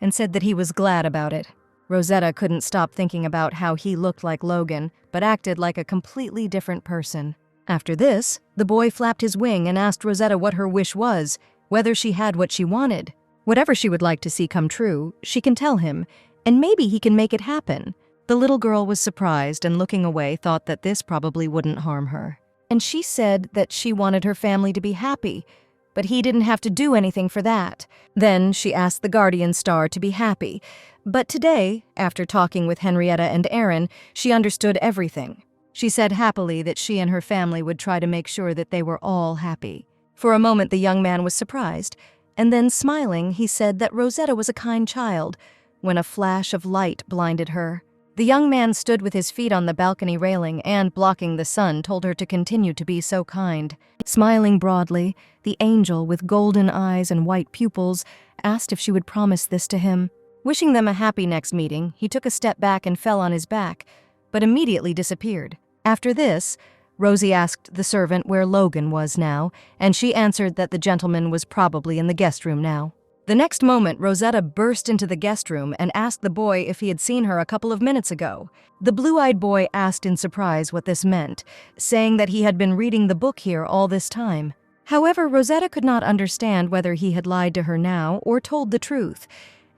and said that he was glad about it. Rosetta couldn't stop thinking about how he looked like Logan, but acted like a completely different person. After this, the boy flapped his wing and asked Rosetta what her wish was, whether she had what she wanted. Whatever she would like to see come true, she can tell him, and maybe he can make it happen. The little girl was surprised and, looking away, thought that this probably wouldn't harm her. And she said that she wanted her family to be happy, but he didn't have to do anything for that. Then she asked the guardian star to be happy. But today, after talking with Henrietta and Erin, she understood everything. She said happily that she and her family would try to make sure that they were all happy. For a moment, the young man was surprised, and then, smiling, he said that Rosetta was a kind child, when a flash of light blinded her. The young man stood with his feet on the balcony railing and, blocking the sun, told her to continue to be so kind. Smiling broadly, the angel, with golden eyes and white pupils, asked if she would promise this to him. Wishing them a happy next meeting, he took a step back and fell on his back, but immediately disappeared. After this, Rosie asked the servant where Logan was now, and she answered that the gentleman was probably in the guest room now. The next moment, Rosetta burst into the guest room and asked the boy if he had seen her a couple of minutes ago. The blue-eyed boy asked in surprise what this meant, saying that he had been reading the book here all this time. However, Rosetta could not understand whether he had lied to her now or told the truth,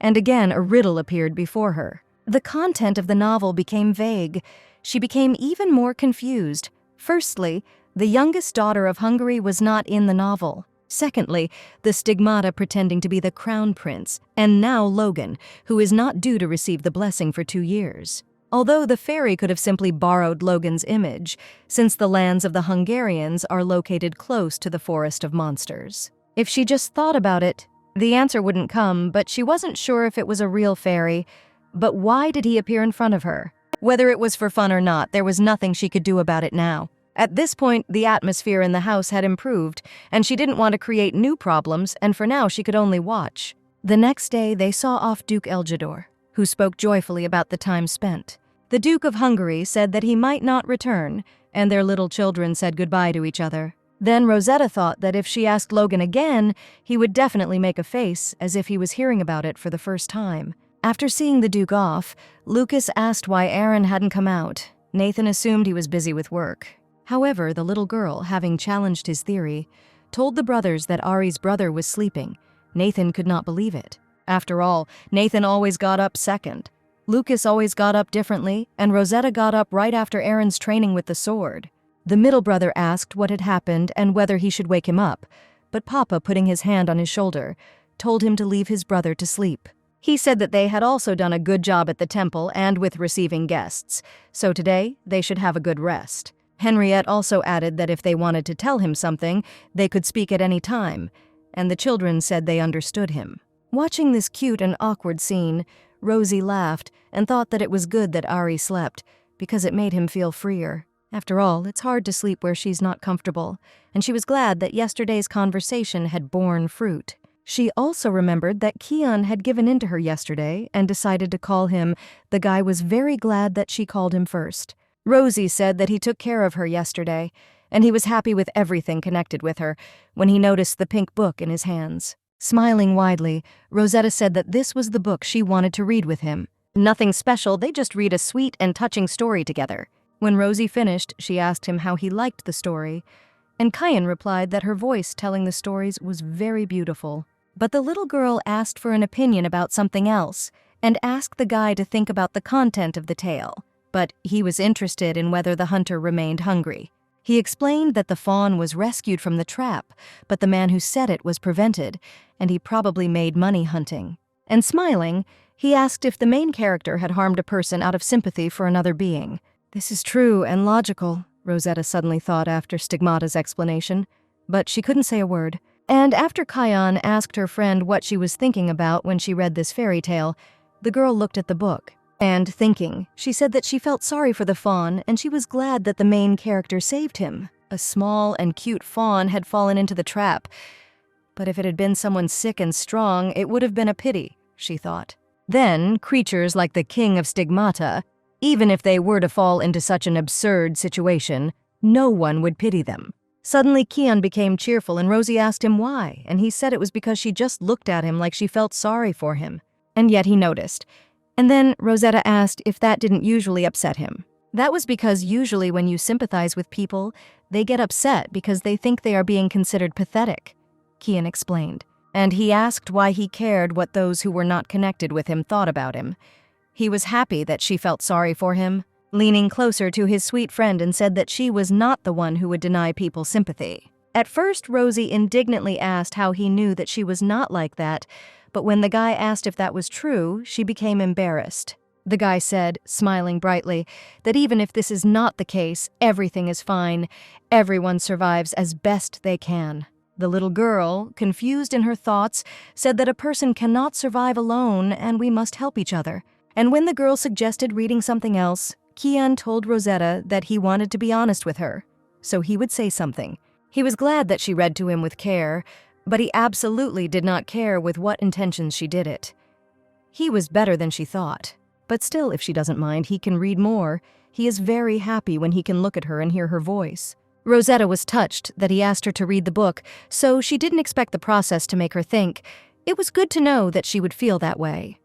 and again a riddle appeared before her. The content of the novel became vague. She became even more confused. Firstly, the youngest daughter of Hungary was not in the novel. Secondly, the stigmata pretending to be the crown prince, and now Logan, who is not due to receive the blessing for 2 years. Although the fairy could have simply borrowed Logan's image, since the lands of the Hungarians are located close to the Forest of Monsters. If she just thought about it, the answer wouldn't come, but she wasn't sure if it was a real fairy. But why did he appear in front of her? Whether it was for fun or not, there was nothing she could do about it now. At this point, the atmosphere in the house had improved, and she didn't want to create new problems, and for now she could only watch. The next day, they saw off Duke Eljador, who spoke joyfully about the time spent. The Duke of Hungary said that he might not return, and their little children said goodbye to each other. Then Rosetta thought that if she asked Logan again, he would definitely make a face, as if he was hearing about it for the first time. After seeing the Duke off, Lucas asked why Aaron hadn't come out. Nathan assumed he was busy with work. However, the little girl, having challenged his theory, told the brothers that Ari's brother was sleeping. Nathan could not believe it. After all, Nathan always got up second. Lucas always got up differently, and Rosetta got up right after Aaron's training with the sword. The middle brother asked what had happened and whether he should wake him up, but Papa, putting his hand on his shoulder, told him to leave his brother to sleep. He said that they had also done a good job at the temple and with receiving guests, so today they should have a good rest. Henriette also added that if they wanted to tell him something, they could speak at any time, and the children said they understood him. Watching this cute and awkward scene, Rosie laughed and thought that it was good that Ari slept, because it made him feel freer. After all, it's hard to sleep where she's not comfortable, and she was glad that yesterday's conversation had borne fruit. She also remembered that Keon had given in to her yesterday and decided to call him. The guy was very glad that she called him first. Rosie said that he took care of her yesterday, and he was happy with everything connected with her when he noticed the pink book in his hands. Smiling widely, Rosetta said that this was the book she wanted to read with him. Nothing special, they just read a sweet and touching story together. When Rosie finished, she asked him how he liked the story, and Kyan replied that her voice telling the stories was very beautiful. But the little girl asked for an opinion about something else and asked the guy to think about the content of the tale. But he was interested in whether the hunter remained hungry. He explained that the fawn was rescued from the trap, but the man who set it was prevented, and he probably made money hunting. And smiling, he asked if the main character had harmed a person out of sympathy for another being. This is true and logical, Rosetta suddenly thought after Stigmata's explanation, but she couldn't say a word. And after Kion asked her friend what she was thinking about when she read this fairy tale, the girl looked at the book. And thinking, she said that she felt sorry for the fawn and she was glad that the main character saved him. A small and cute fawn had fallen into the trap. But if it had been someone sick and strong, it would have been a pity, she thought. Then, creatures like the king of Stigmata, even if they were to fall into such an absurd situation, no one would pity them. Suddenly, Kion became cheerful and Rosie asked him why, and he said it was because she just looked at him like she felt sorry for him. And yet he noticed. And then Rosetta asked if that didn't usually upset him. That was because usually when you sympathize with people, they get upset because they think they are being considered pathetic, Kion explained. And he asked why he cared what those who were not connected with him thought about him. He was happy that she felt sorry for him, leaning closer to his sweet friend and said that she was not the one who would deny people sympathy. At first, Rosie indignantly asked how he knew that she was not like that, but when the guy asked if that was true, she became embarrassed. The guy said, smiling brightly, that even if this is not the case, everything is fine. Everyone survives as best they can. The little girl, confused in her thoughts, said that a person cannot survive alone and we must help each other. And when the girl suggested reading something else, Kion told Rosetta that he wanted to be honest with her, so he would say something. He was glad that she read to him with care, but he absolutely did not care with what intentions she did it. He was better than she thought. But still, if she doesn't mind, he can read more. He is very happy when he can look at her and hear her voice. Rosetta was touched that he asked her to read the book, so she didn't expect the process to make her think. It was good to know that she would feel that way.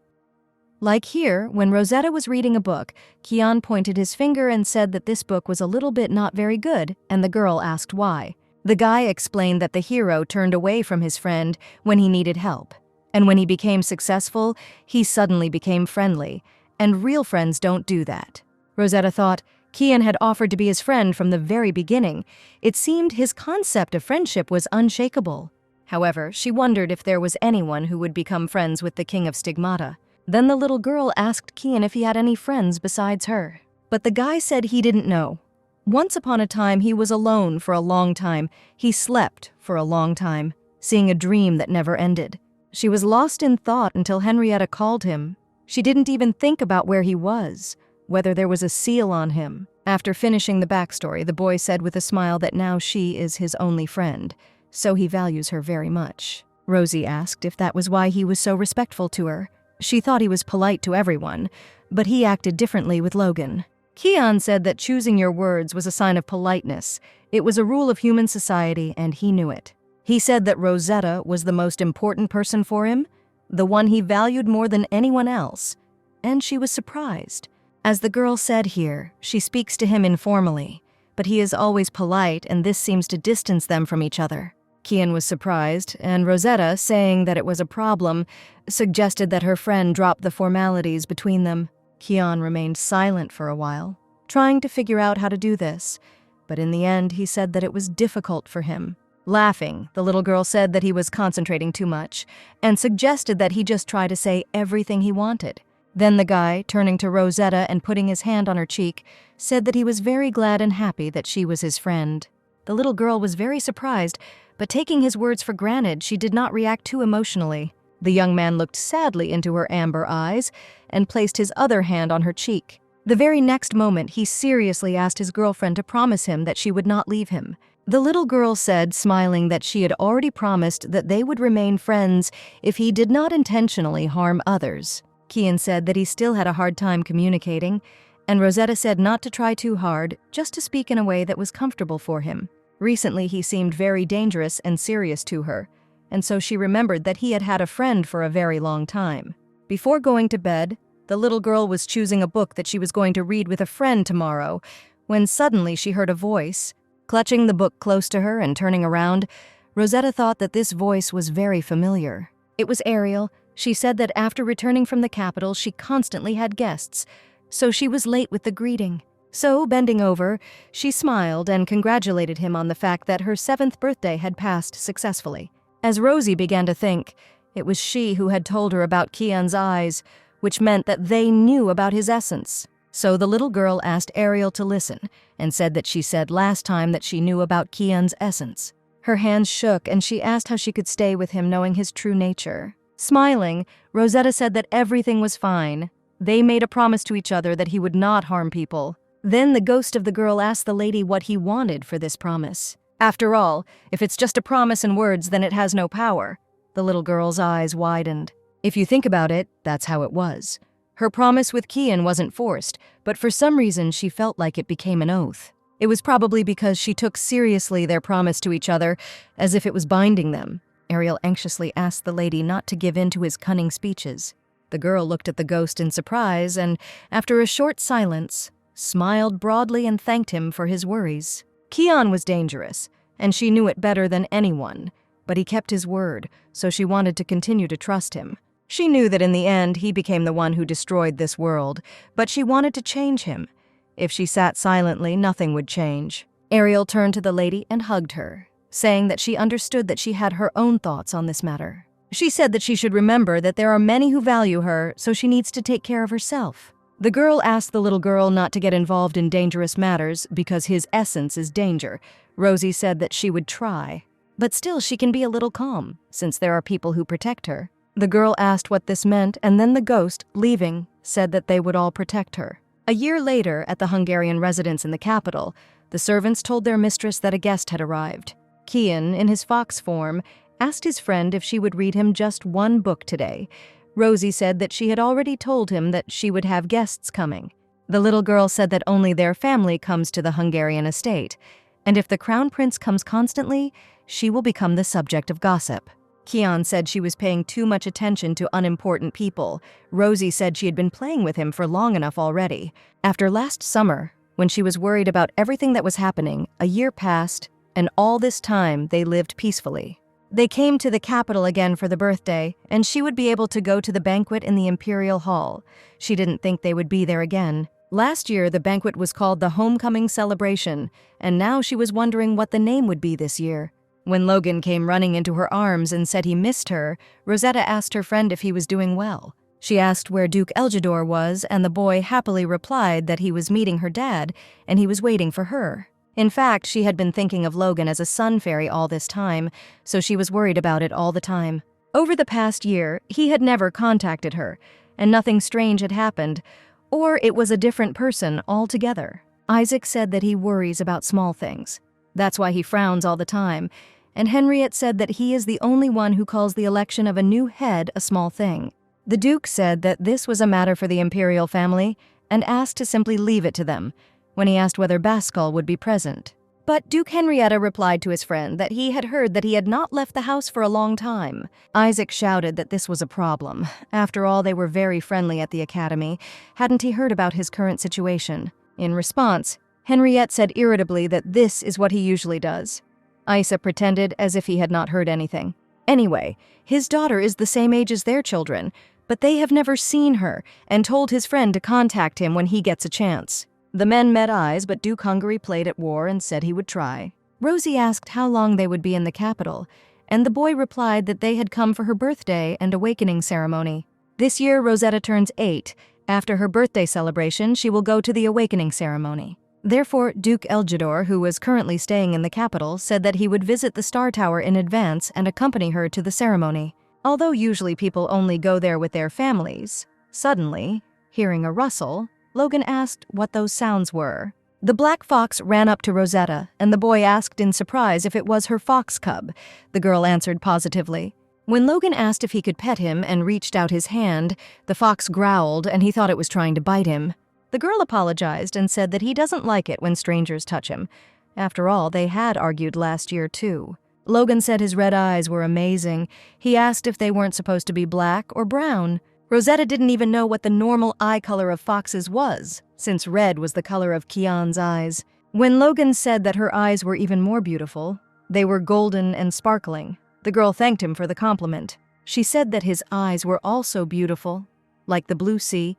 Like here, when Rosetta was reading a book, Kion pointed his finger and said that this book was a little bit not very good, and the girl asked why. The guy explained that the hero turned away from his friend when he needed help. And when he became successful, he suddenly became friendly. And real friends don't do that. Rosetta thought Kion had offered to be his friend from the very beginning. It seemed his concept of friendship was unshakable. However, she wondered if there was anyone who would become friends with the king of Stigmata. Then the little girl asked Kion if he had any friends besides her. But the guy said he didn't know. Once upon a time, he was alone for a long time. He slept for a long time, seeing a dream that never ended. She was lost in thought until Henrietta called him. She didn't even think about where he was, whether there was a seal on him. After finishing the backstory, the boy said with a smile that now she is his only friend, so he values her very much. Rosie asked if that was why he was so respectful to her. She thought he was polite to everyone, but he acted differently with Logan. Kion said that choosing your words was a sign of politeness. It was a rule of human society, and he knew it. He said that Rosetta was the most important person for him, the one he valued more than anyone else, and she was surprised. As the girl said here, she speaks to him informally, but he is always polite, and this seems to distance them from each other. Kion was surprised, and Rosetta, saying that it was a problem, suggested that her friend drop the formalities between them. Kion remained silent for a while, trying to figure out how to do this, but in the end he said that it was difficult for him. Laughing, the little girl said that he was concentrating too much, and suggested that he just try to say everything he wanted. Then the guy, turning to Rosetta and putting his hand on her cheek, said that he was very glad and happy that she was his friend. The little girl was very surprised, but taking his words for granted, she did not react too emotionally. The young man looked sadly into her amber eyes and placed his other hand on her cheek. The very next moment, he seriously asked his girlfriend to promise him that she would not leave him. The little girl said, smiling, that she had already promised that they would remain friends if he did not intentionally harm others. Kion said that he still had a hard time communicating, and Rosetta said not to try too hard, just to speak in a way that was comfortable for him. Recently, he seemed very dangerous and serious to her, and so she remembered that he had had a friend for a very long time. Before going to bed, the little girl was choosing a book that she was going to read with a friend tomorrow, when suddenly she heard a voice. Clutching the book close to her and turning around, Rosetta thought that this voice was very familiar. It was Ariel. She said that after returning from the capital, she constantly had guests, so she was late with the greeting. So, bending over, she smiled and congratulated him on the fact that her 7th birthday had passed successfully. As Rosie began to think, it was she who had told her about Kian's eyes, which meant that they knew about his essence. So the little girl asked Ariel to listen and said that she said last time that she knew about Kian's essence. Her hands shook and she asked how she could stay with him knowing his true nature. Smiling, Rosetta said that everything was fine. They made a promise to each other that he would not harm people. Then the ghost of the girl asked the lady what he wanted for this promise. After all, if it's just a promise in words, then it has no power. The little girl's eyes widened. If you think about it, that's how it was. Her promise with Kian wasn't forced, but for some reason she felt like it became an oath. It was probably because she took seriously their promise to each other, as if it was binding them. Ariel anxiously asked the lady not to give in to his cunning speeches. The girl looked at the ghost in surprise and, after a short silence, smiled broadly and thanked him for his worries. Kian was dangerous, and she knew it better than anyone, but he kept his word, so she wanted to continue to trust him. She knew that in the end he became the one who destroyed this world, but she wanted to change him. If she sat silently, nothing would change. Ariel turned to the lady and hugged her, saying that she understood that she had her own thoughts on this matter. She said that she should remember that there are many who value her, so she needs to take care of herself. The girl asked the little girl not to get involved in dangerous matters because his essence is danger. Rosie said that she would try. But still, she can be a little calm, since there are people who protect her. The girl asked what this meant, and then the ghost, leaving, said that they would all protect her. A year later, at the Hungarian residence in the capital, the servants told their mistress that a guest had arrived. Kian, in his fox form, asked his friend if she would read him just one book today. Rosie said that she had already told him that she would have guests coming. The little girl said that only their family comes to the Hungarian estate, and if the crown prince comes constantly, she will become the subject of gossip. Kian said she was paying too much attention to unimportant people. Rosie said she had been playing with him for long enough already. After last summer, when she was worried about everything that was happening, a year passed, and all this time they lived peacefully. They came to the capital again for the birthday, and she would be able to go to the banquet in the Imperial Hall. She didn't think they would be there again. Last year, the banquet was called the Homecoming Celebration, and now she was wondering what the name would be this year. When Logan came running into her arms and said he missed her, Rosetta asked her friend if he was doing well. She asked where Duke Elgidor was, and the boy happily replied that he was meeting her dad, and he was waiting for her. In fact, she had been thinking of Logan as a sun fairy all this time, so she was worried about it all the time. Over the past year, he had never contacted her, and nothing strange had happened, or it was a different person altogether. Isaac said that he worries about small things. That's why he frowns all the time, and Henriette said that he is the only one who calls the election of a new head a small thing. The Duke said that this was a matter for the imperial family and asked to simply leave it to them when he asked whether Bascal would be present. But Duke Henrietta replied to his friend that he had heard that he had not left the house for a long time. Isaac shouted that this was a problem. After all, they were very friendly at the academy. Hadn't he heard about his current situation? In response, Henriette said irritably that this is what he usually does. Isa pretended as if he had not heard anything. Anyway, his daughter is the same age as their children, but they have never seen her and told his friend to contact him when he gets a chance. The men met eyes, but Duke Hungary played at war and said he would try. Rosie asked how long they would be in the capital, and the boy replied that they had come for her birthday and awakening ceremony. This year, Rosetta turns 8. After her birthday celebration, she will go to the awakening ceremony. Therefore, Duke Elgidor, who was currently staying in the capital, said that he would visit the Star Tower in advance and accompany her to the ceremony. Although usually people only go there with their families, suddenly, hearing a rustle, Logan asked what those sounds were. The black fox ran up to Rosetta, and the boy asked in surprise if it was her fox cub. The girl answered positively. When Logan asked if he could pet him and reached out his hand, the fox growled and he thought it was trying to bite him. The girl apologized and said that he doesn't like it when strangers touch him. After all, they had argued last year too. Logan said his red eyes were amazing. He asked if they weren't supposed to be black or brown. Rosetta didn't even know what the normal eye color of foxes was, since red was the color of Kian's eyes. When Logan said that her eyes were even more beautiful, they were golden and sparkling. The girl thanked him for the compliment. She said that his eyes were also beautiful, like the blue sea,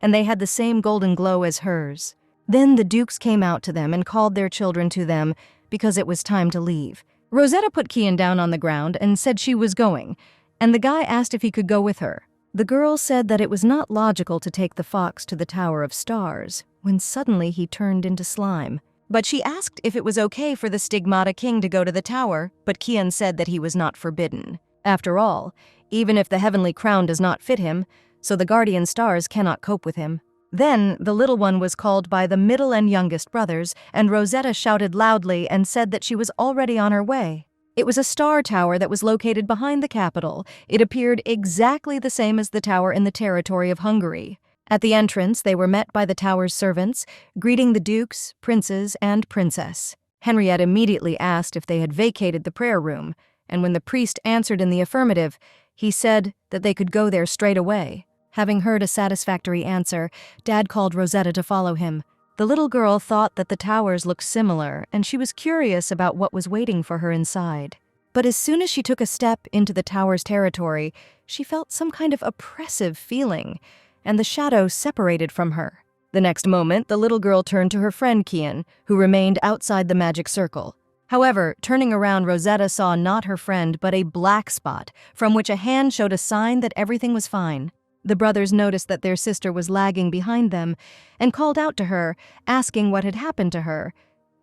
and they had the same golden glow as hers. Then the dukes came out to them and called their children to them because it was time to leave. Rosetta put Kian down on the ground and said she was going, and the guy asked if he could go with her. The girl said that it was not logical to take the fox to the Tower of Stars, when suddenly he turned into slime. But she asked if it was okay for the Stigmata King to go to the tower, but Kian said that he was not forbidden. After all, even if the heavenly crown does not fit him, so the guardian stars cannot cope with him. Then the little one was called by the middle and youngest brothers, and Rosetta shouted loudly and said that she was already on her way. It was a star tower that was located behind the capital. It appeared exactly the same as the tower in the territory of Hungary. At the entrance, they were met by the tower's servants, greeting the dukes, princes, and princess. Henriette immediately asked if they had vacated the prayer room, and when the priest answered in the affirmative, he said that they could go there straight away. Having heard a satisfactory answer, Dad called Rosetta to follow him. The little girl thought that the towers looked similar, and she was curious about what was waiting for her inside. But as soon as she took a step into the tower's territory, she felt some kind of oppressive feeling, and the shadow separated from her. The next moment, the little girl turned to her friend Kian, who remained outside the magic circle. However, turning around, Rosetta saw not her friend, but a black spot, from which a hand showed a sign that everything was fine. The brothers noticed that their sister was lagging behind them and called out to her, asking what had happened to her.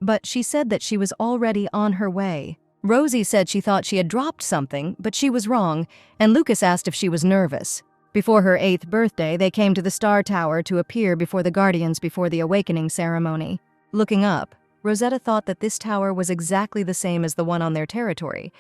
But she said that she was already on her way. Rosie said she thought she had dropped something, but she was wrong, and Lucas asked if she was nervous. Before her 8th birthday, they came to the Star Tower to appear before the Guardians before the awakening ceremony. Looking up, Rosetta thought that this tower was exactly the same as the one on their territory,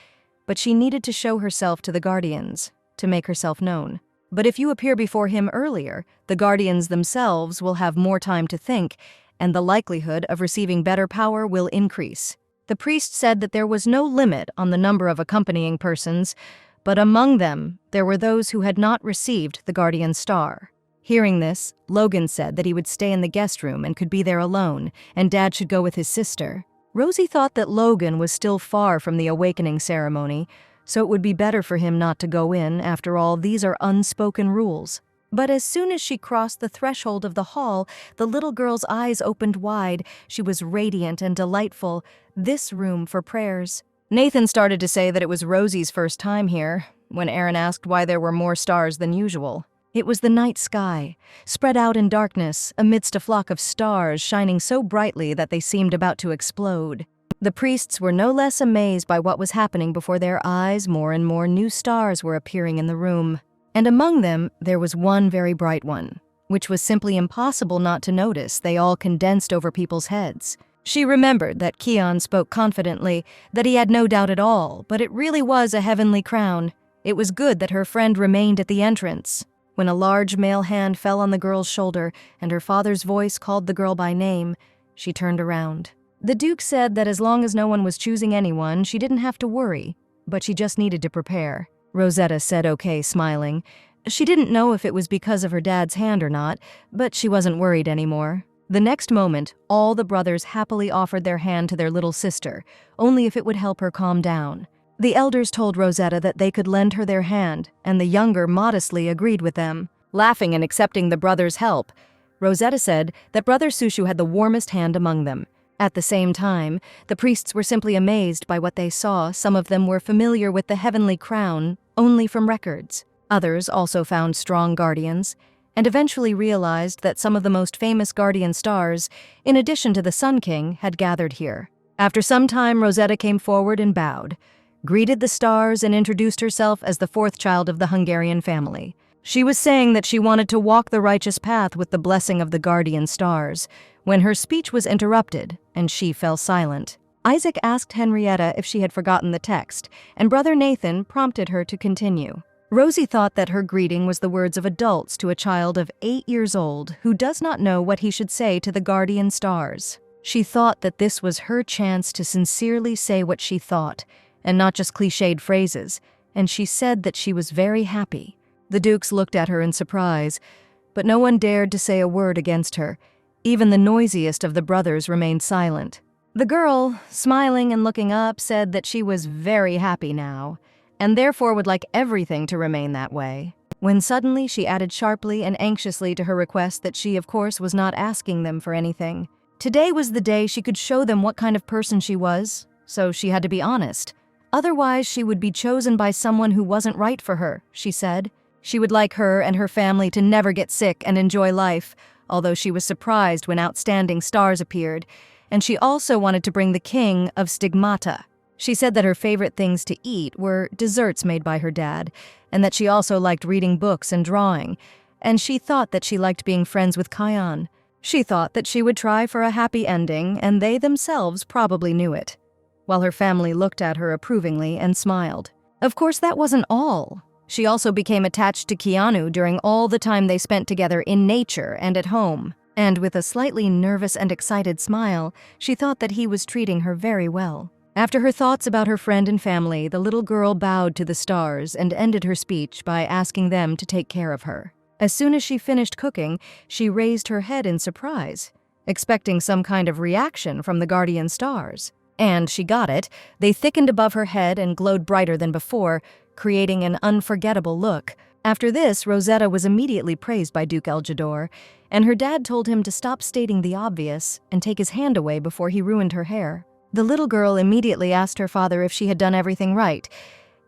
but she needed to show herself to the Guardians, to make herself known. But if you appear before him earlier, the Guardians themselves will have more time to think, and the likelihood of receiving better power will increase. The priest said that there was no limit on the number of accompanying persons, but among them, there were those who had not received the Guardian Star. Hearing this, Logan said that he would stay in the guest room and could be there alone, and Dad should go with his sister. Rosie thought that Logan was still far from the awakening ceremony, so it would be better for him not to go in. After all, these are unspoken rules. But as soon as she crossed the threshold of the hall, the little girl's eyes opened wide. She was radiant and delightful. This room for prayers. Nathan started to say that it was Rosie's first time here, when Aaron asked why there were more stars than usual. It was the night sky, spread out in darkness, amidst a flock of stars shining so brightly that they seemed about to explode. The priests were no less amazed by what was happening before their eyes. More and more new stars were appearing in the room. And among them, there was one very bright one, which was simply impossible not to notice. They all condensed over people's heads. She remembered that Kian spoke confidently, that he had no doubt at all, but it really was a heavenly crown. It was good that her friend remained at the entrance. When a large male hand fell on the girl's shoulder and her father's voice called the girl by name, she turned around. The Duke said that as long as no one was choosing anyone, she didn't have to worry, but she just needed to prepare. Rosetta said okay, smiling. She didn't know if it was because of her dad's hand or not, but she wasn't worried anymore. The next moment, all the brothers happily offered their hand to their little sister, only if it would help her calm down. The elders told Rosetta that they could lend her their hand, and the younger modestly agreed with them. Laughing and accepting the brothers' help, Rosetta said that Brother Sushu had the warmest hand among them. At the same time, the priests were simply amazed by what they saw. Some of them were familiar with the heavenly crown only from records. Others also found strong guardians, and eventually realized that some of the most famous guardian stars, in addition to the Sun King, had gathered here. After some time, Rosetta came forward and bowed, greeted the stars, and introduced herself as the 4th child of the Hungarian family. She was saying that she wanted to walk the righteous path with the blessing of the guardian stars, when her speech was interrupted, and she fell silent. Isaac asked Henrietta if she had forgotten the text, and Brother Nathan prompted her to continue. Rosie thought that her greeting was the words of adults to a child of 8 years old who does not know what he should say to the guardian stars. She thought that this was her chance to sincerely say what she thought, and not just cliched phrases, and she said that she was very happy. The Dukes looked at her in surprise, but no one dared to say a word against her. Even the noisiest of the brothers remained silent. The girl, smiling and looking up, said that she was very happy now, and therefore would like everything to remain that way. When suddenly she added sharply and anxiously to her request that she, of course, was not asking them for anything. Today was the day she could show them what kind of person she was, so she had to be honest. Otherwise, she would be chosen by someone who wasn't right for her, she said. She would like her and her family to never get sick and enjoy life, although she was surprised when outstanding stars appeared, and she also wanted to bring the king of stigmata. She said that her favorite things to eat were desserts made by her dad, and that she also liked reading books and drawing, and she thought that she liked being friends with Kion. She thought that she would try for a happy ending, and they themselves probably knew it, while her family looked at her approvingly and smiled. Of course, that wasn't all. She also became attached to Keanu during all the time they spent together in nature and at home, and with a slightly nervous and excited smile, she thought that he was treating her very well. After her thoughts about her friend and family, the little girl bowed to the stars and ended her speech by asking them to take care of her. As soon as she finished cooking, she raised her head in surprise, expecting some kind of reaction from the guardian stars. And she got it. They thickened above her head and glowed brighter than before, creating an unforgettable look. After this, Rosetta was immediately praised by Duke Eljador, and her dad told him to stop stating the obvious and take his hand away before he ruined her hair. The little girl immediately asked her father if she had done everything right,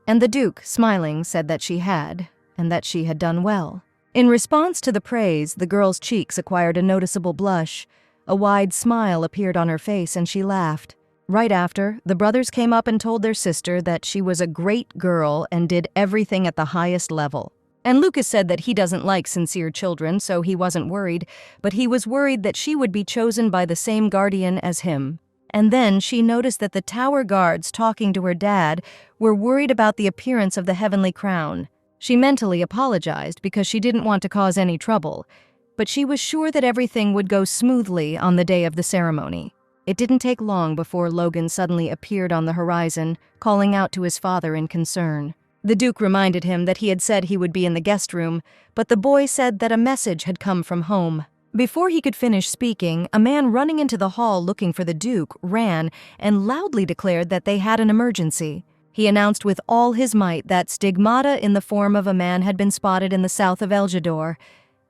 and the Duke, smiling, said that she had, and that she had done well. In response to the praise, the girl's cheeks acquired a noticeable blush. A wide smile appeared on her face, and she laughed. Right after, the brothers came up and told their sister that she was a great girl and did everything at the highest level. And Lucas said that he doesn't like sincere children, so he wasn't worried, but he was worried that she would be chosen by the same guardian as him. And then she noticed that the tower guards talking to her dad were worried about the appearance of the heavenly crown. She mentally apologized because she didn't want to cause any trouble, but she was sure that everything would go smoothly on the day of the ceremony. It didn't take long before Logan suddenly appeared on the horizon, calling out to his father in concern. The Duke reminded him that he had said he would be in the guest room, but the boy said that a message had come from home. Before he could finish speaking, a man running into the hall looking for the Duke ran and loudly declared that they had an emergency. He announced with all his might that stigmata in the form of a man had been spotted in the south of Eljador.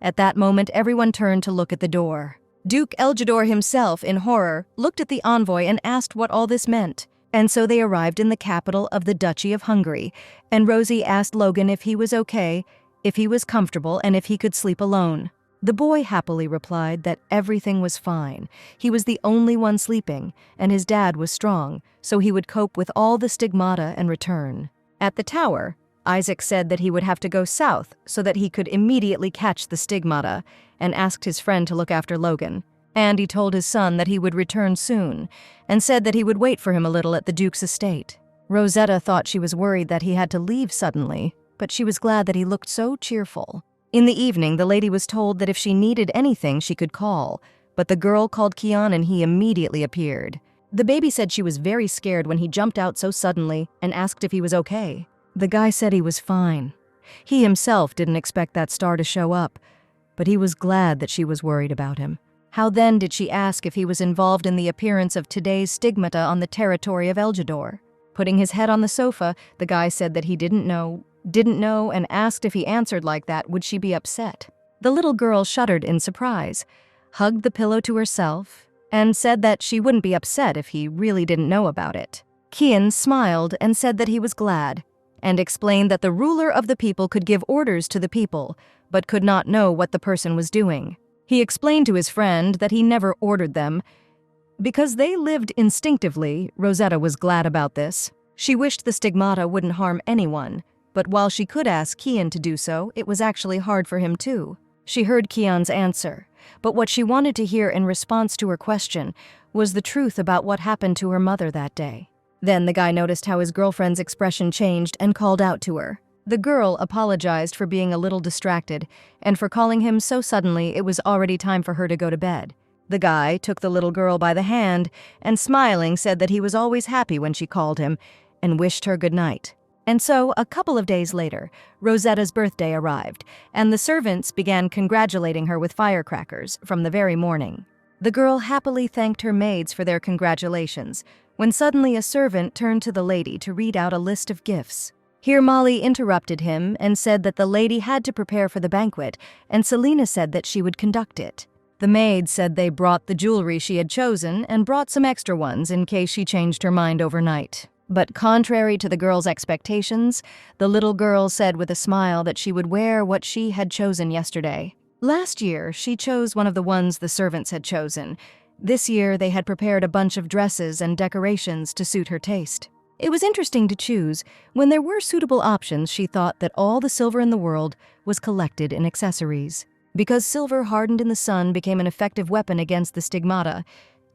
At that moment, everyone turned to look at the door. Duke Eljador himself, in horror, looked at the envoy and asked what all this meant. And so they arrived in the capital of the Duchy of Hungary, and Rosie asked Logan if he was okay, if he was comfortable, and if he could sleep alone. The boy happily replied that everything was fine. He was the only one sleeping, and his dad was strong, so he would cope with all the stigmata and return. At the tower, Isaac said that he would have to go south so that he could immediately catch the stigmata, and asked his friend to look after Logan. And he told his son that he would return soon, and said that he would wait for him a little at the Duke's estate. Rosetta thought she was worried that he had to leave suddenly, but she was glad that he looked so cheerful. In the evening, the lady was told that if she needed anything, she could call, but the girl called Kion and he immediately appeared. The baby said she was very scared when he jumped out so suddenly and asked if he was okay. The guy said he was fine. He himself didn't expect that star to show up, but he was glad that she was worried about him. How then did she ask if he was involved in the appearance of today's stigmata on the territory of Eljador? Putting his head on the sofa, the guy said that he didn't know, and asked if he answered like that, would she be upset? The little girl shuddered in surprise, hugged the pillow to herself, and said that she wouldn't be upset if he really didn't know about it. Kian smiled and said that he was glad, and explained that the ruler of the people could give orders to the people, but could not know what the person was doing. He explained to his friend that he never ordered them. Because they lived instinctively, Rosetta was glad about this. She wished the stigmata wouldn't harm anyone, but while she could ask Kian to do so, it was actually hard for him too. She heard Kian's answer, but what she wanted to hear in response to her question was the truth about what happened to her mother that day. Then the guy noticed how his girlfriend's expression changed and called out to her. The girl apologized for being a little distracted, and for calling him so suddenly it was already time for her to go to bed. The guy took the little girl by the hand and, smiling, said that he was always happy when she called him and wished her good night. And so, a couple of days later, Rosetta's birthday arrived, and the servants began congratulating her with firecrackers from the very morning. The girl happily thanked her maids for their congratulations, when suddenly a servant turned to the lady to read out a list of gifts. Here Molly interrupted him and said that the lady had to prepare for the banquet, and Selena said that she would conduct it. The maid said they brought the jewelry she had chosen and brought some extra ones in case she changed her mind overnight. But contrary to the girl's expectations, the little girl said with a smile that she would wear what she had chosen yesterday. Last year, she chose one of the ones the servants had chosen. This year, they had prepared a bunch of dresses and decorations to suit her taste. It was interesting to choose. When there were suitable options, she thought that all the silver in the world was collected in accessories. Because silver hardened in the sun became an effective weapon against the stigmata,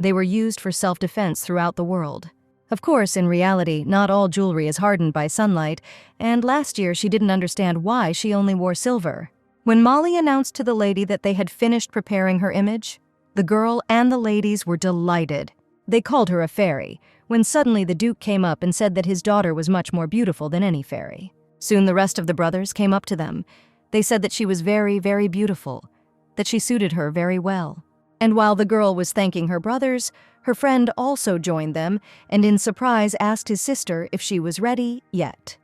they were used for self-defense throughout the world. Of course, in reality, not all jewelry is hardened by sunlight, and last year she didn't understand why she only wore silver. When Molly announced to the lady that they had finished preparing her image, the girl and the ladies were delighted. They called her a fairy, when suddenly the Duke came up and said that his daughter was much more beautiful than any fairy. Soon the rest of the brothers came up to them. They said that she was very, very beautiful, that she suited her very well. And while the girl was thanking her brothers, her friend also joined them and in surprise asked his sister if she was ready yet.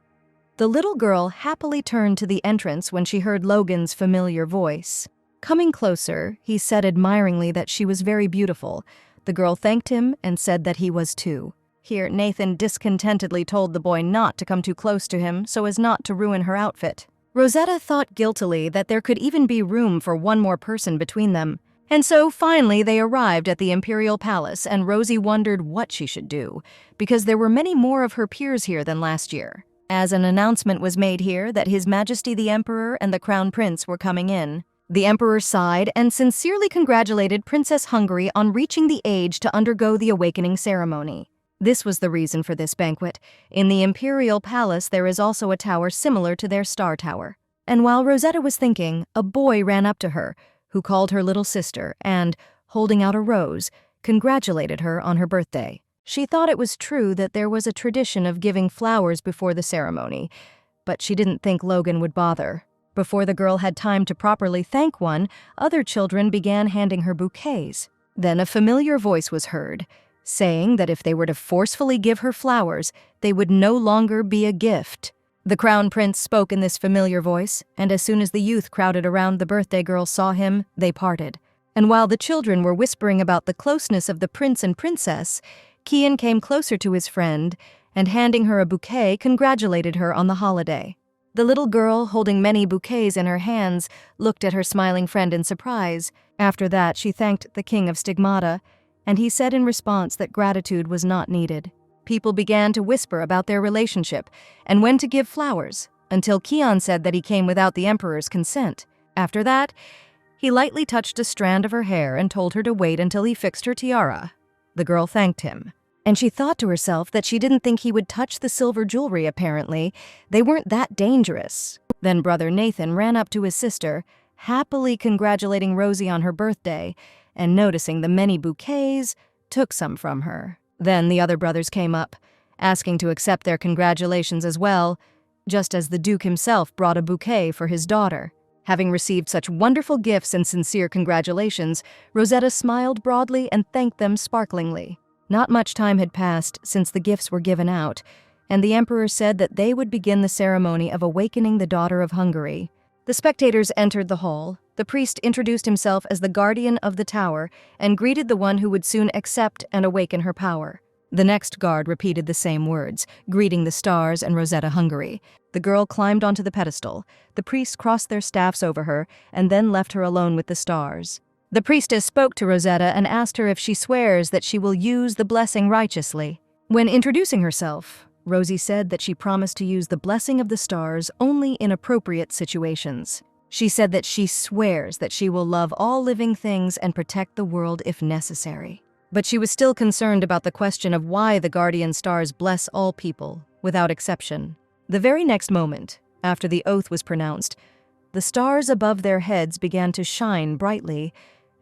The little girl happily turned to the entrance when she heard Logan's familiar voice. Coming closer, he said admiringly that she was very beautiful. The girl thanked him and said that he was too. Here, Nathan discontentedly told the boy not to come too close to him so as not to ruin her outfit. Rosetta thought guiltily that there could even be room for one more person between them. And so finally they arrived at the Imperial Palace, and Rosie wondered what she should do, because there were many more of her peers here than last year. As an announcement was made here that His Majesty the Emperor and the Crown Prince were coming in. The Emperor sighed and sincerely congratulated Princess Hungary on reaching the age to undergo the awakening ceremony. This was the reason for this banquet. In the Imperial Palace there is also a tower similar to their Star Tower. And while Rosetta was thinking, a boy ran up to her, who called her little sister and, holding out a rose, congratulated her on her birthday. She thought it was true that there was a tradition of giving flowers before the ceremony, but she didn't think Logan would bother. Before the girl had time to properly thank one, other children began handing her bouquets. Then a familiar voice was heard, saying that if they were to forcefully give her flowers, they would no longer be a gift. The Crown Prince spoke in this familiar voice, and as soon as the youth crowded around the birthday girl saw him, they parted. And while the children were whispering about the closeness of the prince and princess, Kian came closer to his friend and, handing her a bouquet, congratulated her on the holiday. The little girl, holding many bouquets in her hands, looked at her smiling friend in surprise. After that, she thanked the King of Stigmata, and he said in response that gratitude was not needed. People began to whisper about their relationship and when to give flowers, until Kian said that he came without the Emperor's consent. After that, he lightly touched a strand of her hair and told her to wait until he fixed her tiara. The girl thanked him, and she thought to herself that she didn't think he would touch the silver jewelry apparently. They weren't that dangerous. Then Brother Nathan ran up to his sister, happily congratulating Rosie on her birthday, and noticing the many bouquets, took some from her. Then the other brothers came up, asking to accept their congratulations as well, just as the Duke himself brought a bouquet for his daughter. Having received such wonderful gifts and sincere congratulations, Rosetta smiled broadly and thanked them sparklingly. Not much time had passed since the gifts were given out, and the Emperor said that they would begin the ceremony of awakening the daughter of Hungary. The spectators entered the hall. The priest introduced himself as the guardian of the tower and greeted the one who would soon accept and awaken her power. The next guard repeated the same words, greeting the stars and Rosetta Hungary. The girl climbed onto the pedestal. The priests crossed their staffs over her and then left her alone with the stars. The priestess spoke to Rosetta and asked her if she swears that she will use the blessing righteously. When introducing herself, Rosie said that she promised to use the blessing of the stars only in appropriate situations. She said that she swears that she will love all living things and protect the world if necessary. But she was still concerned about the question of why the guardian stars bless all people, without exception. The very next moment, after the oath was pronounced, the stars above their heads began to shine brightly,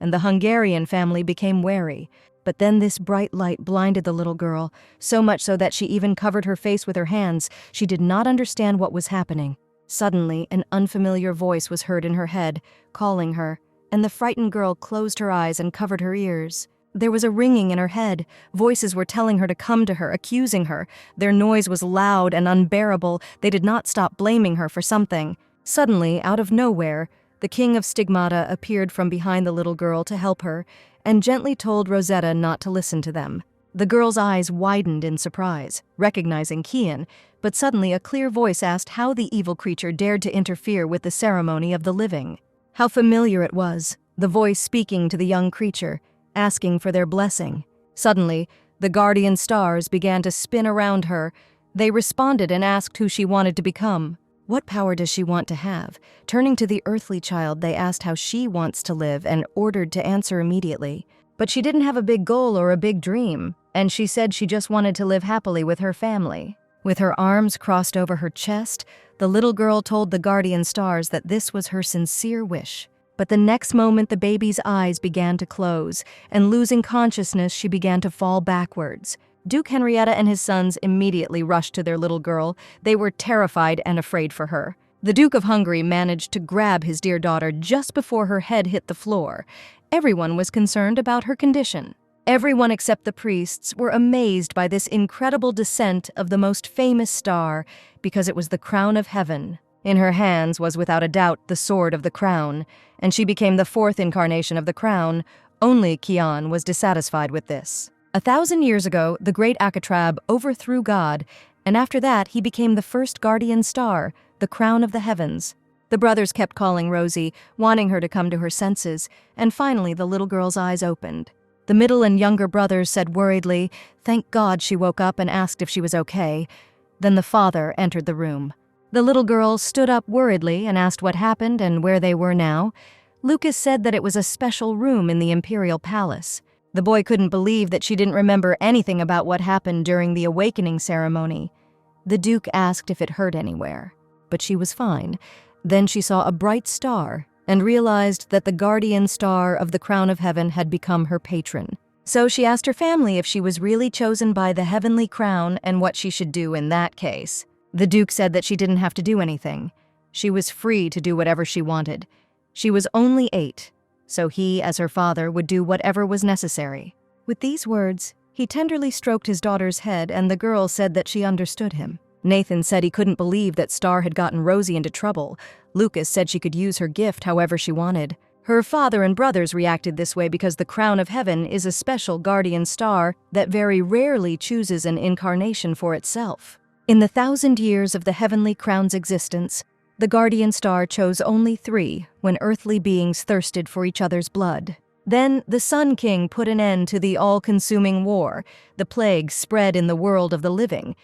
and the Hungarian family became wary. But then this bright light blinded the little girl, so much so that she even covered her face with her hands. She did not understand what was happening. Suddenly, an unfamiliar voice was heard in her head, calling her, and the frightened girl closed her eyes and covered her ears. There was a ringing in her head. Voices were telling her to come to her, accusing her. Their noise was loud and unbearable. They did not stop blaming her for something. Suddenly, out of nowhere, the king of Stigmata appeared from behind the little girl to help her and gently told Rosetta not to listen to them. The girl's eyes widened in surprise, recognizing Kian, but suddenly a clear voice asked how the evil creature dared to interfere with the ceremony of the living. How familiar it was, the voice speaking to the young creature, asking for their blessing. Suddenly, the guardian stars began to spin around her. They responded and asked who she wanted to become. What power does she want to have? Turning to the earthly child, they asked how she wants to live and ordered to answer immediately. But she didn't have a big goal or a big dream, and she said she just wanted to live happily with her family. With her arms crossed over her chest, the little girl told the guardian stars that this was her sincere wish. But the next moment, the baby's eyes began to close, and losing consciousness, she began to fall backwards. Duke Henrietta and his sons immediately rushed to their little girl. They were terrified and afraid for her. The Duke of Hungary managed to grab his dear daughter just before her head hit the floor. Everyone was concerned about her condition. Everyone except the priests were amazed by this incredible descent of the most famous star, because it was the crown of heaven. In her hands was without a doubt the sword of the crown, and she became the fourth incarnation of the crown. Only Kian was dissatisfied with this. 1,000 years ago, the great Akatrab overthrew God, and after that he became the first guardian star, the crown of the heavens. The brothers kept calling Rosie, wanting her to come to her senses, and finally the little girl's eyes opened. The middle and younger brothers said worriedly, "Thank God she woke up," and asked if she was okay. Then the father entered the room. The little girl stood up worriedly and asked what happened and where they were now. Lucas said that it was a special room in the imperial palace. The boy couldn't believe that she didn't remember anything about what happened during the awakening ceremony. The Duke asked if it hurt anywhere, but she was fine. Then she saw a bright star and realized that the guardian star of the crown of heaven had become her patron. So she asked her family if she was really chosen by the heavenly crown and what she should do in that case. The Duke said that she didn't have to do anything. She was free to do whatever she wanted. She was only 8. So he, as her father, would do whatever was necessary. With these words, he tenderly stroked his daughter's head, and the girl said that she understood him. Nathan said he couldn't believe that Star had gotten Rosie into trouble. Lucas said she could use her gift however she wanted. Her father and brothers reacted this way because the crown of heaven is a special guardian star that very rarely chooses an incarnation for itself. In the 1,000 years of the heavenly crown's existence, the guardian star chose only 3 when earthly beings thirsted for each other's blood. Then the Sun King put an end to the all-consuming war. The plague spread in the world of the living.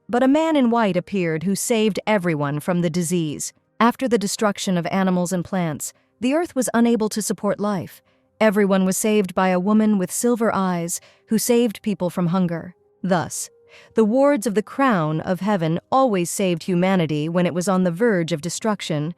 But a man in white appeared who saved everyone from the disease. After the destruction of animals and plants, the earth was unable to support life. Everyone was saved by a woman with silver eyes who saved people from hunger. Thus, the wards of the crown of heaven always saved humanity when it was on the verge of destruction.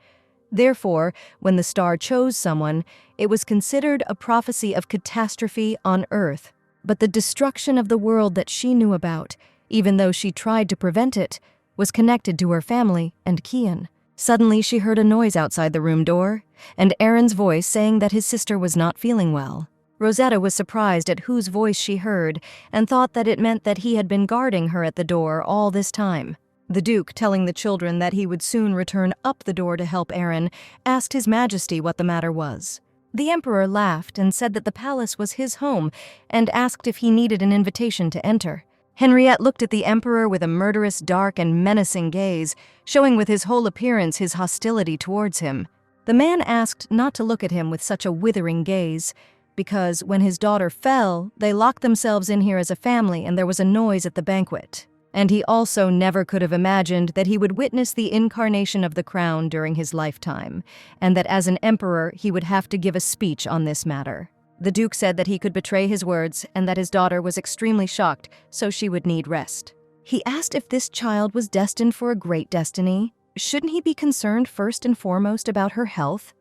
Therefore, when the star chose someone, it was considered a prophecy of catastrophe on earth. But the destruction of the world that she knew about, even though she tried to prevent it, was connected to her family and Kian. Suddenly she heard a noise outside the room door, and Aaron's voice saying that his sister was not feeling well. Rosetta was surprised at whose voice she heard and thought that it meant that he had been guarding her at the door all this time. The Duke, telling the children that he would soon return up the door to help Aaron, asked His Majesty what the matter was. The Emperor laughed and said that the palace was his home and asked if he needed an invitation to enter. Henriette looked at the Emperor with a murderous, dark, and menacing gaze, showing with his whole appearance his hostility towards him. The man asked not to look at him with such a withering gaze, because when his daughter fell, they locked themselves in here as a family and there was a noise at the banquet. And he also never could have imagined that he would witness the incarnation of the crown during his lifetime, and that as an emperor he would have to give a speech on this matter. The Duke said that he could betray his words and that his daughter was extremely shocked, so she would need rest. He asked if this child was destined for a great destiny. Shouldn't he be concerned first and foremost about her health?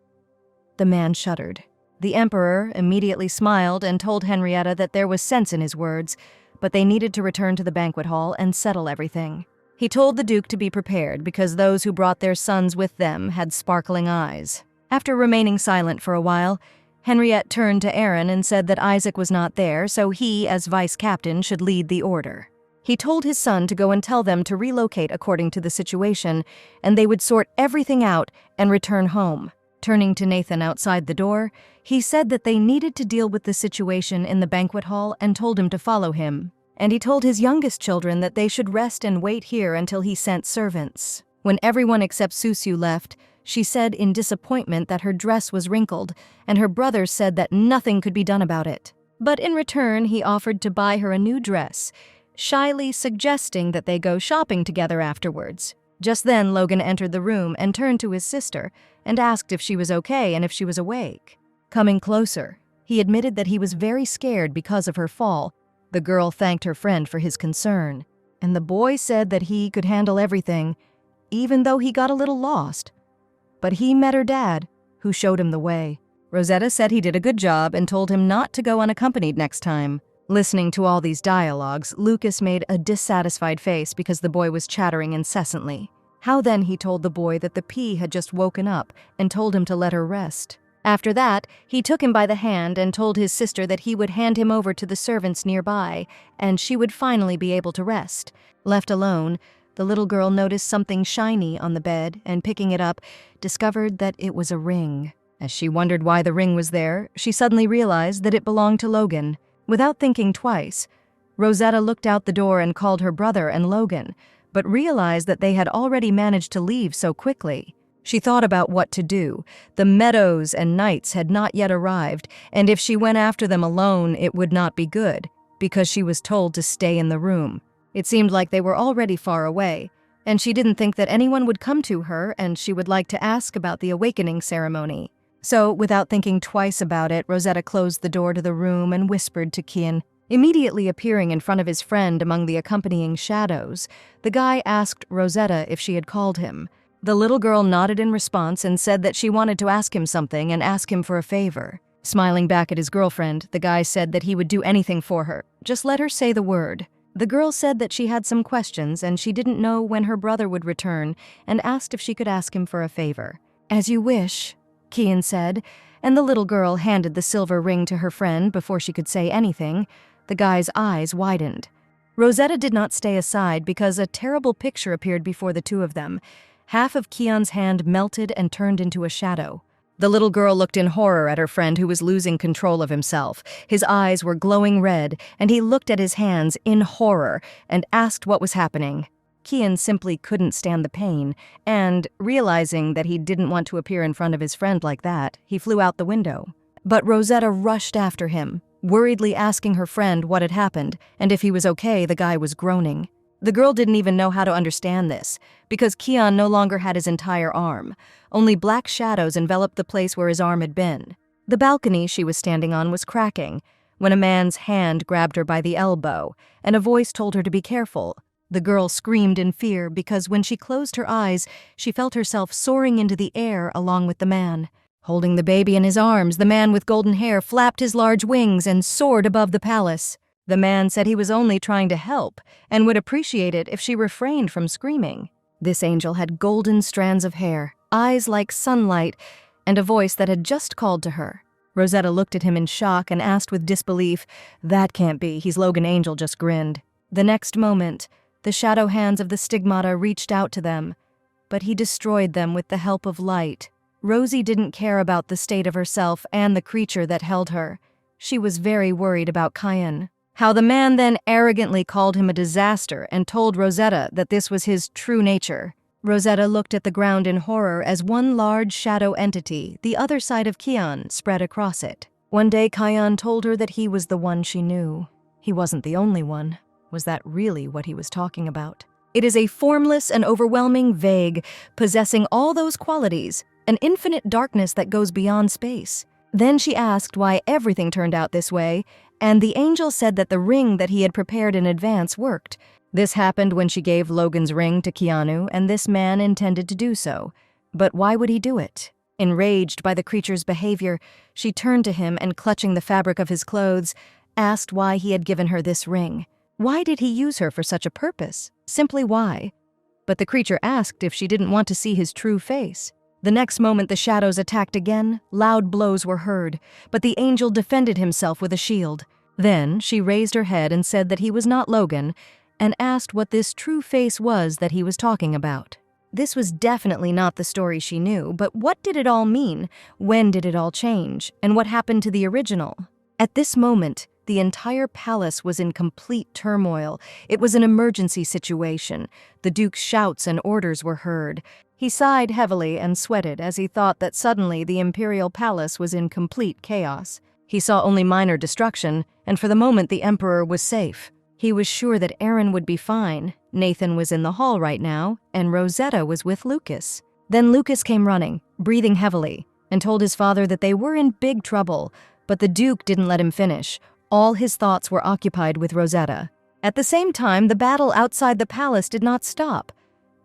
The man shuddered. The Emperor immediately smiled and told Henrietta that there was sense in his words, but they needed to return to the banquet hall and settle everything. He told the Duke to be prepared because those who brought their sons with them had sparkling eyes. After remaining silent for a while, Henriette turned to Aaron and said that Isaac was not there, so he, as vice captain, should lead the order. He told his son to go and tell them to relocate according to the situation, and they would sort everything out and return home. Turning to Nathan outside the door, he said that they needed to deal with the situation in the banquet hall and told him to follow him. And he told his youngest children that they should rest and wait here until he sent servants. When everyone except Susu left, she said in disappointment that her dress was wrinkled, and her brothers said that nothing could be done about it. But in return, he offered to buy her a new dress, shyly suggesting that they go shopping together afterwards. Just then, Logan entered the room and turned to his sister and asked if she was okay and if she was awake. Coming closer, he admitted that he was very scared because of her fall. The girl thanked her friend for his concern, and the boy said that he could handle everything, even though he got a little lost. But he met her dad, who showed him the way. Rosetta said he did a good job and told him not to go unaccompanied next time. Listening to all these dialogues, Lucas made a dissatisfied face because the boy was chattering incessantly. How then he told the boy that the P had just woken up and told him to let her rest. After that, he took him by the hand and told his sister that he would hand him over to the servants nearby, and she would finally be able to rest. Left alone, the little girl noticed something shiny on the bed and, picking it up, discovered that it was a ring. As she wondered why the ring was there, she suddenly realized that it belonged to Logan. Without thinking twice, Rosetta looked out the door and called her brother and Logan, but realized that they had already managed to leave so quickly. She thought about what to do. The Meadows and Knights had not yet arrived, and if she went after them alone, it would not be good, because she was told to stay in the room. It seemed like they were already far away, and she didn't think that anyone would come to her, and she would like to ask about the awakening ceremony. So, without thinking twice about it, Rosetta closed the door to the room and whispered to Kian. Immediately appearing in front of his friend among the accompanying shadows, the guy asked Rosetta if she had called him. The little girl nodded in response and said that she wanted to ask him something and ask him for a favor. Smiling back at his girlfriend, the guy said that he would do anything for her. Just let her say the word. The girl said that she had some questions and she didn't know when her brother would return and asked if she could ask him for a favor. As you wish, Kian said, and the little girl handed the silver ring to her friend before she could say anything. The guy's eyes widened. Rosetta did not stay aside because a terrible picture appeared before the two of them. Half of Kian's hand melted and turned into a shadow. The little girl looked in horror at her friend who was losing control of himself. His eyes were glowing red, and he looked at his hands in horror and asked what was happening. Kian simply couldn't stand the pain, and, realizing that he didn't want to appear in front of his friend like that, he flew out the window. But Rosetta rushed after him, worriedly asking her friend what had happened, and if he was okay. The guy was groaning. The girl didn't even know how to understand this, because Kian no longer had his entire arm. Only black shadows enveloped the place where his arm had been. The balcony she was standing on was cracking, when a man's hand grabbed her by the elbow, and a voice told her to be careful. The girl screamed in fear because when she closed her eyes, she felt herself soaring into the air along with the man. Holding the baby in his arms, the man with golden hair flapped his large wings and soared above the palace. The man said he was only trying to help and would appreciate it if she refrained from screaming. This angel had golden strands of hair, eyes like sunlight, and a voice that had just called to her. Rosetta looked at him in shock and asked with disbelief, "That can't be, he's Logan." Angel just grinned. The next moment, the shadow hands of the stigmata reached out to them, but he destroyed them with the help of light. Rosie didn't care about the state of herself and the creature that held her. She was very worried about Kian. How the man then arrogantly called him a disaster and told Rosetta that this was his true nature. Rosetta looked at the ground in horror as one large shadow entity, the other side of Kian, spread across it. One day Kian told her that he was the one she knew. He wasn't the only one. Was that really what he was talking about? It is a formless and overwhelming vague, possessing all those qualities, an infinite darkness that goes beyond space. Then she asked why everything turned out this way, and the angel said that the ring that he had prepared in advance worked. This happened when she gave Logan's ring to Keanu, and this man intended to do so. But why would he do it? Enraged by the creature's behavior, she turned to him and, clutching the fabric of his clothes, asked why he had given her this ring. Why did he use her for such a purpose? Simply why? But the creature asked if she didn't want to see his true face. The next moment the shadows attacked again, loud blows were heard, but the angel defended himself with a shield. Then she raised her head and said that he was not Logan, and asked what this true face was that he was talking about. This was definitely not the story she knew, but what did it all mean? When did it all change? And what happened to the original? At this moment, the entire palace was in complete turmoil. It was an emergency situation. The Duke's shouts and orders were heard. He sighed heavily and sweated as he thought that suddenly the imperial palace was in complete chaos. He saw only minor destruction, and for the moment the emperor was safe. He was sure that Aaron would be fine. Nathan was in the hall right now, and Rosetta was with Lucas. Then Lucas came running, breathing heavily, and told his father that they were in big trouble, but the Duke didn't let him finish. All his thoughts were occupied with Rosetta. At the same time, the battle outside the palace did not stop.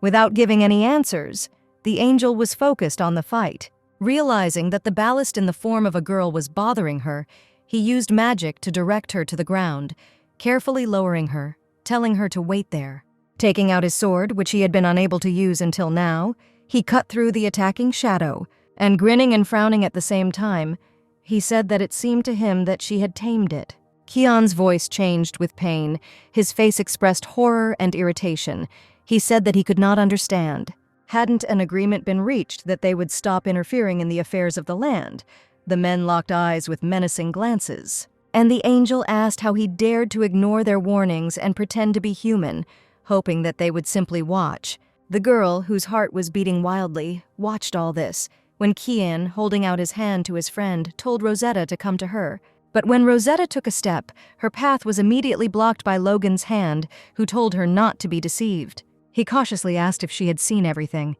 Without giving any answers, the angel was focused on the fight. Realizing that the ballast in the form of a girl was bothering her, he used magic to direct her to the ground, carefully lowering her, telling her to wait there. Taking out his sword, which he had been unable to use until now, he cut through the attacking shadow, and grinning and frowning at the same time, he said that it seemed to him that she had tamed it. Keon's voice changed with pain. His face expressed horror and irritation. He said that he could not understand. Hadn't an agreement been reached that they would stop interfering in the affairs of the land? The men locked eyes with menacing glances. And the angel asked how he dared to ignore their warnings and pretend to be human, hoping that they would simply watch. The girl, whose heart was beating wildly, watched all this, when Kian, holding out his hand to his friend, told Rosetta to come to her. But when Rosetta took a step, her path was immediately blocked by Logan's hand, who told her not to be deceived. He cautiously asked if she had seen everything.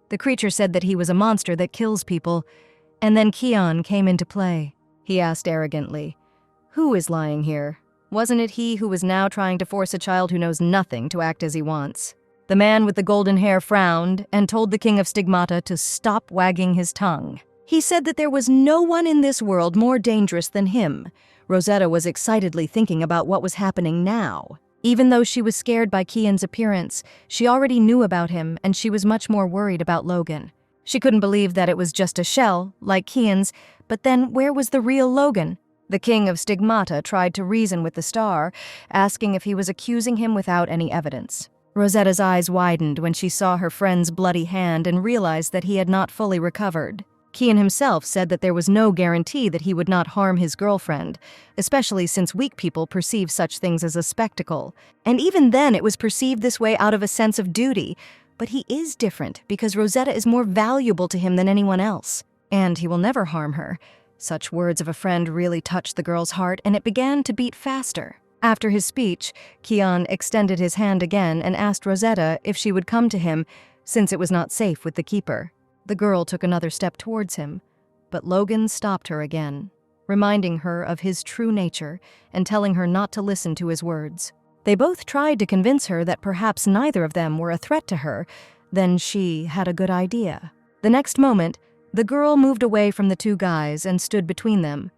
The creature said that he was a monster that kills people, and then Kian came into play. He asked arrogantly, "Who is lying here? Wasn't it he who was now trying to force a child who knows nothing to act as he wants?" The man with the golden hair frowned and told the king of Stigmata to stop wagging his tongue. He said that there was no one in this world more dangerous than him. Rosetta was excitedly thinking about what was happening now. Even though she was scared by Kian's appearance, she already knew about him, and she was much more worried about Logan. She couldn't believe that it was just a shell, like Kian's, but then where was the real Logan? The king of Stigmata tried to reason with the star, asking if he was accusing him without any evidence. Rosetta's eyes widened when she saw her friend's bloody hand and realized that he had not fully recovered. Kian himself said that there was no guarantee that he would not harm his girlfriend, especially since weak people perceive such things as a spectacle. And even then it was perceived this way out of a sense of duty. But he is different because Rosetta is more valuable to him than anyone else. And he will never harm her. Such words of a friend really touched the girl's heart, and it began to beat faster. After his speech, Kian extended his hand again and asked Rosetta if she would come to him, since it was not safe with the keeper. The girl took another step towards him, but Logan stopped her again, reminding her of his true nature and telling her not to listen to his words. They both tried to convince her that perhaps neither of them were a threat to her. Then she had a good idea. The next moment, the girl moved away from the two guys and stood between them.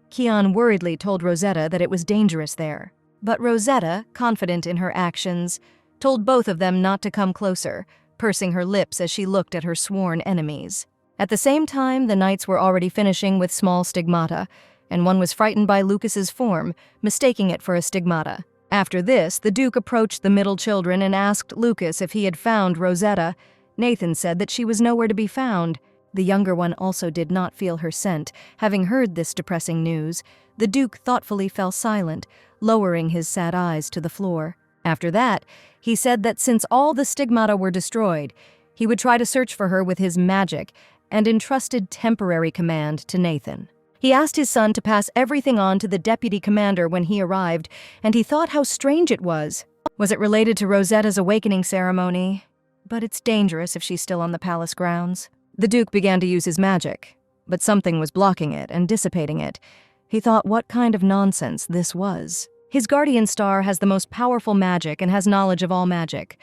Kian worriedly told Rosetta that it was dangerous there. But Rosetta, confident in her actions, told both of them not to come closer, pursing her lips as she looked at her sworn enemies. At the same time, the knights were already finishing with small stigmata, and one was frightened by Lucas's form, mistaking it for a stigmata. After this, the Duke approached the middle children and asked Lucas if he had found Rosetta. Nathan said that she was nowhere to be found. The younger one also did not feel her scent. Having heard this depressing news, the Duke thoughtfully fell silent, lowering his sad eyes to the floor. After that, he said that since all the stigmata were destroyed, he would try to search for her with his magic and entrusted temporary command to Nathan. He asked his son to pass everything on to the deputy commander when he arrived, and he thought how strange it was. Was it related to Rosetta's awakening ceremony? But it's dangerous if she's still on the palace grounds. The Duke began to use his magic, but something was blocking it and dissipating it. He thought what kind of nonsense this was. His guardian star has the most powerful magic and has knowledge of all magic.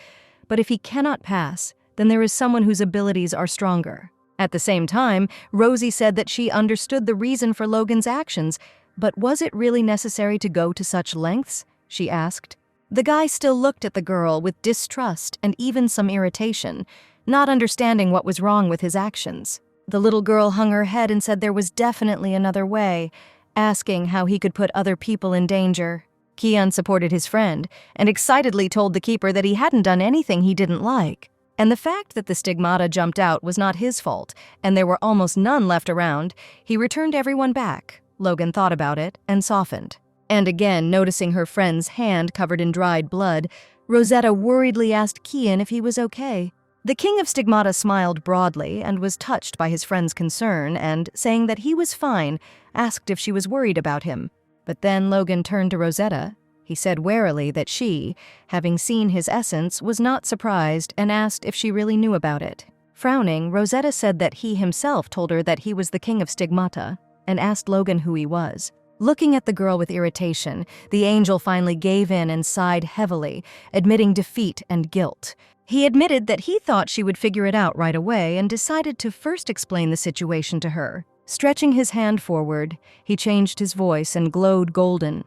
But if he cannot pass, then there is someone whose abilities are stronger. At the same time, Rosie said that she understood the reason for Logan's actions, but was it really necessary to go to such lengths? She asked. The guy still looked at the girl with distrust and even some irritation. not understanding what was wrong with his actions. The little girl hung her head and said there was definitely another way, asking how he could put other people in danger. Kian supported his friend and excitedly told the keeper that he hadn't done anything he didn't like. And the fact that the stigmata jumped out was not his fault, and there were almost none left around, he returned everyone back. Logan thought about it and softened. And again, noticing her friend's hand covered in dried blood, Rosetta worriedly asked Kian if he was okay. The King of Stigmata smiled broadly and was touched by his friend's concern and, saying that he was fine, asked if she was worried about him. But then Logan turned to Rosetta. He said warily that she, having seen his essence, was not surprised and asked if she really knew about it. Frowning, Rosetta said that he himself told her that he was the King of Stigmata and asked Logan who he was. Looking at the girl with irritation, the angel finally gave in and sighed heavily, admitting defeat and guilt. He admitted that he thought she would figure it out right away and decided to first explain the situation to her. Stretching his hand forward, he changed his voice and glowed golden,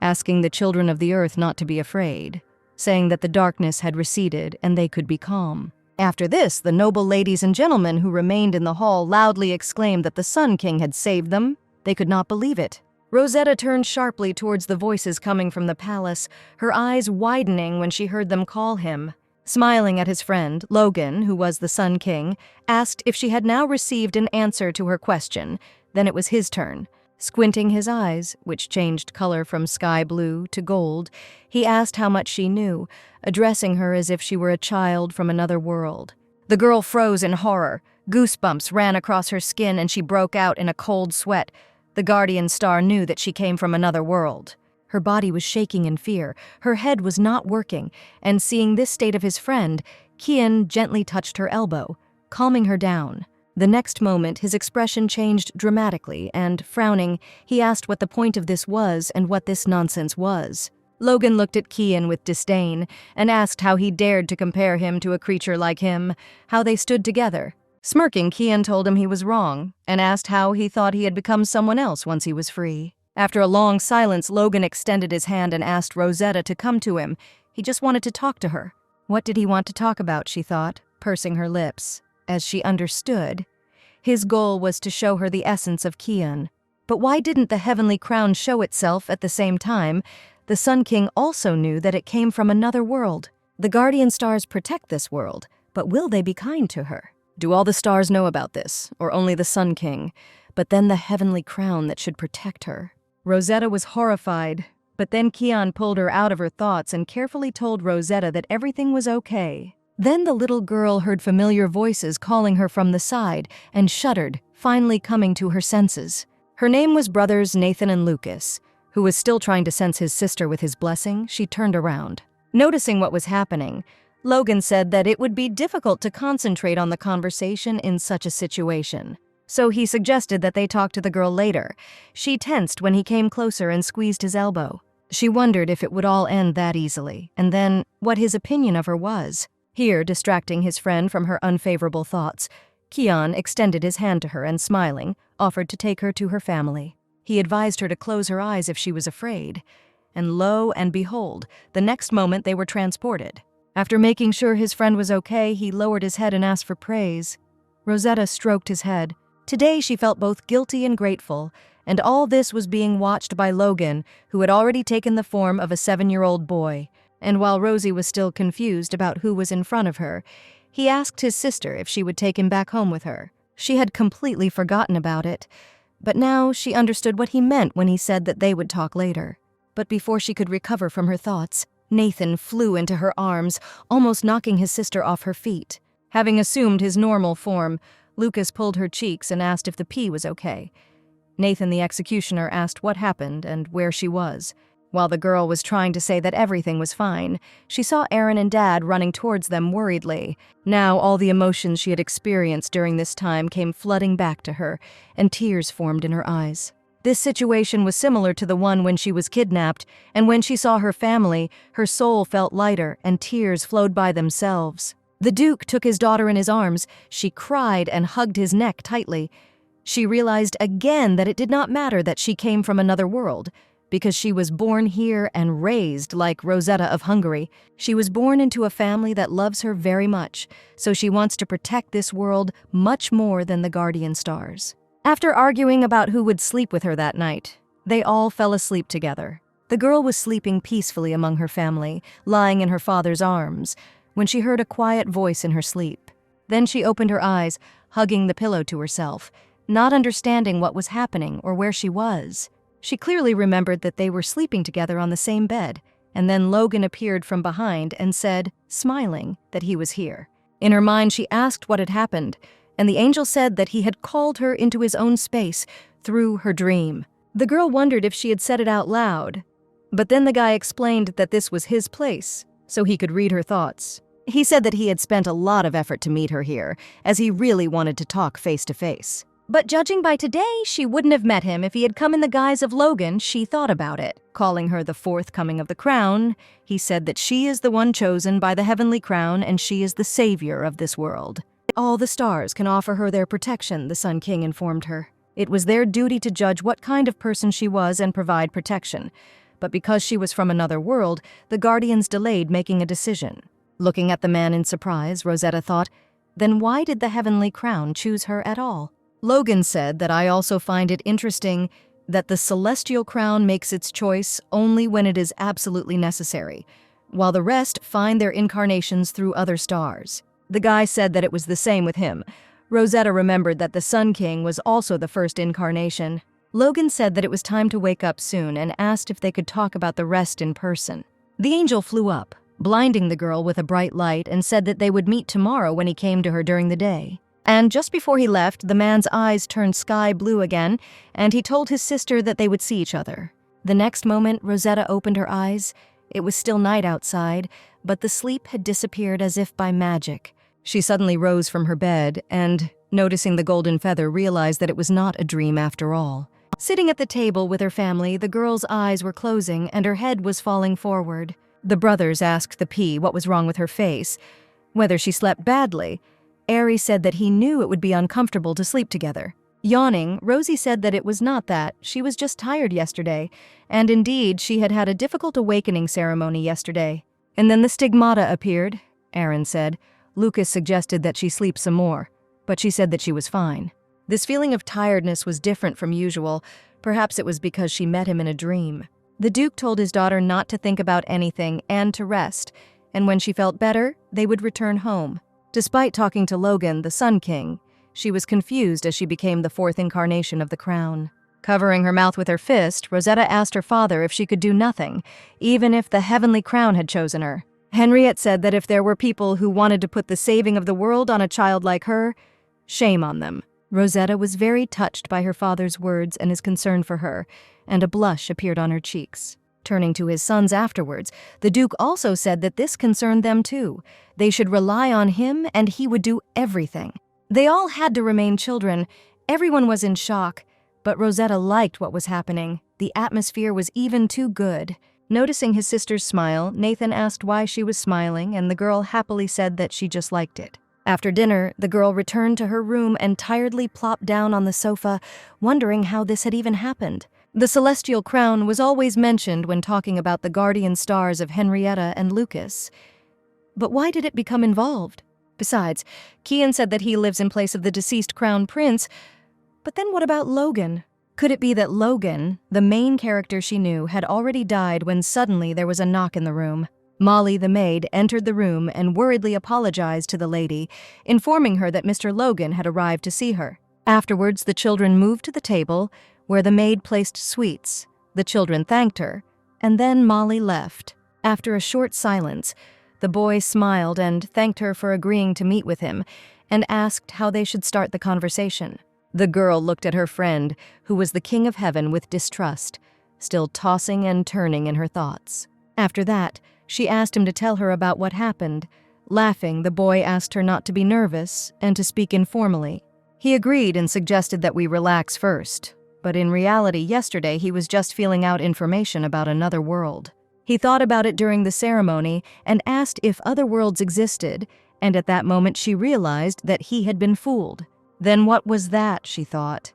asking the children of the earth not to be afraid, saying that the darkness had receded and they could be calm. After this, the noble ladies and gentlemen who remained in the hall loudly exclaimed that the Sun King had saved them. They could not believe it. Rosetta turned sharply towards the voices coming from the palace, her eyes widening when she heard them call him. Smiling at his friend, Logan, who was the Sun King, asked if she had now received an answer to her question. Then it was his turn. Squinting his eyes, which changed color from sky blue to gold, he asked how much she knew, addressing her as if she were a child from another world. The girl froze in horror. Goosebumps ran across her skin and she broke out in a cold sweat. The guardian star knew that she came from another world. Her body was shaking in fear, her head was not working, and seeing this state of his friend, Kian gently touched her elbow, calming her down. The next moment, his expression changed dramatically, and, frowning, he asked what the point of this was and what this nonsense was. Logan looked at Kian with disdain and asked how he dared to compare him to a creature like him, how they stood together. Smirking, Kian told him he was wrong and asked how he thought he had become someone else once he was free. After a long silence, Logan extended his hand and asked Rosetta to come to him. He just wanted to talk to her. What did he want to talk about, she thought, pursing her lips. As she understood, his goal was to show her the essence of Kian. But why didn't the heavenly crown show itself at the same time? The Sun King also knew that it came from another world. The guardian stars protect this world, but will they be kind to her? Do all the stars know about this, or only the Sun King? But then the heavenly crown that should protect her. Rosetta was horrified, but then Kian pulled her out of her thoughts and carefully told Rosetta that everything was okay. Then the little girl heard familiar voices calling her from the side and shuddered, finally coming to her senses. Her name was brothers Nathan and Lucas. Who was still trying to sense his sister with his blessing, she turned around. Noticing what was happening, Logan said that it would be difficult to concentrate on the conversation in such a situation. So he suggested that they talk to the girl later. She tensed when he came closer and squeezed his elbow. She wondered if it would all end that easily, and then what his opinion of her was. Here, distracting his friend from her unfavorable thoughts, Kian extended his hand to her and, smiling, offered to take her to her family. He advised her to close her eyes if she was afraid. And lo and behold, the next moment they were transported. After making sure his friend was okay, he lowered his head and asked for praise. Rosetta stroked his head. Today she felt both guilty and grateful, and all this was being watched by Logan, who had already taken the form of a 7-year-old boy. And while Rosie was still confused about who was in front of her, he asked his sister if she would take him back home with her. She had completely forgotten about it, but now she understood what he meant when he said that they would talk later. But before she could recover from her thoughts, Nathan flew into her arms, almost knocking his sister off her feet. Having assumed his normal form, Lucas pulled her cheeks and asked if the pee was okay. Nathan the executioner asked what happened and where she was. While the girl was trying to say that everything was fine, she saw Aaron and Dad running towards them worriedly. Now all the emotions she had experienced during this time came flooding back to her, and tears formed in her eyes. This situation was similar to the one when she was kidnapped, and when she saw her family, her soul felt lighter and tears flowed by themselves. The Duke took his daughter in his arms. She cried and hugged his neck tightly. She realized again that it did not matter that she came from another world. because she was born here and raised like Rosetta of Hungary. She was born into a family that loves her very much, so she wants to protect this world much more than the guardian stars. After arguing about who would sleep with her that night, they all fell asleep together. The girl was sleeping peacefully among her family, lying in her father's arms, when she heard a quiet voice in her sleep. Then she opened her eyes, hugging the pillow to herself, not understanding what was happening or where she was. She clearly remembered that they were sleeping together on the same bed, and then Logan appeared from behind and said, smiling, that he was here. In her mind, she asked what had happened, and the angel said that he had called her into his own space through her dream. The girl wondered if she had said it out loud, but then the guy explained that this was his place, so he could read her thoughts. He said that he had spent a lot of effort to meet her here, as he really wanted to talk face to face. But judging by today, she wouldn't have met him if he had come in the guise of Logan. She thought about it. Calling her the fourth coming of the crown, he said that she is the one chosen by the heavenly crown and she is the savior of this world. All the stars can offer her their protection, the Sun King informed her. It was their duty to judge what kind of person she was and provide protection. But because she was from another world, the guardians delayed making a decision. Looking at the man in surprise, Rosetta thought, then why did the heavenly crown choose her at all? Logan said that I also find it interesting that the celestial crown makes its choice only when it is absolutely necessary, while the rest find their incarnations through other stars. The guy said that it was the same with him. Rosetta remembered that the Sun King was also the first incarnation. Logan said that it was time to wake up soon and asked if they could talk about the rest in person. The angel flew up, blinding the girl with a bright light, and said that they would meet tomorrow when he came to her during the day. And just before he left, the man's eyes turned sky blue again, and he told his sister that they would see each other. The next moment, Rosetta opened her eyes. It was still night outside, but the sleep had disappeared as if by magic. She suddenly rose from her bed and, noticing the golden feather, realized that it was not a dream after all. Sitting at the table with her family, the girl's eyes were closing and her head was falling forward. The brothers asked the P what was wrong with her face, whether she slept badly. Ari said that he knew it would be uncomfortable to sleep together. Yawning, Rosie said that it was not that, she was just tired yesterday, and indeed she had had a difficult awakening ceremony yesterday. And then the stigmata appeared, Aaron said. Lucas suggested that she sleep some more, but she said that she was fine. This feeling of tiredness was different from usual. Perhaps it was because she met him in a dream. The Duke told his daughter not to think about anything and to rest, and when she felt better, they would return home. Despite talking to Logan, the Sun King, she was confused as she became the fourth incarnation of the crown. Covering her mouth with her fist, Rosetta asked her father if she could do nothing, even if the heavenly crown had chosen her. Henriette said that if there were people who wanted to put the saving of the world on a child like her, shame on them. Rosetta was very touched by her father's words and his concern for her, and a blush appeared on her cheeks. Turning to his sons afterwards, the Duke also said that this concerned them too. They should rely on him and he would do everything. They all had to remain children. Everyone was in shock, but Rosetta liked what was happening. The atmosphere was even too good. Noticing his sister's smile, Nathan asked why she was smiling, and the girl happily said that she just liked it. After dinner, the girl returned to her room and tiredly plopped down on the sofa, wondering how this had even happened. The celestial crown was always mentioned when talking about the guardian stars of Henrietta and Lucas. But why did it become involved? Besides, Kian said that he lives in place of the deceased crown prince. But then what about Logan? Could it be that Logan, the main character she knew, had already died when suddenly there was a knock in the room? Molly, the maid, entered the room and worriedly apologized to the lady, informing her that Mr. Logan had arrived to see her. Afterwards, the children moved to the table, where the maid placed sweets. The children thanked her, and then Molly left. After a short silence, the boy smiled and thanked her for agreeing to meet with him, and asked how they should start the conversation. The girl looked at her friend, who was the King of Heaven, with distrust, still tossing and turning in her thoughts. After that, she asked him to tell her about what happened. Laughing, the boy asked her not to be nervous and to speak informally. He agreed and suggested that we relax first. But in reality, yesterday he was just feeling out information about another world. He thought about it during the ceremony and asked if other worlds existed, and at that moment she realized that he had been fooled. Then what was that, she thought?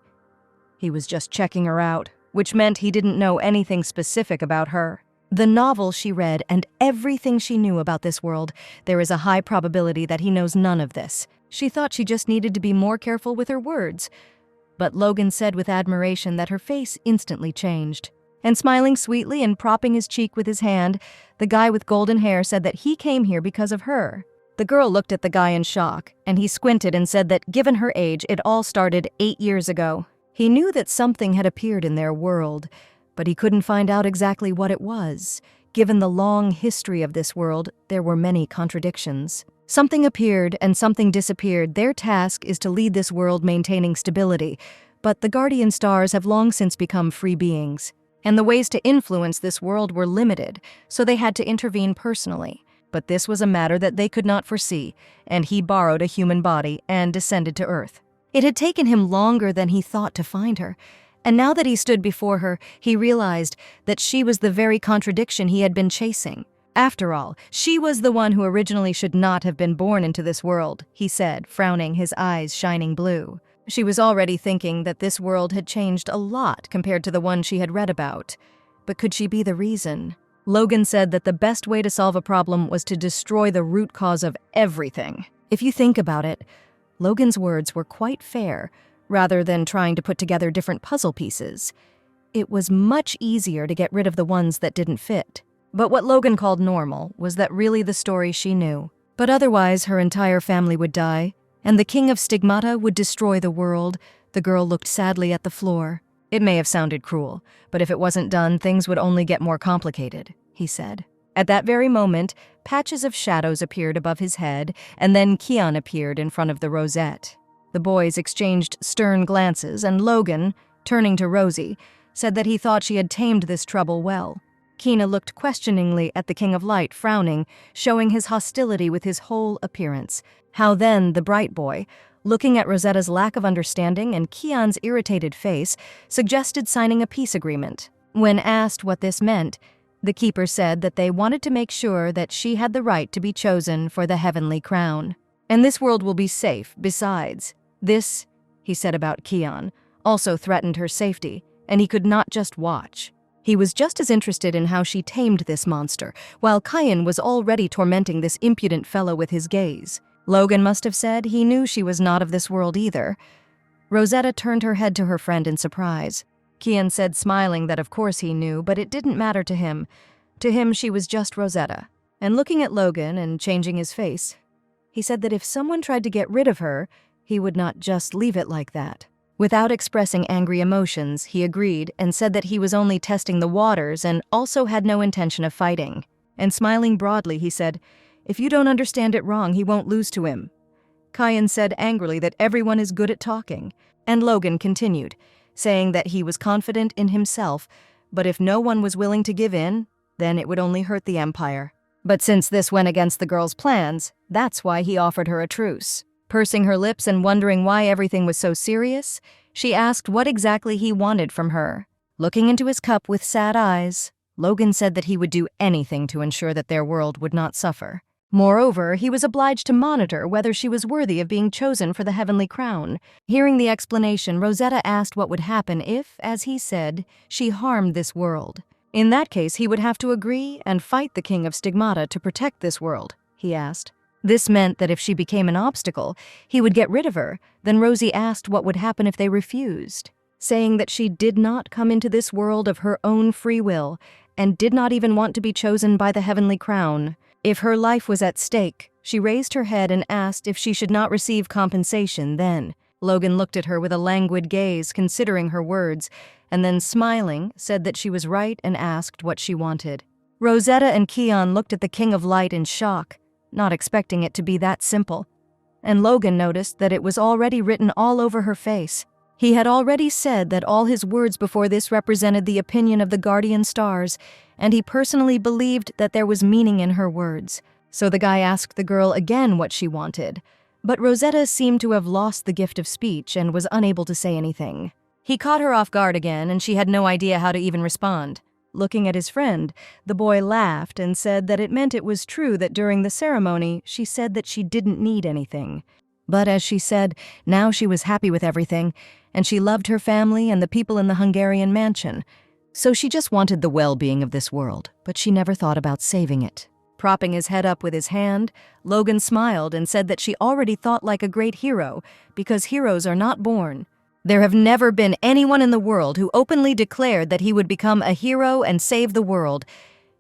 He was just checking her out. which meant he didn't know anything specific about her. The novel she read and everything she knew about this world, there is a high probability that he knows none of this. She thought she just needed to be more careful with her words. But Logan said with admiration that her face instantly changed. And smiling sweetly and propping his cheek with his hand, the guy with golden hair said that he came here because of her. The girl looked at the guy in shock, and he squinted and said that given her age, it all started 8 years ago. He knew that something had appeared in their world, but he couldn't find out exactly what it was. Given the long history of this world, there were many contradictions. Something appeared and something disappeared. Their task is to lead this world maintaining stability, but the guardian stars have long since become free beings. And the ways to influence this world were limited, so they had to intervene personally. But this was a matter that they could not foresee, and he borrowed a human body and descended to Earth. It had taken him longer than he thought to find her, and now that he stood before her, he realized that she was the very contradiction he had been chasing. After all, she was the one who originally should not have been born into this world, he said, frowning, his eyes shining blue. She was already thinking that this world had changed a lot compared to the one she had read about. But could she be the reason? Logan said that the best way to solve a problem was to destroy the root cause of everything. If you think about it, Logan's words were quite fair, rather than trying to put together different puzzle pieces. It was much easier to get rid of the ones that didn't fit. But what Logan called normal was that really the story she knew. But otherwise, her entire family would die, and the king of Stigmata would destroy the world. The girl looked sadly at the floor. It may have sounded cruel, but if it wasn't done, things would only get more complicated, he said. At that very moment, patches of shadows appeared above his head, and then Kian appeared in front of the rosette. The boys exchanged stern glances, and Logan, turning to Rosie, said that he thought she had tamed this trouble well. Kina looked questioningly at the King of Light, frowning, showing his hostility with his whole appearance. How then, the bright boy, looking at Rosetta's lack of understanding and Kian's irritated face, suggested signing a peace agreement. When asked what this meant, the keeper said that they wanted to make sure that she had the right to be chosen for the heavenly crown. And this world will be safe, besides. This, he said about Kian, also threatened her safety, and he could not just watch. He was just as interested in how she tamed this monster, while Kian was already tormenting this impudent fellow with his gaze. Logan must have said he knew she was not of this world either. Rosetta turned her head to her friend in surprise. Kian said, smiling, that of course he knew, but it didn't matter to him. To him, she was just Rosetta. And looking at Logan and changing his face, he said that if someone tried to get rid of her, he would not just leave it like that. Without expressing angry emotions, he agreed and said that he was only testing the waters and also had no intention of fighting. And smiling broadly, he said, "If you don't understand it wrong, he won't lose to him." Kian said angrily that everyone is good at talking, and Logan continued, saying that he was confident in himself, but if no one was willing to give in, then it would only hurt the Empire. But since this went against the girl's plans, that's why he offered her a truce. Pursing her lips and wondering why everything was so serious, she asked what exactly he wanted from her. Looking into his cup with sad eyes, Logan said that he would do anything to ensure that their world would not suffer. Moreover, he was obliged to monitor whether she was worthy of being chosen for the heavenly crown. Hearing the explanation, Rosetta asked what would happen if, as he said, she harmed this world. In that case, he would have to agree and fight the King of Stigmata to protect this world, he asked. This meant that if she became an obstacle, he would get rid of her. Then Rosie asked what would happen if they refused, saying that she did not come into this world of her own free will and did not even want to be chosen by the heavenly crown. If her life was at stake, she raised her head and asked if she should not receive compensation then. Logan looked at her with a languid gaze, considering her words, and then smiling, said that she was right and asked what she wanted. Rosetta and Kian looked at the King of Light in shock, not expecting it to be that simple. And Logan noticed that it was already written all over her face. He had already said that all his words before this represented the opinion of the guardian stars, and he personally believed that there was meaning in her words. So the guy asked the girl again what she wanted, but Rosetta seemed to have lost the gift of speech and was unable to say anything. He caught her off guard again, and she had no idea how to even respond. Looking at his friend, the boy laughed and said that it meant it was true that during the ceremony she said that she didn't need anything. But as she said, now she was happy with everything, and she loved her family and the people in the Hungarian mansion. So she just wanted the well-being of this world, but she never thought about saving it. Propping his head up with his hand, Logan smiled and said that she already thought like a great hero, because heroes are not born. There have never been anyone in the world who openly declared that he would become a hero and save the world.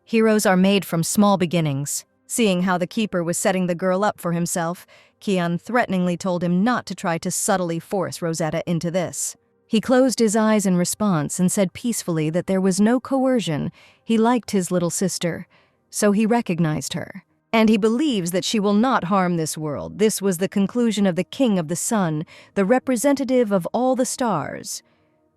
Heroes are made from small beginnings. Seeing how the keeper was setting the girl up for himself, Kian threateningly told him not to try to subtly force Rosetta into this. He closed his eyes in response and said peacefully that there was no coercion. He liked his little sister, so he recognized her. And he believes that she will not harm this world. This was the conclusion of the King of the Sun, the representative of all the stars,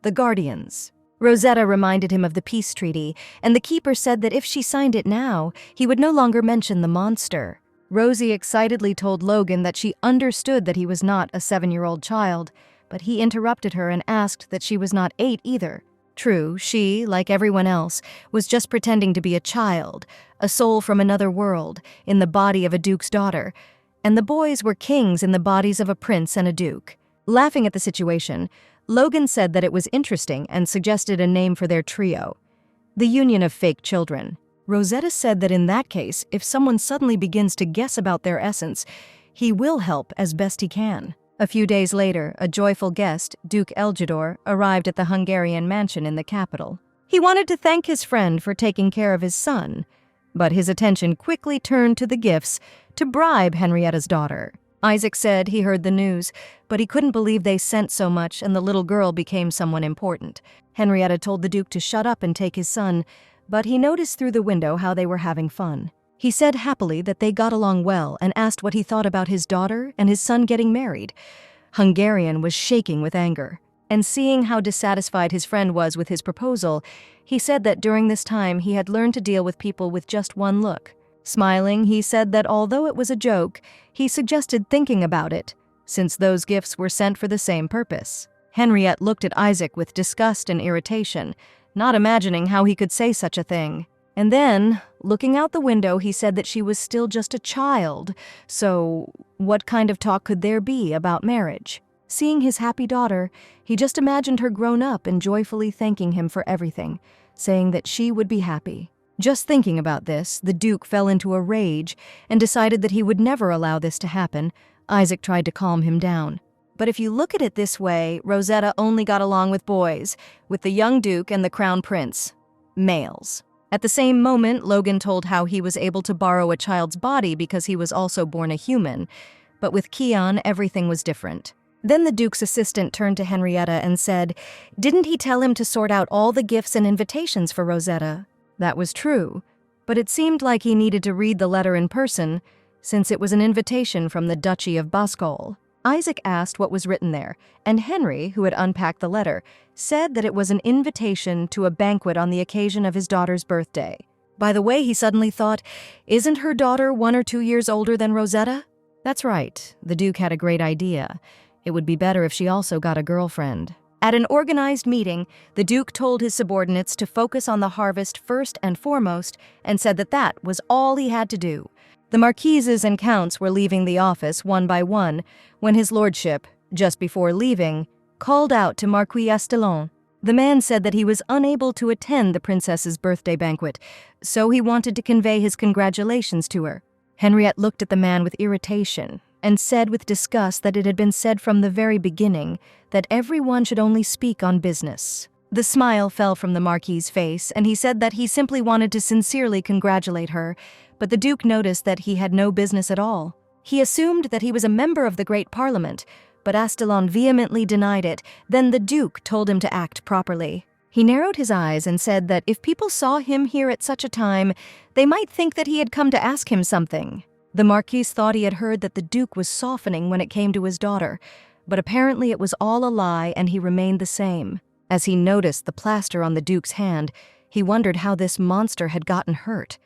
the Guardians. Rosetta reminded him of the peace treaty, and the keeper said that if she signed it now, he would no longer mention the monster. Rosie excitedly told Logan that she understood that he was not a 7-year-old child, but he interrupted her and asked that she was not 8 either. True, she, like everyone else, was just pretending to be a child, a soul from another world, in the body of a duke's daughter, and the boys were kings in the bodies of a prince and a duke. Laughing at the situation, Logan said that it was interesting and suggested a name for their trio, the Union of Fake Children. Rosetta said that in that case, if someone suddenly begins to guess about their essence, he will help as best he can. A few days later, a joyful guest, Duke Eljador, arrived at the Hungarian mansion in the capital. He wanted to thank his friend for taking care of his son, but his attention quickly turned to the gifts to bribe Henrietta's daughter. Isaac said he heard the news, but he couldn't believe they sent so much and the little girl became someone important. Henrietta told the Duke to shut up and take his son, but he noticed through the window how they were having fun. He said happily that they got along well and asked what he thought about his daughter and his son getting married. Hungarian was shaking with anger, and seeing how dissatisfied his friend was with his proposal, he said that during this time he had learned to deal with people with just one look. Smiling, he said that although it was a joke, he suggested thinking about it, since those gifts were sent for the same purpose. Henriette looked at Isaac with disgust and irritation, not imagining how he could say such a thing. And then, looking out the window, he said that she was still just a child, so what kind of talk could there be about marriage? Seeing his happy daughter, he just imagined her grown up and joyfully thanking him for everything, saying that she would be happy. Just thinking about this, the Duke fell into a rage and decided that he would never allow this to happen. Isaac tried to calm him down. But if you look at it this way, Rosetta only got along with boys, with the young Duke and the Crown Prince, males. At the same moment, Logan told how he was able to borrow a child's body because he was also born a human. But with Kian, everything was different. Then the Duke's assistant turned to Henrietta and said, "Didn't he tell him to sort out all the gifts and invitations for Rosetta?" That was true, but it seemed like he needed to read the letter in person, since it was an invitation from the Duchy of Boskol. Isaac asked what was written there, and Henry, who had unpacked the letter, said that it was an invitation to a banquet on the occasion of his daughter's birthday. By the way, he suddenly thought, isn't her daughter 1 or 2 years older than Rosetta? That's right, the Duke had a great idea. It would be better if she also got a girlfriend. At an organized meeting, the Duke told his subordinates to focus on the harvest first and foremost, and said that that was all he had to do. The marquises and counts were leaving the office one by one when his lordship, just before leaving, called out to Marquis Astelon. The man said that he was unable to attend the princess's birthday banquet, so he wanted to convey his congratulations to her. Henriette looked at the man with irritation and said with disgust that it had been said from the very beginning that everyone should only speak on business. The smile fell from the Marquis's face, and he said that he simply wanted to sincerely congratulate her, but the Duke noticed that he had no business at all. He assumed that he was a member of the Great Parliament, but Astelon vehemently denied it. Then the Duke told him to act properly. He narrowed his eyes and said that if people saw him here at such a time, they might think that he had come to ask him something. The Marquis thought he had heard that the Duke was softening when it came to his daughter, but apparently it was all a lie and he remained the same. As he noticed the plaster on the Duke's hand, he wondered how this monster had gotten hurt.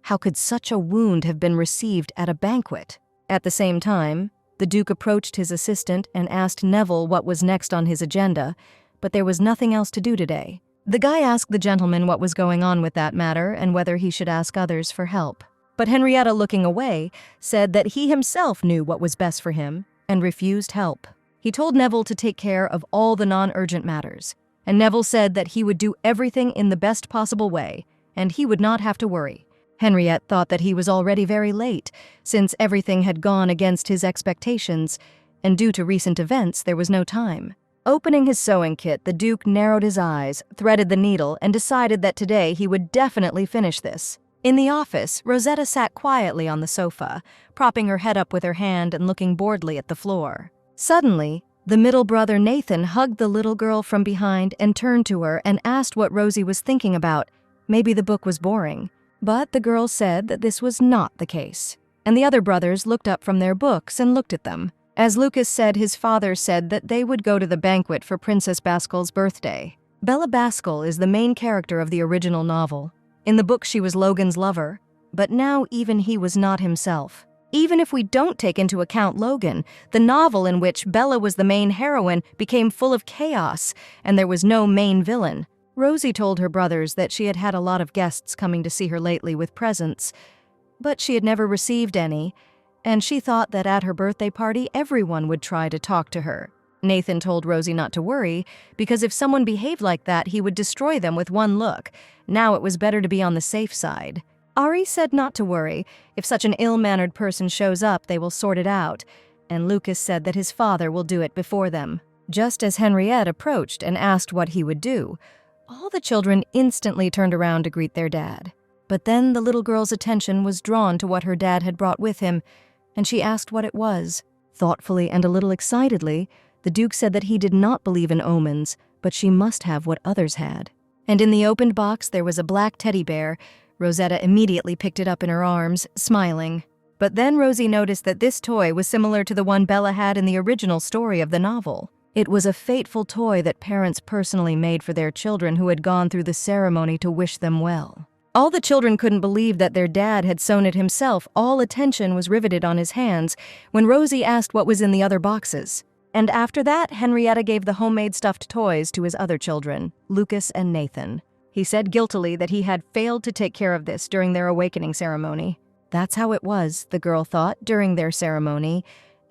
How could such a wound have been received at a banquet? At the same time, the Duke approached his assistant and asked Neville what was next on his agenda, but there was nothing else to do today. The guy asked the gentleman what was going on with that matter and whether he should ask others for help. But Henrietta, looking away, said that he himself knew what was best for him, and refused help. He told Neville to take care of all the non-urgent matters, and Neville said that he would do everything in the best possible way, and he would not have to worry. Henriette thought that he was already very late, since everything had gone against his expectations, and due to recent events, there was no time. Opening his sewing kit, the Duke narrowed his eyes, threaded the needle, and decided that today he would definitely finish this. In the office, Rosetta sat quietly on the sofa, propping her head up with her hand and looking boredly at the floor. Suddenly, the middle brother Nathan hugged the little girl from behind and turned to her and asked what Rosie was thinking about. Maybe the book was boring. But the girl said that this was not the case. And the other brothers looked up from their books and looked at them. As Lucas said, his father said that they would go to the banquet for Princess Baskel's birthday. Bella Baskel is the main character of the original novel. In the book, she was Logan's lover, but now even he was not himself. Even if we don't take into account Logan, the novel in which Bella was the main heroine became full of chaos, and there was no main villain. Rosie told her brothers that she had had a lot of guests coming to see her lately with presents, but she had never received any, and she thought that at her birthday party everyone would try to talk to her. Nathan told Rosie not to worry, because if someone behaved like that, he would destroy them with one look. Now it was better to be on the safe side. Ari said not to worry. If such an ill-mannered person shows up, they will sort it out, and Lucas said that his father will do it before them. Just as Henriette approached and asked what he would do, all the children instantly turned around to greet their dad. But then the little girl's attention was drawn to what her dad had brought with him, and she asked what it was. Thoughtfully and a little excitedly, the Duke said that he did not believe in omens, but she must have what others had. And in the opened box there was a black teddy bear. Rosetta immediately picked it up in her arms, smiling. But then Rosie noticed that this toy was similar to the one Bella had in the original story of the novel. It was a fateful toy that parents personally made for their children who had gone through the ceremony to wish them well. All the children couldn't believe that their dad had sewn it himself. All attention was riveted on his hands when Rosie asked what was in the other boxes. And after that, Henrietta gave the homemade stuffed toys to his other children, Lucas and Nathan. He said guiltily that he had failed to take care of this during their awakening ceremony. That's how it was, the girl thought, during their ceremony.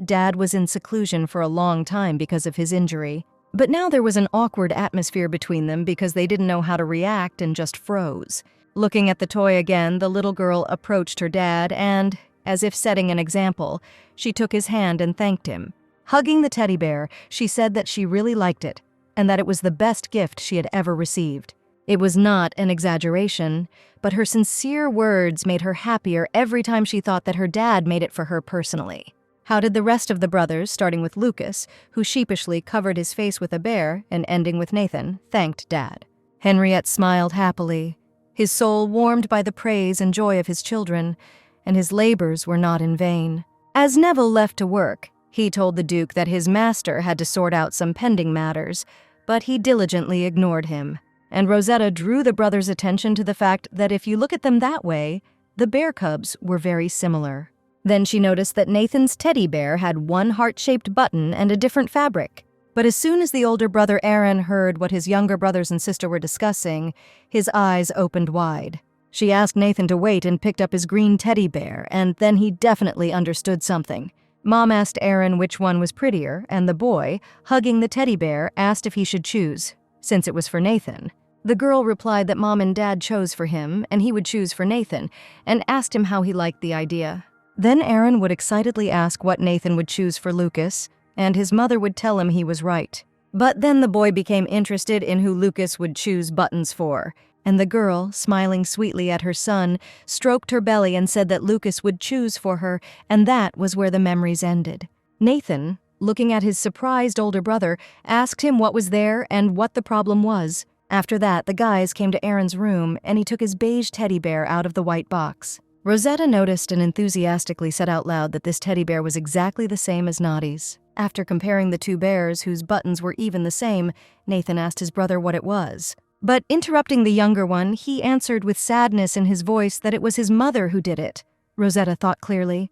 Dad was in seclusion for a long time because of his injury. But now there was an awkward atmosphere between them because they didn't know how to react and just froze. Looking at the toy again, the little girl approached her dad and, as if setting an example, she took his hand and thanked him. Hugging the teddy bear, she said that she really liked it and that it was the best gift she had ever received. It was not an exaggeration, but her sincere words made her happier every time she thought that her dad made it for her personally. How did the rest of the brothers, starting with Lucas, who sheepishly covered his face with a bear, and ending with Nathan, thanked Dad? Henriette smiled happily, his soul warmed by the praise and joy of his children, and his labors were not in vain. As Neville left to work, he told the Duke that his master had to sort out some pending matters, but he diligently ignored him. And Rosetta drew the brothers' attention to the fact that if you look at them that way, the bear cubs were very similar. Then she noticed that Nathan's teddy bear had one heart-shaped button and a different fabric. But as soon as the older brother Aaron heard what his younger brothers and sister were discussing, his eyes opened wide. She asked Nathan to wait and picked up his green teddy bear, and then he definitely understood something. Mom asked Aaron which one was prettier, and the boy, hugging the teddy bear, asked if he should choose, since it was for Nathan. The girl replied that Mom and Dad chose for him, and he would choose for Nathan, and asked him how he liked the idea. Then Aaron would excitedly ask what Nathan would choose for Lucas, and his mother would tell him he was right. But then the boy became interested in who Lucas would choose buttons for, and the girl, smiling sweetly at her son, stroked her belly and said that Lucas would choose for her, and that was where the memories ended. Nathan, looking at his surprised older brother, asked him what was there and what the problem was. After that, the guys came to Aaron's room, and he took his beige teddy bear out of the white box. Rosetta noticed and enthusiastically said out loud that this teddy bear was exactly the same as Noddy's. After comparing the two bears, whose buttons were even the same, Nathan asked his brother what it was. But interrupting the younger one, he answered with sadness in his voice that it was his mother who did it. Rosetta thought clearly.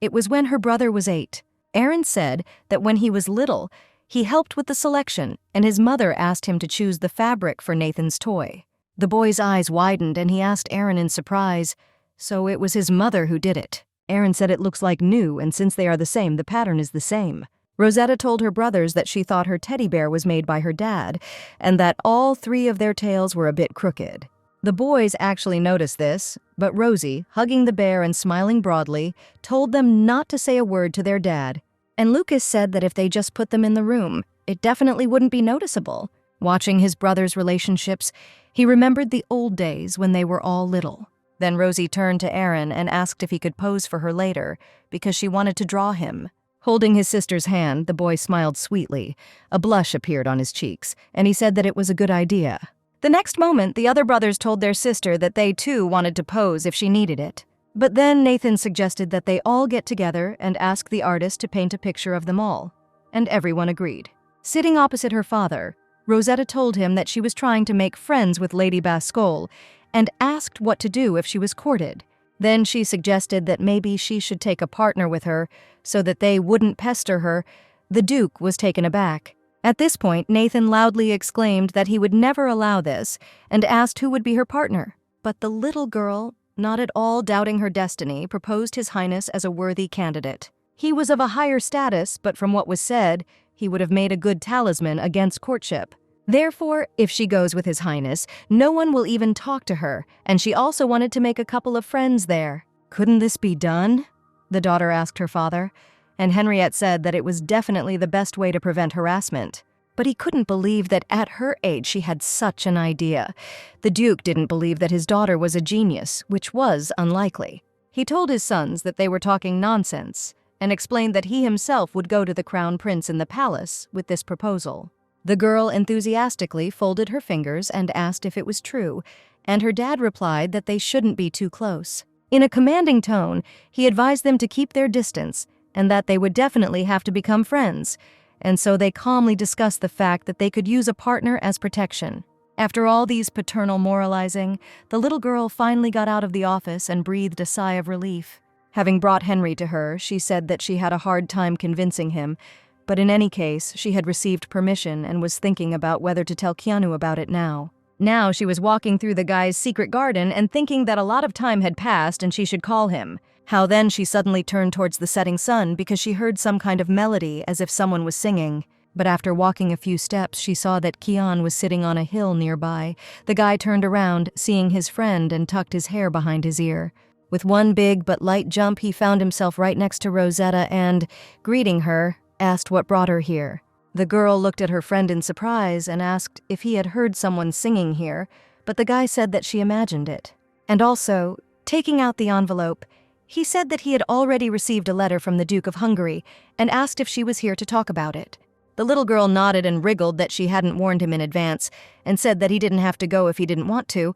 It was when her brother was 8. Aaron said that when he was little, he helped with the selection, and his mother asked him to choose the fabric for Nathan's toy. The boy's eyes widened, and he asked Aaron in surprise, so it was his mother who did it. Aaron said it looks like new, and since they are the same, the pattern is the same. Rosetta told her brothers that she thought her teddy bear was made by her dad, and that all 3 of their tails were a bit crooked. The boys actually noticed this, but Rosie, hugging the bear and smiling broadly, told them not to say a word to their dad. And Lucas said that if they just put them in the room, it definitely wouldn't be noticeable. Watching his brothers' relationships, he remembered the old days when they were all little. Then Rosie turned to Aaron and asked if he could pose for her later, because she wanted to draw him. Holding his sister's hand, the boy smiled sweetly. A blush appeared on his cheeks, and he said that it was a good idea. The next moment, the other brothers told their sister that they too wanted to pose if she needed it. But then Nathan suggested that they all get together and ask the artist to paint a picture of them all. And everyone agreed. Sitting opposite her father, Rosetta told him that she was trying to make friends with Lady Bascole and asked what to do if she was courted. Then she suggested that maybe she should take a partner with her so that they wouldn't pester her. The Duke was taken aback. At this point, Nathan loudly exclaimed that he would never allow this and asked who would be her partner. But the little girl, not at all doubting her destiny, proposed His Highness as a worthy candidate. He was of a higher status, but from what was said, he would have made a good talisman against courtship. Therefore, if she goes with His Highness, no one will even talk to her, and she also wanted to make a couple of friends there. Couldn't this be done? The daughter asked her father, and Henriette said that it was definitely the best way to prevent harassment. But he couldn't believe that at her age she had such an idea. The Duke didn't believe that his daughter was a genius, which was unlikely. He told his sons that they were talking nonsense, and explained that he himself would go to the Crown Prince in the palace with this proposal. The girl enthusiastically folded her fingers and asked if it was true, and her dad replied that they shouldn't be too close. In a commanding tone, he advised them to keep their distance, and that they would definitely have to become friends, and so they calmly discussed the fact that they could use a partner as protection. After all these paternal moralizing, the little girl finally got out of the office and breathed a sigh of relief. Having brought Henry to her, she said that she had a hard time convincing him, but in any case, she had received permission and was thinking about whether to tell Keanu about it now. Now she was walking through the guy's secret garden and thinking that a lot of time had passed and she should call him. How then she suddenly turned towards the setting sun because she heard some kind of melody as if someone was singing. But after walking a few steps, she saw that Kian was sitting on a hill nearby. The guy turned around, seeing his friend, and tucked his hair behind his ear. With one big but light jump, he found himself right next to Rosetta and, greeting her, asked what brought her here. The girl looked at her friend in surprise and asked if he had heard someone singing here, but the guy said that she imagined it. And also, taking out the envelope, he said that he had already received a letter from the Duke of Hungary and asked if she was here to talk about it. The little girl nodded and wriggled that she hadn't warned him in advance and said that he didn't have to go if he didn't want to,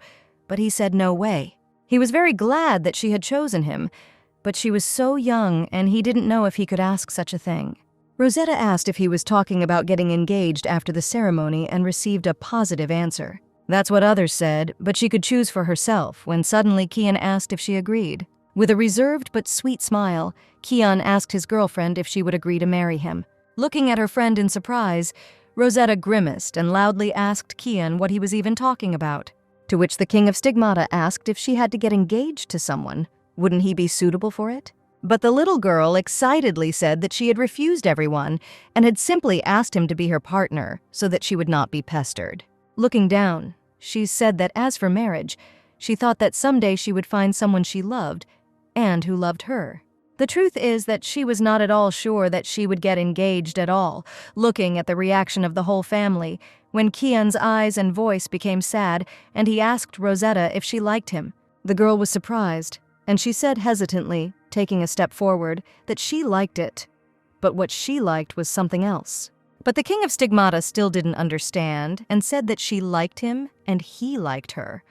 but he said no way. He was very glad that she had chosen him, but she was so young and he didn't know if he could ask such a thing. Rosetta asked if he was talking about getting engaged after the ceremony and received a positive answer. That's what others said, but she could choose for herself when suddenly Kian asked if she agreed. With a reserved but sweet smile, Kian asked his girlfriend if she would agree to marry him. Looking at her friend in surprise, Rosetta grimaced and loudly asked Kian what he was even talking about. To which the King of Stigmata asked if she had to get engaged to someone. Wouldn't he be suitable for it? But the little girl excitedly said that she had refused everyone and had simply asked him to be her partner so that she would not be pestered. Looking down, she said that as for marriage, she thought that someday she would find someone she loved and who loved her. The truth is that she was not at all sure that she would get engaged at all, looking at the reaction of the whole family, when Kian's eyes and voice became sad and he asked Rosetta if she liked him. The girl was surprised, and she said hesitantly, taking a step forward, that she liked it. But what she liked was something else. But the King of Stigmata still didn't understand and said that she liked him and he liked her.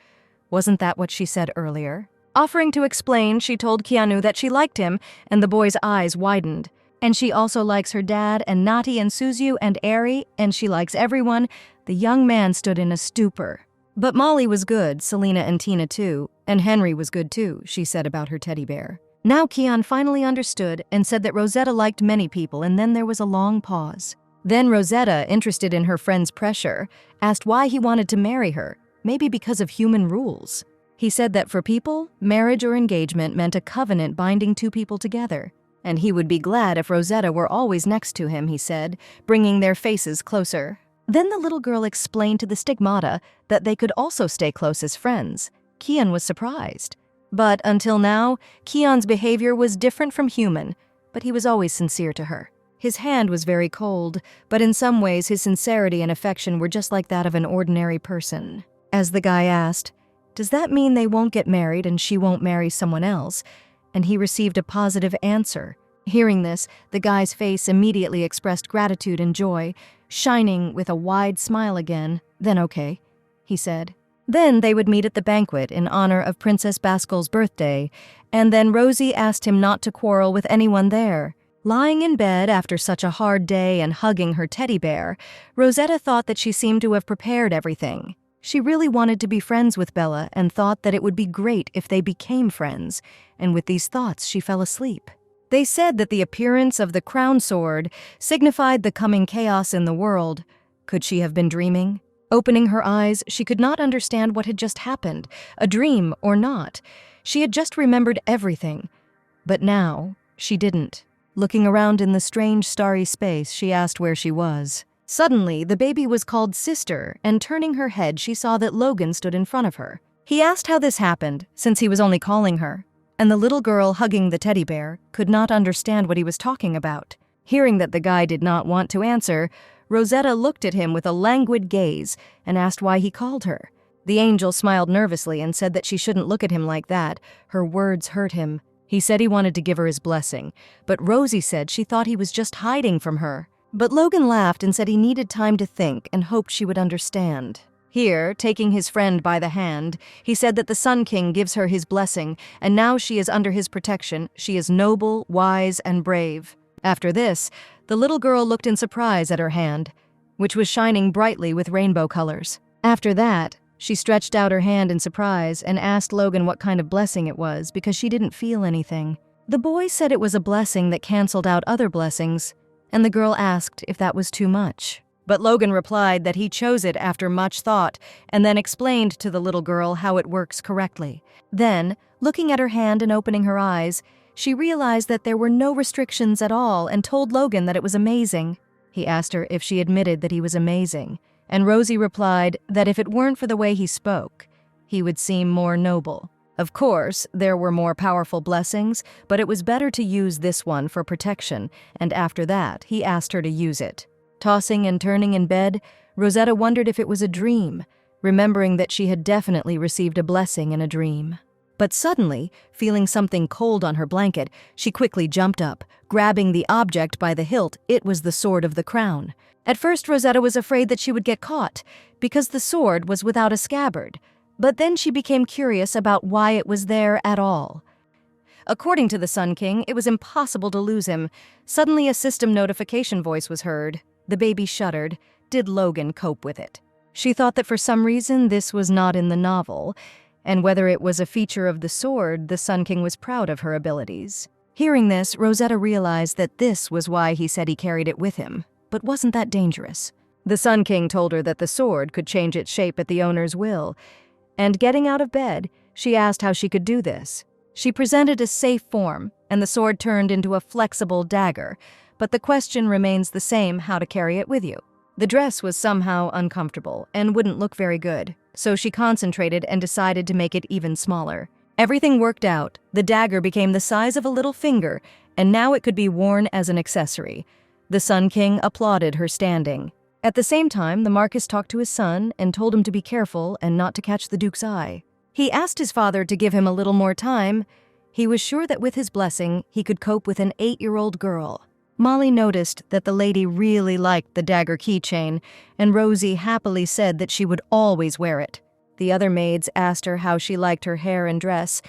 Wasn't that what she said earlier? Offering to explain, she told Keanu that she liked him, and the boy's eyes widened. And she also likes her dad, and Nati and Suzu and Eri, and she likes everyone. The young man stood in a stupor. But Molly was good, Selena and Tina too, and Henry was good too, she said about her teddy bear. Now Kian finally understood and said that Rosetta liked many people, and then there was a long pause. Then Rosetta, interested in her friend's pressure, asked why he wanted to marry her, maybe because of human rules. He said that for people, marriage or engagement meant a covenant binding two people together. And he would be glad if Rosetta were always next to him, he said, bringing their faces closer. Then the little girl explained to the stigmata that they could also stay close as friends. Kian was surprised. But until now, Kian's behavior was different from human, but he was always sincere to her. His hand was very cold, but in some ways his sincerity and affection were just like that of an ordinary person. As the guy asked, "Does that mean they won't get married and she won't marry someone else?" And he received a positive answer. Hearing this, the guy's face immediately expressed gratitude and joy, shining with a wide smile again. "Then okay," he said. Then they would meet at the banquet in honor of Princess Bascul's birthday, and then Rosie asked him not to quarrel with anyone there. Lying in bed after such a hard day and hugging her teddy bear, Rosetta thought that she seemed to have prepared everything. She really wanted to be friends with Bella and thought that it would be great if they became friends, and with these thoughts she fell asleep. They said that the appearance of the crown sword signified the coming chaos in the world. Could she have been dreaming? Opening her eyes, she could not understand what had just happened, a dream or not. She had just remembered everything. But now, she didn't. Looking around in the strange starry space, she asked where she was. Suddenly, the baby was called Sister, and turning her head, she saw that Logan stood in front of her. He asked how this happened, since he was only calling her, and the little girl hugging the teddy bear could not understand what he was talking about. Hearing that the guy did not want to answer, Rosetta looked at him with a languid gaze and asked why he called her. The angel smiled nervously and said that she shouldn't look at him like that. Her words hurt him. He said he wanted to give her his blessing, but Rosie said she thought he was just hiding from her. But Logan laughed and said he needed time to think and hoped she would understand. Here, taking his friend by the hand, he said that the Sun King gives her his blessing, and now she is under his protection. She is noble, wise, and brave. After this, the little girl looked in surprise at her hand, which was shining brightly with rainbow colors. After that, she stretched out her hand in surprise and asked Logan what kind of blessing it was because she didn't feel anything. The boy said it was a blessing that canceled out other blessings, and the girl asked if that was too much. But Logan replied that he chose it after much thought and then explained to the little girl how it works correctly. Then, looking at her hand and opening her eyes, she realized that there were no restrictions at all and told Logan that it was amazing. He asked her if she admitted that he was amazing, and Rosie replied that if it weren't for the way he spoke, he would seem more noble. Of course, there were more powerful blessings, but it was better to use this one for protection, and after that, he asked her to use it. Tossing and turning in bed, Rosetta wondered if it was a dream, remembering that she had definitely received a blessing in a dream. But suddenly, feeling something cold on her blanket, she quickly jumped up, grabbing the object by the hilt. It was the sword of the crown. At first, Rosetta was afraid that she would get caught, because the sword was without a scabbard. But then she became curious about why it was there at all. According to the Sun King, it was impossible to lose him. Suddenly, a system notification voice was heard. The baby shuddered. Did Logan cope with it? She thought that for some reason this was not in the novel, and whether it was a feature of the sword, the Sun King was proud of her abilities. Hearing this, Rosetta realized that this was why he said he carried it with him. But wasn't that dangerous? The Sun King told her that the sword could change its shape at the owner's will, and getting out of bed, she asked how she could do this. She presented a safe form, and the sword turned into a flexible dagger, but the question remains the same: how to carry it with you. The dress was somehow uncomfortable and wouldn't look very good, so she concentrated and decided to make it even smaller. Everything worked out. The dagger became the size of a little finger, and now it could be worn as an accessory. The Sun King applauded her standing. At the same time, the Marquis talked to his son and told him to be careful and not to catch the Duke's eye. He asked his father to give him a little more time. He was sure that with his blessing, he could cope with an 8-year-old girl. Molly noticed that the lady really liked the dagger keychain, and Rosie happily said that she would always wear it. The other maids asked her how she liked her hair and dress,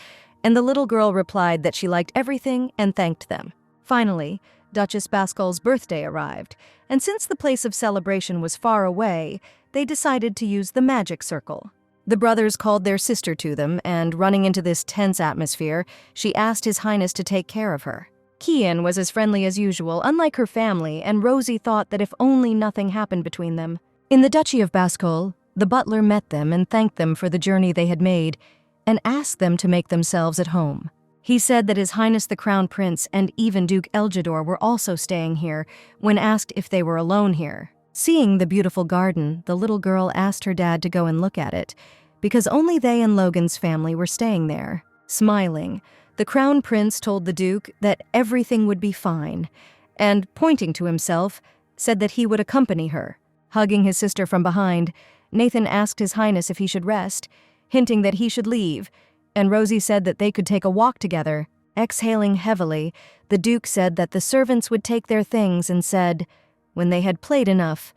and the little girl replied that she liked everything and thanked them. Finally, Duchess Bascul's birthday arrived, and since the place of celebration was far away, they decided to use the magic circle. The brothers called their sister to them, and running into this tense atmosphere, she asked His Highness to take care of her. Kian was as friendly as usual, unlike her family, and Rosie thought that if only nothing happened between them. In the Duchy of Bascul, the butler met them and thanked them for the journey they had made, and asked them to make themselves at home. He said that His Highness the Crown Prince and even Duke Eljador were also staying here when asked if they were alone here. Seeing the beautiful garden, the little girl asked her dad to go and look at it, because only they and Logan's family were staying there. Smiling, the Crown Prince told the Duke that everything would be fine, and, pointing to himself, said that he would accompany her. Hugging his sister from behind, Nathan asked His Highness if he should rest, hinting that he should leave, and Rosie said that they could take a walk together. Exhaling heavily, the Duke said that the servants would take their things and said, when they had played enough,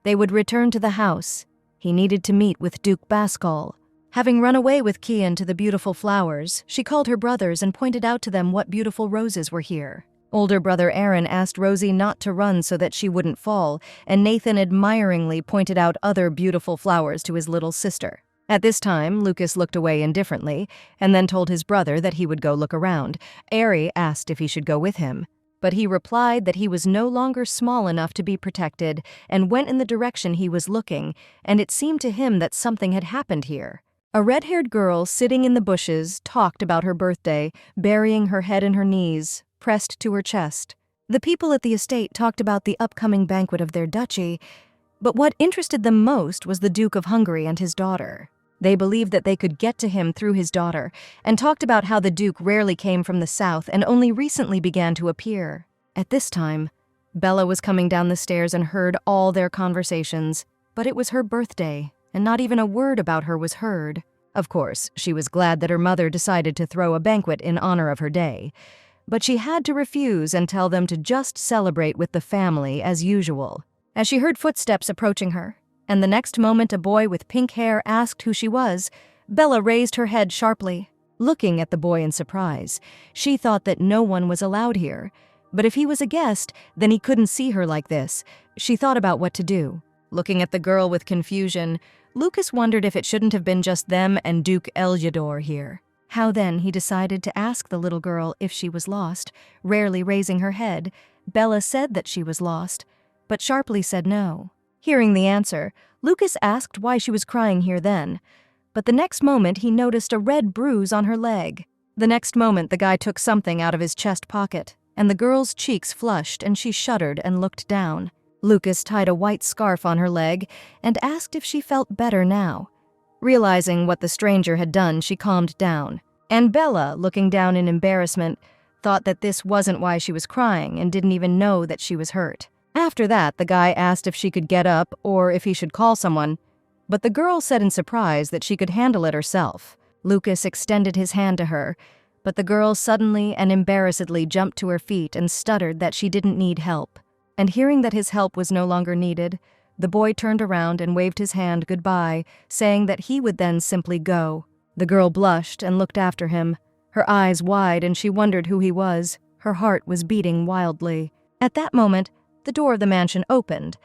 they would return to the house. He needed to meet with Duke Baskal. Having run away with Kian to the beautiful flowers, she called her brothers and pointed out to them what beautiful roses were here. Older brother Aaron asked Rosie not to run so that she wouldn't fall, and Nathan admiringly pointed out other beautiful flowers to his little sister. At this time, Lucas looked away indifferently, and then told his brother that he would go look around. Ari asked if he should go with him, but he replied that he was no longer small enough to be protected and went in the direction he was looking, and it seemed to him that something had happened here. A red-haired girl sitting in the bushes talked about her birthday, burying her head in her knees, pressed to her chest. The people at the estate talked about the upcoming banquet of their duchy, but what interested them most was the Duke of Hungary and his daughter. They believed that they could get to him through his daughter, and talked about how the Duke rarely came from the south and only recently began to appear. At this time, Bella was coming down the stairs and heard all their conversations, but it was her birthday, and not even a word about her was heard. Of course, she was glad that her mother decided to throw a banquet in honor of her day, but she had to refuse and tell them to just celebrate with the family as usual. As she heard footsteps approaching her, and the next moment a boy with pink hair asked who she was, Bella raised her head sharply. Looking at the boy in surprise, she thought that no one was allowed here, but if he was a guest, then he couldn't see her like this. She thought about what to do. Looking at the girl with confusion, Lucas wondered if it shouldn't have been just them and Duke Eljador here. How then he decided to ask the little girl if she was lost. Rarely raising her head, Bella said that she was lost, but sharply said no. Hearing the answer, Lucas asked why she was crying here then, but the next moment he noticed a red bruise on her leg. The next moment the guy took something out of his chest pocket, and the girl's cheeks flushed and she shuddered and looked down. Lucas tied a white scarf on her leg and asked if she felt better now. Realizing what the stranger had done, she calmed down, and Bella, looking down in embarrassment, thought that this wasn't why she was crying and didn't even know that she was hurt. After that, the guy asked if she could get up or if he should call someone, but the girl said in surprise that she could handle it herself. Lucas extended his hand to her, but the girl suddenly and embarrassedly jumped to her feet and stuttered that she didn't need help. And hearing that his help was no longer needed, the boy turned around and waved his hand goodbye, saying that he would then simply go. The girl blushed and looked after him, her eyes wide, and she wondered who he was. Her heart was beating wildly. At that moment, the door of the mansion opened,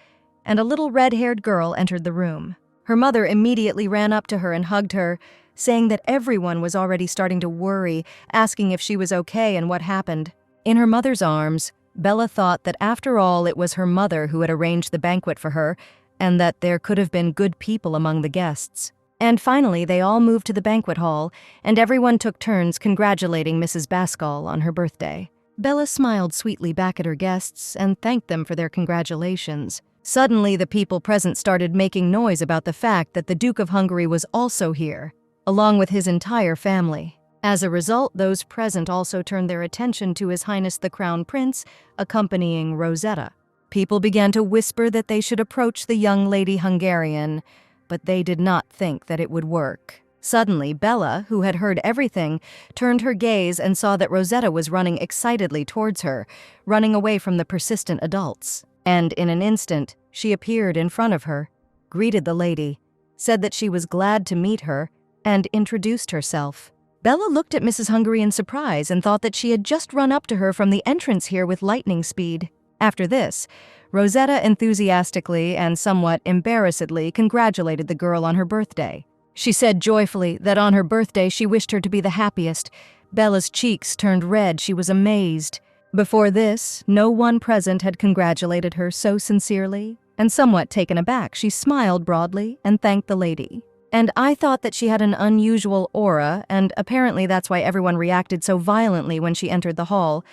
and a little red-haired girl entered the room. Her mother immediately ran up to her and hugged her, saying that everyone was already starting to worry, asking if she was okay and what happened. In her mother's arms, Bella thought that after all it was her mother who had arranged the banquet for her, and that there could have been good people among the guests. And finally, they all moved to the banquet hall, and everyone took turns congratulating Mrs. Baskal on her birthday. Bella smiled sweetly back at her guests and thanked them for their congratulations. Suddenly, the people present started making noise about the fact that the Duke of Hungary was also here, along with his entire family. As a result, those present also turned their attention to His Highness the Crown Prince, accompanying Rosetta. People began to whisper that they should approach the young lady Hungarian, but they did not think that it would work. Suddenly, Bella, who had heard everything, turned her gaze and saw that Rosetta was running excitedly towards her, running away from the persistent adults. And in an instant, she appeared in front of her, greeted the lady, said that she was glad to meet her, and introduced herself. Bella looked at Mrs. Hungary in surprise and thought that she had just run up to her from the entrance here with lightning speed. After this, Rosetta enthusiastically and somewhat embarrassedly congratulated the girl on her birthday. She said joyfully that on her birthday she wished her to be the happiest. Bella's cheeks turned red. She was amazed. Before this, no one present had congratulated her so sincerely, and somewhat taken aback, she smiled broadly and thanked the lady. And I thought that she had an unusual aura, and apparently that's why everyone reacted so violently when she entered the hall.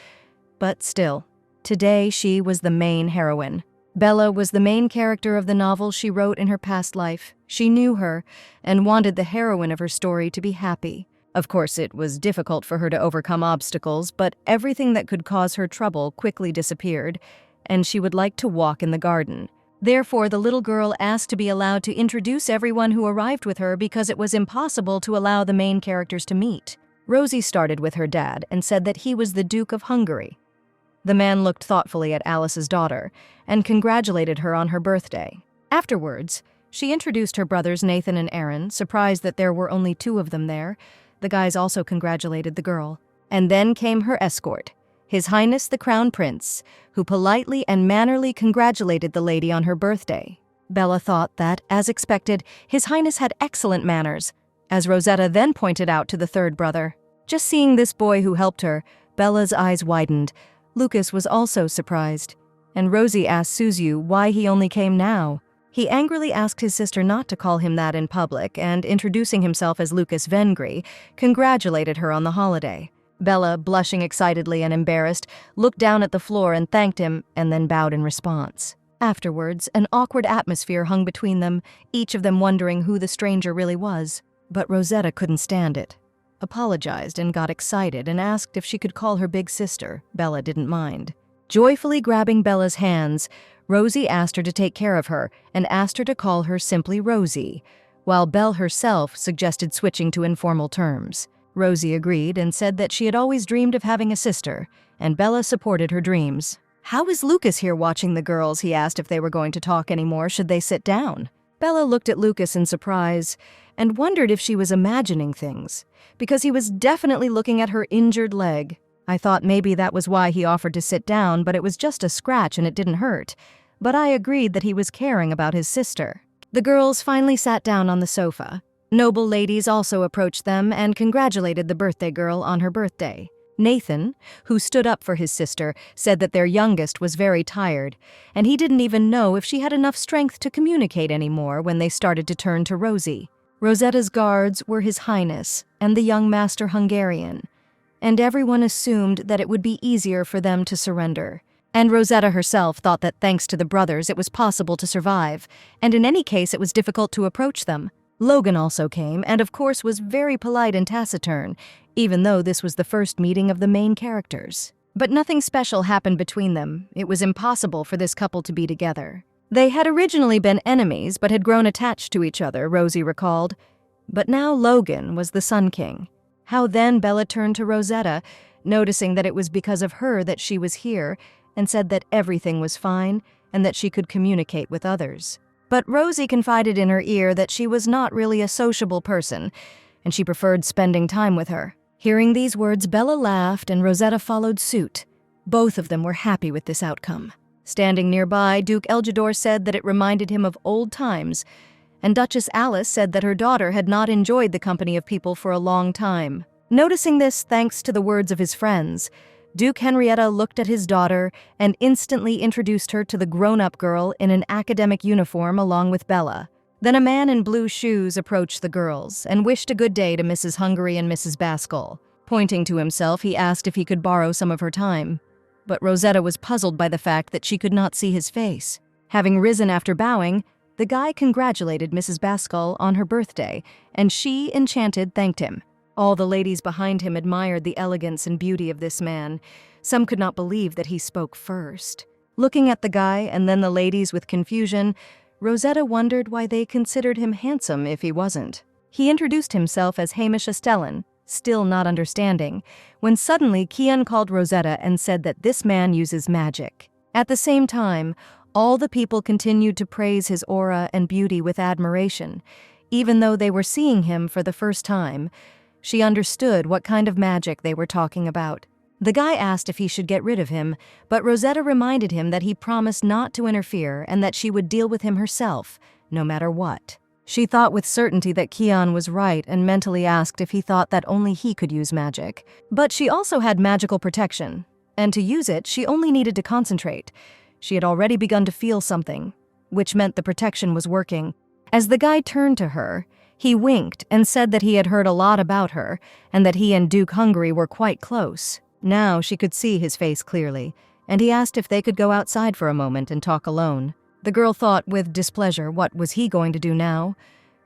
But still, today she was the main heroine. Bella was the main character of the novel she wrote in her past life. She knew her and wanted the heroine of her story to be happy. Of course, it was difficult for her to overcome obstacles, but everything that could cause her trouble quickly disappeared, and she would like to walk in the garden. Therefore, the little girl asked to be allowed to introduce everyone who arrived with her because it was impossible to allow the main characters to meet. Rosie started with her dad and said that he was the Duke of Hungary. The man looked thoughtfully at Alice's daughter and congratulated her on her birthday. Afterwards, she introduced her brothers Nathan and Aaron, surprised that there were only 2 of them there. The guys also congratulated the girl. And then came her escort, His Highness the Crown Prince, who politely and mannerly congratulated the lady on her birthday. Bella thought that, as expected, His Highness had excellent manners, as Rosetta then pointed out to the 3rd brother. Just seeing this boy who helped her, Bella's eyes widened. Lucas was also surprised, and Rosie asked Suzu why he only came now. He angrily asked his sister not to call him that in public, and introducing himself as Lucas Vengri, congratulated her on the holiday. Bella, blushing excitedly and embarrassed, looked down at the floor and thanked him, and then bowed in response. Afterwards, an awkward atmosphere hung between them, each of them wondering who the stranger really was. But Rosetta couldn't stand it. Apologized and got excited and asked if she could call her big sister. Bella didn't mind. Joyfully grabbing Bella's hands, Rosie asked her to take care of her and asked her to call her simply Rosie, while Belle herself suggested switching to informal terms. Rosie agreed and said that she had always dreamed of having a sister, and Bella supported her dreams. "How is Lucas here watching the girls?" he asked if they were going to talk anymore. Should they sit down? Bella looked at Lucas in surprise and wondered if she was imagining things, because he was definitely looking at her injured leg. I thought maybe that was why he offered to sit down, but it was just a scratch and it didn't hurt. But I agreed that he was caring about his sister. The girls finally sat down on the sofa. Noble ladies also approached them and congratulated the birthday girl on her birthday. Nathan, who stood up for his sister, said that their youngest was very tired, and he didn't even know if she had enough strength to communicate anymore when they started to turn to Rosie. Rosetta's guards were His Highness and the young Master Hungarian, and everyone assumed that it would be easier for them to surrender. And Rosetta herself thought that thanks to the brothers it was possible to survive, and in any case it was difficult to approach them. Logan also came, and of course was very polite and taciturn, even though this was the first meeting of the main characters. But nothing special happened between them. It was impossible for this couple to be together. They had originally been enemies, but had grown attached to each other, Rosie recalled. But now Logan was the Sun King. How then Bella turned to Rosetta, noticing that it was because of her that she was here, and said that everything was fine, and that she could communicate with others. But Rosie confided in her ear that she was not really a sociable person, and she preferred spending time with her. Hearing these words, Bella laughed and Rosetta followed suit. Both of them were happy with this outcome. Standing nearby, Duke Elgidor said that it reminded him of old times, and Duchess Alice said that her daughter had not enjoyed the company of people for a long time. Noticing this thanks to the words of his friends, Duke Henrietta looked at his daughter and instantly introduced her to the grown-up girl in an academic uniform along with Bella. Then a man in blue shoes approached the girls and wished a good day to Mrs. Hungary and Mrs. Baskell. Pointing to himself, he asked if he could borrow some of her time. But Rosetta was puzzled by the fact that she could not see his face. Having risen after bowing, the guy congratulated Mrs. Baskell on her birthday, and she, enchanted, thanked him. All the ladies behind him admired the elegance and beauty of this man. Some could not believe that he spoke first. Looking at the guy and then the ladies with confusion, Rosetta wondered why they considered him handsome if he wasn't. He introduced himself as Hamish Estellan, still not understanding, when suddenly Kian called Rosetta and said that this man uses magic. At the same time, all the people continued to praise his aura and beauty with admiration. Even though they were seeing him for the first time, she understood what kind of magic they were talking about. The guy asked if he should get rid of him, but Rosetta reminded him that he promised not to interfere and that she would deal with him herself, no matter what. She thought with certainty that Kian was right and mentally asked if he thought that only he could use magic. But she also had magical protection, and to use it, she only needed to concentrate. She had already begun to feel something, which meant the protection was working. As the guy turned to her, He winked and said that he had heard a lot about her and that he and Duke Hungry were quite close. Now she could see his face clearly, and he asked if they could go outside for a moment and talk alone. The girl thought with displeasure, what was he going to do now?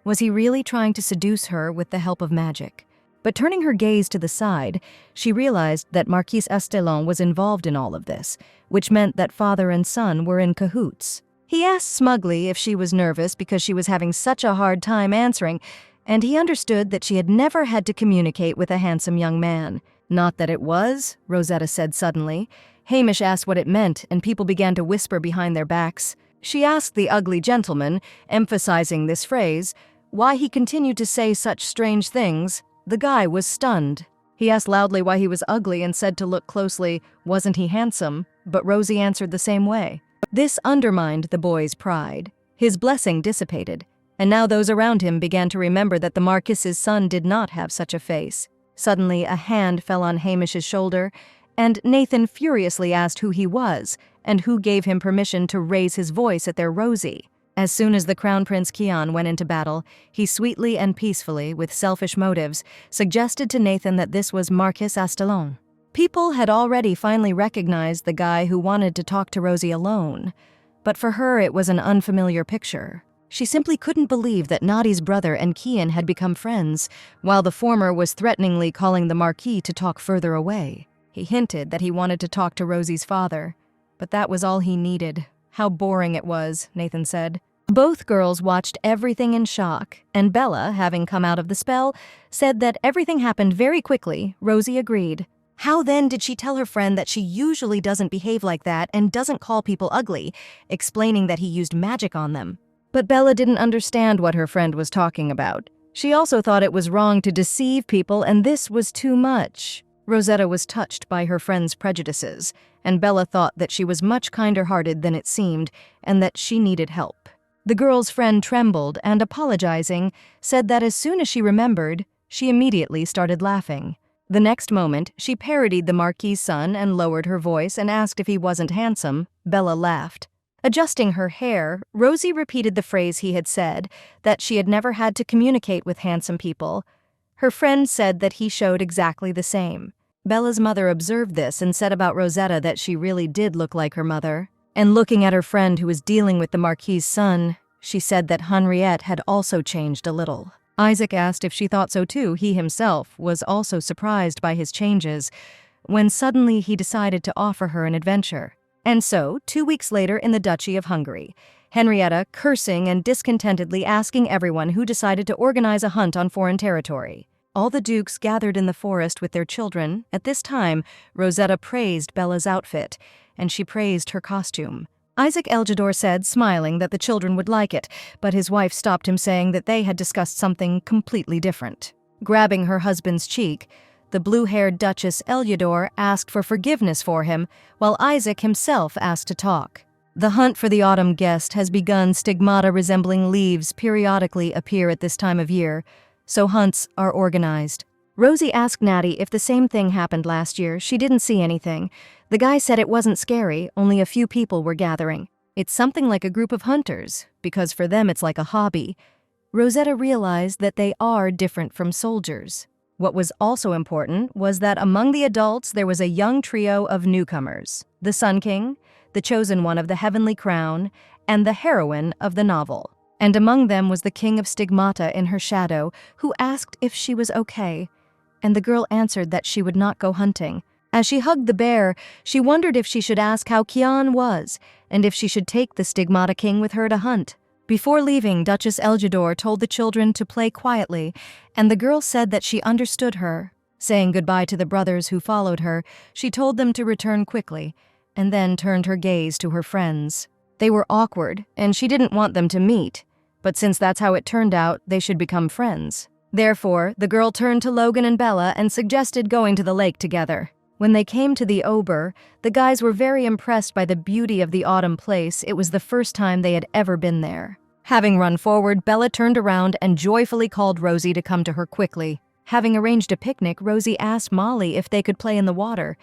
Was he really trying to seduce her with the help of magic? But turning her gaze to the side, she realized that Marquis Estelon was involved in all of this, which meant that father and son were in cahoots. He asked smugly if she was nervous because she was having such a hard time answering, and he understood that she had never had to communicate with a handsome young man. Not that it was, Rosetta said suddenly. Hamish asked what it meant, and people began to whisper behind their backs. She asked the ugly gentleman, emphasizing this phrase, why he continued to say such strange things. The guy was stunned. He asked loudly why he was ugly and said to look closely, wasn't he handsome? But Rosie answered the same way. This undermined the boy's pride. His blessing dissipated, and now those around him began to remember that the Marquis's son did not have such a face. Suddenly, a hand fell on Hamish's shoulder, and Nathan furiously asked who he was and who gave him permission to raise his voice at their Rosie. As soon as the Crown Prince Kian went into battle, he sweetly and peacefully, with selfish motives, suggested to Nathan that this was Marquis Astelon. People had already finally recognized the guy who wanted to talk to Rosie alone, but for her it was an unfamiliar picture. She simply couldn't believe that Nadi's brother and Kian had become friends, while the former was threateningly calling the Marquis to talk further away. He hinted that he wanted to talk to Rosie's father, but that was all he needed. How boring it was, Nathan said. Both girls watched everything in shock, and Bella, having come out of the spell, said that everything happened very quickly. Rosie agreed. How then did she tell her friend that she usually doesn't behave like that and doesn't call people ugly, explaining that he used magic on them? But Bella didn't understand what her friend was talking about. She also thought it was wrong to deceive people, and this was too much. Rosetta was touched by her friend's prejudices, and Bella thought that she was much kinder-hearted than it seemed, and that she needed help. The girl's friend trembled and, apologizing, said that as soon as she remembered, she immediately started laughing. The next moment, she parodied the Marquis' son and lowered her voice and asked if he wasn't handsome. Bella laughed. Adjusting her hair, Rosie repeated the phrase he had said, that she had never had to communicate with handsome people. Her friend said that he showed exactly the same. Bella's mother observed this and said about Rosetta that she really did look like her mother. And looking at her friend who was dealing with the Marquis' son, she said that Henriette had also changed a little. Isaac asked if she thought so too. He himself was also surprised by his changes, when suddenly he decided to offer her an adventure. And so, 2 weeks later in the Duchy of Hungary, Henrietta, cursing and discontentedly asking everyone who decided to organize a hunt on foreign territory. All the dukes gathered in the forest with their children. At this time, Rosetta praised Bella's outfit, and she praised her costume. Isaac Eljador said, smiling, that the children would like it, but his wife stopped him, saying that they had discussed something completely different. Grabbing her husband's cheek, the blue-haired Duchess Eljador asked for forgiveness for him, while Isaac himself asked to talk. The hunt for the autumn guest has begun. Stigmata resembling leaves periodically appear at this time of year, so hunts are organized. Rosie asked Natty if the same thing happened last year. She didn't see anything. The guy said it wasn't scary, only a few people were gathering. It's something like a group of hunters, because for them it's like a hobby. Rosetta realized that they are different from soldiers. What was also important was that among the adults there was a young trio of newcomers, the Sun King, the chosen one of the Heavenly Crown, and the heroine of the novel. And among them was the King of Stigmata in her shadow, who asked if she was okay, and the girl answered that she would not go hunting. As she hugged the bear, she wondered if she should ask how Kian was, and if she should take the Stigmata King with her to hunt. Before leaving, Duchess Eljador told the children to play quietly, and the girl said that she understood her. Saying goodbye to the brothers who followed her, she told them to return quickly, and then turned her gaze to her friends. They were awkward, and she didn't want them to meet, but since that's how it turned out, they should become friends. Therefore, the girl turned to Logan and Bella and suggested going to the lake together. When they came to the Ober, the guys were very impressed by the beauty of the autumn place. It was the first time they had ever been there. Having run forward, Bella turned around and joyfully called Rosie to come to her quickly. Having arranged a picnic, Rosie asked Molly if they could play in the water.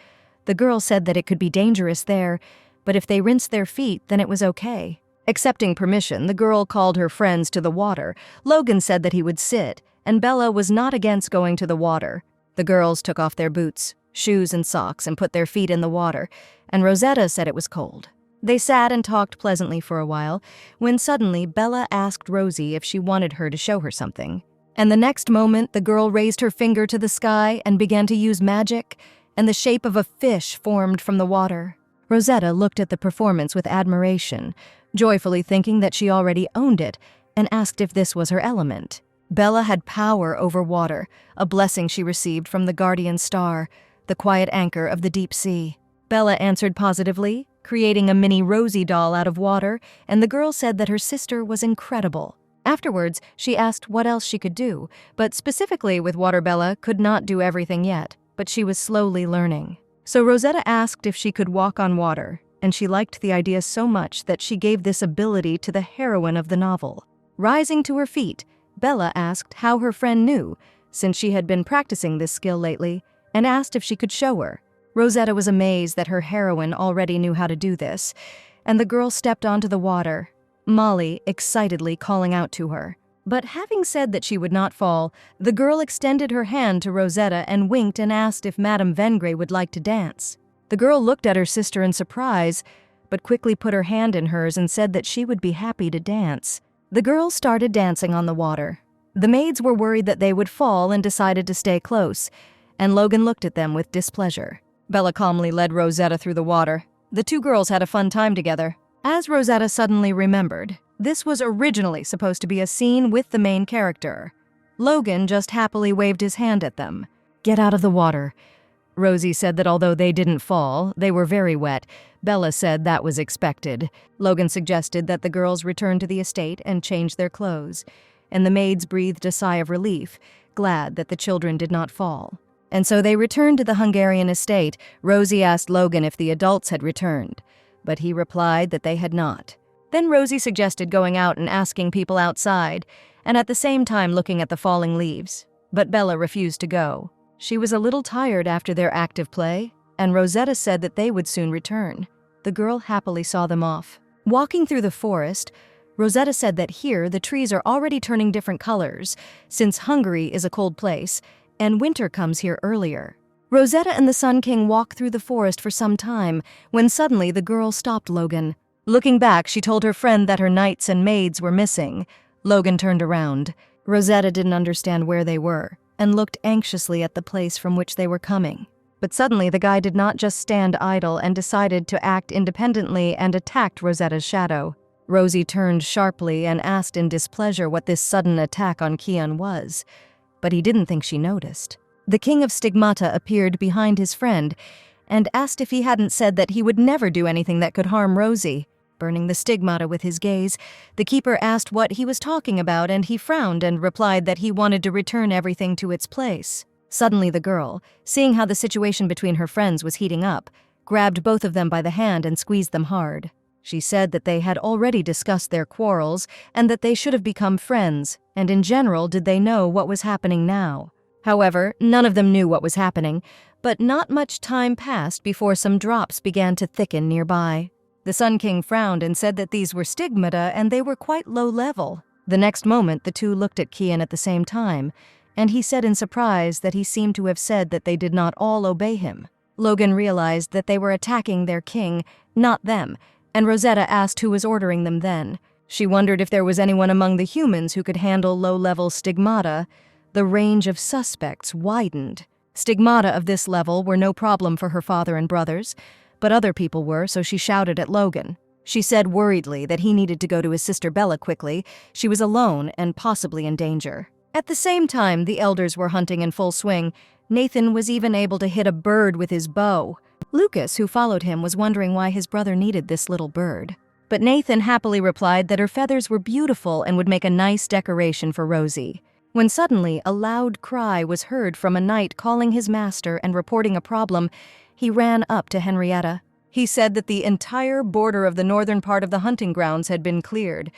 The girl said that it could be dangerous there, but if they rinsed their feet, then it was okay. Accepting permission, the girl called her friends to the water. Logan said that he would sit, and Bella was not against going to the water. The girls took off their boots, shoes, and socks and put their feet in the water, and Rosetta said it was cold. They sat and talked pleasantly for a while, when suddenly Bella asked Rosie if she wanted her to show her something. And the next moment, the girl raised her finger to the sky and began to use magic, and the shape of a fish formed from the water. Rosetta looked at the performance with admiration, joyfully thinking that she already owned it, and asked if this was her element. Bella had power over water, a blessing she received from the guardian star, the quiet anchor of the deep sea. Bella answered positively, creating a mini Rosie doll out of water, and the girl said that her sister was incredible. Afterwards, she asked what else she could do, but specifically with water, Bella could not do everything yet, but she was slowly learning. So Rosetta asked if she could walk on water, and she liked the idea so much that she gave this ability to the heroine of the novel. Rising to her feet, Bella asked how her friend knew, since she had been practicing this skill lately, and asked if she could show her. Rosetta was amazed that her heroine already knew how to do this, and the girl stepped onto the water, Molly excitedly calling out to her. But having said that she would not fall, the girl extended her hand to Rosetta and winked and asked if Madame Vengre would like to dance. The girl looked at her sister in surprise, but quickly put her hand in hers and said that she would be happy to dance. The girls started dancing on the water. The maids were worried that they would fall and decided to stay close, and Logan looked at them with displeasure. Bella calmly led Rosetta through the water. The two girls had a fun time together. As Rosetta suddenly remembered, this was originally supposed to be a scene with the main character. Logan just happily waved his hand at them. "Get out of the water." Rosie said that although they didn't fall, they were very wet. Bella said that was expected. Logan suggested that the girls return to the estate and change their clothes, and the maids breathed a sigh of relief, glad that the children did not fall. And so they returned to the Hungarian estate. Rosie asked Logan if the adults had returned, but he replied that they had not. Then Rosie suggested going out and asking people outside, and at the same time looking at the falling leaves. But Bella refused to go. She was a little tired after their active play, and Rosetta said that they would soon return. The girl happily saw them off. Walking through the forest, Rosetta said that here the trees are already turning different colors, since Hungary is a cold place, and winter comes here earlier. Rosetta and the Sun King walked through the forest for some time, when suddenly the girl stopped Logan. Looking back, she told her friend that her knights and maids were missing. Logan turned around. Rosetta didn't understand where they were, and looked anxiously at the place from which they were coming. But suddenly the guy did not just stand idle and decided to act independently and attacked Rosetta's shadow. Rosie turned sharply and asked in displeasure what this sudden attack on Kian was, but he didn't think she noticed. The King of Stigmata appeared behind his friend and asked if he hadn't said that he would never do anything that could harm Rosie. Burning the stigmata with his gaze, the keeper asked what he was talking about, and he frowned and replied that he wanted to return everything to its place. Suddenly the girl, seeing how the situation between her friends was heating up, grabbed both of them by the hand and squeezed them hard. She said that they had already discussed their quarrels and that they should have become friends, and in general did they know what was happening now. However, none of them knew what was happening, but not much time passed before some drops began to thicken nearby. The Sun King frowned and said that these were stigmata and they were quite low level. The next moment, the two looked at Kian at the same time, and he said in surprise that he seemed to have said that they did not all obey him. Logan realized that they were attacking their king, not them, and Rosetta asked who was ordering them then. She wondered if there was anyone among the humans who could handle low-level stigmata. The range of suspects widened. Stigmata of this level were no problem for her father and brothers, but other people were, so she shouted at Logan. She said worriedly that he needed to go to his sister Bella quickly. She was alone and possibly in danger. At the same time, the elders were hunting in full swing. Nathan was even able to hit a bird with his bow. Lucas, who followed him, was wondering why his brother needed this little bird. But Nathan happily replied that her feathers were beautiful and would make a nice decoration for Rosie. When suddenly a loud cry was heard from a knight calling his master and reporting a problem, he ran up to Henrietta. He said that the entire border of the northern part of the hunting grounds had been cleared,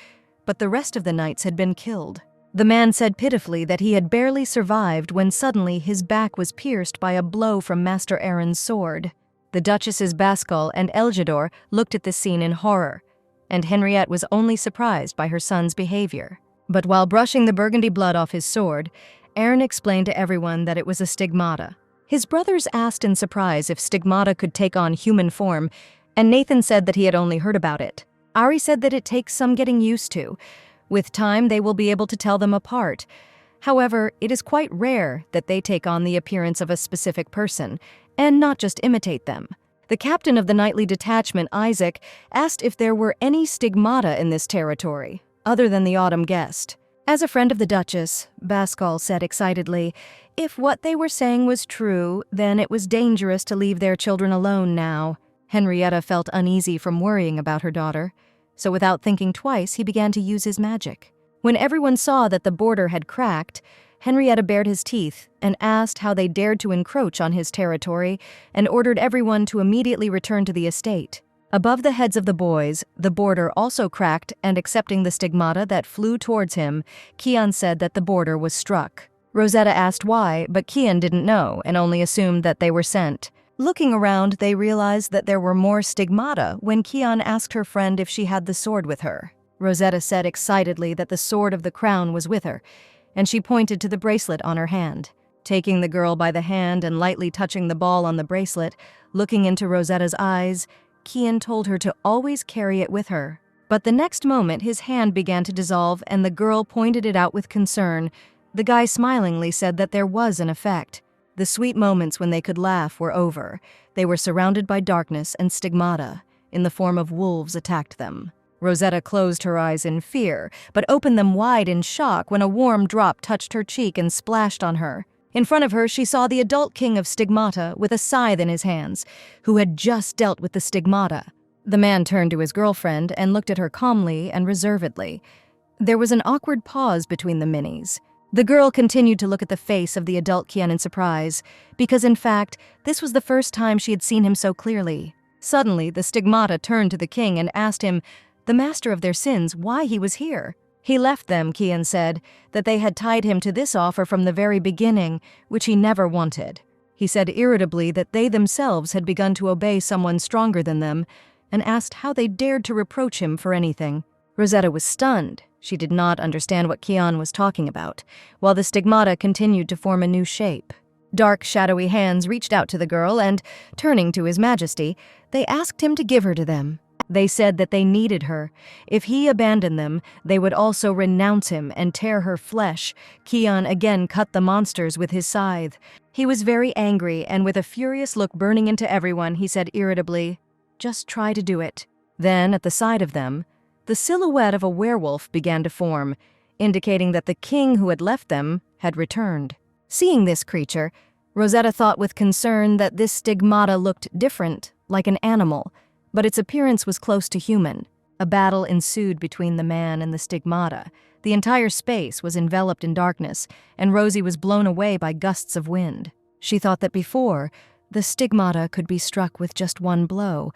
but the rest of the knights had been killed. The man said pitifully that he had barely survived when suddenly his back was pierced by a blow from Master Aaron's sword. The Duchesses Bascal and Eljador looked at this scene in horror. and Henriette was only surprised by her son's behavior. But while brushing the burgundy blood off his sword, Aaron explained to everyone that it was a stigmata. His brothers asked in surprise if stigmata could take on human form, and Nathan said that he had only heard about it. Ari said that it takes some getting used to. With time, they will be able to tell them apart. However, it is quite rare that they take on the appearance of a specific person, and not just imitate them. The captain of the nightly detachment, Isaac, asked if there were any stigmata in this territory, other than the autumn guest. As a friend of the Duchess, Bascal said excitedly, if what they were saying was true, then it was dangerous to leave their children alone now. Henrietta felt uneasy from worrying about her daughter, so without thinking twice, he began to use his magic. When everyone saw that the border had cracked, Henrietta bared his teeth and asked how they dared to encroach on his territory and ordered everyone to immediately return to the estate. Above the heads of the boys, the border also cracked, and accepting the stigmata that flew towards him, Kian said that the border was struck. Rosetta asked why, but Kian didn't know and only assumed that they were sent. Looking around, they realized that there were more stigmata when Kian asked her friend if she had the sword with her. Rosetta said excitedly that the sword of the crown was with her, and she pointed to the bracelet on her hand. Taking the girl by the hand and lightly touching the ball on the bracelet, looking into Rosetta's eyes, Kian told her to always carry it with her. But the next moment, his hand began to dissolve and the girl pointed it out with concern. The guy smilingly said that there was an effect. The sweet moments when they could laugh were over. They were surrounded by darkness, and stigmata, in the form of wolves, attacked them. Rosetta closed her eyes in fear, but opened them wide in shock when a warm drop touched her cheek and splashed on her. In front of her, she saw the adult king of stigmata with a scythe in his hands, who had just dealt with the stigmata. The man turned to his girlfriend and looked at her calmly and reservedly. There was an awkward pause between the minis. The girl continued to look at the face of the adult Kian in surprise, because in fact, this was the first time she had seen him so clearly. Suddenly, the stigmata turned to the king and asked him, the master of their sins, why he was here. He left them, Kian said, that they had tied him to this offer from the very beginning, which he never wanted. He said irritably that they themselves had begun to obey someone stronger than them, and asked how they dared to reproach him for anything. Rosetta was stunned. She did not understand what Kian was talking about, while the stigmata continued to form a new shape. Dark, shadowy hands reached out to the girl and, turning to His Majesty, they asked him to give her to them. They said that they needed her. If he abandoned them, they would also renounce him and tear her flesh. Kian again cut the monsters with his scythe. He was very angry, and with a furious look burning into everyone, he said irritably, "Just try to do it." Then, at the side of them, the silhouette of a werewolf began to form, indicating that the king who had left them had returned. Seeing this creature, Rosetta thought with concern that this stigmata looked different, like an animal, but its appearance was close to human. A battle ensued between the man and the stigmata. The entire space was enveloped in darkness, and Rosie was blown away by gusts of wind. She thought that before, the stigmata could be struck with just one blow,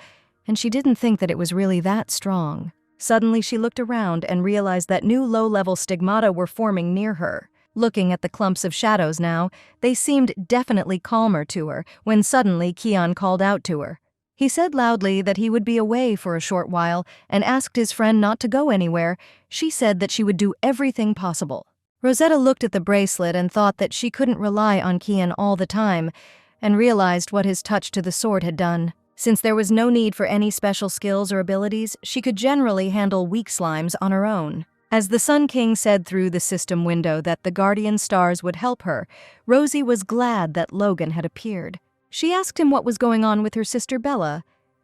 and she didn't think that it was really that strong. Suddenly, she looked around and realized that new low-level stigmata were forming near her. Looking at the clumps of shadows now, they seemed definitely calmer to her when suddenly Kian called out to her. He said loudly that he would be away for a short while and asked his friend not to go anywhere. She said that she would do everything possible. Rosetta looked at the bracelet and thought that she couldn't rely on Kian all the time, and realized what his touch to the sword had done. Since there was no need for any special skills or abilities, she could generally handle weak slimes on her own. As the Sun King said through the system window that the guardian stars would help her, Rosie was glad that Logan had appeared. She asked him what was going on with her sister Bella,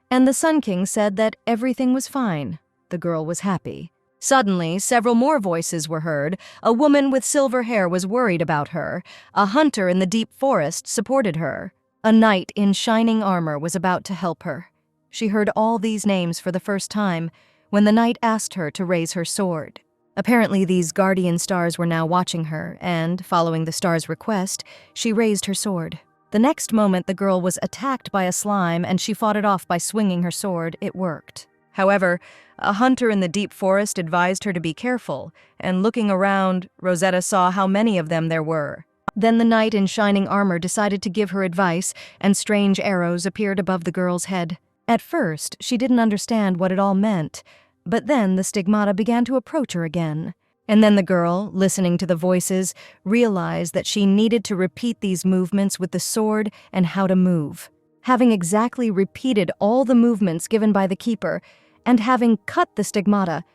and the Sun King said that everything was fine. The girl was happy. Suddenly, several more voices were heard. A woman with silver hair was worried about her. A hunter in the deep forest supported her. A knight in shining armor was about to help her. She heard all these names for the first time when the knight asked her to raise her sword. Apparently, these guardian stars were now watching her, and, following the star's request, she raised her sword. The next moment, the girl was attacked by a slime, and she fought it off by swinging her sword. It worked. However, a hunter in the deep forest advised her to be careful, and looking around, Rosetta saw how many of them there were. Then the knight in shining armor decided to give her advice, and strange arrows appeared above the girl's head. At first, she didn't understand what it all meant, But then the stigmata began to approach her again. And then the girl, listening to the voices, realized that she needed to repeat these movements with the sword and how to move. Having exactly repeated all the movements given by the keeper, and having cut the stigmata,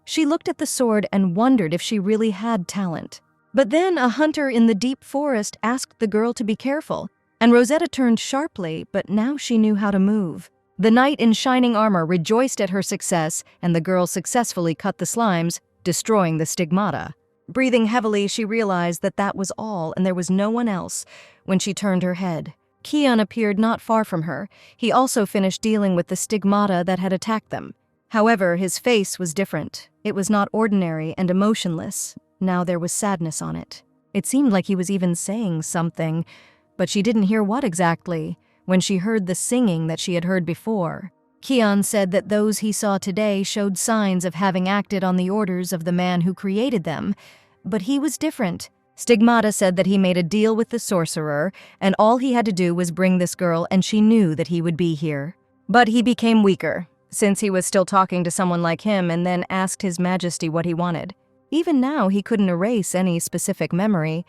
she looked at the sword and wondered if she really had talent. But then a hunter in the deep forest asked the girl to be careful, and Rosetta turned sharply, but now she knew how to move. The knight in shining armor rejoiced at her success, and the girl successfully cut the slimes, destroying the stigmata. Breathing heavily, she realized that that was all and there was no one else when she turned her head. Kian appeared not far from her. He also finished dealing with the stigmata that had attacked them. However, his face was different. It was not ordinary and emotionless. Now there was sadness on it. It seemed like he was even saying something, but she didn't hear what exactly when she heard the singing that she had heard before. Kian said that those he saw today showed signs of having acted on the orders of the man who created them, but he was different. Stigmata said that he made a deal with the sorcerer, and all he had to do was bring this girl, and she knew that he would be here. But he became weaker, since he was still talking to someone like him and then asked His Majesty what he wanted. Even now, he couldn't erase any specific memory,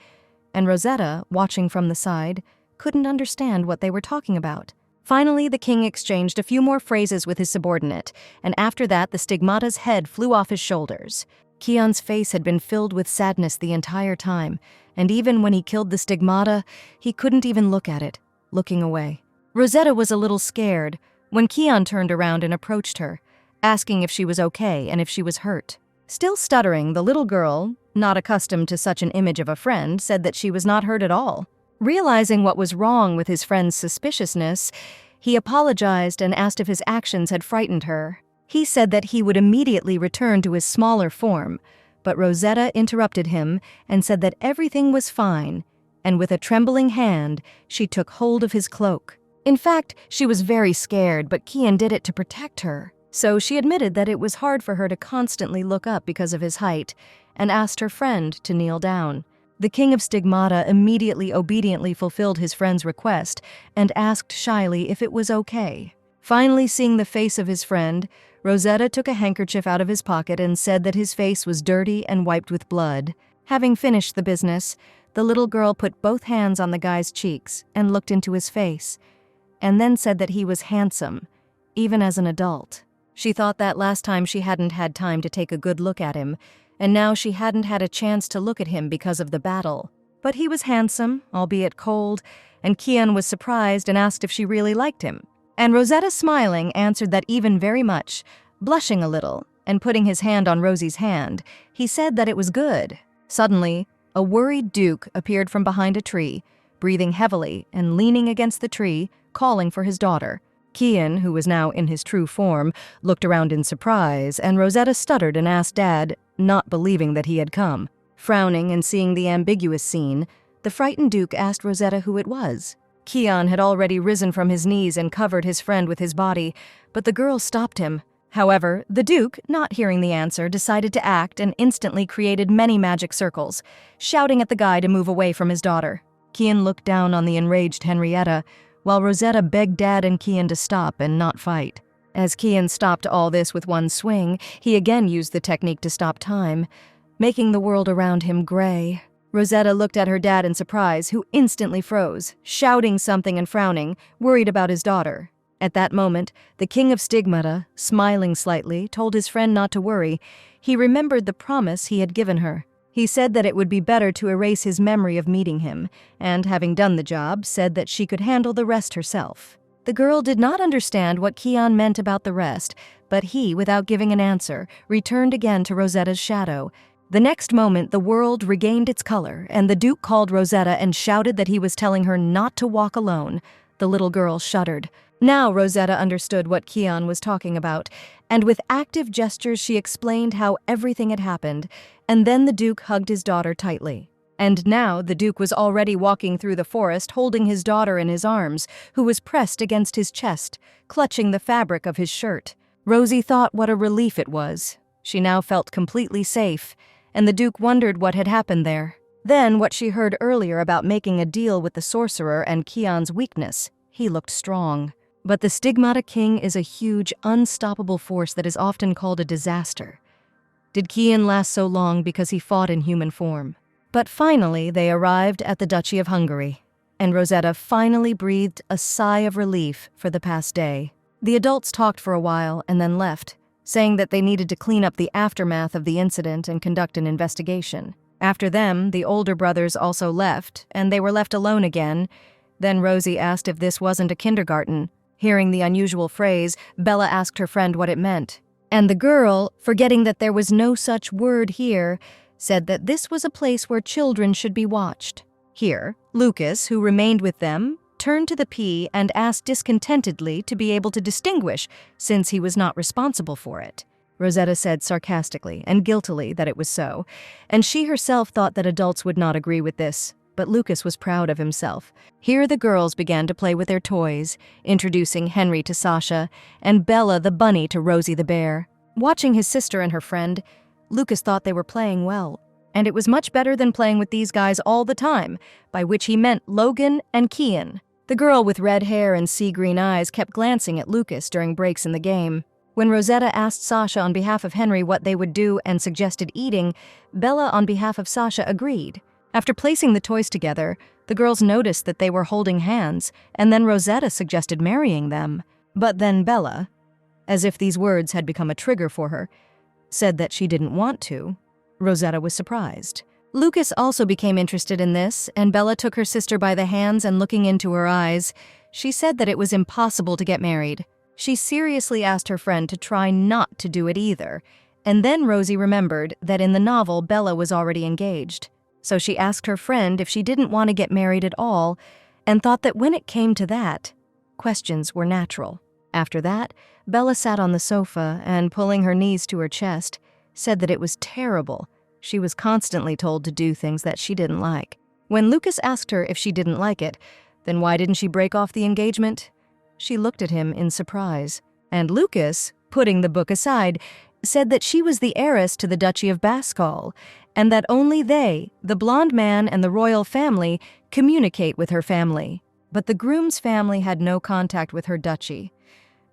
and Rosetta, watching from the side, couldn't understand what they were talking about. Finally, the king exchanged a few more phrases with his subordinate, and after that, the stigmata's head flew off his shoulders. Kian's face had been filled with sadness the entire time, and even when he killed the stigmata, he couldn't even look at it, looking away. Rosetta was a little scared when Kian turned around and approached her, asking if she was okay and if she was hurt. Still stuttering, the little girl, not accustomed to such an image of a friend, said that she was not hurt at all. Realizing what was wrong with his friend's suspiciousness, he apologized and asked if his actions had frightened her. He said that he would immediately return to his smaller form, but Rosetta interrupted him and said that everything was fine, and with a trembling hand, she took hold of his cloak. In fact, she was very scared, but Kian did it to protect her. So she admitted that it was hard for her to constantly look up because of his height, and asked her friend to kneel down. The king of stigmata immediately obediently fulfilled his friend's request and asked shyly if it was okay. Finally, seeing the face of his friend, Rosetta took a handkerchief out of his pocket and said that his face was dirty and wiped with blood. Having finished the business, the little girl put both hands on the guy's cheeks and looked into his face, and then said that he was handsome, even as an adult. She thought that last time she hadn't had time to take a good look at him, and now she hadn't had a chance to look at him because of the battle. But he was handsome, albeit cold, and Kian was surprised and asked if she really liked him. And Rosetta, smiling, answered that even very much. Blushing a little, and putting his hand on Rosie's hand, he said that it was good. Suddenly, a worried Duke appeared from behind a tree, breathing heavily and leaning against the tree, calling for his daughter. Kian, who was now in his true form, looked around in surprise, and Rosetta stuttered and asked Dad, not believing that he had come. Frowning and seeing the ambiguous scene, the frightened Duke asked Rosetta who it was. Kian had already risen from his knees and covered his friend with his body, but the girl stopped him. However, the Duke, not hearing the answer, decided to act and instantly created many magic circles, shouting at the guy to move away from his daughter. Kian looked down on the enraged Henrietta, while Rosetta begged Dad and Kian to stop and not fight. As Kian stopped all this with one swing, he again used the technique to stop time, making the world around him gray. Rosetta looked at her dad in surprise, who instantly froze, shouting something and frowning, worried about his daughter. At that moment, the king of stigmata, smiling slightly, told his friend not to worry. He remembered the promise he had given her. He said that it would be better to erase his memory of meeting him, and having done the job, said that she could handle the rest herself. The girl did not understand what Kian meant about the rest, but he, without giving an answer, returned again to Rosetta's shadow. The next moment, the world regained its color, and the Duke called Rosetta and shouted that he was telling her not to walk alone. The little girl shuddered. Now Rosetta understood what Kian was talking about, and with active gestures she explained how everything had happened, and then the Duke hugged his daughter tightly. And now the Duke was already walking through the forest, holding his daughter in his arms, who was pressed against his chest, clutching the fabric of his shirt. Rosie thought what a relief it was. She now felt completely safe, and the Duke wondered what had happened there. Then what she heard earlier about making a deal with the sorcerer and Kian's weakness. He looked strong. But the Stigmata King is a huge, unstoppable force that is often called a disaster. Did Kian last so long because he fought in human form? But finally, they arrived at the Duchy of Hungary, and Rosetta finally breathed a sigh of relief for the past day. The adults talked for a while and then left, saying that they needed to clean up the aftermath of the incident and conduct an investigation. After them, the older brothers also left, and they were left alone again. Then Rosie asked if this wasn't a kindergarten. Hearing the unusual phrase, Bella asked her friend what it meant. And the girl, forgetting that there was no such word here, said that this was a place where children should be watched. Here, Lucas, who remained with them, turned to the P and asked discontentedly to be able to distinguish, since he was not responsible for it. Rosetta said sarcastically and guiltily that it was so, and she herself thought that adults would not agree with this, but Lucas was proud of himself. Here the girls began to play with their toys, introducing Henry to Sasha and Bella the bunny to Rosie the bear. Watching his sister and her friend, Lucas thought they were playing well, and it was much better than playing with these guys all the time, by which he meant Logan and Kian. The girl with red hair and sea-green eyes kept glancing at Lucas during breaks in the game. When Rosetta asked Sasha on behalf of Henry what they would do and suggested eating, Bella on behalf of Sasha agreed. After placing the toys together, the girls noticed that they were holding hands, and then Rosetta suggested marrying them. But then Bella, as if these words had become a trigger for her, said that she didn't want to. Rosetta was surprised. Lucas also became interested in this, and Bella took her sister by the hands and looking into her eyes, she said that it was impossible to get married. She seriously asked her friend to try not to do it either, and then Rosie remembered that in the novel Bella was already engaged. So she asked her friend if she didn't want to get married at all, and thought that when it came to that, questions were natural. After that, Bella sat on the sofa and, pulling her knees to her chest, said that it was terrible. She was constantly told to do things that she didn't like. When Lucas asked her if she didn't like it, then why didn't she break off the engagement? She looked at him in surprise, and Lucas, putting the book aside, said that she was the heiress to the Duchy of Baskal, and that only they, the blonde man and the royal family, communicate with her family. But the groom's family had no contact with her duchy.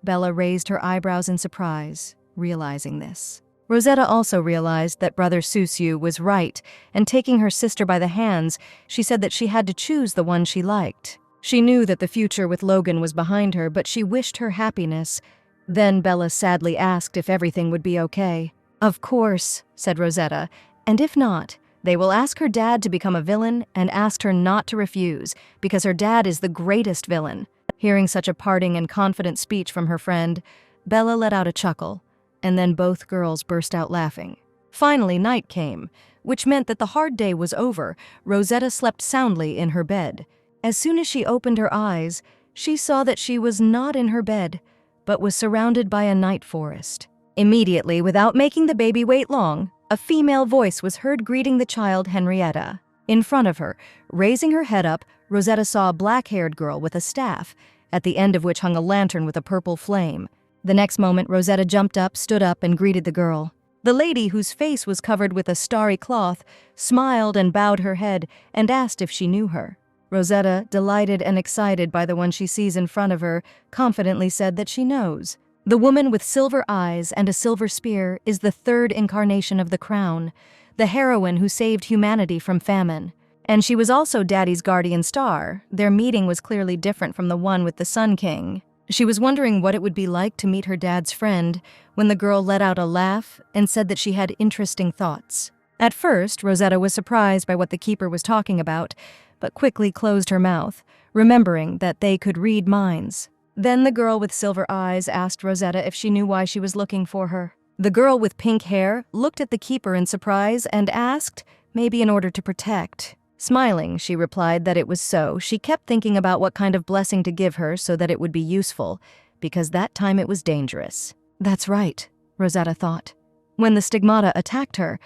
Bella raised her eyebrows in surprise, realizing this. Rosetta also realized that Brother Susu was right, and taking her sister by the hands, she said that she had to choose the one she liked. She knew that the future with Logan was behind her, but she wished her happiness. Then Bella sadly asked if everything would be okay. "Of course," said Rosetta, "and if not, they will ask her dad to become a villain and asked her not to refuse, because her dad is the greatest villain." Hearing such a parting and confident speech from her friend, Bella let out a chuckle, and then both girls burst out laughing. Finally, night came, which meant that the hard day was over. Rosetta slept soundly in her bed. As soon as she opened her eyes, she saw that she was not in her bed, but was surrounded by a night forest. Immediately, without making the baby wait long, a female voice was heard greeting the child Henrietta. In front of her, raising her head up, Rosetta saw a black-haired girl with a staff, at the end of which hung a lantern with a purple flame. The next moment, Rosetta jumped up, stood up, and greeted the girl. The lady, whose face was covered with a starry cloth, smiled and bowed her head and asked if she knew her. Rosetta, delighted and excited by the one she sees in front of her, confidently said that she knows. The woman with silver eyes and a silver spear is the third incarnation of the crown, the heroine who saved humanity from famine. And she was also Daddy's guardian star. Their meeting was clearly different from the one with the Sun King. She was wondering what it would be like to meet her dad's friend when the girl let out a laugh and said that she had interesting thoughts. At first, Rosetta was surprised by what the keeper was talking about, but quickly closed her mouth, remembering that they could read minds. Then the girl with silver eyes asked Rosetta if she knew why she was looking for her. The girl with pink hair looked at the keeper in surprise and asked, maybe in order to protect. Smiling, she replied that it was so. She kept thinking about what kind of blessing to give her so that it would be useful, because that time it was dangerous. That's right, Rosetta thought. When the stigmata attacked her,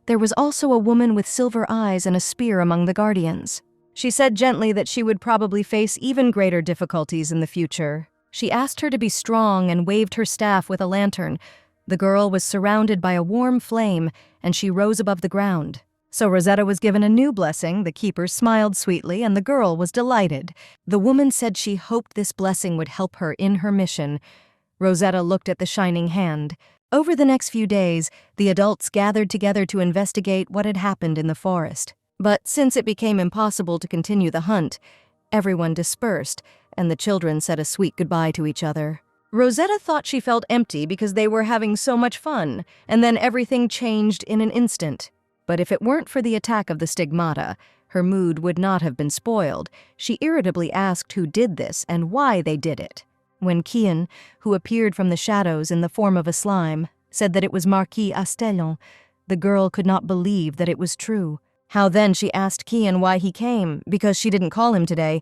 there was also a woman with silver eyes and a spear among the guardians. She said gently that she would probably face even greater difficulties in the future. She asked her to be strong and waved her staff with a lantern. The girl was surrounded by a warm flame, and she rose above the ground. So Rosetta was given a new blessing, the keeper smiled sweetly, and the girl was delighted. The woman said she hoped this blessing would help her in her mission. Rosetta looked at the shining hand. Over the next few days, the adults gathered together to investigate what had happened in the forest. But since it became impossible to continue the hunt, everyone dispersed, and the children said a sweet goodbye to each other. Rosetta thought she felt empty because they were having so much fun, and then everything changed in an instant. But if it weren't for the attack of the stigmata, her mood would not have been spoiled. She irritably asked who did this and why they did it. When Kian, who appeared from the shadows in the form of a slime, said that it was Marquis Astellon, the girl could not believe that it was true. How then, she asked Kian why he came, because she didn't call him today.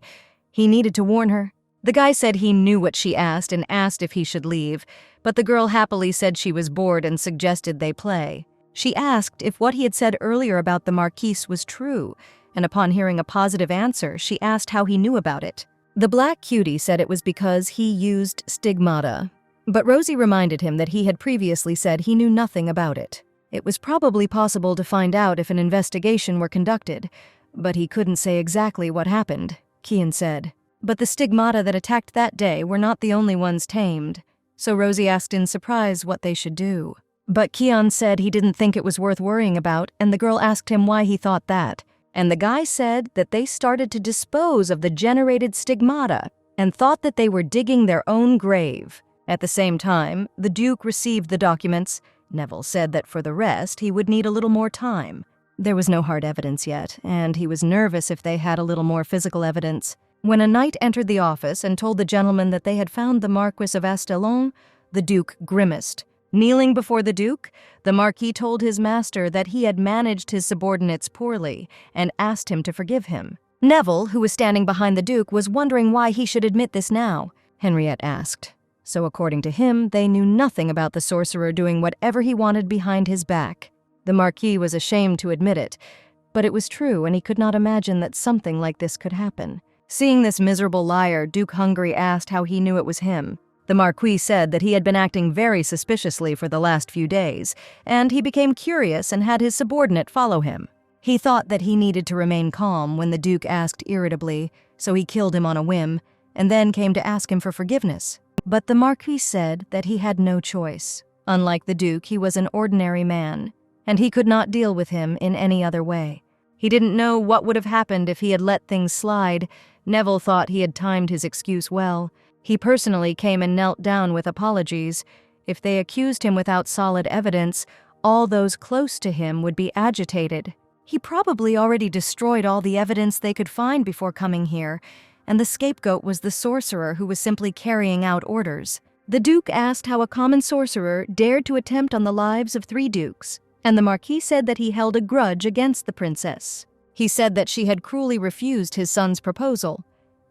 He needed to warn her. The guy said he knew what she asked and asked if he should leave, but the girl happily said she was bored and suggested they play. She asked if what he had said earlier about the Marquise was true, and upon hearing a positive answer, she asked how he knew about it. The black cutie said it was because he used stigmata, but Rosie reminded him that he had previously said he knew nothing about it. It was probably possible to find out if an investigation were conducted, but he couldn't say exactly what happened, Kian said. But the stigmata that attacked that day were not the only ones tamed, so Rosie asked in surprise what they should do. But Kian said he didn't think it was worth worrying about, and the girl asked him why he thought that. And the guy said that they started to dispose of the generated stigmata and thought that they were digging their own grave. At the same time, the Duke received the documents. Neville said that for the rest, he would need a little more time. There was no hard evidence yet, and he was nervous if they had a little more physical evidence. When a knight entered the office and told the gentleman that they had found the Marquis of Astellon, the Duke grimaced. Kneeling before the Duke, the Marquis told his master that he had managed his subordinates poorly and asked him to forgive him. Neville, who was standing behind the Duke, was wondering why he should admit this now, Henriette asked. So according to him, they knew nothing about the sorcerer doing whatever he wanted behind his back. The Marquis was ashamed to admit it, but it was true, and he could not imagine that something like this could happen. Seeing this miserable liar, Duke Hungry asked how he knew it was him. The Marquis said that he had been acting very suspiciously for the last few days, and he became curious and had his subordinate follow him. He thought that he needed to remain calm when the Duke asked irritably, so he killed him on a whim, and then came to ask him for forgiveness. But the Marquis said that he had no choice. Unlike the Duke, he was an ordinary man, and he could not deal with him in any other way. He didn't know what would have happened if he had let things slide. Neville thought he had timed his excuse well. He personally came and knelt down with apologies. If they accused him without solid evidence, all those close to him would be agitated. He probably already destroyed all the evidence they could find before coming here, and the scapegoat was the sorcerer who was simply carrying out orders. The Duke asked how a common sorcerer dared to attempt on the lives of 3 dukes, and the Marquis said that he held a grudge against the princess. He said that she had cruelly refused his son's proposal.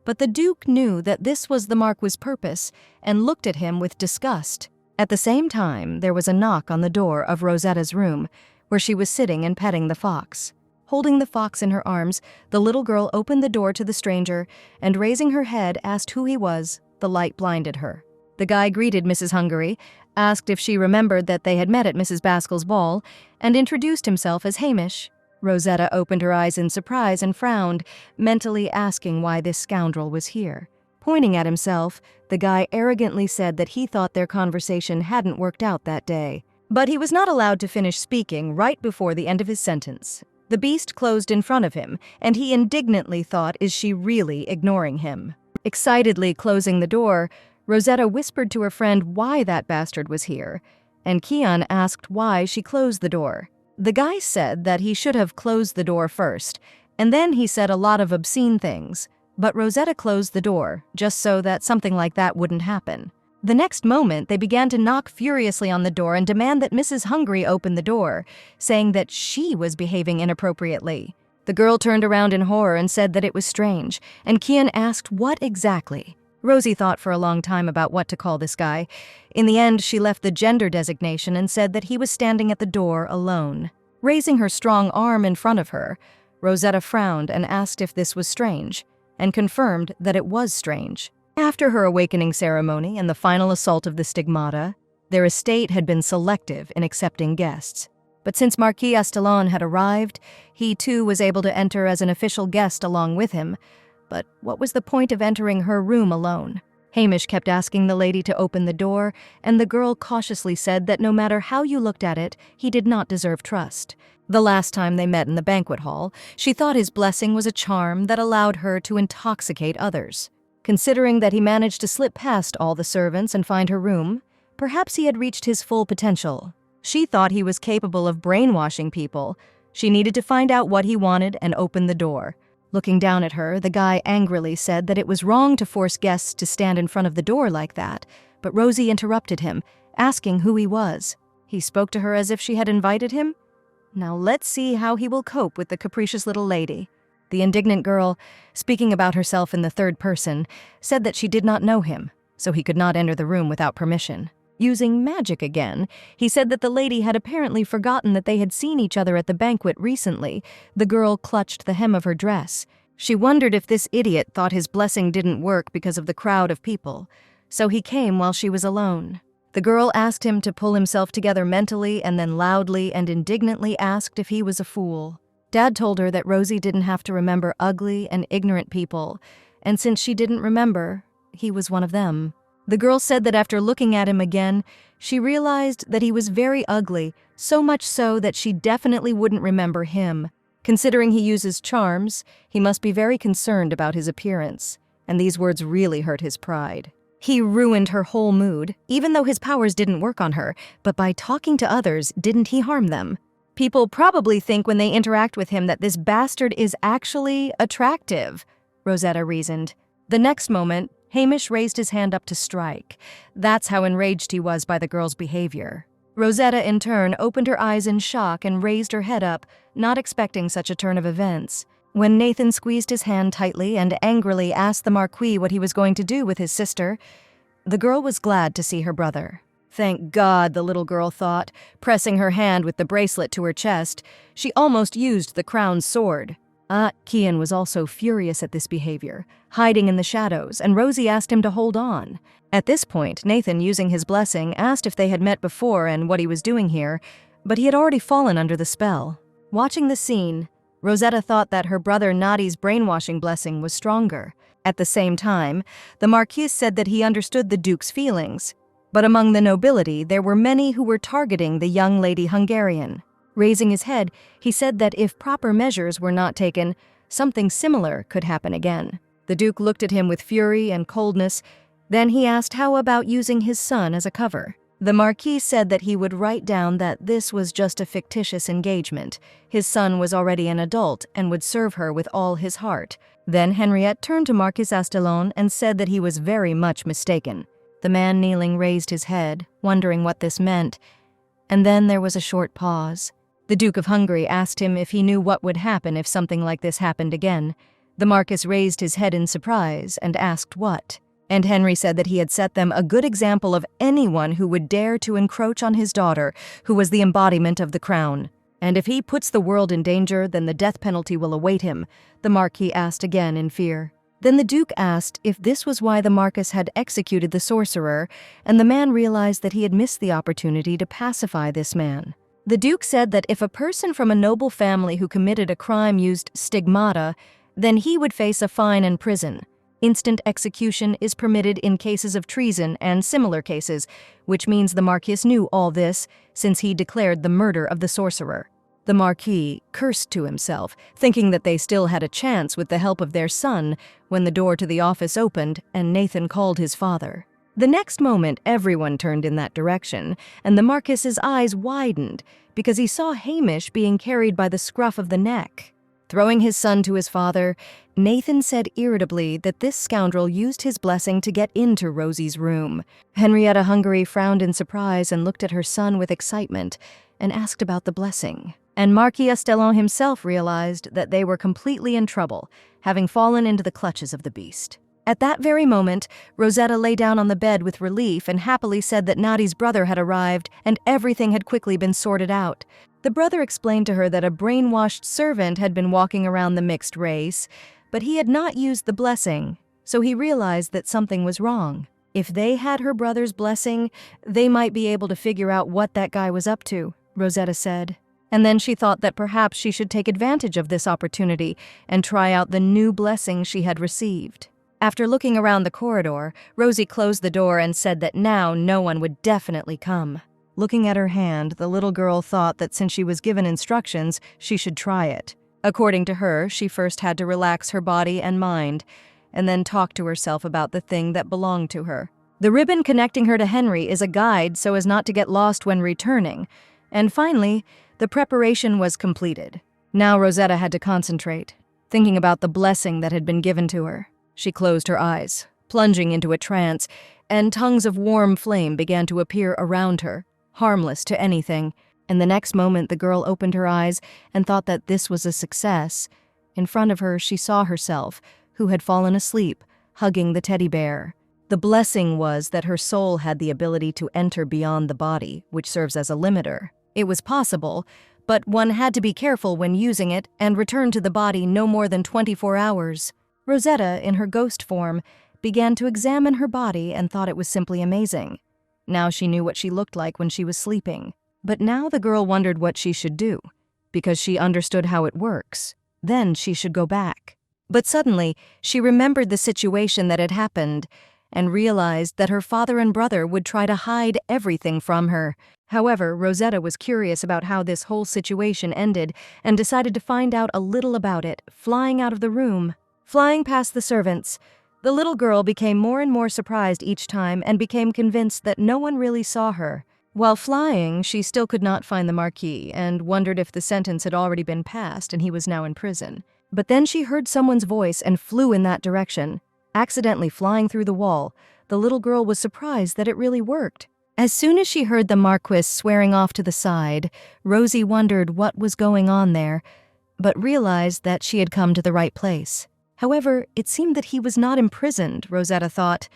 But the Duke knew that this was the Marquis's purpose and looked at him with disgust. At the same time, there was a knock on the door of Rosetta's room, where she was sitting and petting the fox. Holding the fox in her arms, the little girl opened the door to the stranger and, raising her head, asked who he was. The light blinded her. The guy greeted Mrs. Hungary, asked if she remembered that they had met at Mrs. Bascom's ball, and introduced himself as Hamish. Rosetta opened her eyes in surprise and frowned, mentally asking why this scoundrel was here. Pointing at himself, the guy arrogantly said that he thought their conversation hadn't worked out that day. But he was not allowed to finish speaking right before the end of his sentence. The beast closed in front of him, and he indignantly thought, is she really ignoring him? Excitedly closing the door, Rosetta whispered to her friend why that bastard was here, and Kian asked why she closed the door. The guy said that he should have closed the door first, and then he said a lot of obscene things, but Rosetta closed the door, just so that something like that wouldn't happen. The next moment, they began to knock furiously on the door and demand that Mrs. Hungry open the door, saying that she was behaving inappropriately. The girl turned around in horror and said that it was strange, and Kian asked what exactly. Rosie thought for a long time about what to call this guy. In the end, she left the gender designation and said that he was standing at the door alone. Raising her strong arm in front of her, Rosetta frowned and asked if this was strange, and confirmed that it was strange. After her awakening ceremony and the final assault of the stigmata, their estate had been selective in accepting guests. But since Marquis Astalon had arrived, he too was able to enter as an official guest along with him. But what was the point of entering her room alone? Hamish kept asking the lady to open the door, and the girl cautiously said that no matter how you looked at it, he did not deserve trust. The last time they met in the banquet hall, she thought his blessing was a charm that allowed her to intoxicate others. Considering that he managed to slip past all the servants and find her room, perhaps he had reached his full potential. She thought he was capable of brainwashing people. She needed to find out what he wanted and open the door. Looking down at her, the guy angrily said that it was wrong to force guests to stand in front of the door like that, but Rosie interrupted him, asking who he was. He spoke to her as if she had invited him. Now let's see how he will cope with the capricious little lady. The indignant girl, speaking about herself in the third person, said that she did not know him, so he could not enter the room without permission. Using magic again, he said that the lady had apparently forgotten that they had seen each other at the banquet recently. The girl clutched the hem of her dress. She wondered if this idiot thought his blessing didn't work because of the crowd of people, so he came while she was alone. The girl asked him to pull himself together mentally and then loudly and indignantly asked if he was a fool. Dad told her that Rosie didn't have to remember ugly and ignorant people, and since she didn't remember, he was one of them. The girl said that after looking at him again, she realized that he was very ugly, so much so that she definitely wouldn't remember him. Considering he uses charms, he must be very concerned about his appearance, and these words really hurt his pride. He ruined her whole mood, even though his powers didn't work on her, but by talking to others, didn't he harm them? People probably think when they interact with him that this bastard is actually attractive, Rosetta reasoned. The next moment, Hamish raised his hand up to strike. That's how enraged he was by the girl's behavior. Rosetta, in turn, opened her eyes in shock and raised her head up, not expecting such a turn of events. When Nathan squeezed his hand tightly and angrily asked the Marquis what he was going to do with his sister, the girl was glad to see her brother. Thank God, the little girl thought, pressing her hand with the bracelet to her chest. She almost used the crown's sword. Kian was also furious at this behavior, hiding in the shadows, and Rosie asked him to hold on. At this point, Nathan, using his blessing, asked if they had met before and what he was doing here, but he had already fallen under the spell. Watching the scene, Rosetta thought that her brother Nadi's brainwashing blessing was stronger. At the same time, the Marquis said that he understood the Duke's feelings, but among the nobility there were many who were targeting the young lady Hungarian. Raising his head, he said that if proper measures were not taken, something similar could happen again. The Duke looked at him with fury and coldness. Then he asked how about using his son as a cover. The Marquis said that he would write down that this was just a fictitious engagement. His son was already an adult and would serve her with all his heart. Then Henriette turned to Marquis Astalon and said that he was very much mistaken. The man kneeling raised his head, wondering what this meant. And then there was a short pause. The Duke of Hungary asked him if he knew what would happen if something like this happened again. The Marquis raised his head in surprise and asked what. And Henry said that he had set them a good example of anyone who would dare to encroach on his daughter, who was the embodiment of the crown. And if he puts the world in danger, then the death penalty will await him, the Marquis asked again in fear. Then the Duke asked if this was why the Marquis had executed the sorcerer, and the man realized that he had missed the opportunity to pacify this man. The Duke said that if a person from a noble family who committed a crime used stigmata, then he would face a fine and prison. Instant execution is permitted in cases of treason and similar cases, which means the Marquis knew all this since he declared the murder of the sorcerer. The Marquis cursed to himself, thinking that they still had a chance with the help of their son, when the door to the office opened and Nathan called his father. The next moment, everyone turned in that direction, and the Marquis's eyes widened because he saw Hamish being carried by the scruff of the neck. Throwing his son to his father, Nathan said irritably that this scoundrel used his blessing to get into Rosie's room. Henrietta Hungary frowned in surprise and looked at her son with excitement and asked about the blessing. And Marquis Astalon himself realized that they were completely in trouble, having fallen into the clutches of the beast. At that very moment, Rosetta lay down on the bed with relief and happily said that Nadi's brother had arrived and everything had quickly been sorted out. The brother explained to her that a brainwashed servant had been walking around the mixed race, but he had not used the blessing, so he realized that something was wrong. If they had her brother's blessing, they might be able to figure out what that guy was up to, Rosetta said. And then she thought that perhaps she should take advantage of this opportunity and try out the new blessing she had received. After looking around the corridor, Rosie closed the door and said that now no one would definitely come. Looking at her hand, the little girl thought that since she was given instructions, she should try it. According to her, she first had to relax her body and mind, and then talk to herself about the thing that belonged to her. The ribbon connecting her to Henry is a guide so as not to get lost when returning. And finally, the preparation was completed. Now Rosetta had to concentrate, thinking about the blessing that had been given to her. She closed her eyes, plunging into a trance, and tongues of warm flame began to appear around her, harmless to anything. And the next moment the girl opened her eyes and thought that this was a success. In front of her she saw herself, who had fallen asleep, hugging the teddy bear. The blessing was that her soul had the ability to enter beyond the body, which serves as a limiter. It was possible, but one had to be careful when using it and return to the body no more than 24 hours. Rosetta, in her ghost form, began to examine her body and thought it was simply amazing. Now she knew what she looked like when she was sleeping. But now the girl wondered what she should do, because she understood how it works. Then she should go back. But suddenly, she remembered the situation that had happened and realized that her father and brother would try to hide everything from her. However, Rosetta was curious about how this whole situation ended and decided to find out a little about it, flying out of the room. Flying past the servants, the little girl became more and more surprised each time and became convinced that no one really saw her. While flying, she still could not find the Marquis and wondered if the sentence had already been passed and he was now in prison. But then she heard someone's voice and flew in that direction. Accidentally flying through the wall, the little girl was surprised that it really worked. As soon as she heard the Marquis swearing off to the side, Rosie wondered what was going on there, but realized that she had come to the right place. However, it seemed that he was not imprisoned, Rosetta thought.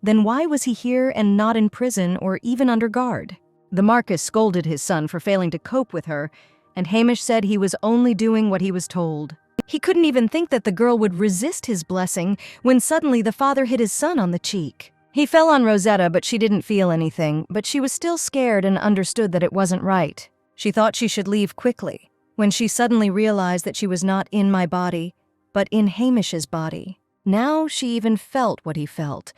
Then why was he here and not in prison or even under guard? The Marquis scolded his son for failing to cope with her, and Hamish said he was only doing what he was told. He couldn't even think that the girl would resist his blessing when suddenly the father hit his son on the cheek. He fell on Rosetta, but she didn't feel anything, but she was still scared and understood that it wasn't right. She thought she should leave quickly, when she suddenly realized that she was not in my body, but in Hamish's body. Now she even felt what he felt,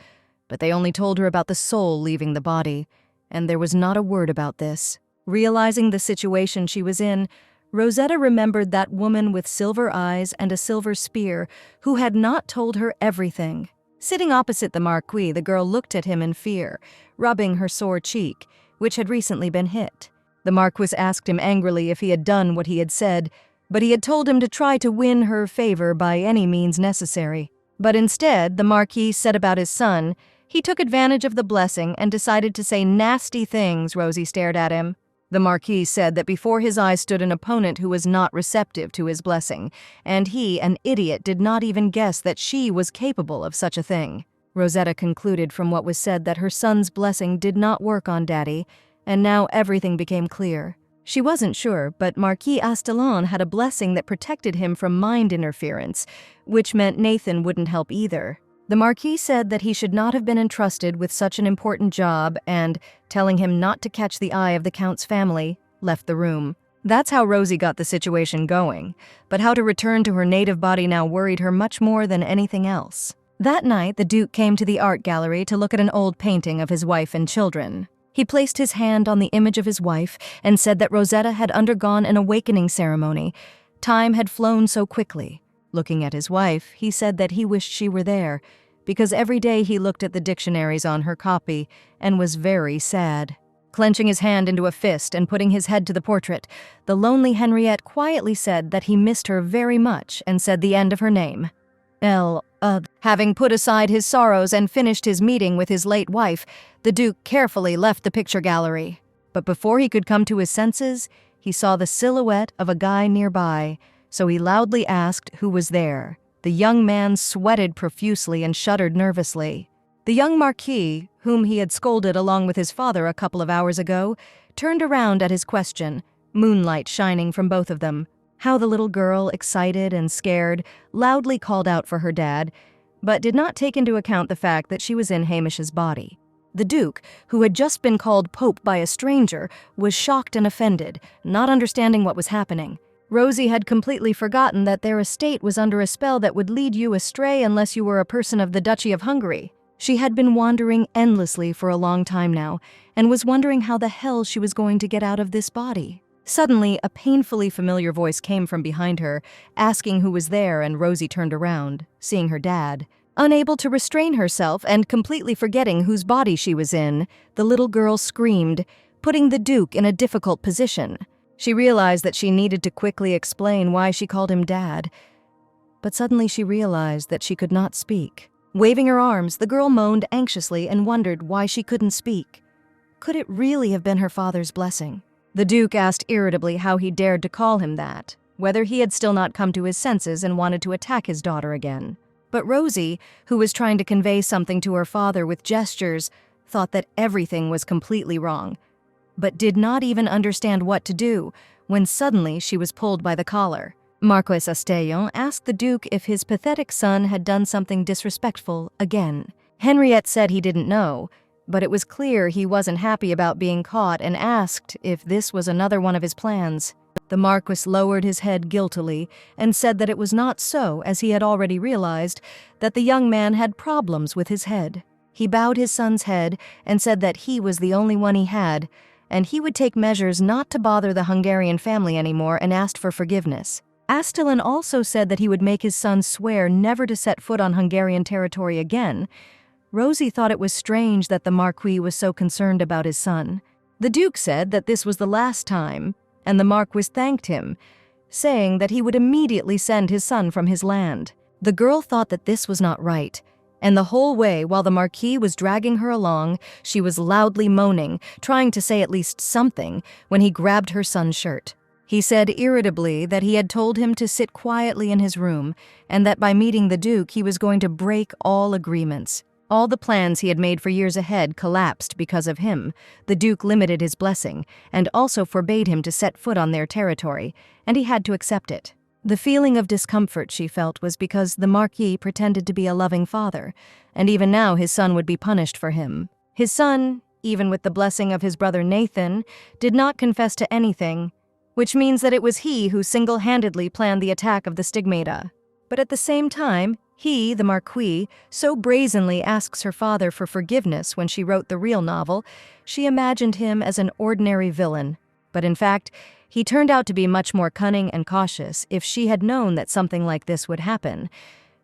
but they only told her about the soul leaving the body, and there was not a word about this. Realizing the situation she was in, Rosetta remembered that woman with silver eyes and a silver spear who had not told her everything. Sitting opposite the Marquis, the girl looked at him in fear, rubbing her sore cheek, which had recently been hit. The Marquis asked him angrily if he had done what he had said, but he had told him to try to win her favor by any means necessary. But instead, the Marquis said about his son, he took advantage of the blessing and decided to say nasty things. Rosie stared at him. The Marquis said that before his eyes stood an opponent who was not receptive to his blessing, and he, an idiot, did not even guess that she was capable of such a thing. Rosetta concluded from what was said that her son's blessing did not work on Daddy, and now everything became clear. She wasn't sure, but Marquis Astalon had a blessing that protected him from mind interference, which meant Nathan wouldn't help either. The Marquis said that he should not have been entrusted with such an important job and, telling him not to catch the eye of the Count's family, left the room. That's how Rosie got the situation going, but how to return to her native body now worried her much more than anything else. That night, the Duke came to the art gallery to look at an old painting of his wife and children. He placed his hand on the image of his wife and said that Rosetta had undergone an awakening ceremony. Time had flown so quickly. Looking at his wife, he said that he wished she were there, because every day he looked at the dictionaries on her copy and was very sad. Clenching his hand into a fist and putting his head to the portrait, the lonely Henriette quietly said that he missed her very much and said the end of her name. Having put aside his sorrows and finished his meeting with his late wife, the Duke carefully left the picture gallery. But before he could come to his senses, he saw the silhouette of a guy nearby, so he loudly asked who was there. The young man sweated profusely and shuddered nervously. The young Marquis, whom he had scolded along with his father a couple of hours ago, turned around at his question, moonlight shining from both of them. How the little girl, excited and scared, loudly called out for her dad, but did not take into account the fact that she was in Hamish's body. The Duke, who had just been called Pope by a stranger, was shocked and offended, not understanding what was happening. Rosie had completely forgotten that their estate was under a spell that would lead you astray unless you were a person of the Duchy of Hungary. She had been wandering endlessly for a long time now, and was wondering how the hell she was going to get out of this body. Suddenly, a painfully familiar voice came from behind her, asking who was there, and Rosie turned around, seeing her dad. Unable to restrain herself and completely forgetting whose body she was in, the little girl screamed, putting the Duke in a difficult position. She realized that she needed to quickly explain why she called him Dad, but suddenly she realized that she could not speak. Waving her arms, the girl moaned anxiously and wondered why she couldn't speak. Could it really have been her father's blessing? The Duke asked irritably how he dared to call him that, whether he had still not come to his senses and wanted to attack his daughter again. But Rosie, who was trying to convey something to her father with gestures, thought that everything was completely wrong, but did not even understand what to do when suddenly she was pulled by the collar. Marquis Astellon asked the Duke if his pathetic son had done something disrespectful again. Henriette said he didn't know, but it was clear he wasn't happy about being caught and asked if this was another one of his plans. The Marquis lowered his head guiltily and said that it was not so, as he had already realized that the young man had problems with his head. He bowed his son's head and said that he was the only one he had, and he would take measures not to bother the Hungarian family anymore, and asked for forgiveness. Astellon also said that he would make his son swear never to set foot on Hungarian territory again. Rosie thought it was strange that the Marquis was so concerned about his son. The Duke said that this was the last time, and the Marquis thanked him, saying that he would immediately send his son from his land. The girl thought that this was not right, and the whole way while the Marquis was dragging her along, she was loudly moaning, trying to say at least something, when he grabbed her son's shirt. He said irritably that he had told him to sit quietly in his room, and that by meeting the Duke he was going to break all agreements. All the plans he had made for years ahead collapsed because of him. The Duke limited his blessing, and also forbade him to set foot on their territory, and he had to accept it. The feeling of discomfort she felt was because the Marquis pretended to be a loving father, and even now his son would be punished for him. His son, even with the blessing of his brother Nathan, did not confess to anything, which means that it was he who single-handedly planned the attack of the stigmata. But at the same time, he, the Marquis, so brazenly asks her father for forgiveness when she wrote the real novel, she imagined him as an ordinary villain. But in fact, he turned out to be much more cunning and cautious. If she had known that something like this would happen,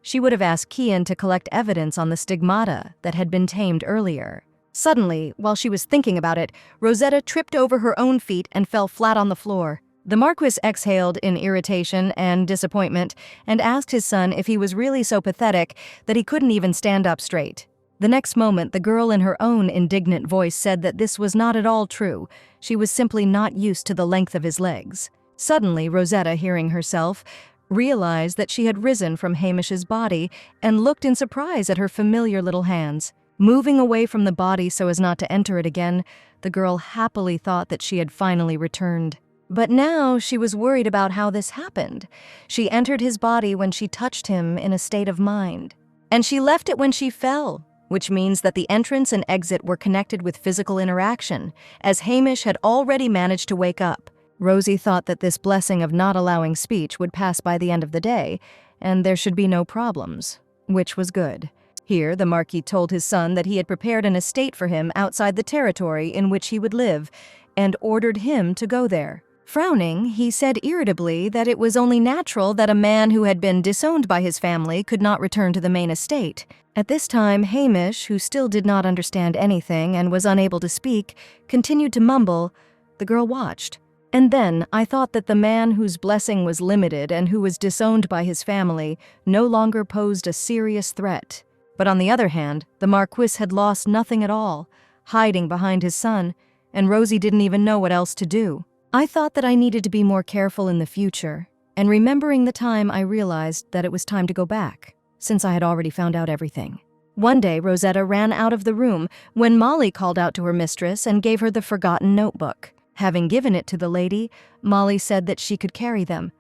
she would have asked Kian to collect evidence on the stigmata that had been tamed earlier. Suddenly, while she was thinking about it, Rosetta tripped over her own feet and fell flat on the floor. The Marquis exhaled in irritation and disappointment and asked his son if he was really so pathetic that he couldn't even stand up straight. The next moment, the girl in her own indignant voice said that this was not at all true. She was simply not used to the length of his legs. Suddenly, Rosetta, hearing herself, realized that she had risen from Hamish's body and looked in surprise at her familiar little hands. Moving away from the body so as not to enter it again, the girl happily thought that she had finally returned. But now she was worried about how this happened. She entered his body when she touched him in a state of mind, and she left it when she fell, which means that the entrance and exit were connected with physical interaction, as Hamish had already managed to wake up. Rosie thought that this blessing of not allowing speech would pass by the end of the day, and there should be no problems, which was good. Here, the Marquis told his son that he had prepared an estate for him outside the territory in which he would live, and ordered him to go there. Frowning, he said irritably that it was only natural that a man who had been disowned by his family could not return to the main estate. At this time, Hamish, who still did not understand anything and was unable to speak, continued to mumble. The girl watched. And then I thought that the man whose blessing was limited and who was disowned by his family no longer posed a serious threat. But on the other hand, the Marquis had lost nothing at all, hiding behind his son, and Rosie didn't even know what else to do. I thought that I needed to be more careful in the future, and remembering the time I realized that it was time to go back, since I had already found out everything. One day, Rosetta ran out of the room when Molly called out to her mistress and gave her the forgotten notebook. Having given it to the lady, Molly said that she could carry them.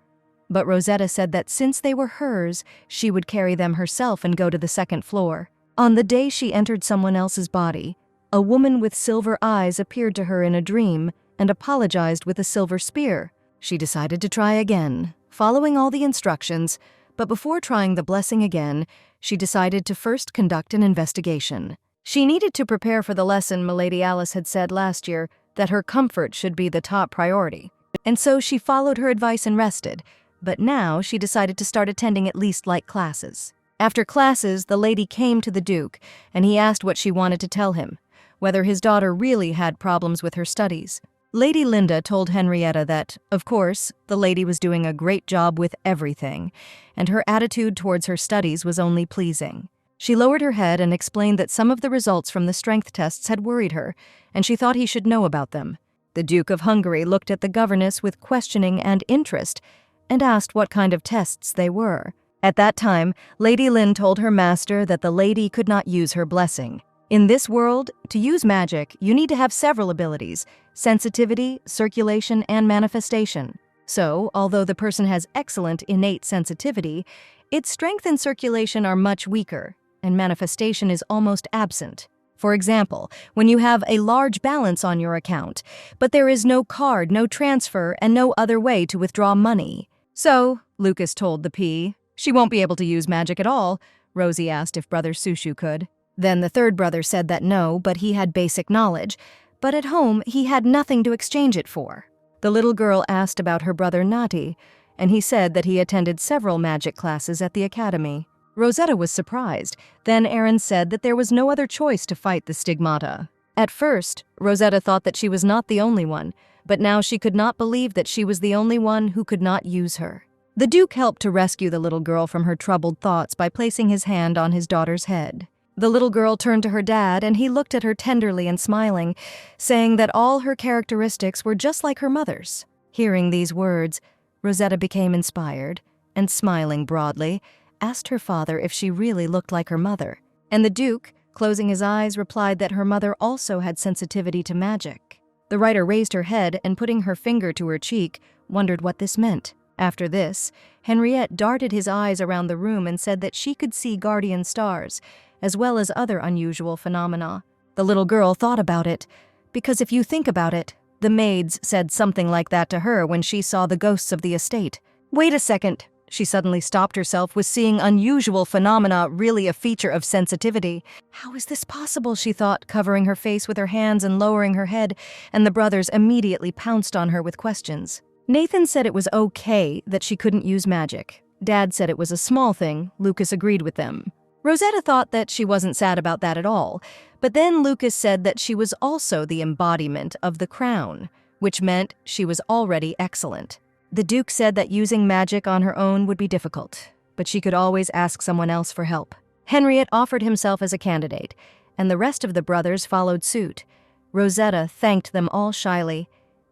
But Rosetta said that since they were hers, she would carry them herself and go to the second floor. On the day she entered someone else's body, A woman with silver eyes appeared to her in a dream and apologized with a silver spear. She decided to try again, following all the instructions, but before trying the blessing again, she decided to first conduct an investigation. She needed to prepare for the lesson Milady Alice had said last year that her comfort should be the top priority. And so she followed her advice and rested, but now she decided to start attending at least light classes. After classes, the lady came to the Duke, and he asked what she wanted to tell him, whether his daughter really had problems with her studies. Lady Linda told Henrietta that, of course, the lady was doing a great job with everything, and her attitude towards her studies was only pleasing. She lowered her head and explained that some of the results from the strength tests had worried her, and she thought he should know about them. The Duke of Hungary looked at the governess with questioning and interest, and asked what kind of tests they were. At that time, Lady Lynn told her master that the lady could not use her blessing. In this world, to use magic, you need to have several abilities: sensitivity, circulation, and manifestation. So, although the person has excellent innate sensitivity, its strength and circulation are much weaker, and manifestation is almost absent. For example, when you have a large balance on your account, but there is no card, no transfer, and no other way to withdraw money. So, Lucas told the P, she won't be able to use magic at all. Rosie asked if Brother Sushu could. Then the third brother said that no, but he had basic knowledge, but at home he had nothing to exchange it for. The little girl asked about her brother Nati, and he said that he attended several magic classes at the academy. Rosetta was surprised. Then Aaron said that there was no other choice to fight the stigmata. At first, Rosetta thought that she was not the only one, but now she could not believe that she was the only one who could not use her. The Duke helped to rescue the little girl from her troubled thoughts by placing his hand on his daughter's head. The little girl turned to her dad, and he looked at her tenderly and smiling, saying that all her characteristics were just like her mother's. Hearing these words, Rosetta became inspired, and smiling broadly, asked her father if she really looked like her mother. And the Duke, closing his eyes, replied that her mother also had sensitivity to magic. The writer raised her head and, putting her finger to her cheek, wondered what this meant. After this, Henriette darted his eyes around the room and said that she could see guardian stars, as well as other unusual phenomena. The little girl thought about it, because if you think about it, the maids said something like that to her when she saw the ghosts of the estate. Wait a second. She suddenly stopped herself. Was seeing unusual phenomena really a feature of sensitivity? How is this possible, she thought, covering her face with her hands and lowering her head, and the brothers immediately pounced on her with questions. Nathan said it was okay that she couldn't use magic. Dad said it was a small thing. Lucas agreed with them. Rosetta thought that she wasn't sad about that at all, but then Lucas said that she was also the embodiment of the crown, which meant she was already excellent. The Duke said that using magic on her own would be difficult, but she could always ask someone else for help. Henriette offered himself as a candidate, and the rest of the brothers followed suit. Rosetta thanked them all shyly,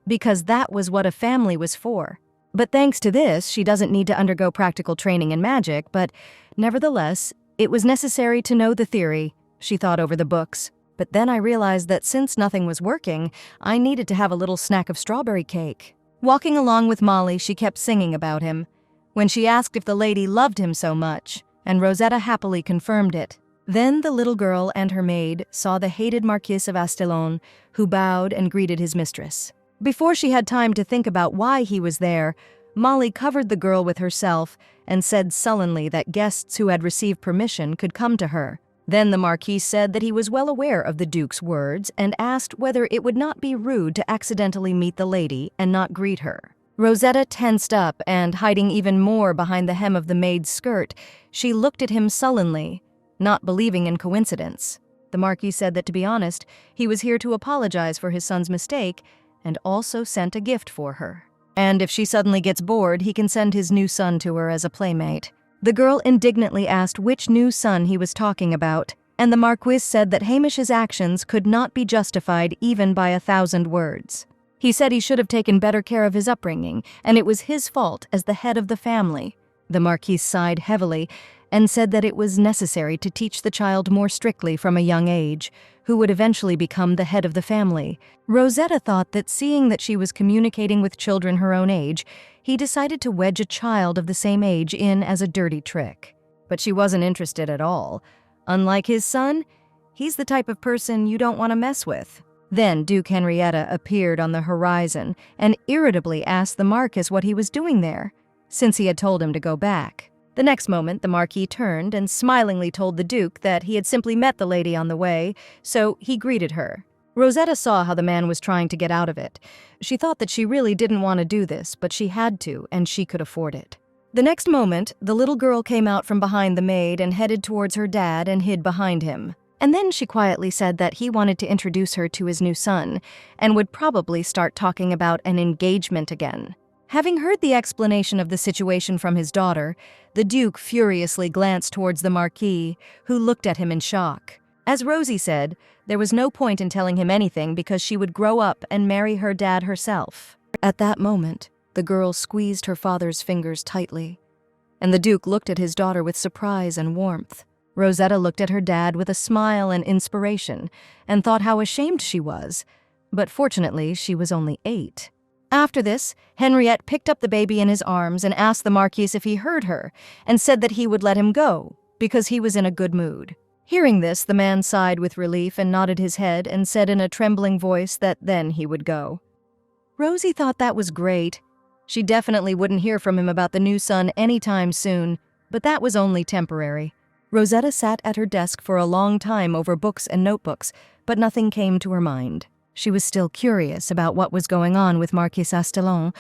because that was what a family was for. But thanks to this, she doesn't need to undergo practical training in magic, but nevertheless, it was necessary to know the theory. She thought over the books. But then I realized that since nothing was working, I needed to have a little snack of strawberry cake. Walking along with Molly, she kept singing about him. When she asked if the lady loved him so much, and Rosetta happily confirmed it. Then the little girl and her maid saw the hated Marquis of Astellon, who bowed and greeted his mistress. Before she had time to think about why he was there, Molly covered the girl with herself and said sullenly that guests who had received permission could come to her. Then the Marquis said that he was well aware of the Duke's words and asked whether it would not be rude to accidentally meet the lady and not greet her. Rosetta tensed up and, hiding even more behind the hem of the maid's skirt, she looked at him sullenly, not believing in coincidence. The Marquis said that, to be honest, he was here to apologize for his son's mistake and also sent a gift for her. And if she suddenly gets bored, he can send his new son to her as a playmate. The girl indignantly asked which new son he was talking about, and the Marquis said that Hamish's actions could not be justified even by 1,000 words. He said he should have taken better care of his upbringing, and it was his fault as the head of the family. The Marquis sighed heavily and said that it was necessary to teach the child more strictly from a young age, who would eventually become the head of the family. Rosetta thought that seeing that she was communicating with children her own age, he decided to wedge a child of the same age in as a dirty trick. But she wasn't interested at all. Unlike his son, He's the type of person you don't want to mess with." Then Duke Henrietta appeared on the horizon and irritably asked the Marquis what he was doing there, since he had told him to go back. The next moment, the Marquis turned and smilingly told the Duke that he had simply met the lady on the way, so he greeted her. Rosetta saw how the man was trying to get out of it. She thought that she really didn't want to do this, but she had to, and she could afford it. The next moment, the little girl came out from behind the maid and headed towards her dad and hid behind him. And then she quietly said that he wanted to introduce her to his new son and would probably start talking about an engagement again. Having heard the explanation of the situation from his daughter, the Duke furiously glanced towards the Marquis, who looked at him in shock. As Rosie said, there was no point in telling him anything because she would grow up and marry her dad herself. At that moment, the girl squeezed her father's fingers tightly, and the Duke looked at his daughter with surprise and warmth. Rosetta looked at her dad with a smile and inspiration and thought how ashamed she was, but fortunately she was only 8. After this, Henriette picked up the baby in his arms and asked the Marquis if he heard her and said that he would let him go because he was in a good mood. Hearing this, the man sighed with relief and nodded his head and said in a trembling voice that then he would go. Rosie thought that was great. She definitely wouldn't hear from him about the new son anytime soon, but that was only temporary. Rosetta sat at her desk for a long time over books and notebooks, but nothing came to her mind. She was still curious about what was going on with Marquis Astelon,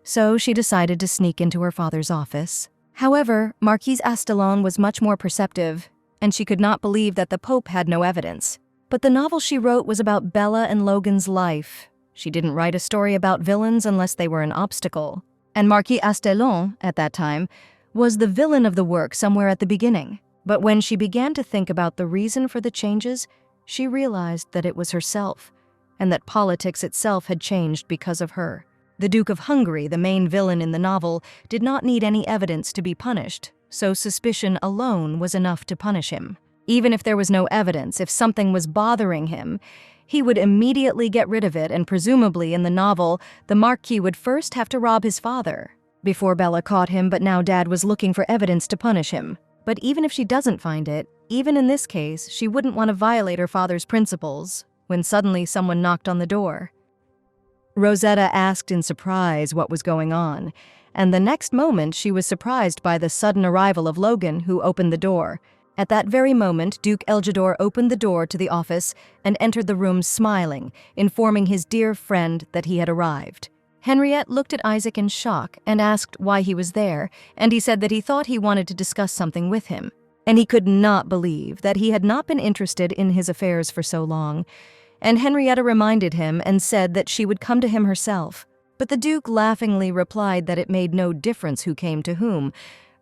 so she decided to sneak into her father's office. However, Marquis Astelon was much more perceptive, and she could not believe that the Pope had no evidence. But the novel she wrote was about Bella and Logan's life. She didn't write a story about villains unless they were an obstacle. And Marquis Astelon, at that time, was the villain of the work somewhere at the beginning. But when she began to think about the reason for the changes, she realized that it was herself, and that politics itself had changed because of her. The Duke of Hungary, the main villain in the novel, did not need any evidence to be punished, so suspicion alone was enough to punish him. Even if there was no evidence, if something was bothering him, he would immediately get rid of it, and presumably in the novel, the Marquis would first have to rob his father before Bella caught him, but now Dad was looking for evidence to punish him. But even if she doesn't find it, even in this case, she wouldn't want to violate her father's principles when suddenly someone knocked on the door. Rosetta asked in surprise what was going on, and the next moment she was surprised by the sudden arrival of Logan, who opened the door. At that very moment, Duke Eljador opened the door to the office and entered the room smiling, informing his dear friend that he had arrived. Henriette looked at Isaac in shock and asked why he was there, and he said that he thought he wanted to discuss something with him. And he could not believe that he had not been interested in his affairs for so long. And Henrietta reminded him and said that she would come to him herself. But the Duke laughingly replied that it made no difference who came to whom.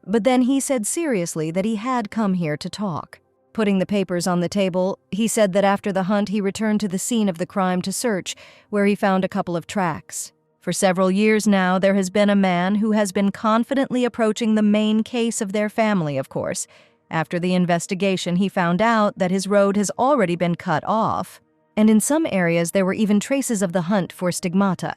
But then he said seriously that he had come here to talk. Putting the papers on the table, he said that after the hunt he returned to the scene of the crime to search, where he found a couple of tracks. For several years now, there has been a man who has been confidently approaching the main case of their family, of course. After the investigation, he found out that his road has already been cut off, and in some areas there were even traces of the hunt for stigmata.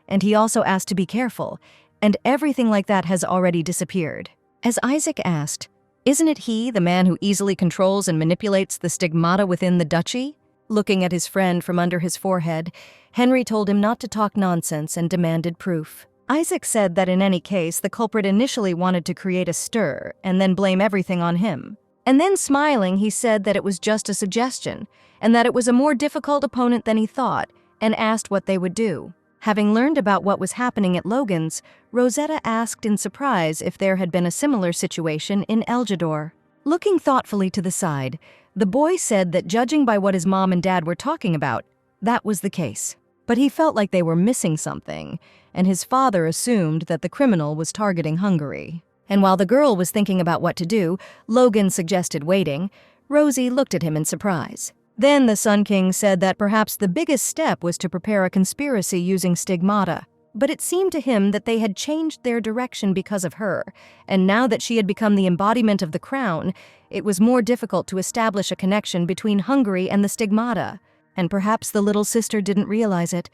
And he also asked to be careful, and everything like that has already disappeared. As Isaac asked, "Isn't it he, the man who easily controls and manipulates the stigmata within the duchy?" Looking at his friend from under his forehead, Henry told him not to talk nonsense and demanded proof. Isaac said that in any case, the culprit initially wanted to create a stir and then blame everything on him. And then smiling, he said that it was just a suggestion and that it was a more difficult opponent than he thought, and asked what they would do. Having learned about what was happening at Logan's, Rosetta asked in surprise if there had been a similar situation in Eljador. Looking thoughtfully to the side, the boy said that judging by what his mom and dad were talking about, that was the case. But he felt like they were missing something, and his father assumed that the criminal was targeting Hungary. And while the girl was thinking about what to do, Logan suggested waiting. Rosie looked at him in surprise. Then the Sun King said that perhaps the biggest step was to prepare a conspiracy using stigmata. But it seemed to him that they had changed their direction because of her, and now that she had become the embodiment of the crown, it was more difficult to establish a connection between Hungary and the stigmata. And perhaps the little sister didn't realize it,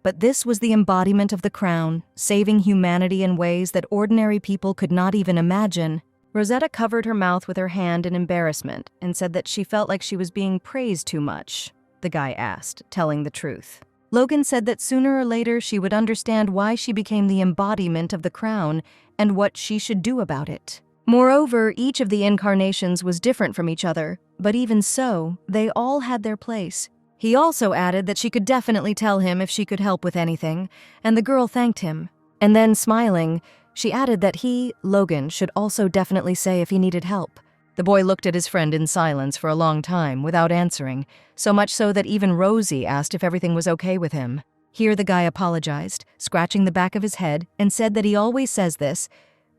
but this was the embodiment of the crown, saving humanity in ways that ordinary people could not even imagine. Rosetta covered her mouth with her hand in embarrassment and said that she felt like she was being praised too much, the guy asked, telling the truth. Logan said that sooner or later she would understand why she became the embodiment of the crown and what she should do about it. Moreover, each of the incarnations was different from each other, but even so, they all had their place. He also added that she could definitely tell him if she could help with anything, and the girl thanked him. And then, smiling, she added that he, Logan, should also definitely say if he needed help. The boy looked at his friend in silence for a long time without answering, so much so that even Rosie asked if everything was okay with him. Here the guy apologized, scratching the back of his head, and said that he always says this,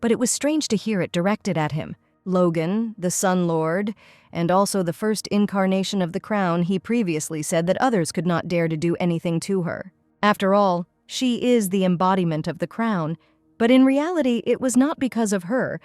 but it was strange to hear it directed at him. Logan, the Sun Lord, and also the first incarnation of the crown, he previously said that others could not dare to do anything to her. After all, she is the embodiment of the crown, but in reality it was not because of her,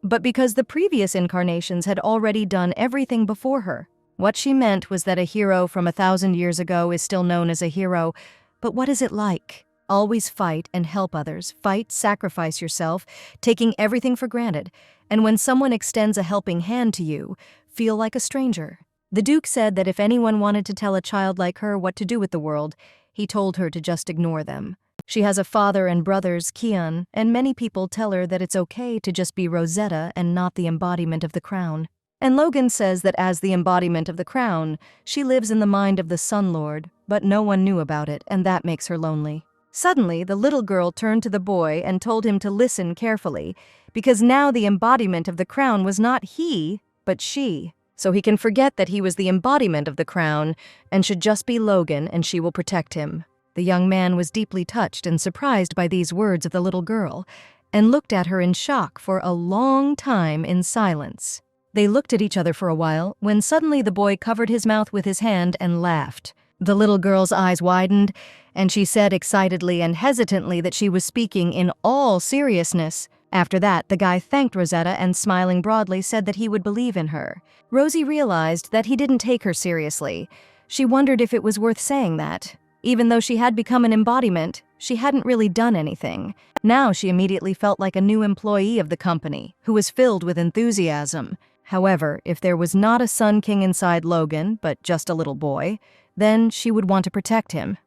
but because the previous incarnations had already done everything before her. What she meant was that a hero from 1,000 years ago is still known as a hero, but what is it like? Always fight and help others, fight, sacrifice yourself, taking everything for granted, and when someone extends a helping hand to you, feel like a stranger. The Duke said that if anyone wanted to tell a child like her what to do with the world, he told her to just ignore them. She has a father and brothers, Kian, and many people tell her that it's okay to just be Rosetta and not the embodiment of the crown. And Logan says that as the embodiment of the crown, she lives in the mind of the Sun Lord, but no one knew about it, and that makes her lonely. Suddenly, the little girl turned to the boy and told him to listen carefully, because now the embodiment of the crown was not he, but she. So he can forget that he was the embodiment of the crown and should just be Logan and she will protect him. The young man was deeply touched and surprised by these words of the little girl, and looked at her in shock for a long time in silence. They looked at each other for a while, when suddenly the boy covered his mouth with his hand and laughed. The little girl's eyes widened, and she said excitedly and hesitantly that she was speaking in all seriousness. After that, the guy thanked Rosetta and, smiling broadly, said that he would believe in her. Rosie realized that he didn't take her seriously. She wondered if it was worth saying that. Even though she had become an embodiment, she hadn't really done anything. Now she immediately felt like a new employee of the company, who was filled with enthusiasm. However, if there was not a Sun King inside Logan, but just a little boy, then she would want to protect him.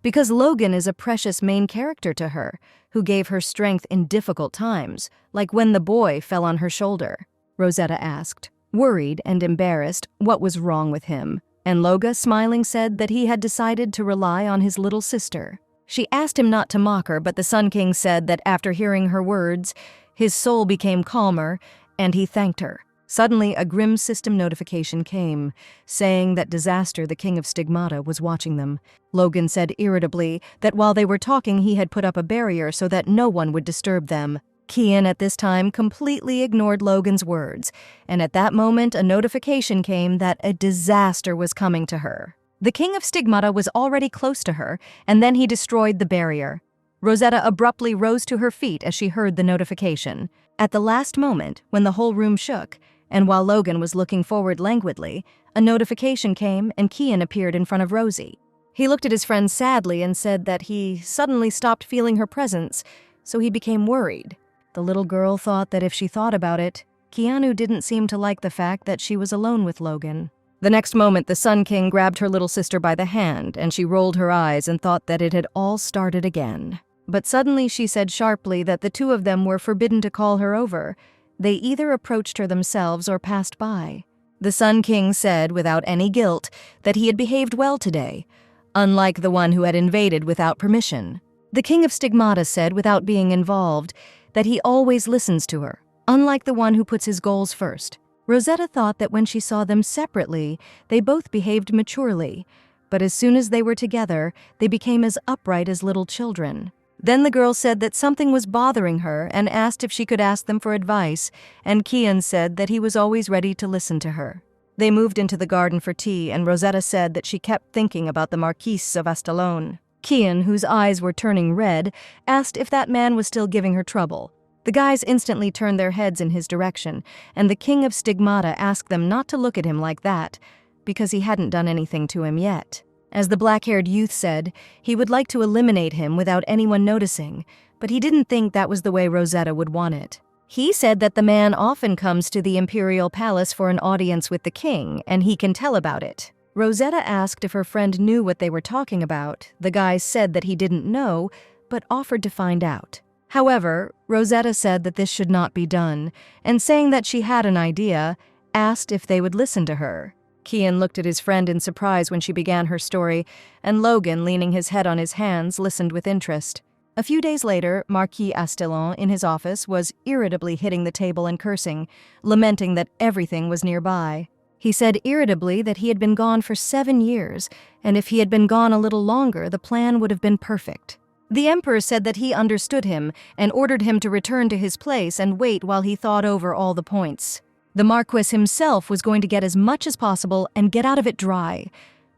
Because Logan is a precious main character to her, who gave her strength in difficult times, like when the boy fell on her shoulder. Rosetta asked, worried and embarrassed, what was wrong with him. And Loga, smiling, said that he had decided to rely on his little sister. She asked him not to mock her, but the Sun King said that after hearing her words, his soul became calmer, and he thanked her. Suddenly, a grim system notification came, saying that Disaster, the King of Stigmata, was watching them. Logan said irritably that while they were talking, he had put up a barrier so that no one would disturb them. Kian at this time completely ignored Logan's words, and at that moment a notification came that a disaster was coming to her. The King of Stigmata was already close to her, and then he destroyed the barrier. Rosetta abruptly rose to her feet as she heard the notification. At the last moment, when the whole room shook, and while Logan was looking forward languidly, a notification came and Kian appeared in front of Rosie. He looked at his friend sadly and said that he suddenly stopped feeling her presence, so he became worried. The little girl thought that if she thought about it, Keanu didn't seem to like the fact that she was alone with Logan. The next moment, the Sun King grabbed her little sister by the hand, and she rolled her eyes and thought that it had all started again. But suddenly she said sharply that the two of them were forbidden to call her over. They either approached her themselves or passed by. The Sun King said, without any guilt, that he had behaved well today, unlike the one who had invaded without permission. The King of Stigmata said, without being involved, that he always listens to her, unlike the one who puts his goals first. Rosetta thought that when she saw them separately, they both behaved maturely, but as soon as they were together, they became as upright as little children. Then the girl said that something was bothering her and asked if she could ask them for advice, and Kian said that he was always ready to listen to her. They moved into the garden for tea, and Rosetta said that she kept thinking about the Marquise of Astalone. Kian, whose eyes were turning red, asked if that man was still giving her trouble. The guys instantly turned their heads in his direction, and the King of Stigmata asked them not to look at him like that, because he hadn't done anything to him yet. As the black-haired youth said, he would like to eliminate him without anyone noticing, but he didn't think that was the way Rosetta would want it. He said that the man often comes to the imperial palace for an audience with the king, and he can tell about it. Rosetta asked if her friend knew what they were talking about. The guy said that he didn't know, but offered to find out. However, Rosetta said that this should not be done, and saying that she had an idea, asked if they would listen to her. Kian looked at his friend in surprise when she began her story, and Logan, leaning his head on his hands, listened with interest. A few days later, Marquis Astellon, in his office, was irritably hitting the table and cursing, lamenting that everything was nearby. He said irritably that he had been gone for 7 years, and if he had been gone a little longer, the plan would have been perfect. The Emperor said that he understood him and ordered him to return to his place and wait while he thought over all the points. The Marquis himself was going to get as much as possible and get out of it dry.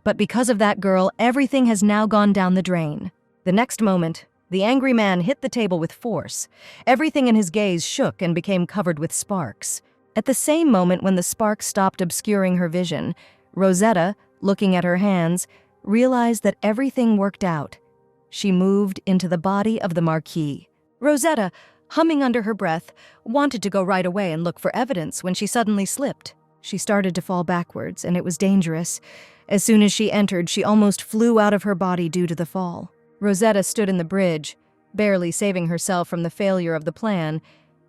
But because of that girl, everything has now gone down the drain. The next moment, the angry man hit the table with force. Everything in his gaze shook and became covered with sparks. At the same moment when the sparks stopped obscuring her vision, Rosetta, looking at her hands, realized that everything worked out. She moved into the body of the Marquis. Rosetta, humming under her breath, wanted to go right away and look for evidence when she suddenly slipped. She started to fall backwards, and it was dangerous. As soon as she entered, she almost flew out of her body due to the fall. Rosetta stood in the bridge, barely saving herself from the failure of the plan.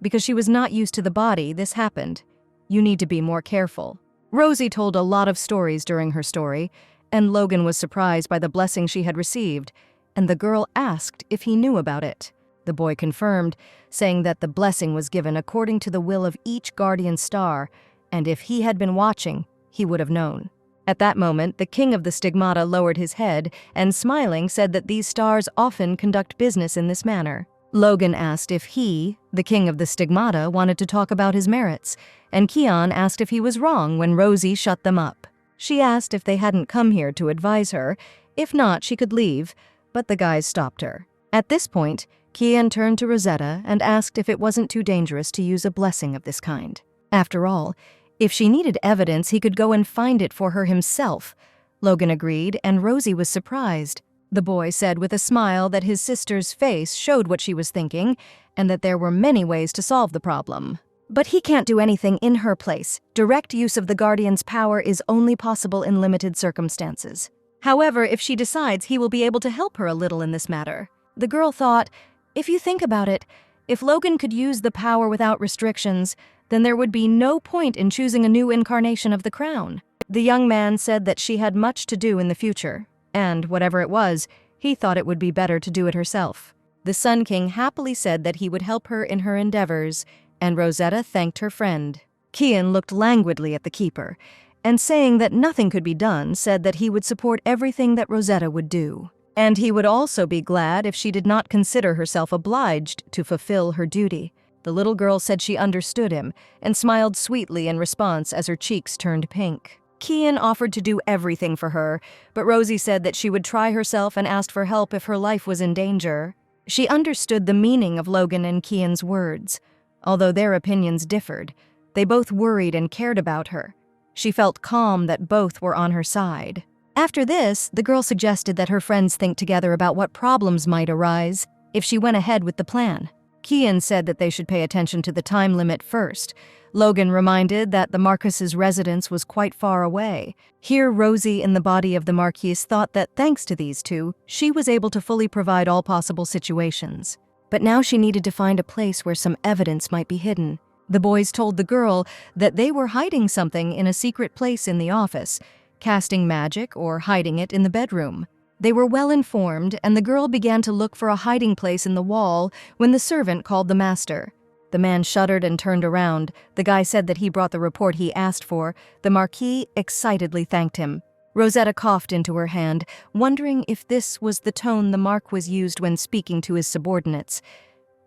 Because she was not used to the body, this happened. You need to be more careful. Rosie told a lot of stories during her story, and Logan was surprised by the blessing she had received, and the girl asked if he knew about it. The boy confirmed, saying that the blessing was given according to the will of each guardian star, and if he had been watching, he would have known. At that moment, the king of the stigmata lowered his head and, smiling, said that these stars often conduct business in this manner. Logan asked if he, the king of the stigmata, wanted to talk about his merits, and Kian asked if he was wrong when Rosie shut them up. She asked if they hadn't come here to advise her. If not, she could leave, but the guys stopped her. At this point, Kian turned to Rosetta and asked if it wasn't too dangerous to use a blessing of this kind. After all, if she needed evidence, he could go and find it for her himself. Logan agreed, and Rosie was surprised. The boy said with a smile that his sister's face showed what she was thinking, and that there were many ways to solve the problem. But he can't do anything in her place. Direct use of the Guardian's power is only possible in limited circumstances. However, if she decides, he will be able to help her a little in this matter. The girl thought, if you think about it, if Logan could use the power without restrictions, then there would be no point in choosing a new incarnation of the crown. The young man said that she had much to do in the future, and whatever it was, he thought it would be better to do it herself. The Sun King happily said that he would help her in her endeavors, and Rosetta thanked her friend. Kian looked languidly at the keeper, and saying that nothing could be done, said that he would support everything that Rosetta would do. And he would also be glad if she did not consider herself obliged to fulfill her duty. The little girl said she understood him, and smiled sweetly in response as her cheeks turned pink. Kian offered to do everything for her, but Rosie said that she would try herself and asked for help if her life was in danger. She understood the meaning of Logan and Kian's words. Although their opinions differed, they both worried and cared about her. She felt calm that both were on her side. After this, the girl suggested that her friends think together about what problems might arise if she went ahead with the plan. Kian said that they should pay attention to the time limit first. Logan reminded that the Marquis's residence was quite far away. Here, Rosie, in the body of the Marquis, thought that thanks to these two, she was able to fully provide all possible situations. But now she needed to find a place where some evidence might be hidden. The boys told the girl that they were hiding something in a secret place in the office, casting magic or hiding it in the bedroom. They were well informed, and the girl began to look for a hiding place in the wall when the servant called the master. The man shuddered and turned around. The guy said that he brought the report he asked for. The Marquis excitedly thanked him. Rosetta coughed into her hand, wondering if this was the tone the Marquis used when speaking to his subordinates.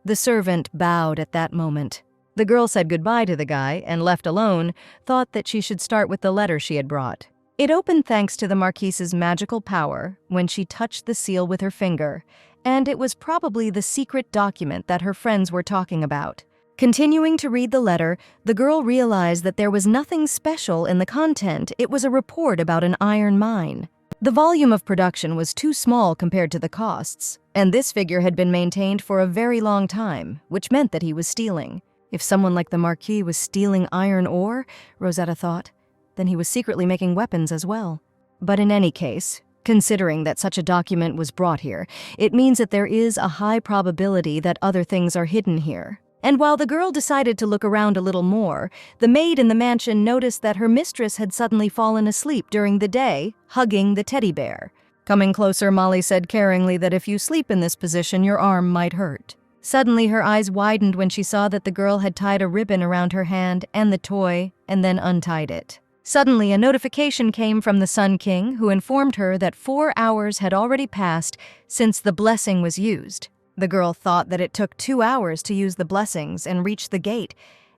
The servant bowed at that moment. The girl said goodbye to the guy and, left alone, thought that she should start with the letter she had brought. It opened thanks to the Marquise's magical power when she touched the seal with her finger, and it was probably the secret document that her friends were talking about. Continuing to read the letter, the girl realized that there was nothing special in the content. It was a report about an iron mine. The volume of production was too small compared to the costs, and this figure had been maintained for a very long time, which meant that he was stealing. If someone like the Marquis was stealing iron ore, Rosetta thought, then he was secretly making weapons as well. But in any case, considering that such a document was brought here, it means that there is a high probability that other things are hidden here. And while the girl decided to look around a little more, the maid in the mansion noticed that her mistress had suddenly fallen asleep during the day, hugging the teddy bear. Coming closer, Molly said caringly that if you sleep in this position, your arm might hurt. Suddenly, her eyes widened when she saw that the girl had tied a ribbon around her hand and the toy, and then untied it. Suddenly, a notification came from the Sun King, who informed her that 4 hours had already passed since the blessing was used. The girl thought that it took 2 hours to use the blessings and reach the gate,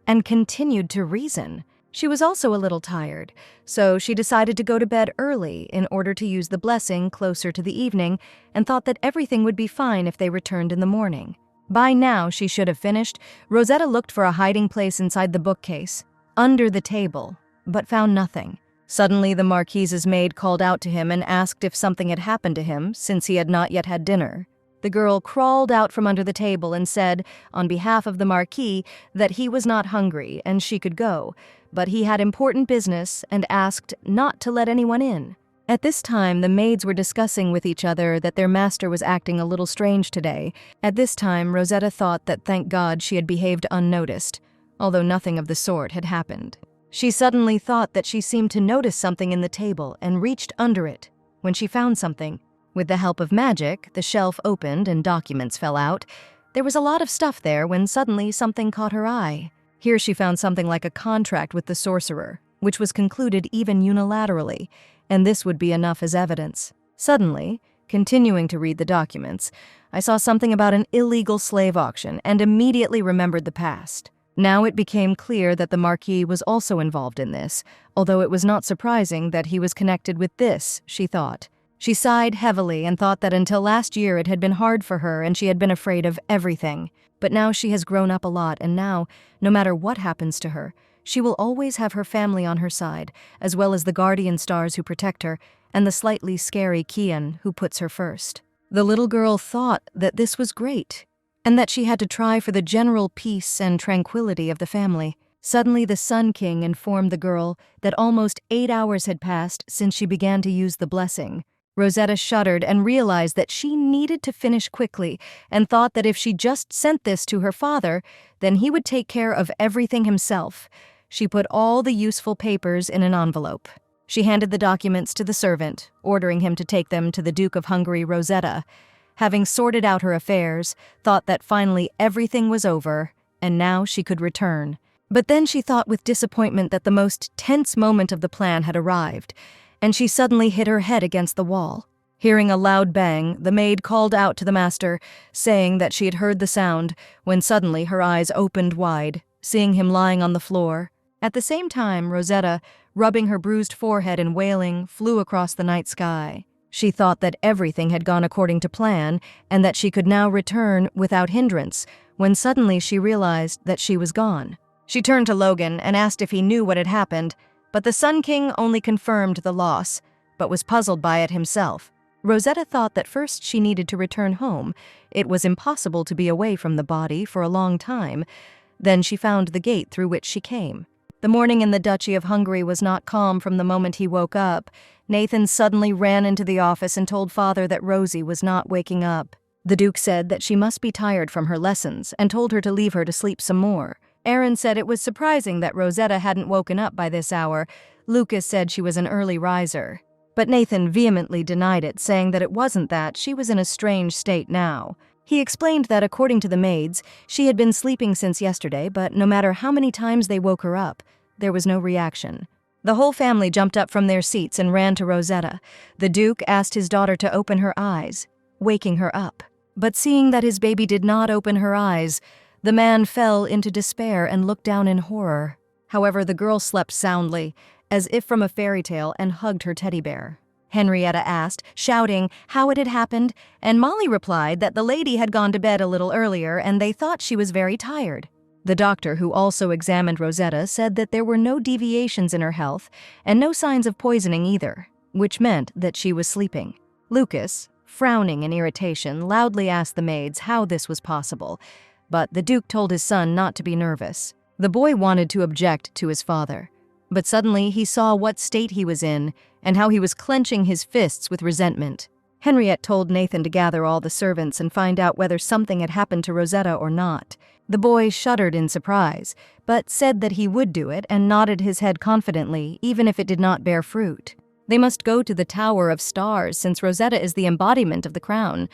and continued to reason. She was also a little tired, so she decided to go to bed early in order to use the blessing closer to the evening, and thought that everything would be fine if they returned in the morning. By now, she should have finished. Rosetta looked for a hiding place inside the bookcase, under the table, but found nothing. Suddenly, the Marquise's maid called out to him and asked if something had happened to him since he had not yet had dinner. The girl crawled out from under the table and said, on behalf of the Marquis, that he was not hungry and she could go, but he had important business and asked not to let anyone in. At this time, the maids were discussing with each other that their master was acting a little strange today. At this time, Rosetta thought that thank God she had behaved unnoticed, although nothing of the sort had happened. She suddenly thought that she seemed to notice something in the table and reached under it. When she found something, with the help of magic, the shelf opened and documents fell out. There was a lot of stuff there when suddenly something caught her eye. Here she found something like a contract with the sorcerer, which was concluded even unilaterally, and this would be enough as evidence. Suddenly, continuing to read the documents, I saw something about an illegal slave auction and immediately remembered the past. Now it became clear that the Marquis was also involved in this, although it was not surprising that he was connected with this, she thought. She sighed heavily and thought that until last year it had been hard for her and she had been afraid of everything. But now she has grown up a lot, and now, no matter what happens to her, she will always have her family on her side, as well as the guardian stars who protect her, and the slightly scary Kian who puts her first. The little girl thought that this was great, and that she had to try for the general peace and tranquility of the family. Suddenly, the Sun King informed the girl that almost 8 hours had passed since she began to use the blessing. Rosetta shuddered and realized that she needed to finish quickly, and thought that if she just sent this to her father, then he would take care of everything himself. She put all the useful papers in an envelope. She handed the documents to the servant, ordering him to take them to the Duke of Hungary. Rosetta, having sorted out her affairs, thought that finally everything was over, and now she could return. But then she thought with disappointment that the most tense moment of the plan had arrived, and she suddenly hit her head against the wall. Hearing a loud bang, the maid called out to the master, saying that she had heard the sound, when suddenly her eyes opened wide, seeing him lying on the floor. At the same time, Rosetta, rubbing her bruised forehead and wailing, flew across the night sky. She thought that everything had gone according to plan, and that she could now return without hindrance, when suddenly she realized that she was gone. She turned to Logan and asked if he knew what had happened, but the Sun King only confirmed the loss, but was puzzled by it himself. Rosetta thought that first she needed to return home. It was impossible to be away from the body for a long time. Then she found the gate through which she came. The morning in the Duchy of Hungary was not calm from the moment he woke up. Nathan suddenly ran into the office and told Father that Rosie was not waking up. The Duke said that she must be tired from her lessons and told her to leave her to sleep some more. Aaron said it was surprising that Rosetta hadn't woken up by this hour. Lucas said she was an early riser. But Nathan vehemently denied it, saying that it wasn't that, she was in a strange state now. He explained that according to the maids, she had been sleeping since yesterday, but no matter how many times they woke her up, there was no reaction. The whole family jumped up from their seats and ran to Rosetta. The Duke asked his daughter to open her eyes, waking her up. But seeing that his baby did not open her eyes, the man fell into despair and looked down in horror. However, the girl slept soundly, as if from a fairy tale, and hugged her teddy bear. Henrietta asked, shouting, how it had happened, and Molly replied that the lady had gone to bed a little earlier and they thought she was very tired. The doctor, who also examined Rosetta, said that there were no deviations in her health and no signs of poisoning either, which meant that she was sleeping. Lucas, frowning in irritation, loudly asked the maids how this was possible. but the Duke told his son not to be nervous. The boy wanted to object to his father, but suddenly he saw what state he was in and how he was clenching his fists with resentment. Henriette told Nathan to gather all the servants and find out whether something had happened to Rosetta or not. The boy shuddered in surprise, but said that he would do it and nodded his head confidently, even if it did not bear fruit. They must go to the Tower of Stars since Rosetta is the embodiment of the crown,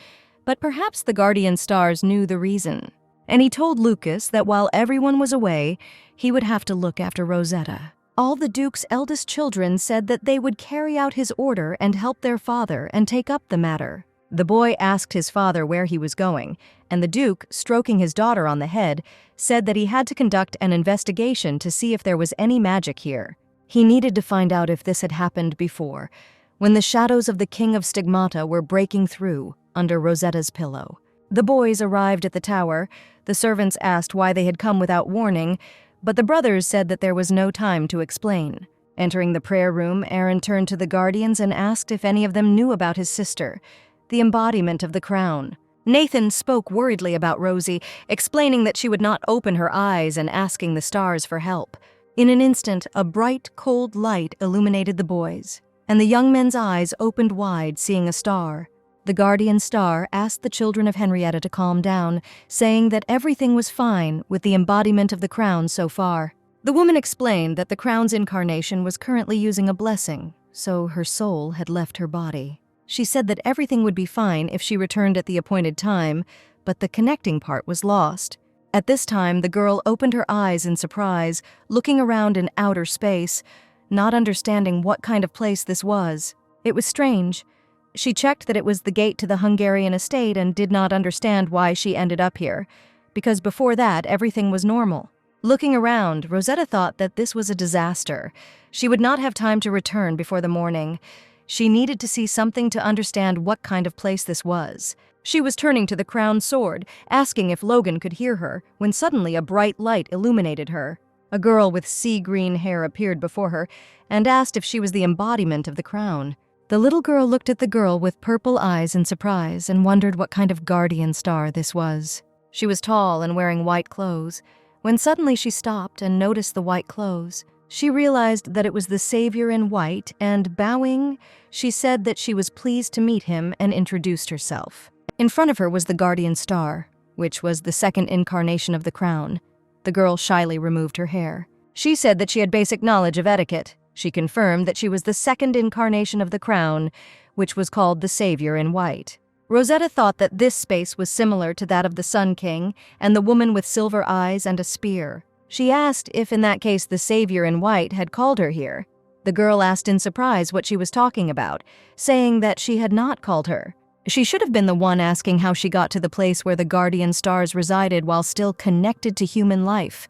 but perhaps the guardian stars knew the reason. And he told Lucas that while everyone was away, he would have to look after Rosetta. All the Duke's eldest children said that they would carry out his order and help their father and take up the matter. The boy asked his father where he was going, and the Duke, stroking his daughter on the head, said that he had to conduct an investigation to see if there was any magic here. He needed to find out if this had happened before, when the shadows of the King of Stigmata were breaking through under Rosetta's pillow. The boys arrived at the tower. The servants asked why they had come without warning, but the brothers said that there was no time to explain. Entering the prayer room, Aaron turned to the guardians and asked if any of them knew about his sister, the embodiment of the crown. Nathan spoke worriedly about Rosie, explaining that she would not open her eyes and asking the stars for help. In an instant, a bright, cold light illuminated the boys, and the young men's eyes opened wide, seeing a star. The guardian star asked the children of Henrietta to calm down, saying that everything was fine with the embodiment of the crown so far. The woman explained that the crown's incarnation was currently using a blessing, so her soul had left her body. She said that everything would be fine if she returned at the appointed time, but the connecting part was lost. At this time, the girl opened her eyes in surprise, looking around in outer space, not understanding what kind of place this was. It was strange. She checked that it was the gate to the Hungarian estate and did not understand why she ended up here, because before that, everything was normal. Looking around, Rosetta thought that this was a disaster. She would not have time to return before the morning. She needed to see something to understand what kind of place this was. She was turning to the crown sword, asking if Logan could hear her, when suddenly a bright light illuminated her. A girl with sea-green hair appeared before her and asked if she was the embodiment of the crown. The little girl looked at the girl with purple eyes in surprise and wondered what kind of guardian star this was. She was tall and wearing white clothes. When suddenly she stopped and noticed the white clothes, she realized that it was the Savior in white, and bowing, she said that she was pleased to meet him and introduced herself. In front of her was the guardian star, which was the second incarnation of the crown. The girl shyly removed her hair. She said that she had basic knowledge of etiquette. She confirmed that she was the second incarnation of the crown, which was called the Savior in white. Rosetta thought that this space was similar to that of the Sun King and the woman with silver eyes and a spear. She asked if in that case the Savior in white had called her here. The girl asked in surprise what she was talking about, saying that she had not called her. She should have been the one asking how she got to the place where the guardian stars resided while still connected to human life.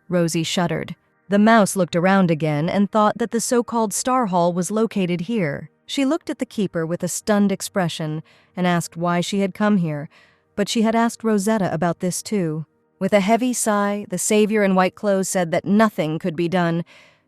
Rosie shuddered. The mouse looked around again and thought that the so-called Star Hall was located here. She looked at the keeper with a stunned expression and asked why she had come here, but she had asked Rosetta about this too. With a heavy sigh, the Savior in white clothes said that nothing could be done.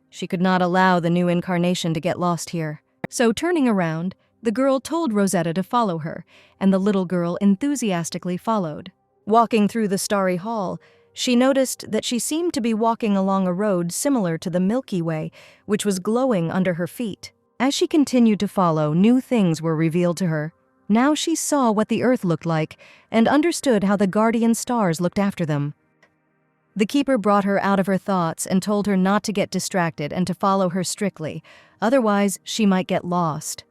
She could not allow the new incarnation to get lost here. So turning around, the girl told Rosetta to follow her, and the little girl enthusiastically followed. Walking through the starry hall, she noticed that she seemed to be walking along a road similar to the Milky Way, which was glowing under her feet. As she continued to follow, new things were revealed to her. Now she saw what the earth looked like and understood how the guardian stars looked after them. The keeper brought her out of her thoughts and told her not to get distracted and to follow her strictly, otherwise she might get lost.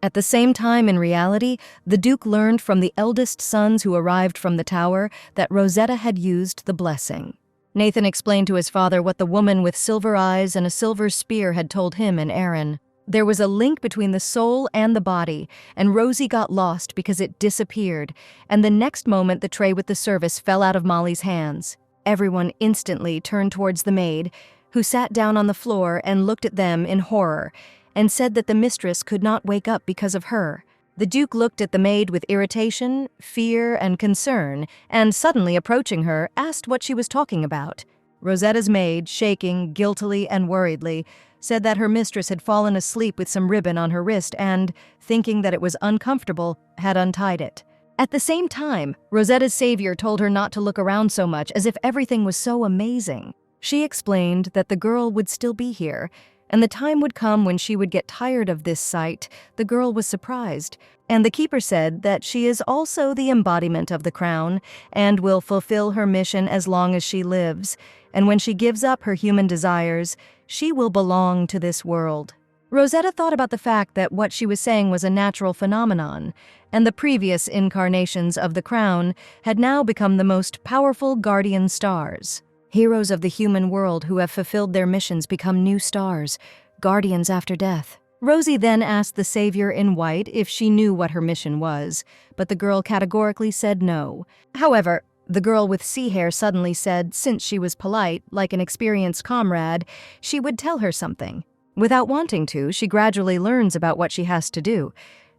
At the same time, in reality, the Duke learned from the eldest sons who arrived from the tower that Rosetta had used the blessing. Nathan explained to his father what the woman with silver eyes and a silver spear had told him and Aaron. There was a link between the soul and the body, and Rosie got lost because it disappeared, and the next moment the tray with the service fell out of Molly's hands. Everyone instantly turned towards the maid, who sat down on the floor and looked at them in horror, and said that the mistress could not wake up because of her. The Duke looked at the maid with irritation, fear, and concern, and suddenly approaching her, asked what she was talking about. Rosetta's maid, shaking guiltily and worriedly, said that her mistress had fallen asleep with some ribbon on her wrist and, thinking that it was uncomfortable, had untied it. At the same time, Rosetta's savior told her not to look around so much, as if everything was so amazing. She explained that the girl would still be here, and the time would come when she would get tired of this sight. The girl was surprised, and the keeper said that she is also the embodiment of the crown and will fulfill her mission as long as she lives, and when she gives up her human desires, she will belong to this world. Rosetta thought about the fact that what she was saying was a natural phenomenon, and the previous incarnations of the crown had now become the most powerful guardian stars. Heroes of the human world who have fulfilled their missions become new stars, guardians after death. Rosie then asked the savior in white if she knew what her mission was, but the girl categorically said no. However, the girl with sea hair suddenly said, since she was polite, like an experienced comrade, she would tell her something. Without wanting to, she gradually learns about what she has to do,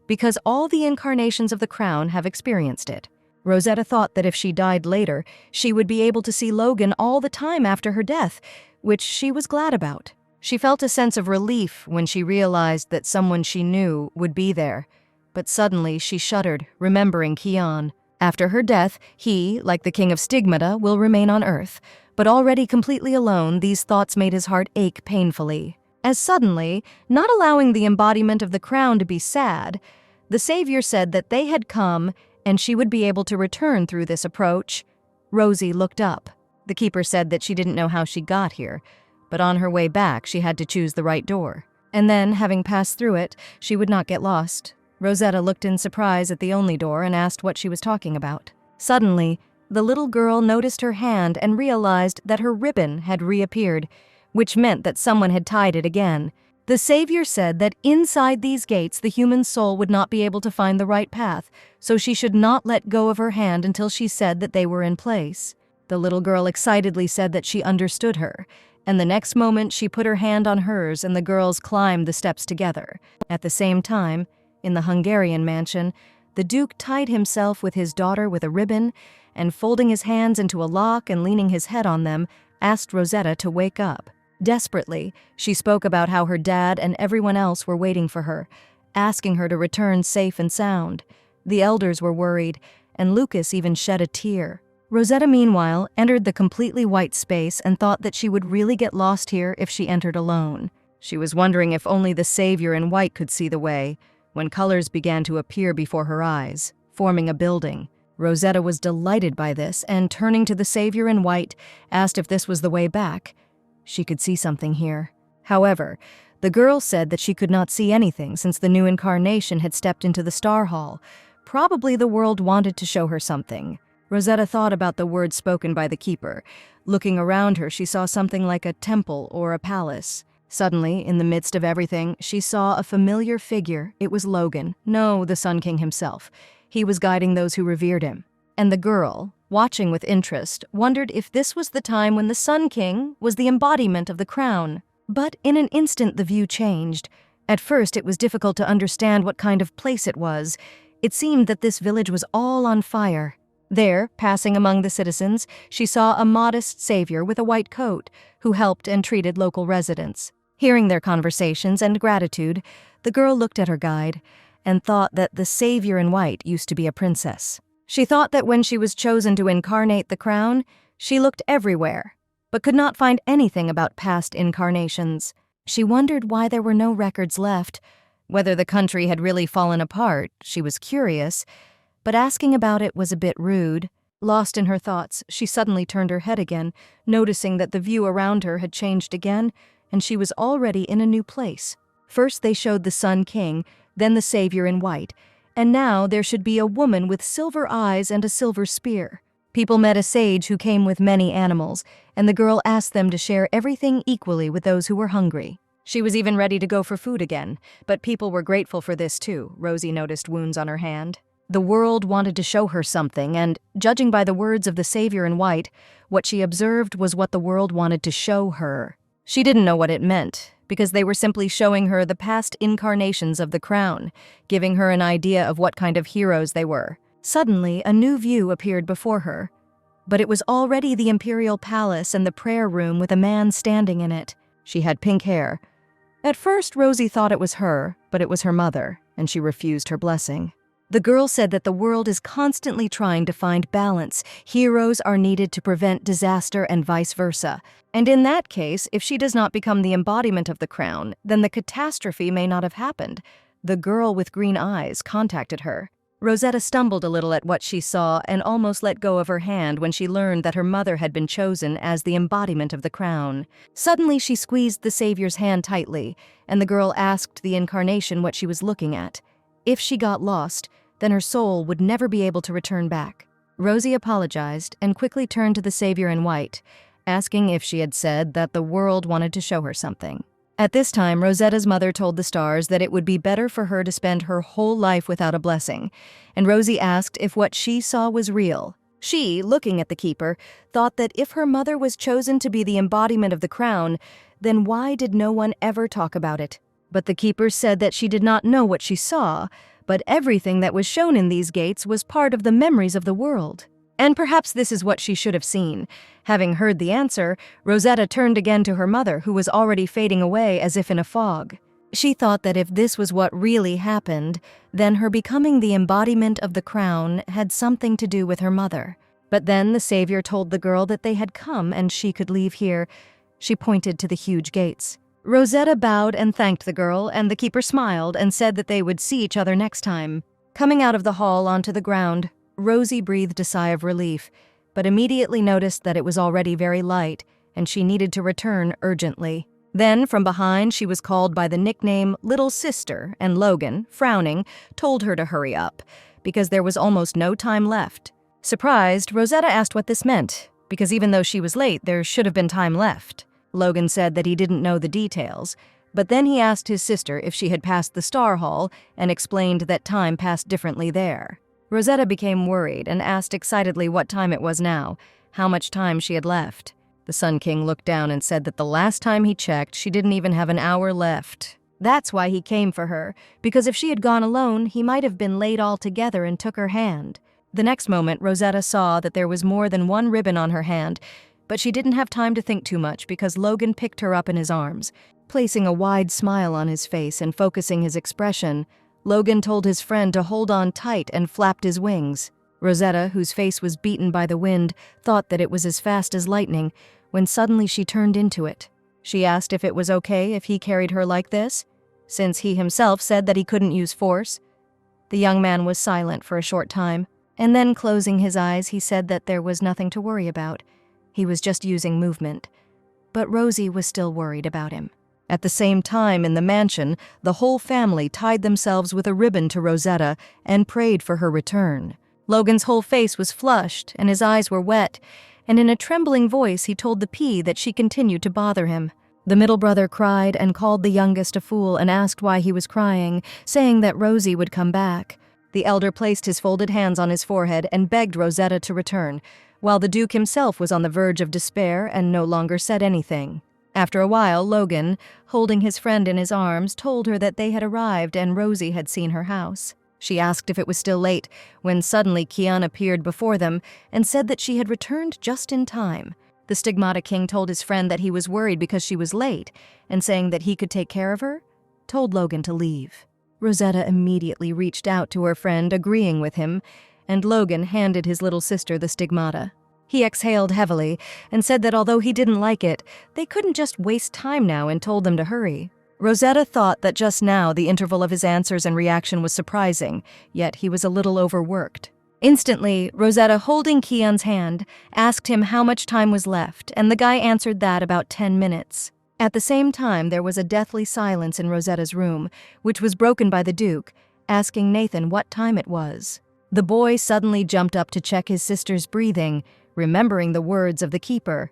because all the incarnations of the crown have experienced it. Rosetta thought that if she died later, she would be able to see Logan all the time after her death, which she was glad about. She felt a sense of relief when she realized that someone she knew would be there. But suddenly she shuddered, remembering Kion. After her death, he, like the king of Stigmata, will remain on Earth. But already completely alone, these thoughts made his heart ache painfully. As suddenly, not allowing the embodiment of the crown to be sad, the savior said that they had come and she would be able to return through this approach. Rosie looked up. The keeper said that she didn't know how she got here, but on her way back she had to choose the right door. And then, having passed through it, she would not get lost. Rosetta looked in surprise at the only door and asked what she was talking about. Suddenly, the little girl noticed her hand and realized that her ribbon had reappeared, which meant that someone had tied it again. The savior said that inside these gates the human soul would not be able to find the right path, so she should not let go of her hand until she said that they were in place. The little girl excitedly said that she understood her, and the next moment she put her hand on hers and the girls climbed the steps together. At the same time, in the Hungarian mansion, the Duke tied himself with his daughter with a ribbon and, folding his hands into a lock and leaning his head on them, asked Rosetta to wake up. Desperately, she spoke about how her dad and everyone else were waiting for her, asking her to return safe and sound. The elders were worried, and Lucas even shed a tear. Rosetta, meanwhile, entered the completely white space and thought that she would really get lost here if she entered alone. She was wondering if only the savior in white could see the way, when colors began to appear before her eyes, forming a building. Rosetta was delighted by this, and turning to the savior in white, asked if this was the way back. She could see something here. However, the girl said that she could not see anything since the new incarnation had stepped into the Star Hall. Probably the world wanted to show her something. Rosetta thought about the words spoken by the keeper. Looking around her, she saw something like a temple or a palace. Suddenly, in the midst of everything, she saw a familiar figure. It was Logan. No, the Sun King himself. He was guiding those who revered him. And the girl, watching with interest, wondered if this was the time when the Sun King was the embodiment of the crown. But in an instant the view changed. At first it was difficult to understand what kind of place it was. It seemed that this village was all on fire. There, passing among the citizens, she saw a modest savior with a white coat, who helped and treated local residents. Hearing their conversations and gratitude, the girl looked at her guide and thought that the savior in white used to be a princess. She thought that when she was chosen to incarnate the crown, she looked everywhere, but could not find anything about past incarnations. She wondered why there were no records left. Whether the country had really fallen apart, she was curious, but asking about it was a bit rude. Lost in her thoughts, she suddenly turned her head again, noticing that the view around her had changed again, and she was already in a new place. First they showed the Sun King, then the savior in white, and now there should be a woman with silver eyes and a silver spear. People met a sage who came with many animals, and the girl asked them to share everything equally with those who were hungry. She was even ready to go for food again, but people were grateful for this too. Rosie noticed wounds on her hand. The world wanted to show her something, and, judging by the words of the savior in white, what she observed was what the world wanted to show her. She didn't know what it meant, because they were simply showing her the past incarnations of the crown, giving her an idea of what kind of heroes they were. Suddenly, a new view appeared before her, but it was already the imperial palace and the prayer room with a man standing in it. She had pink hair. At first, Rosie thought it was her, but it was her mother, and she refused her blessing. The girl said that the world is constantly trying to find balance. Heroes are needed to prevent disaster and vice versa. And in that case, if she does not become the embodiment of the crown, then the catastrophe may not have happened. The girl with green eyes contacted her. Rosetta stumbled a little at what she saw and almost let go of her hand when she learned that her mother had been chosen as the embodiment of the crown. Suddenly, she squeezed the savior's hand tightly, and the girl asked the incarnation what she was looking at. If she got lost, then her soul would never be able to return back. Rosie apologized and quickly turned to the savior in white, asking if she had said that the world wanted to show her something. At this time, Rosetta's mother told the stars that it would be better for her to spend her whole life without a blessing, and Rosie asked if what she saw was real. She, looking at the keeper, thought that if her mother was chosen to be the embodiment of the crown, then why did no one ever talk about it? But the keeper said that she did not know what she saw, but everything that was shown in these gates was part of the memories of the world. And perhaps this is what she should have seen. Having heard the answer, Rosetta turned again to her mother, who was already fading away as if in a fog. She thought that if this was what really happened, then her becoming the embodiment of the crown had something to do with her mother. But then the savior told the girl that they had come and she could leave here. She pointed to the huge gates. Rosetta bowed and thanked the girl, and the keeper smiled and said that they would see each other next time. Coming out of the hall onto the ground, Rosie breathed a sigh of relief, but immediately noticed that it was already very light, and she needed to return urgently. Then, from behind, she was called by the nickname Little Sister, and Logan, frowning, told her to hurry up, because there was almost no time left. Surprised, Rosetta asked what this meant, because even though she was late, there should have been time left. Logan said that he didn't know the details, but then he asked his sister if she had passed the Star Hall and explained that time passed differently there. Rosetta became worried and asked excitedly what time it was now, how much time she had left. The Sun King looked down and said that the last time he checked, she didn't even have an hour left. That's why he came for her, because if she had gone alone, he might have been late altogether and took her hand. The next moment, Rosetta saw that there was more than one ribbon on her hand, but she didn't have time to think too much because Logan picked her up in his arms. Placing a wide smile on his face and focusing his expression, Logan told his friend to hold on tight and flapped his wings. Rosetta, whose face was beaten by the wind, thought that it was as fast as lightning, when suddenly she turned into it. She asked if it was okay if he carried her like this, since he himself said that he couldn't use force. The young man was silent for a short time, and then closing his eyes, he said that there was nothing to worry about. He was just using movement. But Rosie was still worried about him. At the same time, in the mansion, the whole family tied themselves with a ribbon to Rosetta and prayed for her return. Logan's whole face was flushed, and his eyes were wet, and in a trembling voice he told the P that she continued to bother him. The middle brother cried and called the youngest a fool and asked why he was crying, saying that Rosie would come back. The elder placed his folded hands on his forehead and begged Rosetta to return, while the Duke himself was on the verge of despair and no longer said anything. After a while, Logan, holding his friend in his arms, told her that they had arrived and Rosie had seen her house. She asked if it was still late, when suddenly Kian appeared before them and said that she had returned just in time. The Stigmata King told his friend that he was worried because she was late, and saying that he could take care of her, told Logan to leave. Rosetta immediately reached out to her friend, agreeing with him, and Logan handed his little sister the Stigmata. He exhaled heavily and said that although he didn't like it, they couldn't just waste time now and told them to hurry. Rosetta thought that just now the interval of his answers and reaction was surprising, yet he was a little overworked. Instantly, Rosetta, holding Kian's hand, asked him how much time was left, and the guy answered that about 10 minutes. At the same time, there was a deathly silence in Rosetta's room, which was broken by the Duke, asking Nathan what time it was. The boy suddenly jumped up to check his sister's breathing, remembering the words of the keeper.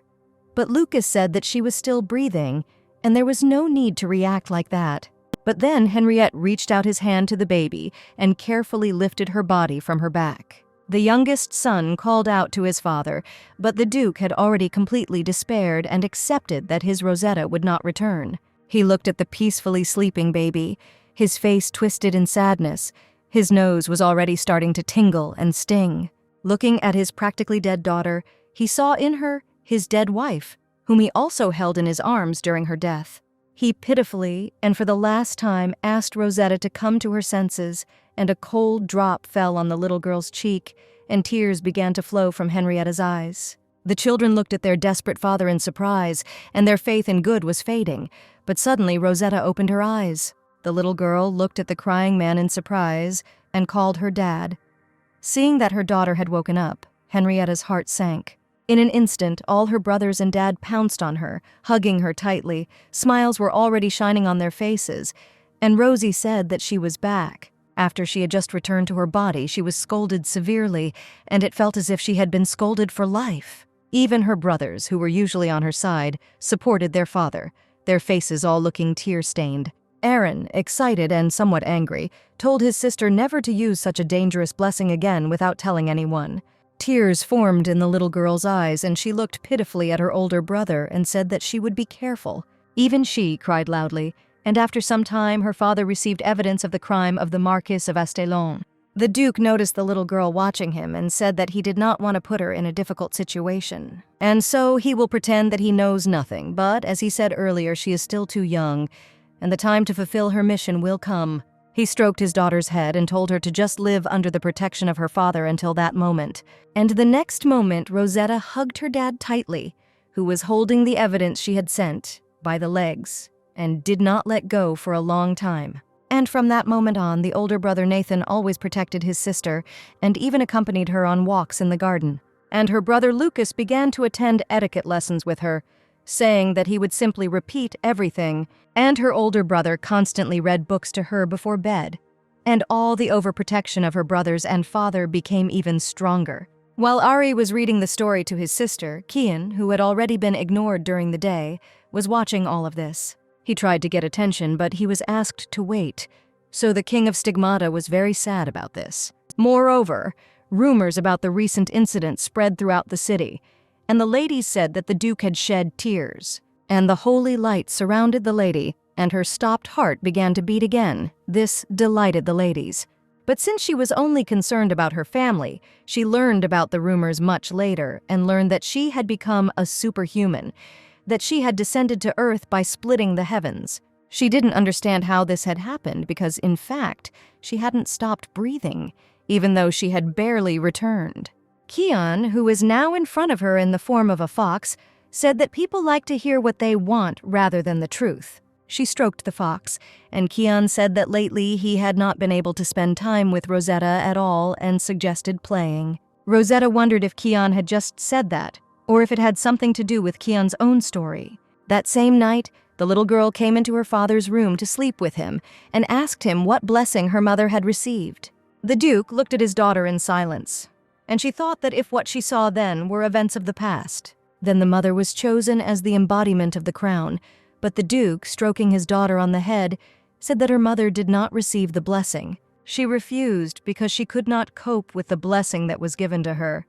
But Lucas said that she was still breathing, and there was no need to react like that. But then Henriette reached out his hand to the baby and carefully lifted her body from her back. The youngest son called out to his father, but the Duke had already completely despaired and accepted that his Rosetta would not return. He looked at the peacefully sleeping baby, his face twisted in sadness. His nose was already starting to tingle and sting. Looking at his practically dead daughter, he saw in her his dead wife, whom he also held in his arms during her death. He pitifully, and for the last time, asked Rosetta to come to her senses and a cold drop fell on the little girl's cheek, and tears began to flow from Henrietta's eyes. The children looked at their desperate father in surprise, and their faith in good was fading. But suddenly Rosetta opened her eyes. The little girl looked at the crying man in surprise and called her dad. Seeing that her daughter had woken up, Henrietta's heart sank. In an instant, all her brothers and dad pounced on her, hugging her tightly. Smiles were already shining on their faces, and Rosie said that she was back. After she had just returned to her body, she was scolded severely, and it felt as if she had been scolded for life. Even her brothers, who were usually on her side, supported their father, their faces all looking tear-stained. Aaron, excited and somewhat angry, told his sister never to use such a dangerous blessing again without telling anyone. Tears formed in the little girl's eyes, and she looked pitifully at her older brother and said that she would be careful. Even she cried loudly, and after some time her father received evidence of the crime of the Marquis of Astelon. The Duke noticed the little girl watching him and said that he did not want to put her in a difficult situation. And so he will pretend that he knows nothing, but, as he said earlier, she is still too young, and the time to fulfill her mission will come. He stroked his daughter's head and told her to just live under the protection of her father until that moment. And the next moment, Rosetta hugged her dad tightly, who was holding the evidence she had sent, by the legs, and did not let go for a long time. And from that moment on, the older brother Nathan always protected his sister and even accompanied her on walks in the garden. And her brother Lucas began to attend etiquette lessons with her, saying that he would simply repeat everything, and her older brother constantly read books to her before bed. And all the overprotection of her brothers and father became even stronger. While Ari was reading the story to his sister, Kian, who had already been ignored during the day, was watching all of this. He tried to get attention, but he was asked to wait, so the King of Stigmata was very sad about this. Moreover, rumors about the recent incident spread throughout the city, and the ladies said that the Duke had shed tears, and the holy light surrounded the lady, and her stopped heart began to beat again. This delighted the ladies. But since she was only concerned about her family, she learned about the rumors much later and learned that she had become a superhuman, that she had descended to Earth by splitting the heavens. She didn't understand how this had happened because, in fact, she hadn't stopped breathing, even though she had barely returned. Kian, who is now in front of her in the form of a fox, said that people like to hear what they want rather than the truth. She stroked the fox, and Kian said that lately he had not been able to spend time with Rosetta at all and suggested playing. Rosetta wondered if Kian had just said that, or if it had something to do with Kian's own story. That same night, the little girl came into her father's room to sleep with him and asked him what blessing her mother had received. The Duke looked at his daughter in silence, and she thought that if what she saw then were events of the past, then the mother was chosen as the embodiment of the crown. But the Duke, stroking his daughter on the head, said that her mother did not receive the blessing. She refused because she could not cope with the blessing that was given to her,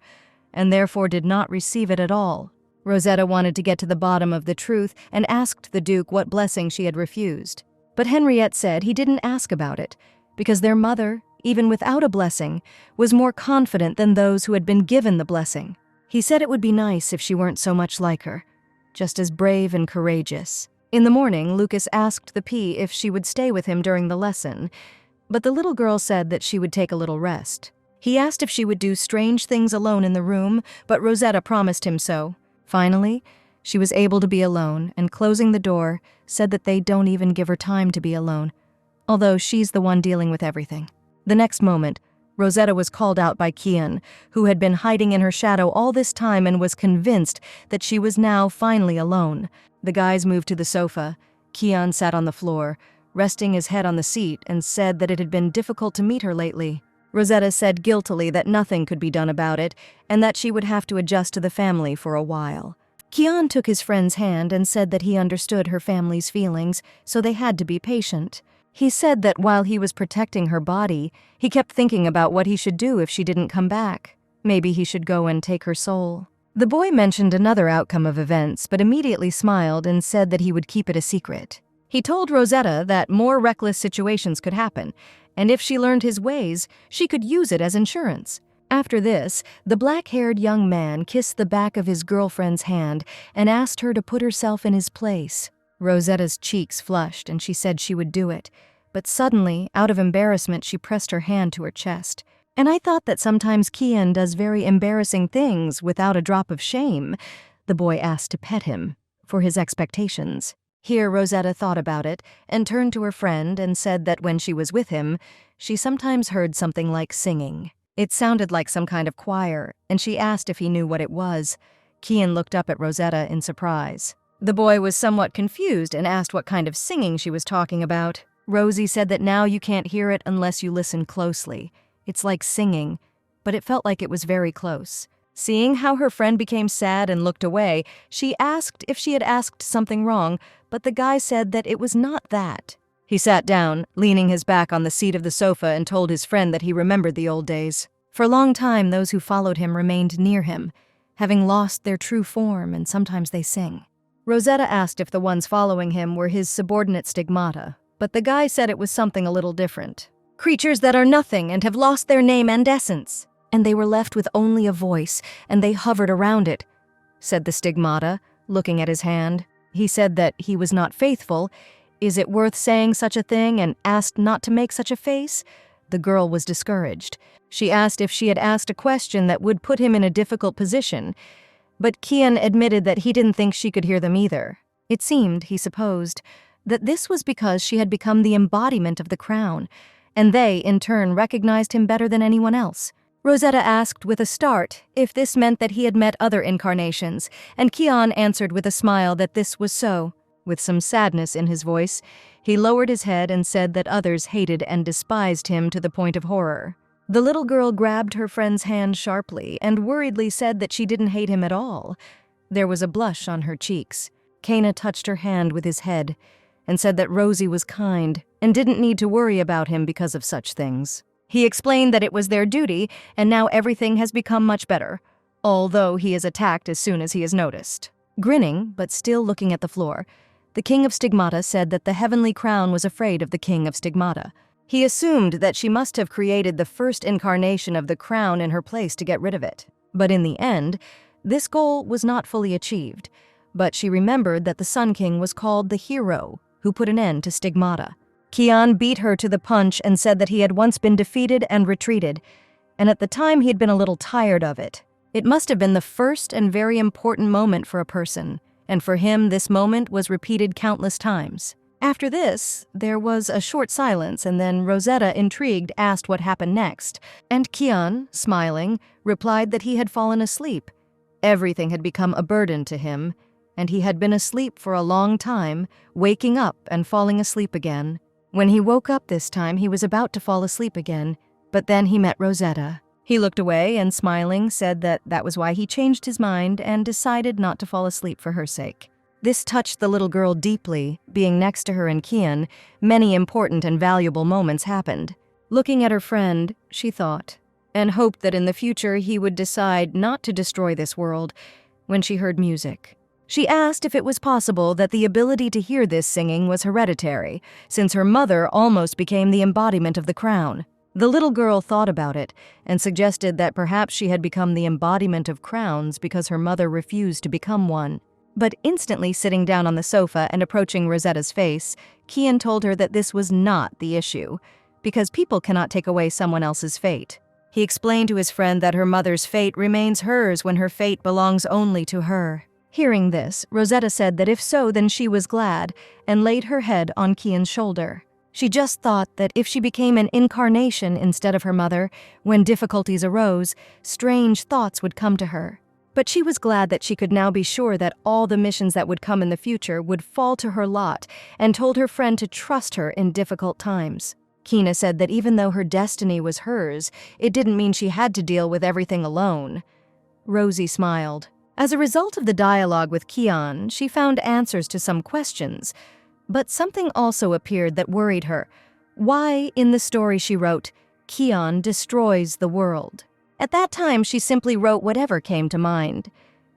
and therefore did not receive it at all. Rosetta wanted to get to the bottom of the truth and asked the Duke what blessing she had refused. But Henriette said he didn't ask about it, because their mother, even without a blessing, was more confident than those who had been given the blessing. He said it would be nice if she weren't so much like her, just as brave and courageous. In the morning, Lucas asked the Pea if she would stay with him during the lesson, but the little girl said that she would take a little rest. He asked if she would do strange things alone in the room, but Rosetta promised him so. Finally, she was able to be alone, and closing the door, said that they don't even give her time to be alone, although she's the one dealing with everything. The next moment, Rosetta was called out by Kian, who had been hiding in her shadow all this time and was convinced that she was now finally alone. The guys moved to the sofa. Kian sat on the floor, resting his head on the seat, and said that it had been difficult to meet her lately. Rosetta said guiltily that nothing could be done about it, and that she would have to adjust to the family for a while. Kian took his friend's hand and said that he understood her family's feelings, so they had to be patient. He said that while he was protecting her body, he kept thinking about what he should do if she didn't come back. Maybe he should go and take her soul. The boy mentioned another outcome of events, but immediately smiled and said that he would keep it a secret. He told Rosetta that more reckless situations could happen, and if she learned his ways, she could use it as insurance. After this, the black-haired young man kissed the back of his girlfriend's hand and asked her to put herself in his place. Rosetta's cheeks flushed, and she said she would do it, but suddenly, out of embarrassment, she pressed her hand to her chest. "And I thought that sometimes Kian does very embarrassing things without a drop of shame," the boy asked to pet him, for his expectations. Here Rosetta thought about it and turned to her friend and said that when she was with him, she sometimes heard something like singing. It sounded like some kind of choir, and she asked if he knew what it was. Kian looked up at Rosetta in surprise. The boy was somewhat confused and asked what kind of singing she was talking about. Rosie said that now you can't hear it unless you listen closely. It's like singing, but it felt like it was very close. Seeing how her friend became sad and looked away, she asked if she had asked something wrong, but the guy said that it was not that. He sat down, leaning his back on the seat of the sofa, and told his friend that he remembered the old days. For a long time, those who followed him remained near him, having lost their true form, and sometimes they sing. Rosetta asked if the ones following him were his subordinate stigmata, but the guy said it was something a little different. "Creatures that are nothing and have lost their name and essence, and they were left with only a voice, and they hovered around it," said the stigmata, looking at his hand. He said that he was not faithful. Is it worth saying such a thing, and asked not to make such a face? The girl was discouraged. She asked if she had asked a question that would put him in a difficult position, but Kian admitted that he didn't think she could hear them either. It seemed, he supposed, that this was because she had become the embodiment of the crown, and they, in turn, recognized him better than anyone else. Rosetta asked with a start if this meant that he had met other incarnations, and Kian answered with a smile that this was so. With some sadness in his voice, he lowered his head and said that others hated and despised him to the point of horror. The little girl grabbed her friend's hand sharply and worriedly said that she didn't hate him at all. There was a blush on her cheeks. Kana touched her hand with his head and said that Rosie was kind and didn't need to worry about him because of such things. He explained that it was their duty, and now everything has become much better, although he is attacked as soon as he is noticed. Grinning, but still looking at the floor, the King of Stigmata said that the heavenly crown was afraid of the King of Stigmata. He assumed that she must have created the first incarnation of the crown in her place to get rid of it. But in the end, this goal was not fully achieved. But she remembered that the Sun King was called the hero who put an end to Stigmata. Kian beat her to the punch and said that he had once been defeated and retreated, and at the time he had been a little tired of it. It must have been the first and very important moment for a person, and for him this moment was repeated countless times. After this, there was a short silence, and then Rosetta, intrigued, asked what happened next, and Kian, smiling, replied that he had fallen asleep. Everything had become a burden to him, and he had been asleep for a long time, waking up and falling asleep again. When he woke up this time, he was about to fall asleep again, but then he met Rosetta. He looked away and, smiling, said that that was why he changed his mind and decided not to fall asleep for her sake. This touched the little girl deeply. Being next to her and Kian, many important and valuable moments happened. Looking at her friend, she thought, and hoped that in the future he would decide not to destroy this world. When she heard music, she asked if it was possible that the ability to hear this singing was hereditary, since her mother almost became the embodiment of the crown. The little girl thought about it and suggested that perhaps she had become the embodiment of crowns because her mother refused to become one. But instantly sitting down on the sofa and approaching Rosetta's face, Kian told her that this was not the issue, because people cannot take away someone else's fate. He explained to his friend that her mother's fate remains hers when her fate belongs only to her. Hearing this, Rosetta said that if so, then she was glad, and laid her head on Kian's shoulder. She just thought that if she became an incarnation instead of her mother, when difficulties arose, strange thoughts would come to her. But she was glad that she could now be sure that all the missions that would come in the future would fall to her lot, and told her friend to trust her in difficult times. Kina said that even though her destiny was hers, it didn't mean she had to deal with everything alone. Rosie smiled. As a result of the dialogue with Kian, she found answers to some questions, but something also appeared that worried her. Why, in the story she wrote, Kian destroys the world? At that time, she simply wrote whatever came to mind,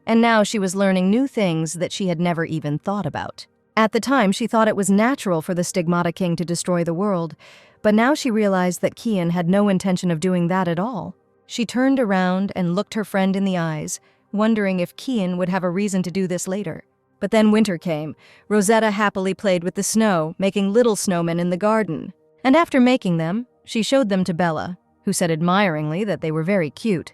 and now she was learning new things that she had never even thought about. At the time, she thought it was natural for the Stigmata King to destroy the world, but now she realized that Kian had no intention of doing that at all. She turned around and looked her friend in the eyes, wondering if Kian would have a reason to do this later. But then winter came. Rosetta happily played with the snow, making little snowmen in the garden. And after making them, she showed them to Bella, who said admiringly that they were very cute.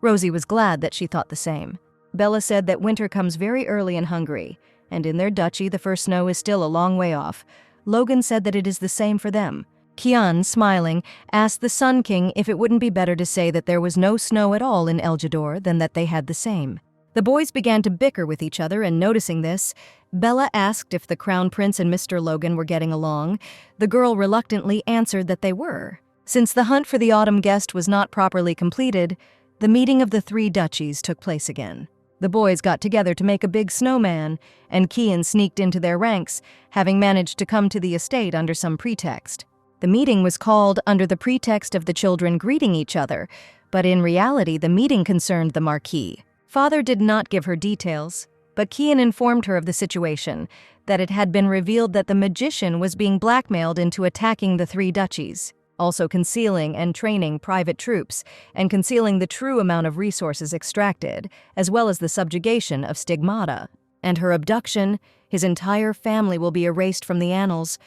Rosie was glad that she thought the same. Bella said that winter comes very early in Hungary, and in their duchy the first snow is still a long way off. Logan said that it is the same for them. Kian, smiling, asked the Sun King if it wouldn't be better to say that there was no snow at all in Eljador than that they had the same. The boys began to bicker with each other, and noticing this, Bella asked if the Crown Prince and Mr. Logan were getting along. The girl reluctantly answered that they were. Since the hunt for the autumn guest was not properly completed, the meeting of the three duchies took place again. The boys got together to make a big snowman, and Kian sneaked into their ranks, having managed to come to the estate under some pretext. The meeting was called under the pretext of the children greeting each other, but in reality the meeting concerned the Marquis. Father did not give her details, but Kian informed her of the situation, that it had been revealed that the magician was being blackmailed into attacking the three duchies, also concealing and training private troops, and concealing the true amount of resources extracted, as well as the subjugation of stigmata. And her abduction, his entire family will be erased from the annals.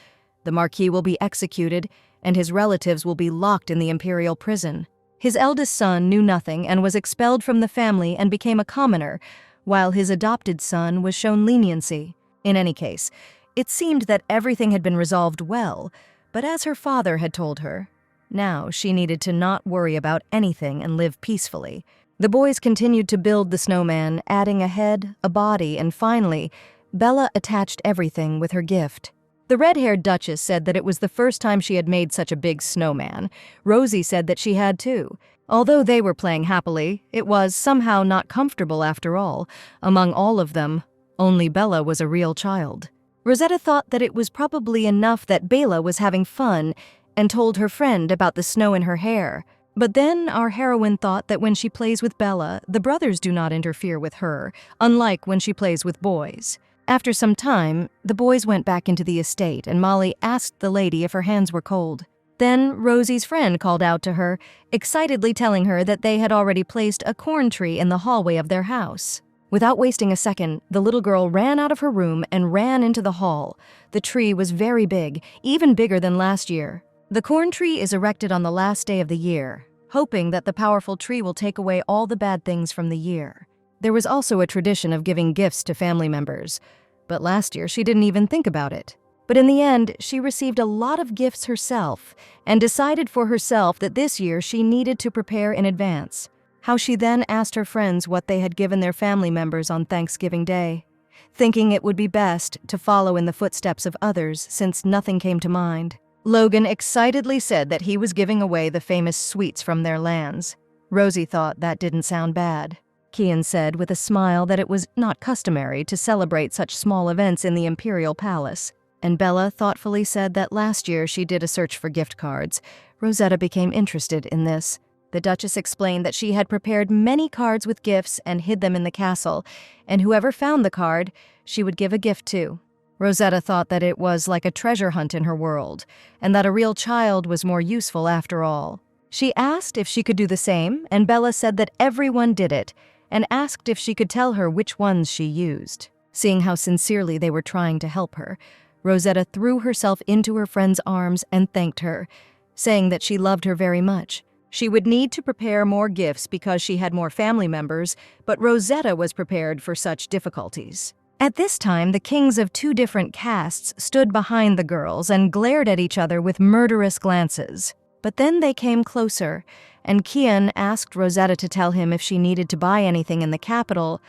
The Marquis will be executed, and his relatives will be locked in the imperial prison. His eldest son knew nothing and was expelled from the family and became a commoner, while his adopted son was shown leniency. In any case, it seemed that everything had been resolved well, but as her father had told her, now she needed to not worry about anything and live peacefully. The boys continued to build the snowman, adding a head, a body, and finally, Bella attached everything with her gift. The red-haired Duchess said that it was the first time she had made such a big snowman. Rosie said that she had too. Although they were playing happily, it was somehow not comfortable after all. Among all of them, only Bella was a real child. Rosetta thought that it was probably enough that Bella was having fun and told her friend about the snow in her hair. But then our heroine thought that when she plays with Bella, the brothers do not interfere with her, unlike when she plays with boys. After some time, the boys went back into the estate, and Molly asked the lady if her hands were cold. Then Rosie's friend called out to her, excitedly telling her that they had already placed a corn tree in the hallway of their house. Without wasting a second, the little girl ran out of her room and ran into the hall. The tree was very big, even bigger than last year. The corn tree is erected on the last day of the year, hoping that the powerful tree will take away all the bad things from the year. There was also a tradition of giving gifts to family members, but last year she didn't even think about it. But in the end, she received a lot of gifts herself and decided for herself that this year she needed to prepare in advance. How she then asked her friends what they had given their family members on Thanksgiving Day, thinking it would be best to follow in the footsteps of others since nothing came to mind. Logan excitedly said that he was giving away the famous sweets from their lands. Rosie thought that didn't sound bad. Kian said with a smile that it was not customary to celebrate such small events in the imperial palace. And Bella thoughtfully said that last year she did a search for gift cards. Rosetta became interested in this. The Duchess explained that she had prepared many cards with gifts and hid them in the castle, and whoever found the card, she would give a gift to. Rosetta thought that it was like a treasure hunt in her world, and that a real child was more useful after all. She asked if she could do the same, and Bella said that everyone did it, and asked if she could tell her which ones she used. Seeing how sincerely they were trying to help her, Rosetta threw herself into her friend's arms and thanked her, saying that she loved her very much. She would need to prepare more gifts because she had more family members, but Rosetta was prepared for such difficulties. At this time, the kings of two different castes stood behind the girls and glared at each other with murderous glances. But then they came closer, and Kian asked Rosetta to tell him if she needed to buy anything in the capital.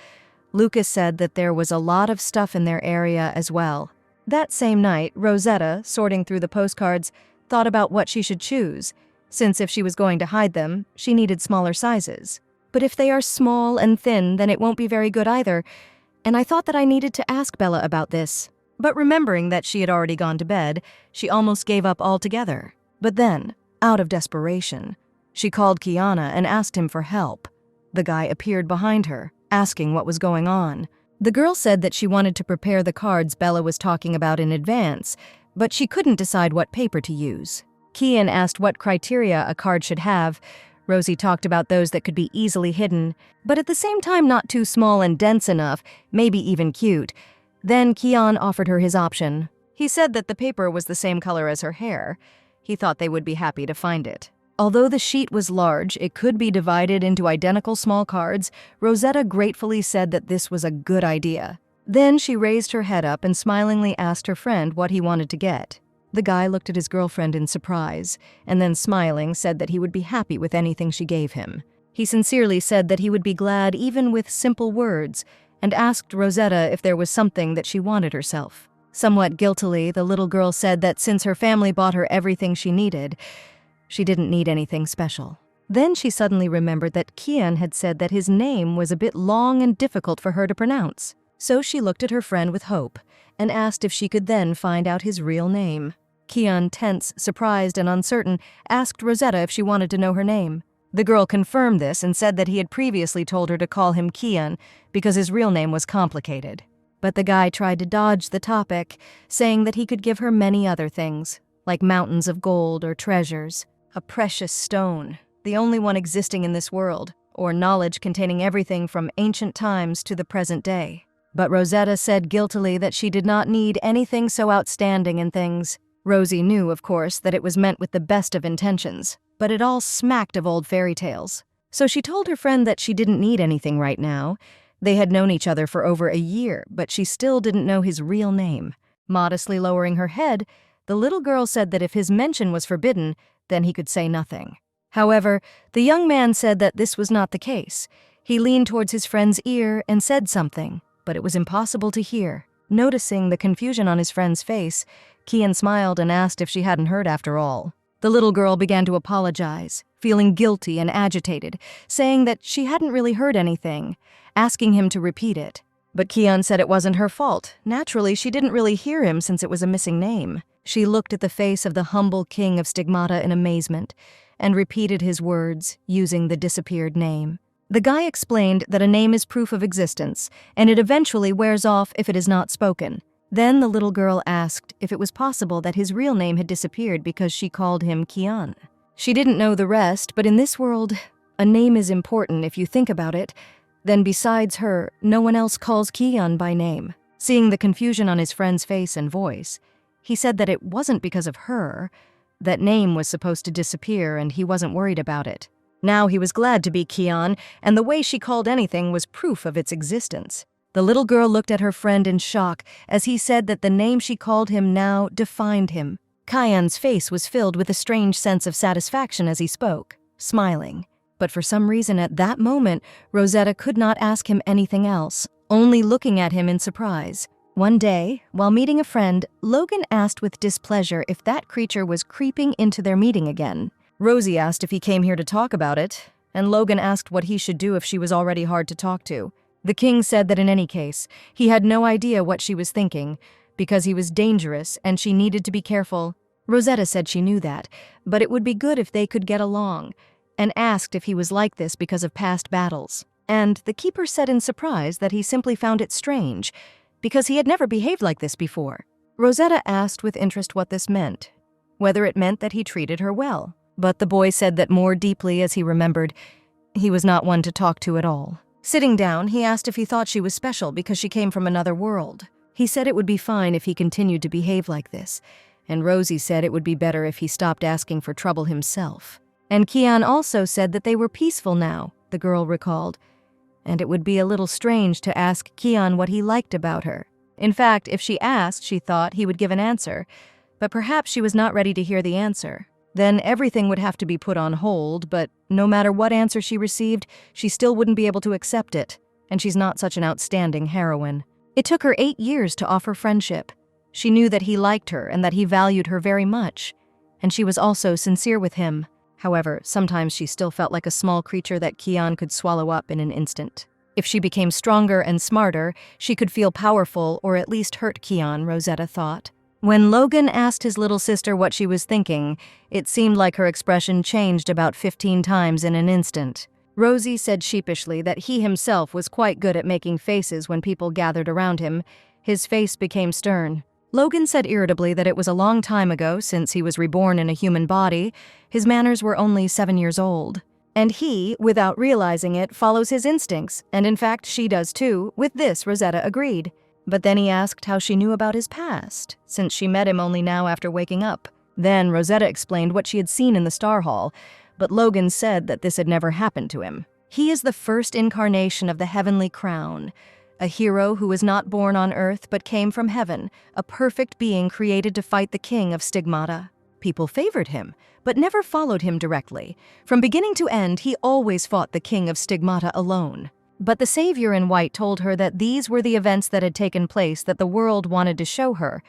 Lucas said that there was a lot of stuff in their area as well. That same night, Rosetta, sorting through the postcards, thought about what she should choose, since if she was going to hide them, she needed smaller sizes. But if they are small and thin, then it won't be very good either, and I thought that I needed to ask Bella about this. But remembering that she had already gone to bed, she almost gave up altogether. But then, out of desperation, she called Kiana and asked him for help. The guy appeared behind her, asking what was going on. The girl said that she wanted to prepare the cards Bella was talking about in advance, but she couldn't decide what paper to use. Kian asked what criteria a card should have. Rosie talked about those that could be easily hidden, but at the same time not too small and dense enough, maybe even cute. Then Kian offered her his option. He said that the paper was the same color as her hair. He thought they would be happy to find it. Although the sheet was large, it could be divided into identical small cards. Rosetta gratefully said that this was a good idea. Then she raised her head up and smilingly asked her friend what he wanted to get. The guy looked at his girlfriend in surprise, and then smiling said that he would be happy with anything she gave him. He sincerely said that he would be glad even with simple words, and asked Rosetta if there was something that she wanted herself. Somewhat guiltily, the little girl said that since her family bought her everything she needed, she didn't need anything special. Then she suddenly remembered that Kian had said that his name was a bit long and difficult for her to pronounce. So she looked at her friend with hope and asked if she could then find out his real name. Kian, tense, surprised, and uncertain, asked Rosetta if she wanted to know her name. The girl confirmed this and said that he had previously told her to call him Kian because his real name was complicated. But the guy tried to dodge the topic, saying that he could give her many other things, like mountains of gold or treasures, a precious stone, the only one existing in this world, or knowledge containing everything from ancient times to the present day. But Rosetta said guiltily that she did not need anything so outstanding in things. Rosie knew, of course, that it was meant with the best of intentions, but it all smacked of old fairy tales. So she told her friend that she didn't need anything right now. They had known each other for over a year, but she still didn't know his real name. Modestly lowering her head, the little girl said that if his mention was forbidden, then he could say nothing. However, the young man said that this was not the case. He leaned towards his friend's ear and said something, but it was impossible to hear. Noticing the confusion on his friend's face, Kian smiled and asked if she hadn't heard after all. The little girl began to apologize, feeling guilty and agitated, saying that she hadn't really heard anything, asking him to repeat it. But Kian said it wasn't her fault. Naturally, she didn't really hear him since it was a missing name. She looked at the face of the humble king of Stigmata in amazement and repeated his words, using the disappeared name. The guy explained that a name is proof of existence, and it eventually wears off if it is not spoken. Then the little girl asked if it was possible that his real name had disappeared because she called him Kian. She didn't know the rest, but in this world, a name is important if you think about it. Then besides her, no one else calls Kian by name. Seeing the confusion on his friend's face and voice, he said that it wasn't because of her. That name was supposed to disappear and he wasn't worried about it. Now he was glad to be Kian, and the way she called anything was proof of its existence. The little girl looked at her friend in shock as he said that the name she called him now defined him. Kian's face was filled with a strange sense of satisfaction as he spoke, smiling. But for some reason at that moment, Rosetta could not ask him anything else, only looking at him in surprise. One day, while meeting a friend, Logan asked with displeasure if that creature was creeping into their meeting again. Rosie asked if he came here to talk about it, and Logan asked what he should do if she was already hard to talk to. The king said that in any case, he had no idea what she was thinking, because he was dangerous and she needed to be careful. Rosetta said she knew that, but it would be good if they could get along, and asked if he was like this because of past battles. And the keeper said in surprise that he simply found it strange, because he had never behaved like this before. Rosetta asked with interest what this meant, whether it meant that he treated her well. But the boy said that more deeply as he remembered, he was not one to talk to at all. Sitting down, he asked if he thought she was special because she came from another world. He said it would be fine if he continued to behave like this, and Rosie said it would be better if he stopped asking for trouble himself. And Kian also said that they were peaceful now, the girl recalled, and it would be a little strange to ask Kian what he liked about her. In fact, if she asked, she thought he would give an answer, but perhaps she was not ready to hear the answer. Then everything would have to be put on hold, but no matter what answer she received, she still wouldn't be able to accept it, and she's not such an outstanding heroine. It took her 8 years to offer friendship. She knew that he liked her and that he valued her very much, and she was also sincere with him. However, sometimes she still felt like a small creature that Kian could swallow up in an instant. If she became stronger and smarter, she could feel powerful or at least hurt Kian, Rosetta thought. When Logan asked his little sister what she was thinking, it seemed like her expression changed about 15 times in an instant. Rosie said sheepishly that he himself was quite good at making faces when people gathered around him. His face became stern. Logan said irritably that it was a long time ago since he was reborn in a human body. His manners were only 7 years old. And he, without realizing it, follows his instincts, and in fact she does too. With this, Rosetta agreed. But then he asked how she knew about his past, since she met him only now after waking up. Then Rosetta explained what she had seen in the Star Hall, but Logan said that this had never happened to him. He is the first incarnation of the heavenly crown, a hero who was not born on Earth but came from heaven, a perfect being created to fight the king of Stigmata. People favored him, but never followed him directly. From beginning to end, he always fought the king of Stigmata alone. But the Savior in White told her that these were the events that had taken place that the world wanted to show her.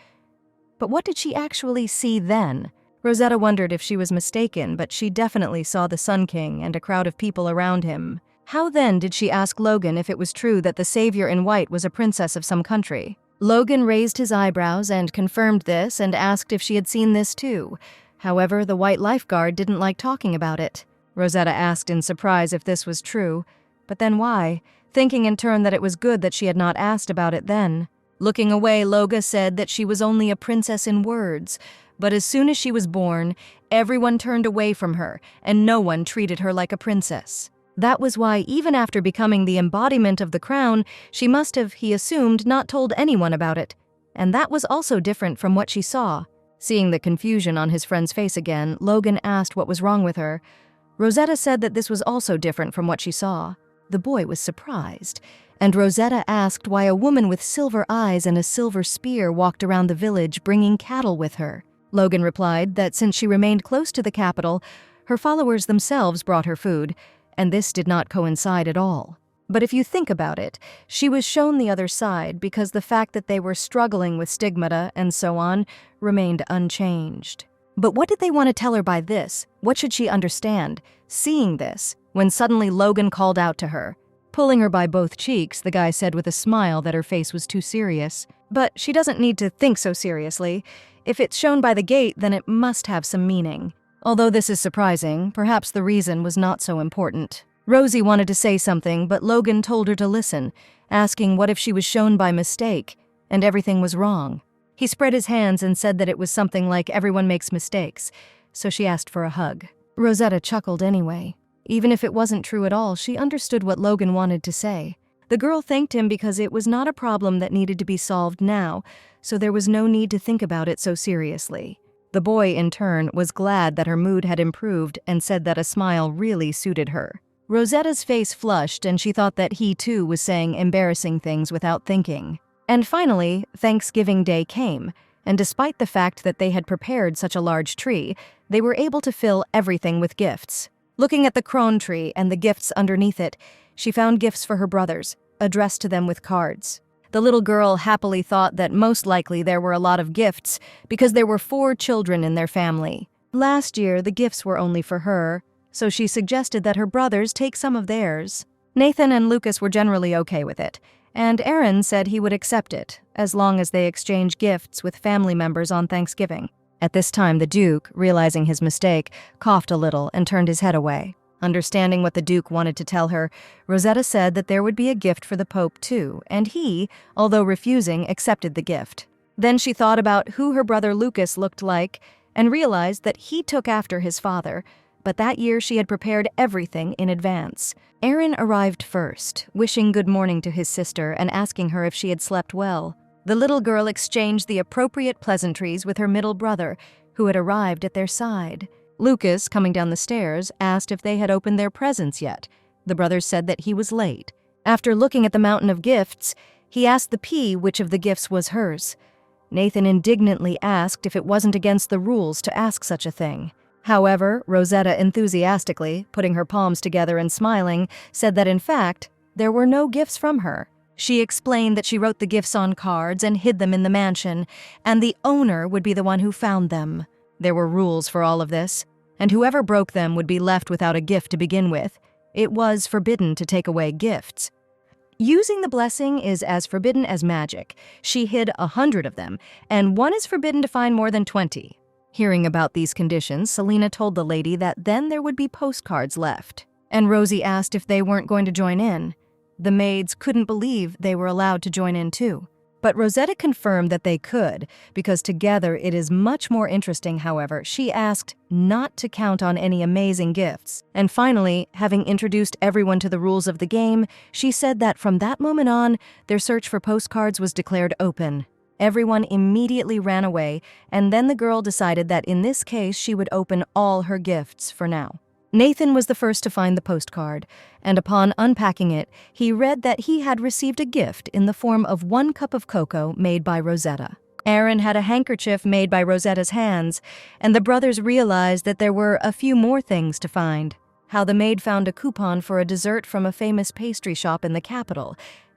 But what did she actually see then? Rosetta wondered if she was mistaken, but she definitely saw the Sun King and a crowd of people around him. How then did she ask Logan if it was true that the Savior in White was a princess of some country? Logan raised his eyebrows and confirmed this and asked if she had seen this too. However, the white lifeguard didn't like talking about it. Rosetta asked in surprise if this was true, but then why? Thinking in turn that it was good that she had not asked about it then. Looking away, Loga said that she was only a princess in words, but as soon as she was born, everyone turned away from her, and no one treated her like a princess. That was why, even after becoming the embodiment of the crown, she must have, he assumed, not told anyone about it. And that was also different from what she saw. Seeing the confusion on his friend's face again, Logan asked what was wrong with her. Rosetta said that this was also different from what she saw. The boy was surprised, and Rosetta asked why a woman with silver eyes and a silver spear walked around the village bringing cattle with her. Logan replied that since she remained close to the capital, her followers themselves brought her food, and this did not coincide at all. But if you think about it, she was shown the other side because the fact that they were struggling with stigmata and so on remained unchanged. But what did they want to tell her by this? What should she understand, seeing this, when suddenly Logan called out to her? Pulling her by both cheeks, the guy said with a smile that her face was too serious. But she doesn't need to think so seriously. If it's shown by the gate, then it must have some meaning. Although this is surprising, perhaps the reason was not so important. Rosie wanted to say something, but Logan told her to listen, asking what if she was shown by mistake, and everything was wrong. He spread his hands and said that it was something like everyone makes mistakes, so she asked for a hug. Rosetta chuckled anyway. Even if it wasn't true at all, she understood what Logan wanted to say. The girl thanked him because it was not a problem that needed to be solved now, so there was no need to think about it so seriously. The boy, in turn, was glad that her mood had improved and said that a smile really suited her. Rosetta's face flushed, and she thought that he, too, was saying embarrassing things without thinking. And finally, Thanksgiving Day came, and despite the fact that they had prepared such a large tree, they were able to fill everything with gifts. Looking at the crone tree and the gifts underneath it, she found gifts for her brothers, addressed to them with cards. The little girl happily thought that most likely there were a lot of gifts because there were 4 children in their family. Last year, the gifts were only for her, so she suggested that her brothers take some of theirs. Nathan and Lucas were generally okay with it, and Aaron said he would accept it, as long as they exchanged gifts with family members on Thanksgiving. At this time, the Duke, realizing his mistake, coughed a little and turned his head away. Understanding what the Duke wanted to tell her, Rosetta said that there would be a gift for the Pope too, and he, although refusing, accepted the gift. Then she thought about who her brother Lucas looked like and realized that he took after his father, but that year she had prepared everything in advance. Aaron arrived first, wishing good morning to his sister and asking her if she had slept well. The little girl exchanged the appropriate pleasantries with her middle brother, who had arrived at their side. Lucas, coming down the stairs, asked if they had opened their presents yet. The brothers said that he was late. After looking at the mountain of gifts, he asked the P which of the gifts was hers. Nathan indignantly asked if it wasn't against the rules to ask such a thing. However, Rosetta enthusiastically, putting her palms together and smiling, said that in fact, there were no gifts from her. She explained that she wrote the gifts on cards and hid them in the mansion, and the owner would be the one who found them. There were rules for all of this, and whoever broke them would be left without a gift to begin with. It was forbidden to take away gifts. Using the blessing is as forbidden as magic. She hid 100 of them, and one is forbidden to find more than 20. Hearing about these conditions, Selena told the lady that then there would be postcards left, and Rosie asked if they weren't going to join in. The maids couldn't believe they were allowed to join in too. But Rosetta confirmed that they could, because together it is much more interesting. However, she asked not to count on any amazing gifts. And finally, having introduced everyone to the rules of the game, she said that from that moment on, their search for postcards was declared open. Everyone immediately ran away, and then the girl decided that in this case she would open all her gifts for now. Nathan was the first to find the postcard, and upon unpacking it, he read that he had received a gift in the form of 1 cup of cocoa made by Rosetta. Aaron had a handkerchief made by Rosetta's hands, and the brothers realized that there were a few more things to find. How the maid found a coupon for a dessert from a famous pastry shop in the capital,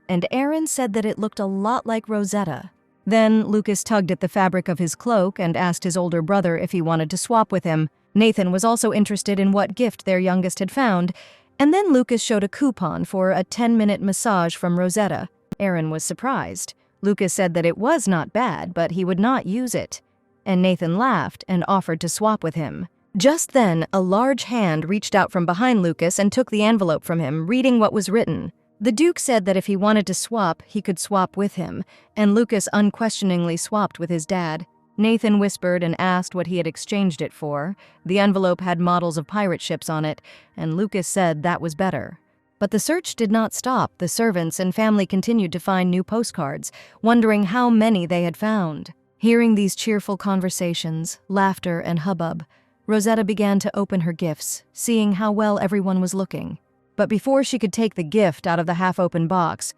and Aaron said that it looked a lot like Rosetta. Then Lucas tugged at the fabric of his cloak and asked his older brother if he wanted to swap with him. Nathan was also interested in what gift their youngest had found, and then Lucas showed a coupon for a 10-minute massage from Rosetta. Aaron was surprised. Lucas said that it was not bad, but he would not use it. And Nathan laughed and offered to swap with him. Just then, a large hand reached out from behind Lucas and took the envelope from him, reading what was written. The Duke said that if he wanted to swap, he could swap with him, and Lucas unquestioningly swapped with his dad. Nathan whispered and asked what he had exchanged it for. The envelope had models of pirate ships on it, and Lucas said that was better. But the search did not stop. The servants and family continued to find new postcards, wondering how many they had found. Hearing these cheerful conversations, laughter, and hubbub, Rosetta began to open her gifts, seeing how well everyone was looking. But before she could take the gift out of the half-open box,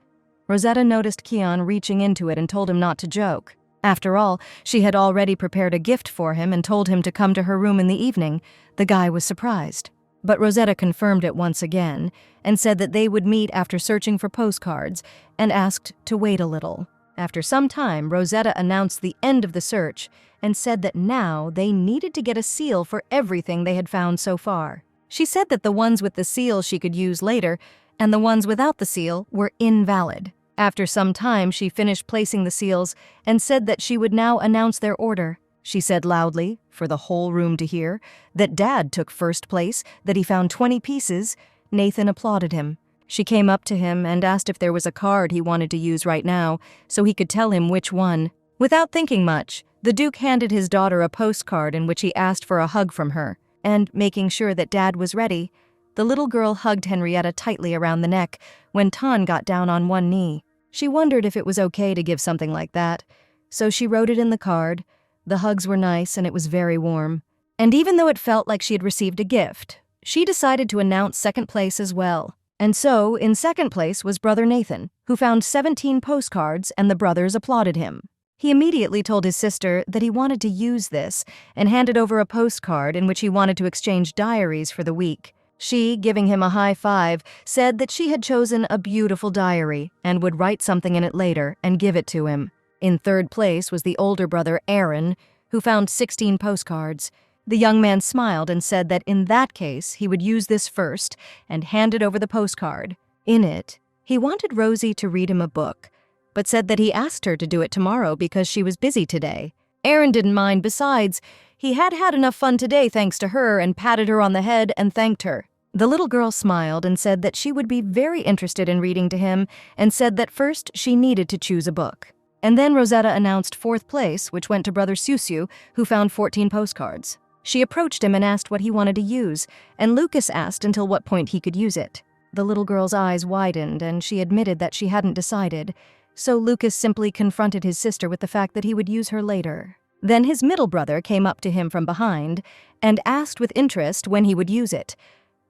Rosetta noticed Keon reaching into it and told him not to joke. After all, she had already prepared a gift for him and told him to come to her room in the evening. The guy was surprised. But Rosetta confirmed it once again and said that they would meet after searching for postcards and asked to wait a little. After some time, Rosetta announced the end of the search and said that now they needed to get a seal for everything they had found so far. She said that the ones with the seal she could use later, and the ones without the seal were invalid. After some time, she finished placing the seals and said that she would now announce their order. She said loudly, for the whole room to hear, that Dad took first place, that he found 20 pieces. Nathan applauded him. She came up to him and asked if there was a card he wanted to use right now, so he could tell him which one. Without thinking much, the Duke handed his daughter a postcard in which he asked for a hug from her, and, making sure that Dad was ready, the little girl hugged Henrietta tightly around the neck when Ton got down on one knee. She wondered if it was okay to give something like that, so she wrote it in the card. The hugs were nice and it was very warm. And even though it felt like she had received a gift, she decided to announce second place as well. And so, in second place was Brother Nathan, who found 17 postcards, and the brothers applauded him. He immediately told his sister that he wanted to use this and handed over a postcard in which he wanted to exchange diaries for the week. She, giving him a high five, said that she had chosen a beautiful diary and would write something in it later and give it to him. In third place was the older brother, Aaron, who found 16 postcards. The young man smiled and said that in that case he would use this first and handed over the postcard. In it, he wanted Rosie to read him a book, but said that he asked her to do it tomorrow because she was busy today. Aaron didn't mind. Besides, he had had enough fun today thanks to her, and patted her on the head and thanked her. The little girl smiled and said that she would be very interested in reading to him, and said that first she needed to choose a book. And then Rosetta announced fourth place, which went to Brother Susu, who found 14 postcards. She approached him and asked what he wanted to use, and Lucas asked until what point he could use it. The little girl's eyes widened, and she admitted that she hadn't decided, so Lucas simply confronted his sister with the fact that he would use her later. Then his middle brother came up to him from behind and asked with interest when he would use it,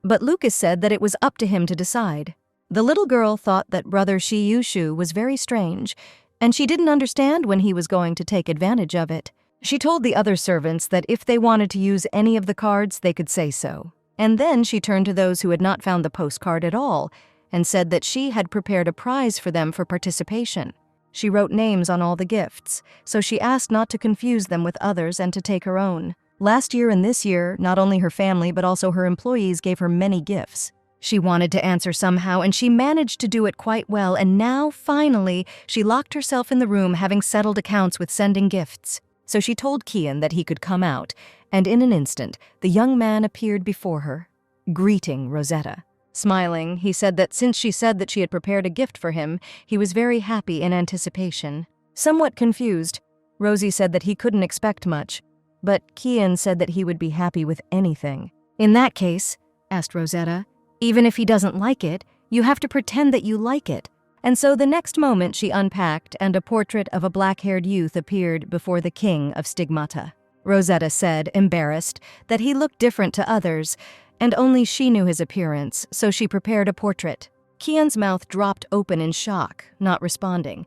but Lucas said that it was up to him to decide. The little girl thought that Brother Shiyushu was very strange, and she didn't understand when he was going to take advantage of it. She told the other servants that if they wanted to use any of the cards, they could say so. And then she turned to those who had not found the postcard at all and said that she had prepared a prize for them for participation. She wrote names on all the gifts, so she asked not to confuse them with others and to take her own. Last year and this year, not only her family but also her employees gave her many gifts. She wanted to answer somehow, and she managed to do it quite well, and now, finally, she locked herself in the room, having settled accounts with sending gifts. So she told Kian that he could come out, and in an instant, the young man appeared before her, greeting Rosetta. Smiling, he said that since she said that she had prepared a gift for him, he was very happy in anticipation. Somewhat confused, Rosie said that he couldn't expect much, but Kian said that he would be happy with anything. In that case, asked Rosetta, even if he doesn't like it, you have to pretend that you like it. And so the next moment she unpacked and a portrait of a black-haired youth appeared before the king of Stigmata. Rosetta said, embarrassed, that he looked different to others, and only she knew his appearance, so she prepared a portrait. Kian's mouth dropped open in shock, not responding,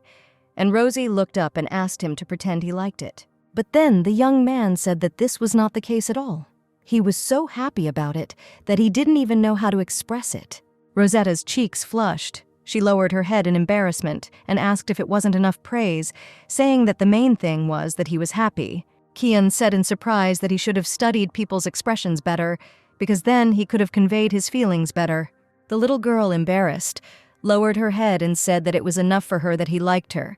and Rosie looked up and asked him to pretend he liked it. But then the young man said that this was not the case at all. He was so happy about it that he didn't even know how to express it. Rosetta's cheeks flushed. She lowered her head in embarrassment and asked if it wasn't enough praise, saying that the main thing was that he was happy. Kian said in surprise that he should have studied people's expressions better, because then he could have conveyed his feelings better. The little girl, embarrassed, lowered her head and said that it was enough for her that he liked her,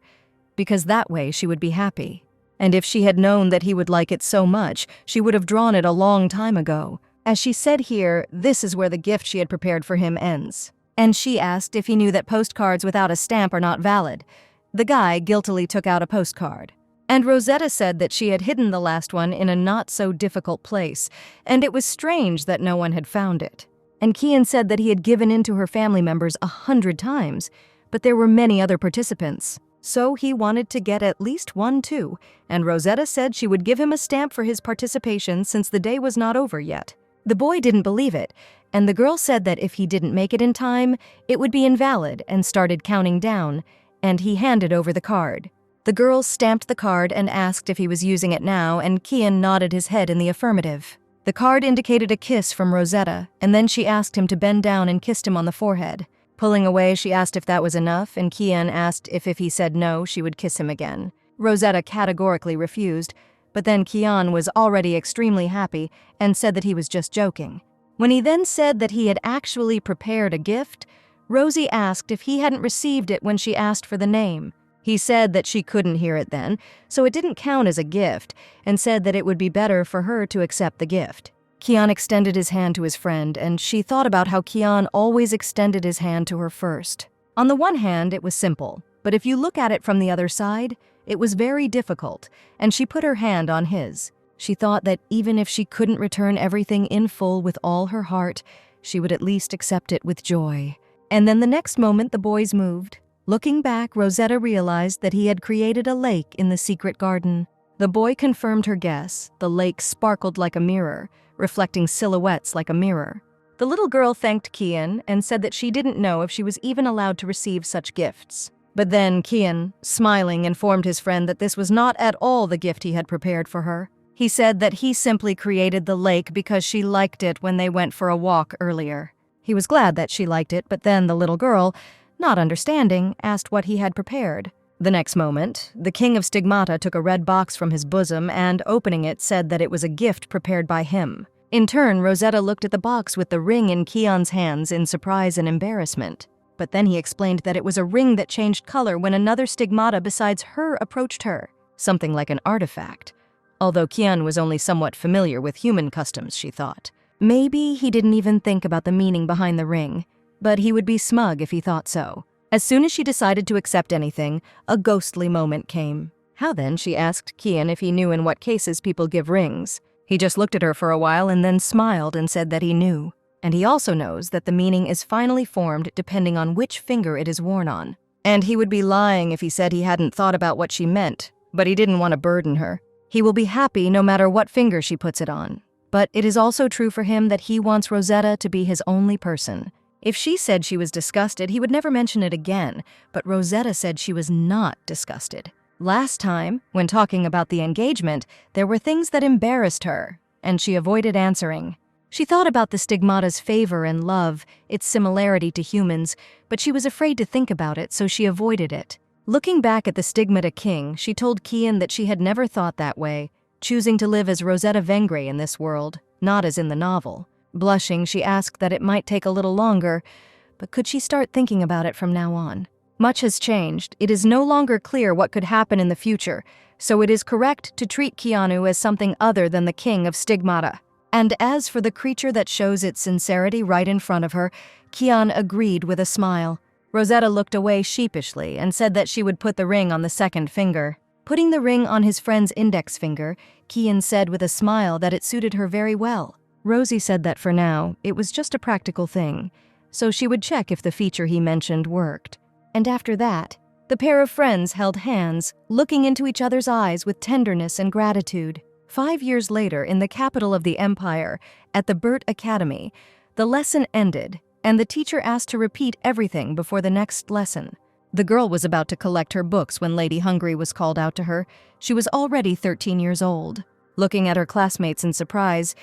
because that way she would be happy. And if she had known that he would like it so much, she would have drawn it a long time ago. As she said here, this is where the gift she had prepared for him ends. And she asked if he knew that postcards without a stamp are not valid. The guy guiltily took out a postcard. And Rosetta said that she had hidden the last one in a not-so-difficult place, and it was strange that no one had found it. And Kian said that he had given in to her family members 100 times, but there were many other participants. So he wanted to get at least one too, and Rosetta said she would give him a stamp for his participation since the day was not over yet. The boy didn't believe it, and the girl said that if he didn't make it in time, it would be invalid and started counting down, and he handed over the card. The girl stamped the card and asked if he was using it now, and Kian nodded his head in the affirmative. The card indicated a kiss from Rosetta, and then she asked him to bend down and kissed him on the forehead. Pulling away, she asked if that was enough, and Kian asked if he said no, she would kiss him again. Rosetta categorically refused, but then Kian was already extremely happy and said that he was just joking. When he then said that he had actually prepared a gift, Rosie asked if he hadn't received it when she asked for the name. He said that she couldn't hear it then, so it didn't count as a gift, and said that it would be better for her to accept the gift. Kian extended his hand to his friend, and she thought about how Kian always extended his hand to her first. On the one hand, it was simple, but if you look at it from the other side, it was very difficult, and she put her hand on his. She thought that even if she couldn't return everything in full with all her heart, she would at least accept it with joy. And then the next moment the boys moved. Looking back, Rosetta realized that he had created a lake in the secret garden. The boy confirmed her guess. The lake sparkled like a mirror, reflecting silhouettes like a mirror. The little girl thanked Kian and said that she didn't know if she was even allowed to receive such gifts. But then Kian, smiling, informed his friend that this was not at all the gift he had prepared for her. He said that he simply created the lake because she liked it when they went for a walk earlier. He was glad that she liked it, but then the little girl, not understanding, asked what he had prepared. The next moment, the king of Stigmata took a red box from his bosom and, opening it, said that it was a gift prepared by him. In turn, Rosetta looked at the box with the ring in Kian's hands in surprise and embarrassment. But then he explained that it was a ring that changed color when another Stigmata besides her approached her, something like an artifact. Although Kian was only somewhat familiar with human customs, she thought. Maybe he didn't even think about the meaning behind the ring, but he would be smug if he thought so. As soon as she decided to accept anything, a ghostly moment came. How then, she asked Kian if he knew in what cases people give rings. He just looked at her for a while and then smiled and said that he knew. And he also knows that the meaning is finally formed depending on which finger it is worn on. And he would be lying if he said he hadn't thought about what she meant, but he didn't want to burden her. He will be happy no matter what finger she puts it on. But it is also true for him that he wants Rosetta to be his only person. If she said she was disgusted, he would never mention it again, but Rosetta said she was not disgusted. Last time, when talking about the engagement, there were things that embarrassed her, and she avoided answering. She thought about the Stigmata's favor and love, its similarity to humans, but she was afraid to think about it, so she avoided it. Looking back at the Stigmata king, she told Kian that she had never thought that way, choosing to live as Rosetta Vengre in this world, not as in the novel. Blushing, she asked that it might take a little longer, but could she start thinking about it from now on? Much has changed. It is no longer clear what could happen in the future, so it is correct to treat Keanu as something other than the king of Stigmata. And as for the creature that shows its sincerity right in front of her, Kian agreed with a smile. Rosetta looked away sheepishly and said that she would put the ring on the second finger. Putting the ring on his friend's index finger, Kian said with a smile that it suited her very well. Rosie said that for now, it was just a practical thing, so she would check if the feature he mentioned worked. And after that, the pair of friends held hands, looking into each other's eyes with tenderness and gratitude. 5 years later, in the capital of the empire, at the Burt Academy, the lesson ended, and the teacher asked to repeat everything before the next lesson. The girl was about to collect her books when Lady Hungry was called out to her. She was already 13 years old. Looking at her classmates in surprise,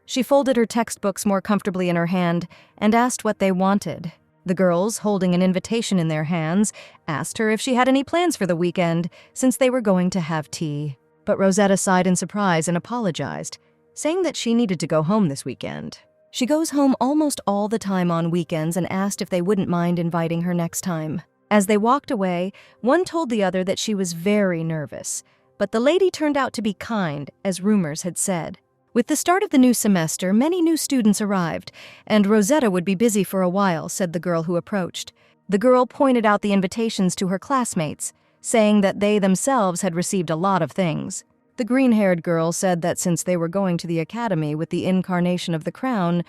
she folded her textbooks more comfortably in her hand and asked what they wanted. The girls, holding an invitation in their hands, asked her if she had any plans for the weekend, since they were going to have tea. But Rosetta sighed in surprise and apologized, saying that she needed to go home this weekend. She goes home almost all the time on weekends and asked if they wouldn't mind inviting her next time. As they walked away, one told the other that she was very nervous, but the lady turned out to be kind, as rumors had said. With the start of the new semester, many new students arrived, and Rosetta would be busy for a while, said the girl who approached. The girl pointed out the invitations to her classmates, saying that they themselves had received a lot of things. The green-haired girl said that since they were going to the academy with the incarnation of the crown,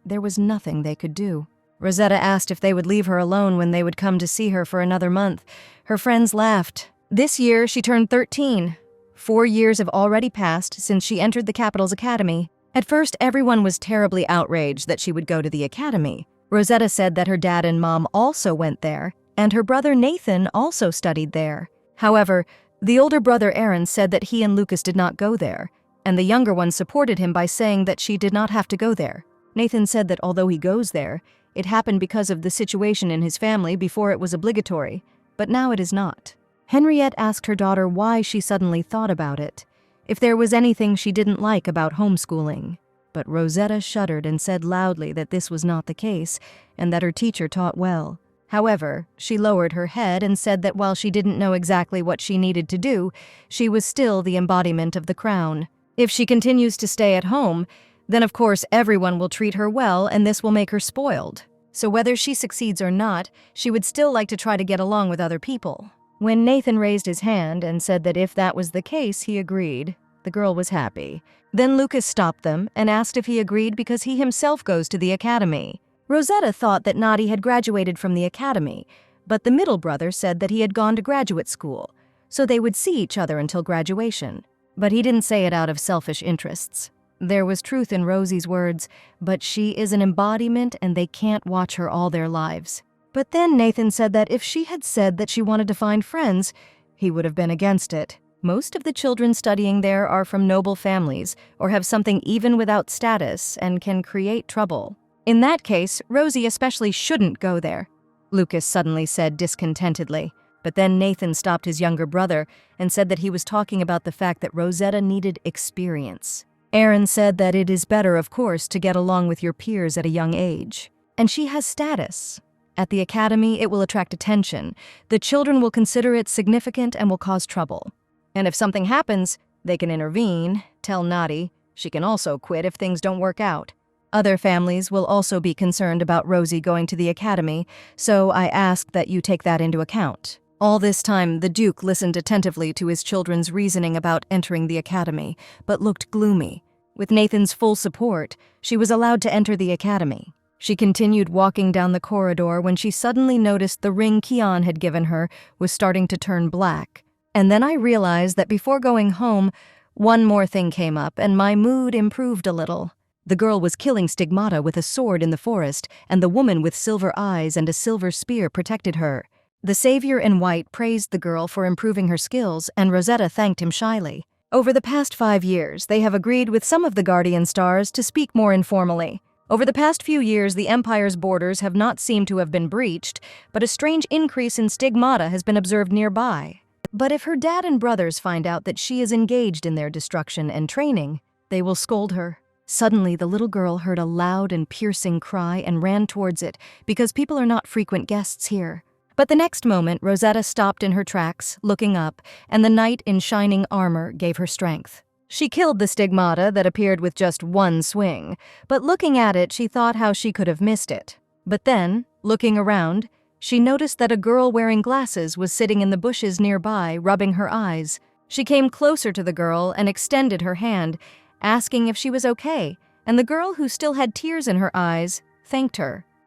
there was nothing they could do. Rosetta asked if they would leave her alone when they would come to see her for another month. Her friends laughed. This year, she turned 13. 4 years have already passed since she entered the capital's academy. At first, everyone was terribly outraged that she would go to the academy. Rosetta said that her dad and mom also went there, and her brother Nathan also studied there. However, the older brother Aaron said that he and Lucas did not go there, and the younger one supported him by saying that she did not have to go there. Nathan said that although he goes there, it happened because of the situation in his family before it was obligatory, but now it is not. Henriette asked her daughter why she suddenly thought about it, if there was anything she didn't like about homeschooling. But Rosetta shuddered and said loudly that this was not the case, and that her teacher taught well. However, she lowered her head and said that while she didn't know exactly what she needed to do, she was still the embodiment of the crown. If she continues to stay at home, then of course everyone will treat her well and this will make her spoiled. So whether she succeeds or not, she would still like to try to get along with other people. When Nathan raised his hand and said that if that was the case, he agreed, the girl was happy. Then Lucas stopped them and asked if he agreed because he himself goes to the academy. Rosetta thought that Nadi had graduated from the academy, but the middle brother said that he had gone to graduate school, so they would see each other until graduation. But he didn't say it out of selfish interests. There was truth in Rosie's words, but she is an embodiment and they can't watch her all their lives. But then Nathan said that if she had said that she wanted to find friends, he would have been against it. Most of the children studying there are from noble families or have something even without status and can create trouble. In that case, Rosie especially shouldn't go there, Lucas suddenly said discontentedly. But then Nathan stopped his younger brother and said that he was talking about the fact that Rosetta needed experience. Aaron said that it is better, of course, to get along with your peers at a young age. And she has status. At the academy, it will attract attention. The children will consider it significant and will cause trouble. And if something happens, they can intervene, tell Nadi. She can also quit if things don't work out. Other families will also be concerned about Rosie going to the academy, so I ask that you take that into account. All this time, the Duke listened attentively to his children's reasoning about entering the academy, but looked gloomy. With Nathan's full support, she was allowed to enter the academy. She continued walking down the corridor when she suddenly noticed the ring Kian had given her was starting to turn black. And then I realized that before going home, one more thing came up and my mood improved a little. The girl was killing Stigmata with a sword in the forest, and the woman with silver eyes and a silver spear protected her. The savior in white praised the girl for improving her skills, and Rosetta thanked him shyly. Over the past 5 years, they have agreed with some of the Guardian Stars to speak more informally. Over the past few years, the Empire's borders have not seemed to have been breached, but a strange increase in Stigmata has been observed nearby. But if her dad and brothers find out that she is engaged in their destruction and training, they will scold her. Suddenly, the little girl heard a loud and piercing cry and ran towards it, because people are not frequent guests here. But the next moment, Rosetta stopped in her tracks, looking up, and the knight in shining armor gave her strength. She killed the Stigmata that appeared with just one swing, but looking at it, she thought how she could have missed it. But then, looking around, she noticed that a girl wearing glasses was sitting in the bushes nearby, rubbing her eyes. She came closer to the girl and extended her hand, asking if she was okay, and the girl, who still had tears in her eyes, thanked her.